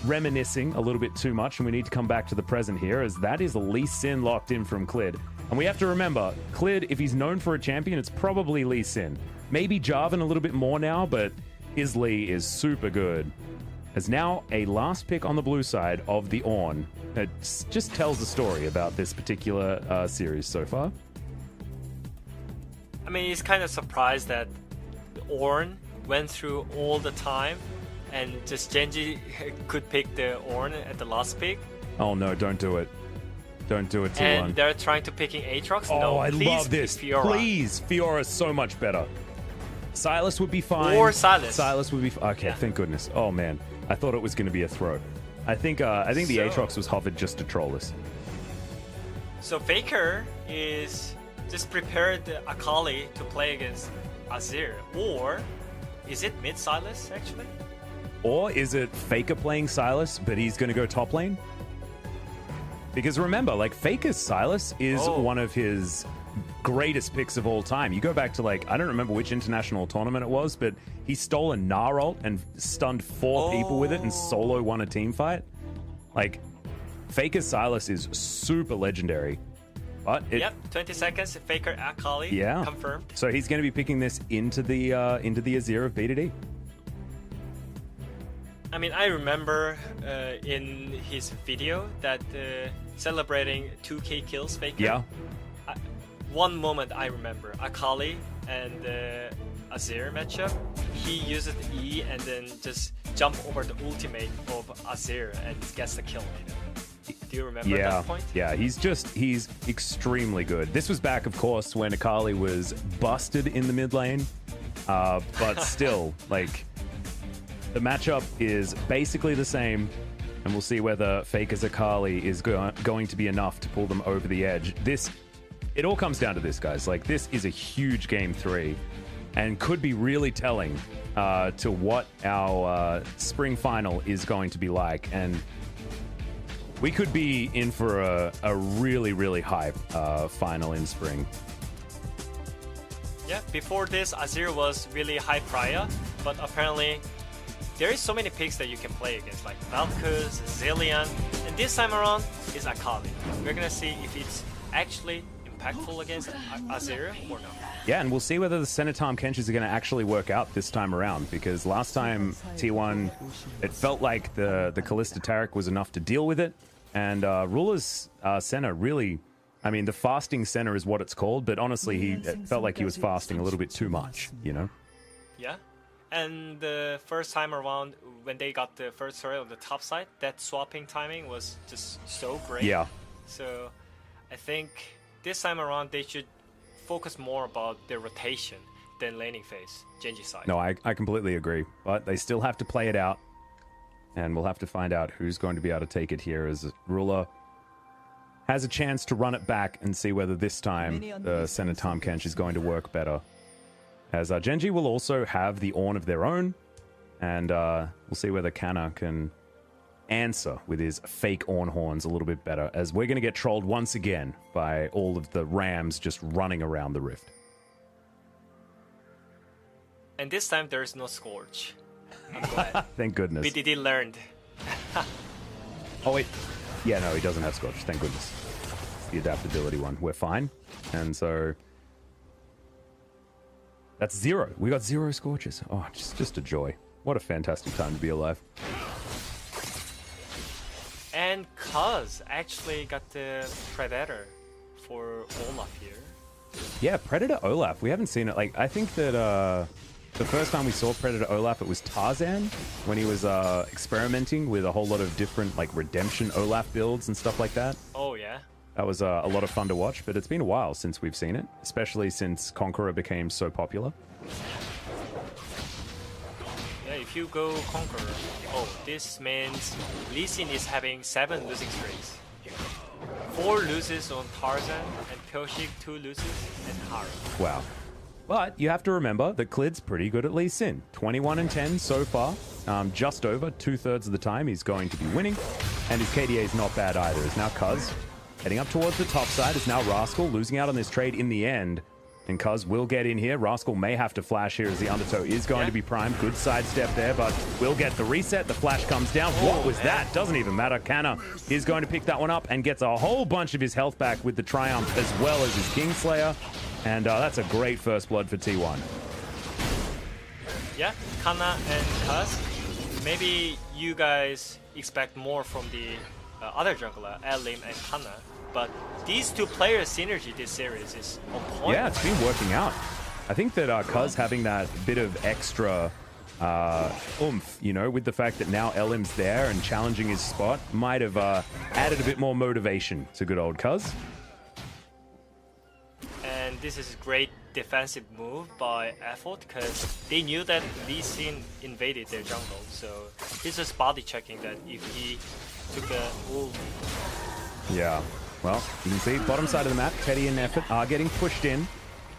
reminiscing a little bit too much, and we need to come back to the present here, as that is Lee Sin locked in from Clid. And we have to remember, Clid, if he's known for a champion, it's probably Lee Sin. Maybe Jarvan a little bit more now, but his Lee is super good. As now a last pick on the blue side of the Ornn. It just tells the story about this particular series so far. I mean, he's kind of surprised that Ornn went through all the time, and just Genji could pick the Ornn at the last pick. Oh no, don't do it. Don't do it, T1. And they're trying to picking Aatrox? Oh, no, I love this. Fiora. Please, Fiora's so much better. Sylas would be fine. Or Sylas. Sylas would be okay, yeah. Thank goodness. Oh man, I thought it was going to be a throw. I think the Aatrox was hovered just to troll us. So Faker is just prepared Akali to play against Azir, or is it mid Sylas actually? Or is it Faker playing Sylas, but he's going to go top lane? Because remember, like, Faker's Sylas is one of his greatest picks of all time. You go back to, like, I don't remember which international tournament it was, but he stole a Gnar ult and stunned 4 people with it and solo won a team fight. Like, Faker's Sylas is super legendary. But yep, 20 seconds, Faker Akali, confirmed. So he's going to be picking this into the Azir of B2D. I mean, I remember in his video that celebrating 2k kills Faker. Yeah. One moment I remember, Akali and Azir matchup, he uses the E and then just jump over the ultimate of Azir and gets the kill later. Do you remember that point? Yeah, he's extremely good. This was back, of course, when Akali was busted in the mid lane. But still, like, the matchup is basically the same, and we'll see whether Faker's Akali is going to be enough to pull them over the edge. It all comes down to this, guys. Like, this is a huge Game 3, and could be really telling to what our spring final is going to be like. And we could be in for a really, really hype final in spring. Yeah, before this, Azir was really high prior, but apparently there is so many picks that you can play against, like Valkyrs, Zilean, and this time around is Akali. We're gonna see if it's actually impactful against Azir or not. Yeah, and we'll see whether the Senatom Kenshis are going to actually work out this time around, because last time T1, it felt like the Kalista Taric was enough to deal with it, And Ruler's Senna really, I mean, the fasting Senna is what it's called, but honestly, it felt like he was fasting a little bit too much, you know? Yeah. And the first time around, when they got the first turret on the top side, that swapping timing was just so great. Yeah. So I think this time around, they should focus more about their rotation than laning phase, Genji side. No, I completely agree. But they still have to play it out. And we'll have to find out who's going to be able to take it here as Ruler has a chance to run it back and see whether this time the Senna Tamkench is going to work better. As Genji will also have the Ornn of their own. And we'll see whether Kana can answer with his fake Ornn horns a little bit better. As we're going to get trolled once again by all of the Rams just running around the rift. And this time there's no Scourge. I'm glad. Thank goodness. BDD learned. Oh, wait. Yeah, no, he doesn't have Scorch. Thank goodness. It's the adaptability one. We're fine. And so... That's 0. We got 0 Scorches. Oh, just a joy. What a fantastic time to be alive. And Cuz actually got the Predator for Olaf here. Yeah, Predator Olaf. We haven't seen it. Like, I think that the first time we saw Predator Olaf, it was Tarzan when he was experimenting with a whole lot of different like redemption Olaf builds and stuff like that. Oh yeah. That was a lot of fun to watch, but it's been a while since we've seen it, especially since Conqueror became so popular. Yeah, if you go Conqueror, oh, this means Lee Sin is having 7 losing streaks. 4 loses on Tarzan, and Pyoshik 2 loses, and Haru. Wow. But you have to remember that Klid's pretty good at Lee Sin. 21-10 so far. Just over 2/3 of the time he's going to be winning. And his KDA is not bad either. It's now Cuz heading up towards the top side. It's now Rascal losing out on this trade in the end. And Cuz will get in here. Rascal may have to flash here as the Undertow is going to be primed. Good sidestep there, but will get the reset. The flash comes down. What was that? Doesn't even matter. Kana is going to pick that one up and gets a whole bunch of his health back with the Triumph as well as his Kingslayer. And that's a great first blood for T1. Yeah, Kana and Cuz. Maybe you guys expect more from the other jungler, Elim and Kana. But these two players' synergy this series is on point. Yeah, it's been working out. I think that Cuz having that bit of extra oomph, you know, with the fact that now Elim's there and challenging his spot, might have added a bit more motivation to good old Cuz. And this is a great defensive move by Effort because they knew that Lee Sin invaded their jungle. So he's just body checking that if he took a move. Yeah. Well, you can see bottom side of the map, Teddy and Effort are getting pushed in.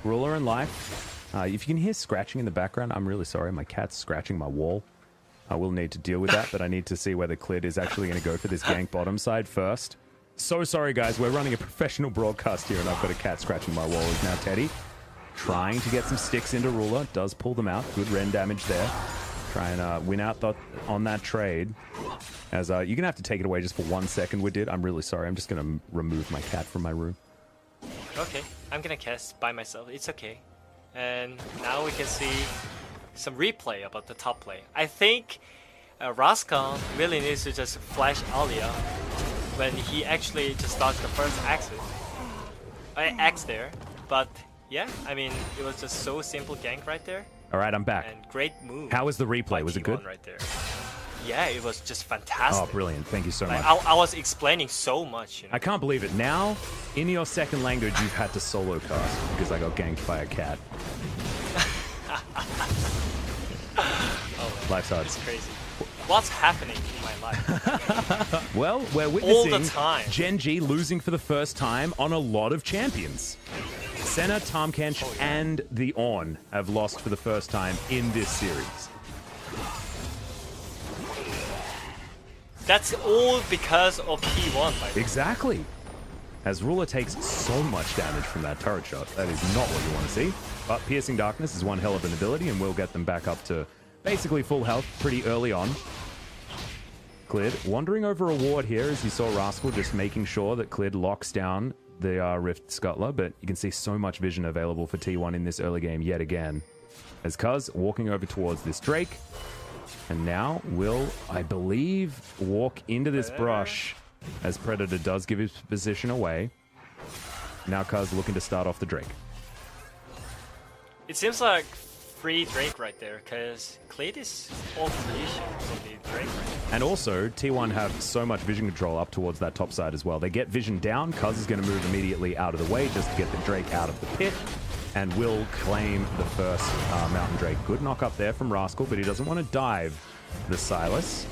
Ruler and Life. If you can hear scratching in the background, I'm really sorry. My cat's scratching my wall. I will need to deal with that, but I need to see whether Clid is actually going to go for this gank bottom side first. So sorry, guys. We're running a professional broadcast here, and I've got a cat scratching my wall. Is now Teddy trying to get some sticks into Ruler. Does pull them out. Good Ren damage there. Try and win out on that trade. As you're going to have to take it away just for 1 second, we did. I'm really sorry. I'm just going to remove my cat from my room. Okay. I'm going to cast by myself. It's okay. And now we can see some replay about the top play. I think Rascal really needs to just flash Alia when he actually just dodged the first X there. But yeah, I mean, it was just so simple gank right there. All right, I'm back. And great move. How was the replay? Was it good? Right there. Yeah, it was just fantastic. Oh, brilliant. Thank you so much. I was explaining so much. You know? I can't believe it. Now, in your second language, you've had to solo cast because I got ganked by a cat. Oh, life's hard. It's crazy. What's happening in my life? Well, we're witnessing all the time. Genji losing for the first time on a lot of champions. Senna, Tamkench, and the Ornn have lost for the first time in this series. That's all because of T1, by the way. Exactly. As Ruler takes so much damage from that turret shot, that is not what you want to see. But Piercing Darkness is one hell of an ability, and will get them back up to basically full health pretty early on. Clid wandering over a ward here as you saw Rascal just making sure that Clid locks down the Rift Scuttler, but you can see so much vision available for T1 in this early game yet again. As Cuz walking over towards this Drake, and now will, I believe, walk into this brush as Predator does give his position away. Now Cuz looking to start off the Drake. It seems like free Drake right there, because Cleed is all creation from the Drake right now. And also, T1 have so much vision control up towards that top side as well. They get vision down, Cuz is going to move immediately out of the way just to get the Drake out of the pit, and will claim the first Mountain Drake. Good knock up there from Rascal, but he doesn't want to dive the Silas.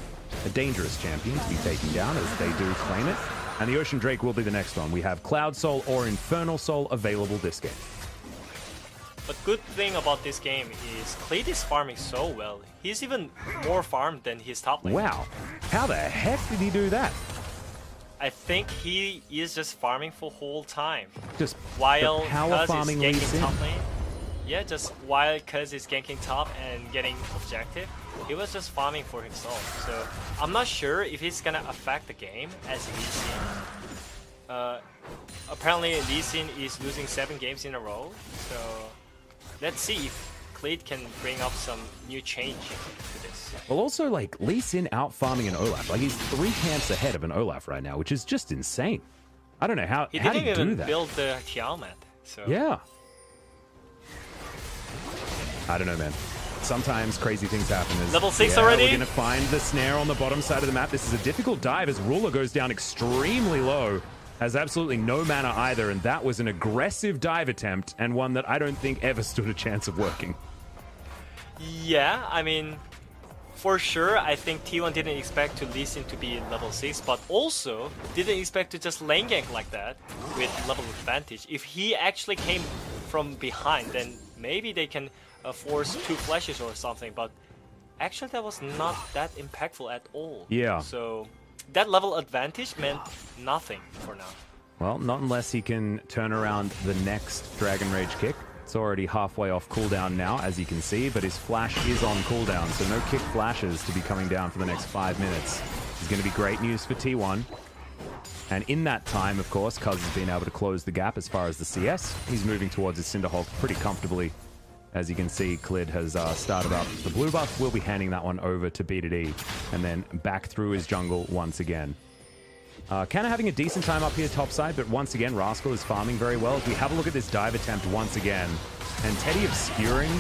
A dangerous champion to be taken down as they do claim it. And the Ocean Drake will be the next one. We have Cloud Soul or Infernal Soul available this game. But good thing about this game is Cleed is farming so well. He's even more farmed than his top lane. Wow. How the heck did he do that? I think he is just farming for whole time. Just while power Cuz farming is leads ganking in. top lane. Yeah, just while Cuz is ganking top and getting objective, he was just farming for himself. So I'm not sure if it's gonna affect the game as Lee Sin. Apparently Lee Sin is losing 7 games in a row. So let's see if Cleed can bring up some new change to this. Well, also, like, Lee Sin out farming an Olaf. Like, he's 3 camps ahead of an Olaf right now, which is just insane. I don't know how He how didn't do you do even that? build the Tiamat. So Yeah. I don't know, man. Sometimes crazy things happen. Level 6 already? We're going to find the snare on the bottom side of the map. This is a difficult dive as Ruler goes down extremely low. Has absolutely no mana either, and that was an aggressive dive attempt, and one that I don't think ever stood a chance of working. yeah, I mean, for sure, I think T1 didn't expect to Lee Sin to be level 6, but also didn't expect to just lane gank like that with level advantage. If he actually came from behind, then maybe they can force 2 flashes or something, but actually that was not that impactful at all. Yeah. So that level advantage meant nothing for now. Well, not unless he can turn around the next Dragon Rage kick. It's already halfway off cooldown now, as you can see, but his flash is on cooldown, so no kick flashes to be coming down for the next 5 minutes. It's going to be great news for T1. And in that time, of course, Cuz has been able to close the gap as far as the CS. He's moving towards his Cinderhulk pretty comfortably. As you can see, Clid has started up the blue buff. We'll be handing that one over to B2D, and then back through his jungle once again. Kanna having a decent time up here topside, but once again, Rascal is farming very well. As we have a look at this dive attempt once again, and Teddy obscuring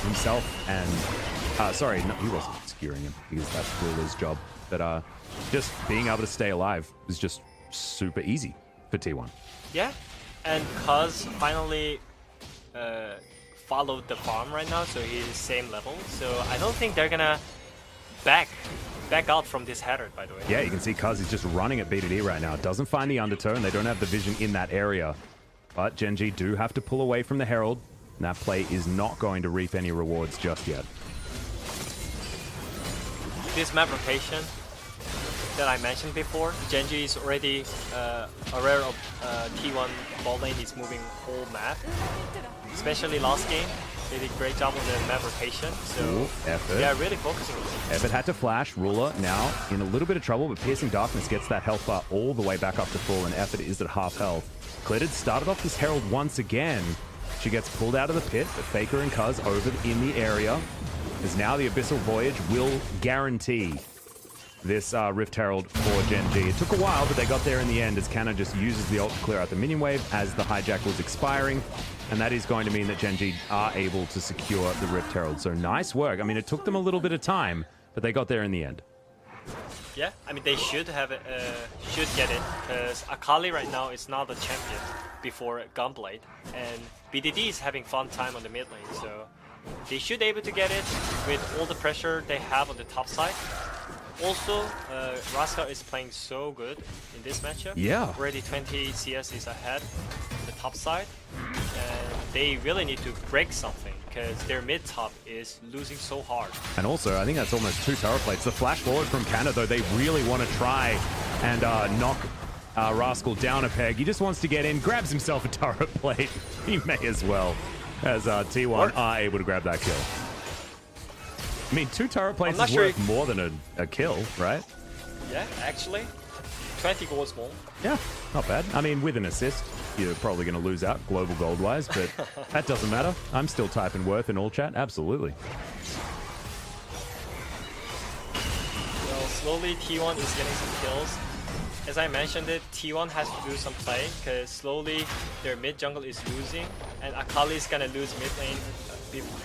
himself and... sorry, no, he wasn't obscuring him, because that's Ruler's job. But just being able to stay alive is just super easy for T1. Yeah, and Cuz finally followed the farm right now, so he's same level. So I don't think they're gonna back out from this header, by the way. Yeah, you can see Cuz is just running at B2D right now. Doesn't find the undertow, and they don't have the vision in that area. But Gen G do have to pull away from the Herald, and that play is not going to reap any rewards just yet. This map rotation that I mentioned before, Genji is already aware of T1 ball lane is moving whole map. Especially last game, they did a great job on the map rotation. So Effort. yeah, really focusing on it. Effort had to flash. Ruler now in a little bit of trouble, but Piercing Darkness gets that health bar all the way back up to full, and Effort is at half health. Clitted started off this Herald once again. She gets pulled out of the pit, but Faker and Cuz over in the area. As now the Abyssal Voyage will guarantee this Rift Herald for Gen G. It took a while, but they got there in the end as Kanna just uses the ult to clear out the minion wave as the hijack was expiring. And that is going to mean that Gen G are able to secure the Rift Herald. So nice work. I mean, it took them a little bit of time, but they got there in the end. Yeah, I mean, they should have it, should get it, because Akali right now is not the champion before Gunblade, and BDD is having fun time on the mid lane, so they should be able to get it with all the pressure they have on the top side. Also, Raskar is playing so good in this matchup. Yeah. Already 20 CS is ahead on the top side, and they really need to break something, because their mid-top is losing so hard. And also, I think that's almost 2 turret plates. The flash forward from Kanna, though, they really want to try and knock Rascal down a peg. He just wants to get in, grabs himself a turret plate. He may as well, as T1 are able to grab that kill. I mean, 2 turret plates is worth more than a kill, right? Yeah, actually. 20 goals more. Yeah, not bad. I mean, with an assist, you're probably going to lose out global gold-wise, but that doesn't matter. I'm still typing worth in all chat. Absolutely. Well, slowly T1 is getting some kills. as I mentioned it, T1 has to do some play because slowly their mid jungle is losing, and Akali is gonna lose mid lane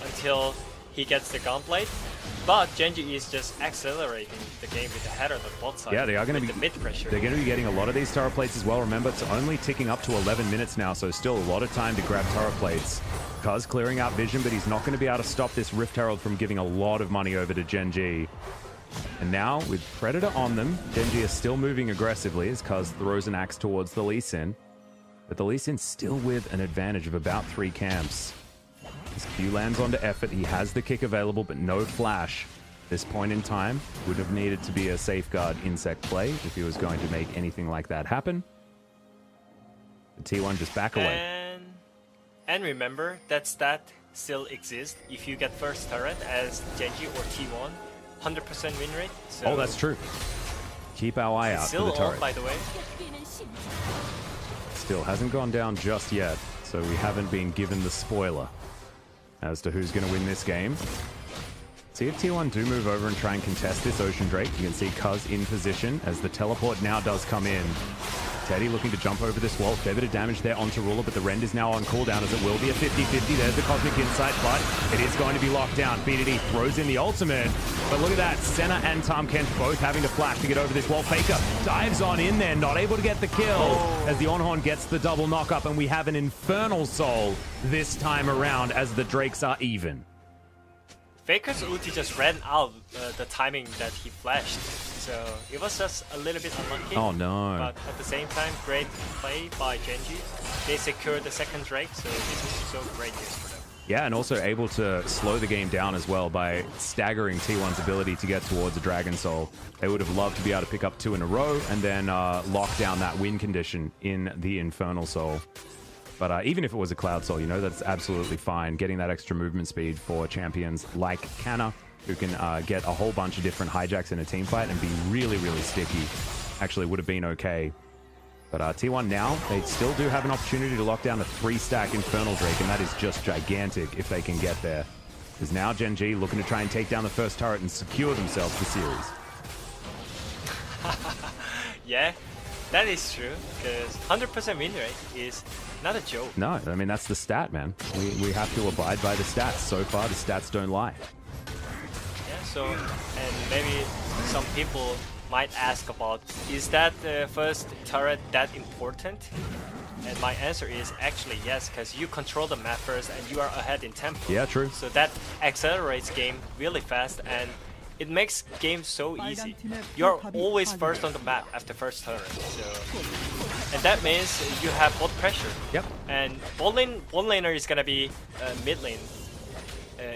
until he gets the gunblade. But Genji is just accelerating the game with the header on both sides. Yeah, they are going to be the mid pressure. They're going to be getting a lot of these turret plates as well. Remember, it's only ticking up to 11 minutes now, so still a lot of time to grab turret plates. Cuz clearing out vision, but he's not going to be able to stop this Rift Herald from giving a lot of money over to Genji. And now, with Predator on them, Genji is still moving aggressively as Cuz throws an axe towards the Lee Sin. But the Lee Sin still with an advantage of about 3 camps. As Q lands onto effort, he has the kick available, but no flash. This point in time would have needed to be a safeguard insect play if he was going to make anything like that happen. The T1 just back away. And remember, that stat still exists if you get first turret as Genji or T1. 100% win rate. So oh, that's true. Keep our eye out for the turret. On, by the way. Still hasn't gone down just yet, so we haven't been given the spoiler as to who's going to win this game. See if T1 do move over and try and contest this Ocean Drake. You can see Cuz in position as the teleport now does come in. Teddy looking to jump over this wall. Fair bit of damage there onto Ruler, but the Rend is now on cooldown as it will be a 50-50. There's the Cosmic Insight, but it is going to be locked down. BDD throws in the ultimate, but look at that. Senna and Tahm Kench both having to flash to get over this wall. Faker dives on in there, not able to get the kill as the Onhorn gets the double knock-up, and we have an Infernal Soul this time around as the Drakes are even. Faker's ulti just ran out the timing that he flashed, so it was just a little bit unlucky. Oh no. But at the same time, great play by Genji. They secured the second Drake, so this is so great news for them. Yeah, and also able to slow the game down as well by staggering T1's ability to get towards a Dragon Soul. They would have loved to be able to pick up 2 in a row and then lock down that win condition in the Infernal Soul. But even if it was a Cloud Soul, you know, that's absolutely fine. Getting that extra movement speed for champions like Canna, who can get a whole bunch of different hijacks in a team fight and be really, really sticky, actually would have been okay. But T1 now, they still do have an opportunity to lock down a 3-stack Infernal Drake, and that is just gigantic if they can get there. Because now Genji looking to try and take down the first turret and secure themselves the series. Yeah, that is true, because 100% win rate is not a joke. No, I mean, that's the stat, man. We have to abide by the stats. So far, the stats don't lie. Yeah, so, and maybe some people might ask about, is that the first turret that important? And my answer is actually yes, because you control the map first and you are ahead in tempo. Yeah, true. So that accelerates game really fast and it makes games so easy. You're always first on the map after first turret. So, and that means you have both pressure. Yep. And one laner is gonna be mid lane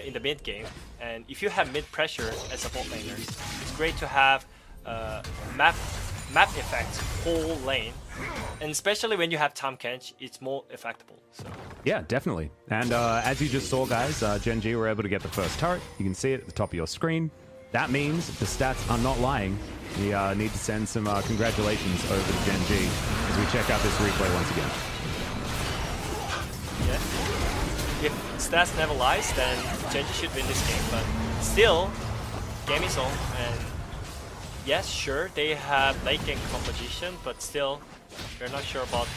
in the mid game. And if you have mid pressure as a bot laner, it's great to have map effect whole lane. And especially when you have Tahm Kench, it's more effectable. So. Yeah, definitely. And as you just saw, guys, Genji were able to get the first turret. You can see it at the top of your screen. That means the stats are not lying. We need to send some congratulations over to Genji as we check out this replay once again. Yeah. If stats never lies, then Genji should win this game. But still, game is on. And yes, sure, they have late game composition, but still, we're not sure about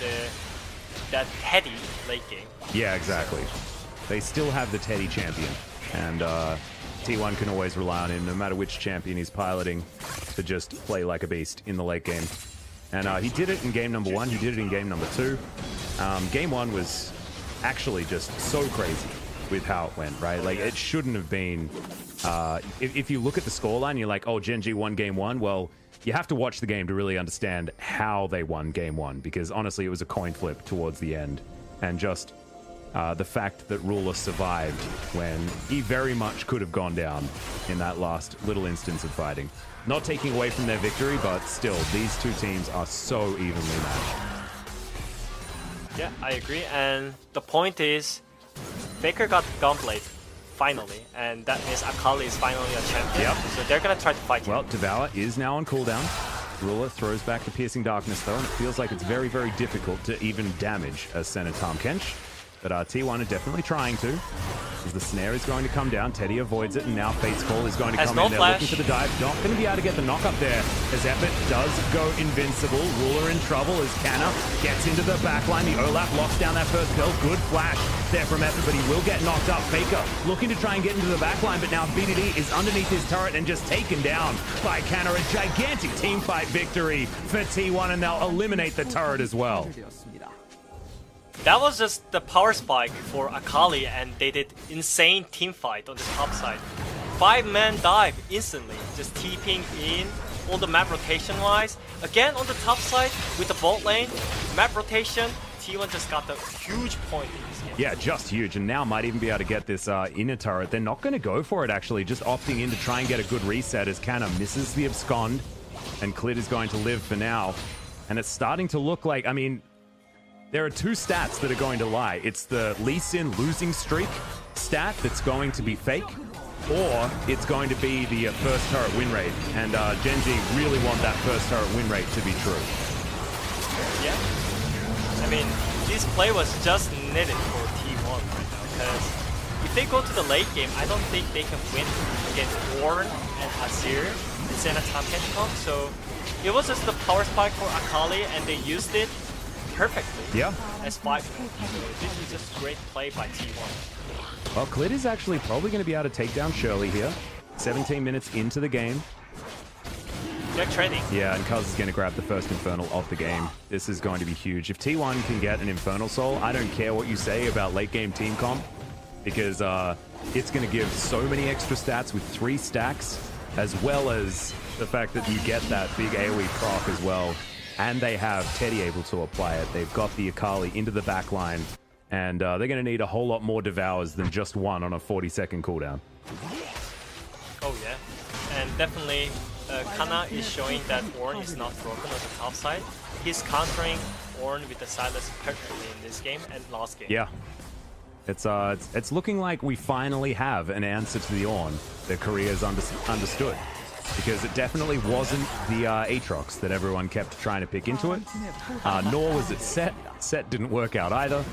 that Teddy late game. Yeah, exactly. They still have the Teddy champion. And T1 can always rely on him, no matter which champion he's piloting, to just play like a beast in the late game. And he did it in game number 1, he did it in game number 2. Game 1 was actually just so crazy with how it went, right? Like, it shouldn't have been... if you look at the scoreline, you're like, oh, Genji won game 1. Well, you have to watch the game to really understand how they won game 1, because honestly, it was a coin flip towards the end. And just... the fact that Ruler survived when he very much could have gone down in that last little instance of fighting. Not taking away from their victory, but still, these two teams are so evenly matched. Yeah, I agree. And the point is, Faker got Gunblade, finally. And that means Akali is finally a champion. Yep. So they're going to try to fight him. Well, Devour is now on cooldown. Ruler throws back the Piercing Darkness, though, and it feels like it's very, very difficult to even damage a Senna Tahm Kench. But T1 are definitely trying to. As the snare is going to come down, Teddy avoids it, and now Fate's Call is going to come in there looking for the dive. Not going to be able to get the knock up there, as Effort does go invincible. Ruler in trouble as Canna gets into the backline. The Olaf locks down that first kill. Good flash there from Effort, but he will get knocked up. Faker looking to try and get into the backline, but now BDD is underneath his turret and just taken down by Canna. A gigantic team fight victory for T1, and they'll eliminate the turret as well. That was just the power spike for Akali, and they did insane team fight on the top side. 5-man dive instantly, just TPing in all the map rotation wise. Again on the top side with the bot lane, map rotation, T1 just got the huge point in this game. Yeah, just huge, and now might even be able to get this inner turret. They're not going to go for it actually, just opting in to try and get a good reset as Canna misses the abscond, and Clit is going to live for now. And it's starting to look like, I mean, there are two stats that are going to lie. It's the Lee Sin losing streak stat that's going to be fake, or it's going to be the first turret win rate. And Genji really want that first turret win rate to be true. Yeah. I mean, this play was just needed for T1 right now, because if they go to the late game, I don't think they can win against Ornn and Azir and Senna top catch. So it was just the power spike for Akali, and they used it perfectly. Yeah. As 5. So this is just great play by T1. Well, Clit is actually probably going to be able to take down Shirley here. 17 minutes into the game. They're trading. Yeah, and Cuz is going to grab the first Infernal of the game. This is going to be huge. If T1 can get an Infernal Soul, I don't care what you say about late game team comp, because it's going to give so many extra stats with 3 stacks, as well as the fact that you get that big AoE proc as well. And they have Teddy able to apply it. They've got the Akali into the back line, and they're going to need a whole lot more Devours than just one on a 40-second cooldown. Oh yeah, and definitely Canna is showing that Ornn is not broken on the top side. He's countering Ornn with the Silas perfectly in this game and last game. Yeah. It's looking like we finally have an answer to the Ornn that Korea's understood. Because it definitely wasn't the Aatrox that everyone kept trying to pick into it. Nor was it Set. Set didn't work out either.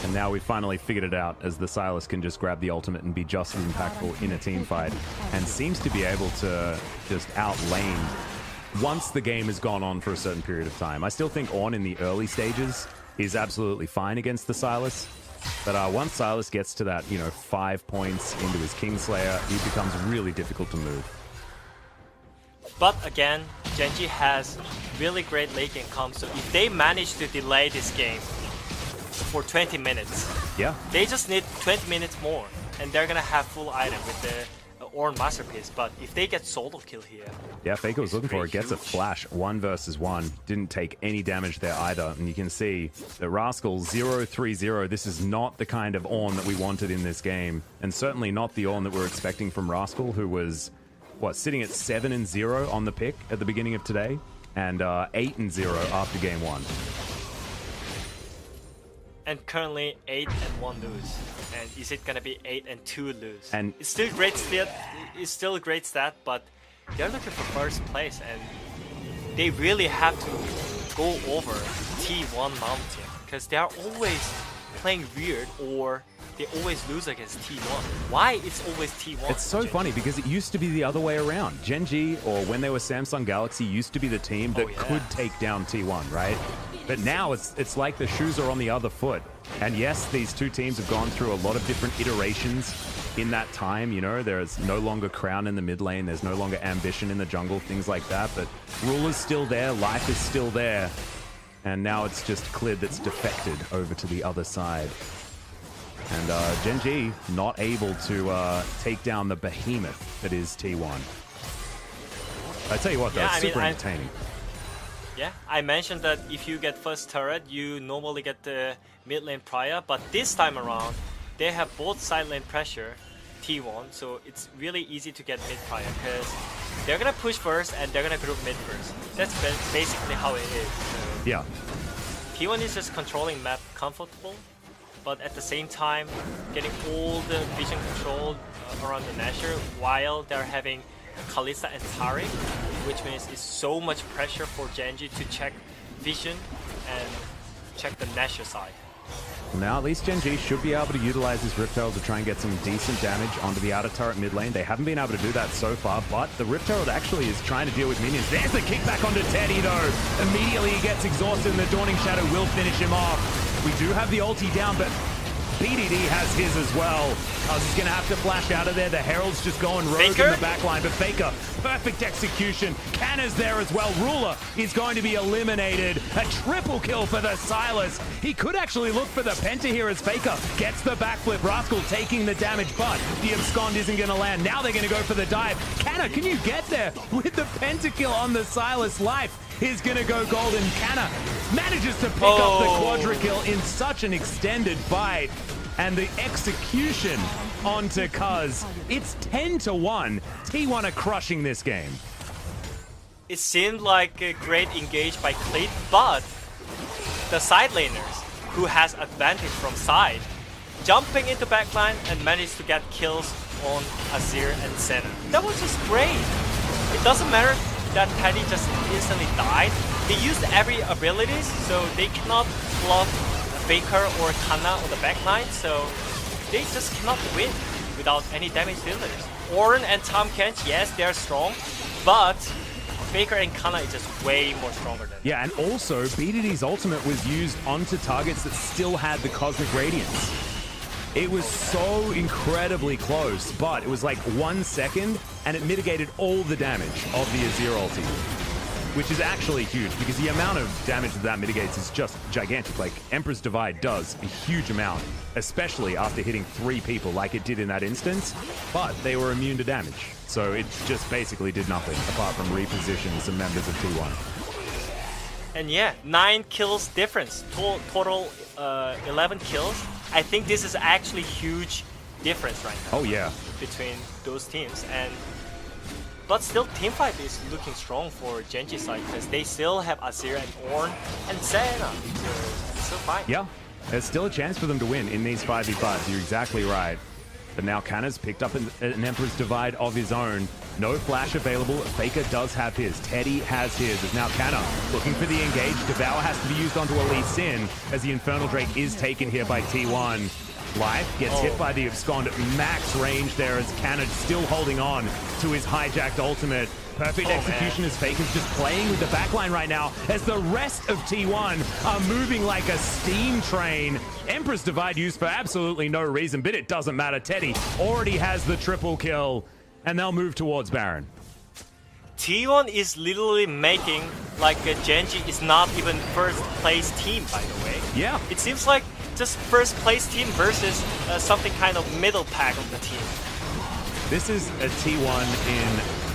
And now we finally figured it out, as the Silas can just grab the ultimate and be just as impactful in a team fight. And seems to be able to just outlane once the game has gone on for a certain period of time. I still think Ornn in the early stages is absolutely fine against the Silas. But once Silas gets to that, 5 points into his Kingslayer, he becomes really difficult to move. But again, Genji has really great late game comp, so if they manage to delay this game for 20 minutes, yeah, they just need 20 minutes more, and they're gonna have full item with the Ornn Masterpiece. But if they get solo kill here... Yeah, Faker was looking for it, gets a flash, 1 versus 1. Didn't take any damage there either, and you can see the Rascal 0-3-0. This is not the kind of Ornn that we wanted in this game, and certainly not the Ornn that we're expecting from Rascal, who was... sitting at 7-0 on the pick at the beginning of today, and 8-0 after game 1. And currently 8-1 lose. And is it gonna be 8-2 lose? And it's still great stat. It's still a great stat, but they're looking for first place, and they really have to go over T1 Mountain, because they are always playing weird, or they always lose against T1. Why it's always T1? It's so funny, because it used to be the other way around. Genji, or when they were Samsung Galaxy, used to be the team that could take down T1, right? But now it's like the shoes are on the other foot. And yes, these two teams have gone through a lot of different iterations in that time. There's no longer Crown in the mid lane, there's no longer Ambition in the jungle, things like that. But Ruler's still there, Life is still there. And now it's just Clid that's defected over to the other side. And Genji not able to take down the behemoth that is T1. I tell you what, though, super entertaining. Yeah, I mentioned that if you get first turret, you normally get the mid lane prior, but this time around, they have both side lane pressure, T1, so it's really easy to get mid prior, because they're gonna push first and they're gonna group mid first. That's basically how it is. Yeah. T1 is just controlling map comfortable, but at the same time, getting all the vision control around the Nashor, while they're having Kalista and Taric, which means it's so much pressure for Genji to check vision and check the Nashor side. Now at least Gen G should be able to utilize this Rift Herald to try and get some decent damage onto the outer turret mid lane. They haven't been able to do that so far, but the Rift Herald actually is trying to deal with minions. There's the kickback onto Teddy though. Immediately he gets exhausted and the Dawning Shadow will finish him off. We do have the ulti down, but BDD has his as well. Cuz is going to have to flash out of there. The Herald's just going rogue in the backline, but Faker, perfect execution. Canna's there as well. Ruler is going to be eliminated. A triple kill for the Silas. He could actually look for the Penta here as Faker gets the backflip. Rascal taking the damage, but the abscond isn't going to land. Now they're going to go for the dive. Canna, can you get there with the pentakill on the Silas? Life is going to go golden. Canna manages to pick up the quadra kill in such an extended fight. And the execution onto Cuz. It's 10-1. T1 are crushing this game. It seemed like a great engage by Cleat, but the side laners, who has advantage from side, jumping into backline and managed to get kills on Azir and Senna. That was just great. It doesn't matter that Teddy just instantly died. They used every abilities, so they cannot block Faker or Kana on the backline, so they just cannot win without any damage dealers. Ornn and Tahm Kench, yes, they're strong, but Faker and Kana is just way more stronger than them. Yeah, and also BDD's ultimate was used onto targets that still had the Cosmic Radiance. It was so incredibly close, but it was like 1 second, and it mitigated all the damage of the Azir ulti, which is actually huge because the amount of damage that mitigates is just gigantic. Like, Emperor's Divide does a huge amount, especially after hitting 3 people like it did in that instance, but they were immune to damage. So it just basically did nothing apart from reposition some members of T1. And yeah, 9 kills difference, total 11 kills. I think this is actually huge difference right now. Oh yeah. Between those teams. But still, teamfight is looking strong for Gen G side because they still have Azir and Ornn and Senna. So it's still fine. Yeah, there's still a chance for them to win in these 5v5s. You're exactly right. But now Canna's picked up an Emperor's Divide of his own. No flash available. Faker does have his. Teddy has his. As now Canna looking for the engage. Devour has to be used onto Elite Sin as the Infernal Drake is taken here by T1. Life gets hit by the abscond at max range there as Canna still holding on to his hijacked ultimate. Perfect execution as Faker's just playing with the backline right now as the rest of T1 are moving like a steam train. Emperor's Divide used for absolutely no reason, but it doesn't matter. Teddy already has the triple kill, and they'll move towards Baron. T1 is literally making like Gen G is not even first place team, by the way. Yeah. It seems like just first place team versus something kind of middle pack of the team. This is a T1 in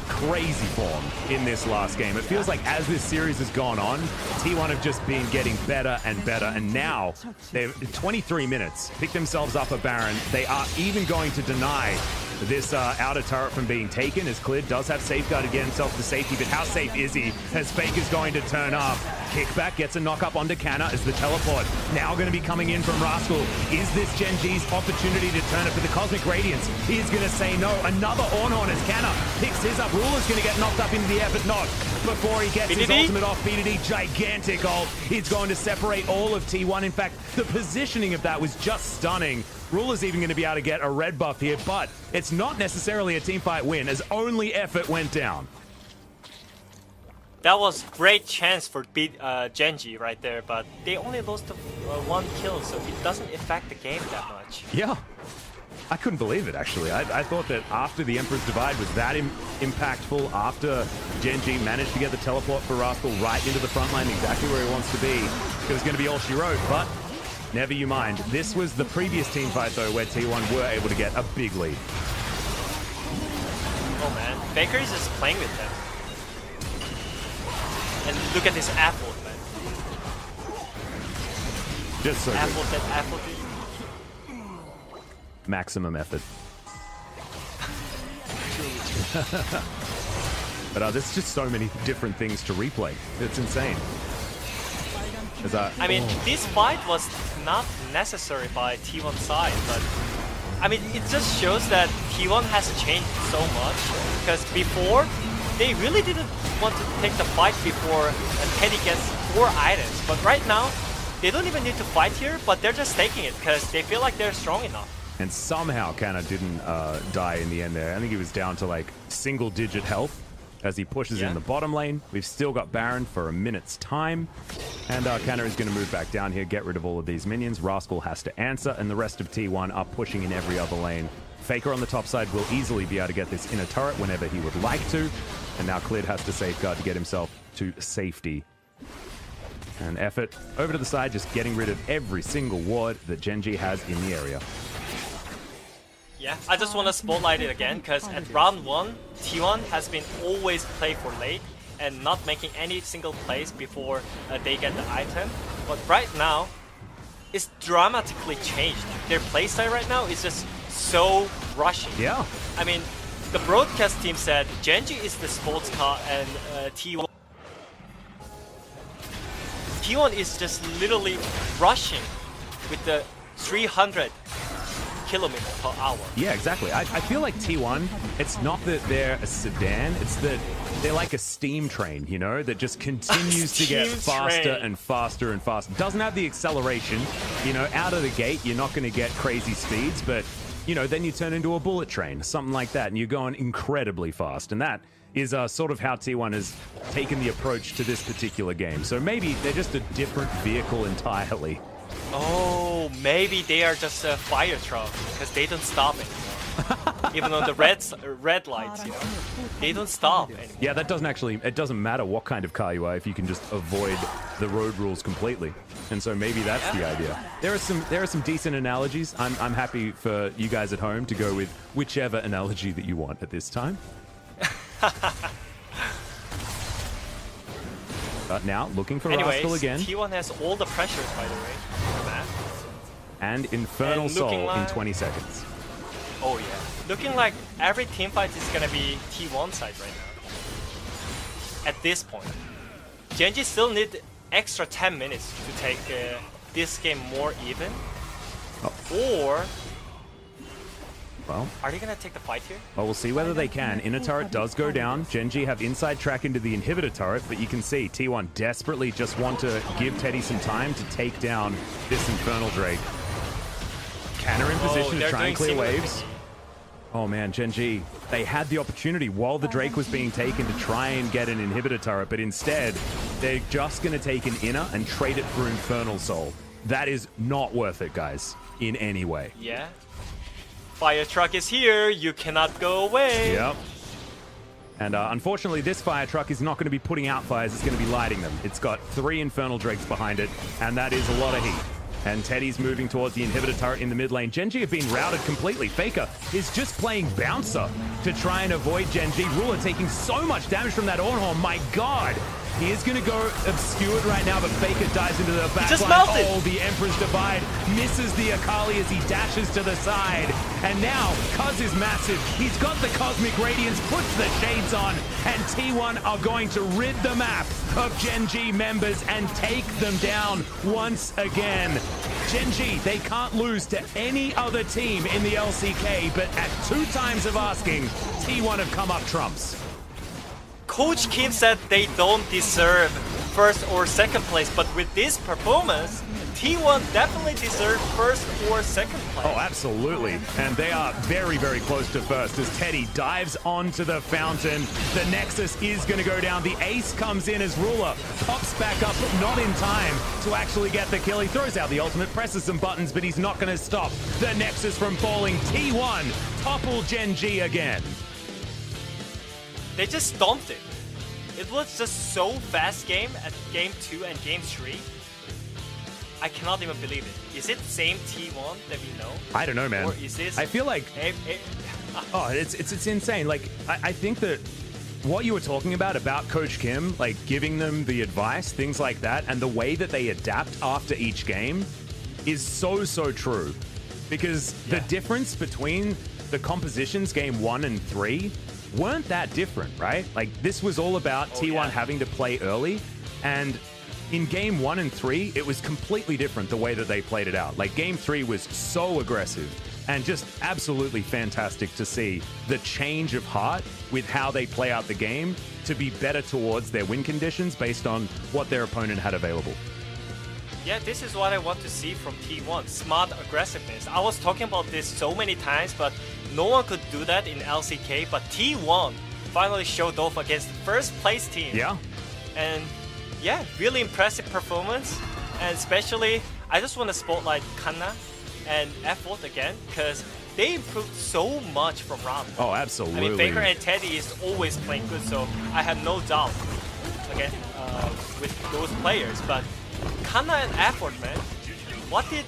crazy form in this last game. It feels like as this series has gone on, T1 have just been getting better and better, and now they've 23 minutes, picked themselves up a Baron. They are even going to deny this outer turret from being taken, as Clid does have safeguard to get himself to safety, but how safe is he as Fake is going to turn up? Kickback gets a knock up onto Canna as the teleport now going to be coming in from Rascal. Is this Gen G's opportunity to turn it for the Cosmic Radiance? He's going to say no. Another Ornn as Canna picks his up. Ruler's going to get knocked up into the air, but not before he gets his ultimate off. BDD, gigantic ult. He's going to separate all of T1. In fact, the positioning of that was just stunning. Ruler's even going to be able to get a red buff here, but it's not necessarily a teamfight win as only effort went down. That was great chance for Gen G right there, but they only lost 1 kill, so it doesn't affect the game that much. Yeah, I couldn't believe it actually. I thought that after the Emperor's Divide was that impactful, after Gen G managed to get the teleport for Rascal right into the front line, exactly where he wants to be, it was going to be all she wrote, but never you mind. This was the previous team fight though, where T1 were able to get a big lead. Oh man, Faker is just playing with them. And look at this apple, man. Just so apple good. that apple did. Maximum effort. But there's just so many different things to replay. It's insane. I mean, this fight was not necessary by T1 side, but I mean, it just shows that T1 has changed so much, because before, they really didn't want to take the fight before Teddy gets 4 items, but right now, they don't even need to fight here, but they're just taking it because they feel like they're strong enough. And somehow Kanna didn't die in the end there. I think he was down to like single-digit health as he pushes in the bottom lane. We've still got Baron for a minute's time. And Kanna is going to move back down here, get rid of all of these minions. Rascal has to answer, and the rest of T1 are pushing in every other lane. Faker on the top side will easily be able to get this inner turret whenever he would like to. And now Clid has to safeguard to get himself to safety. And effort over to the side, just getting rid of every single ward that Gen.G has in the area. Yeah, I just want to spotlight it again because at round 1, T1 has been always play for late and not making any single plays before they get the item. But right now, it's dramatically changed. Their playstyle right now is just so rushing. Yeah. I mean, the broadcast team said Gen.G is the sports car and T1 is just literally rushing with the 300 kilometers per hour. Yeah, exactly. I feel like T1, it's not that they're a sedan, it's that they're like a steam train, you know, that just continues to get faster and faster and faster. Doesn't have the acceleration, you know, out of the gate, you're not going to get crazy speeds, but, you know, then you turn into a bullet train, something like that, and you're going incredibly fast. And that is sort of how T1 has taken the approach to this particular game. So maybe they're just a different vehicle entirely. Oh, maybe they are just a fire truck because they don't stop anymore. Even on the red lights, you know, they don't stop anymore. Yeah, that doesn't actually, it doesn't matter what kind of car you are if you can just avoid the road rules completely. And so maybe that's the idea. There are some decent analogies. I'm happy for you guys at home to go with whichever analogy that you want at this time. But now, looking for Rascal again. T1 has all the pressures, by the way, on the map. And Infernal Soul in 20 seconds. Oh yeah. Looking like every teamfight is gonna be T1 side right now. At this point. Gen.G still need extra 10 minutes to take this game more even. Or... Well, are they gonna take the fight here? Well, we'll see whether they can. Inner turret does go down. Gen.G have inside track into the inhibitor turret, but you can see T1 desperately just want to give Teddy some time to take down this Infernal Drake. Kanna in position to try and clear waves. Oh man, Gen.G, they had the opportunity while the Drake was being taken to try and get an inhibitor turret, but instead, they're just gonna take an inner and trade it for Infernal Soul. That is not worth it, guys, in any way. Yeah. Fire truck is here, you cannot go away. Yep. And unfortunately, this fire truck is not going to be putting out fires, it's going to be lighting them. It's got 3 Infernal Drakes behind it, and that is a lot of heat. And Teddy's moving towards the inhibitor turret in the mid lane. Gen.G have been routed completely. Faker is just playing bouncer to try and avoid Gen.G. Ruler taking so much damage from that Ornhorn, my god! He is going to go obscured right now, but Faker dives into the back line. Oh, the Emperor's Divide misses the Akali as he dashes to the side. And now, Cuz is massive. He's got the Cosmic Radiance, puts the shades on, and T1 are going to rid the map of Gen.G members and take them down once again. Gen.G, they can't lose to any other team in the LCK, but at 2 times of asking, T1 have come up trumps. Coach Kim said they don't deserve first or second place, but with this performance, T1 definitely deserve first or second place. Oh, absolutely. And they are very, very close to first as Teddy dives onto the fountain. The Nexus is going to go down. The ace comes in as Ruler pops back up, but not in time to actually get the kill. He throws out the ultimate, presses some buttons, but he's not going to stop the Nexus from falling. T1 topple Gen.G again. They just stomped it. It was just so fast game at game 2 and game 3. I cannot even believe it. Is it the same T1 that we know? I don't know, man. Or is this... I feel like... Oh, it's insane. Like, I think that what you were talking about Coach Kim, like giving them the advice, things like that, and the way that they adapt after each game is so true. Because the difference between the compositions game 1 and 3 weren't that different, right? Like, this was all about T1 having to play early, and in game 1 and 3, it was completely different the way that they played it out. Like, game 3 was so aggressive, and just absolutely fantastic to see the change of heart with how they play out the game to be better towards their win conditions based on what their opponent had available. Yeah, this is what I want to see from T1. Smart aggressiveness. I was talking about this so many times, but no one could do that in LCK. But T1 finally showed off against the first place team. Yeah. And yeah, really impressive performance. And especially, I just want to spotlight Kanna and Effort again, because they improved so much from round 1. Oh, absolutely. I mean, Faker and Teddy is always playing good, so I have no doubt again with those players. But Kanna and Effort, man, what did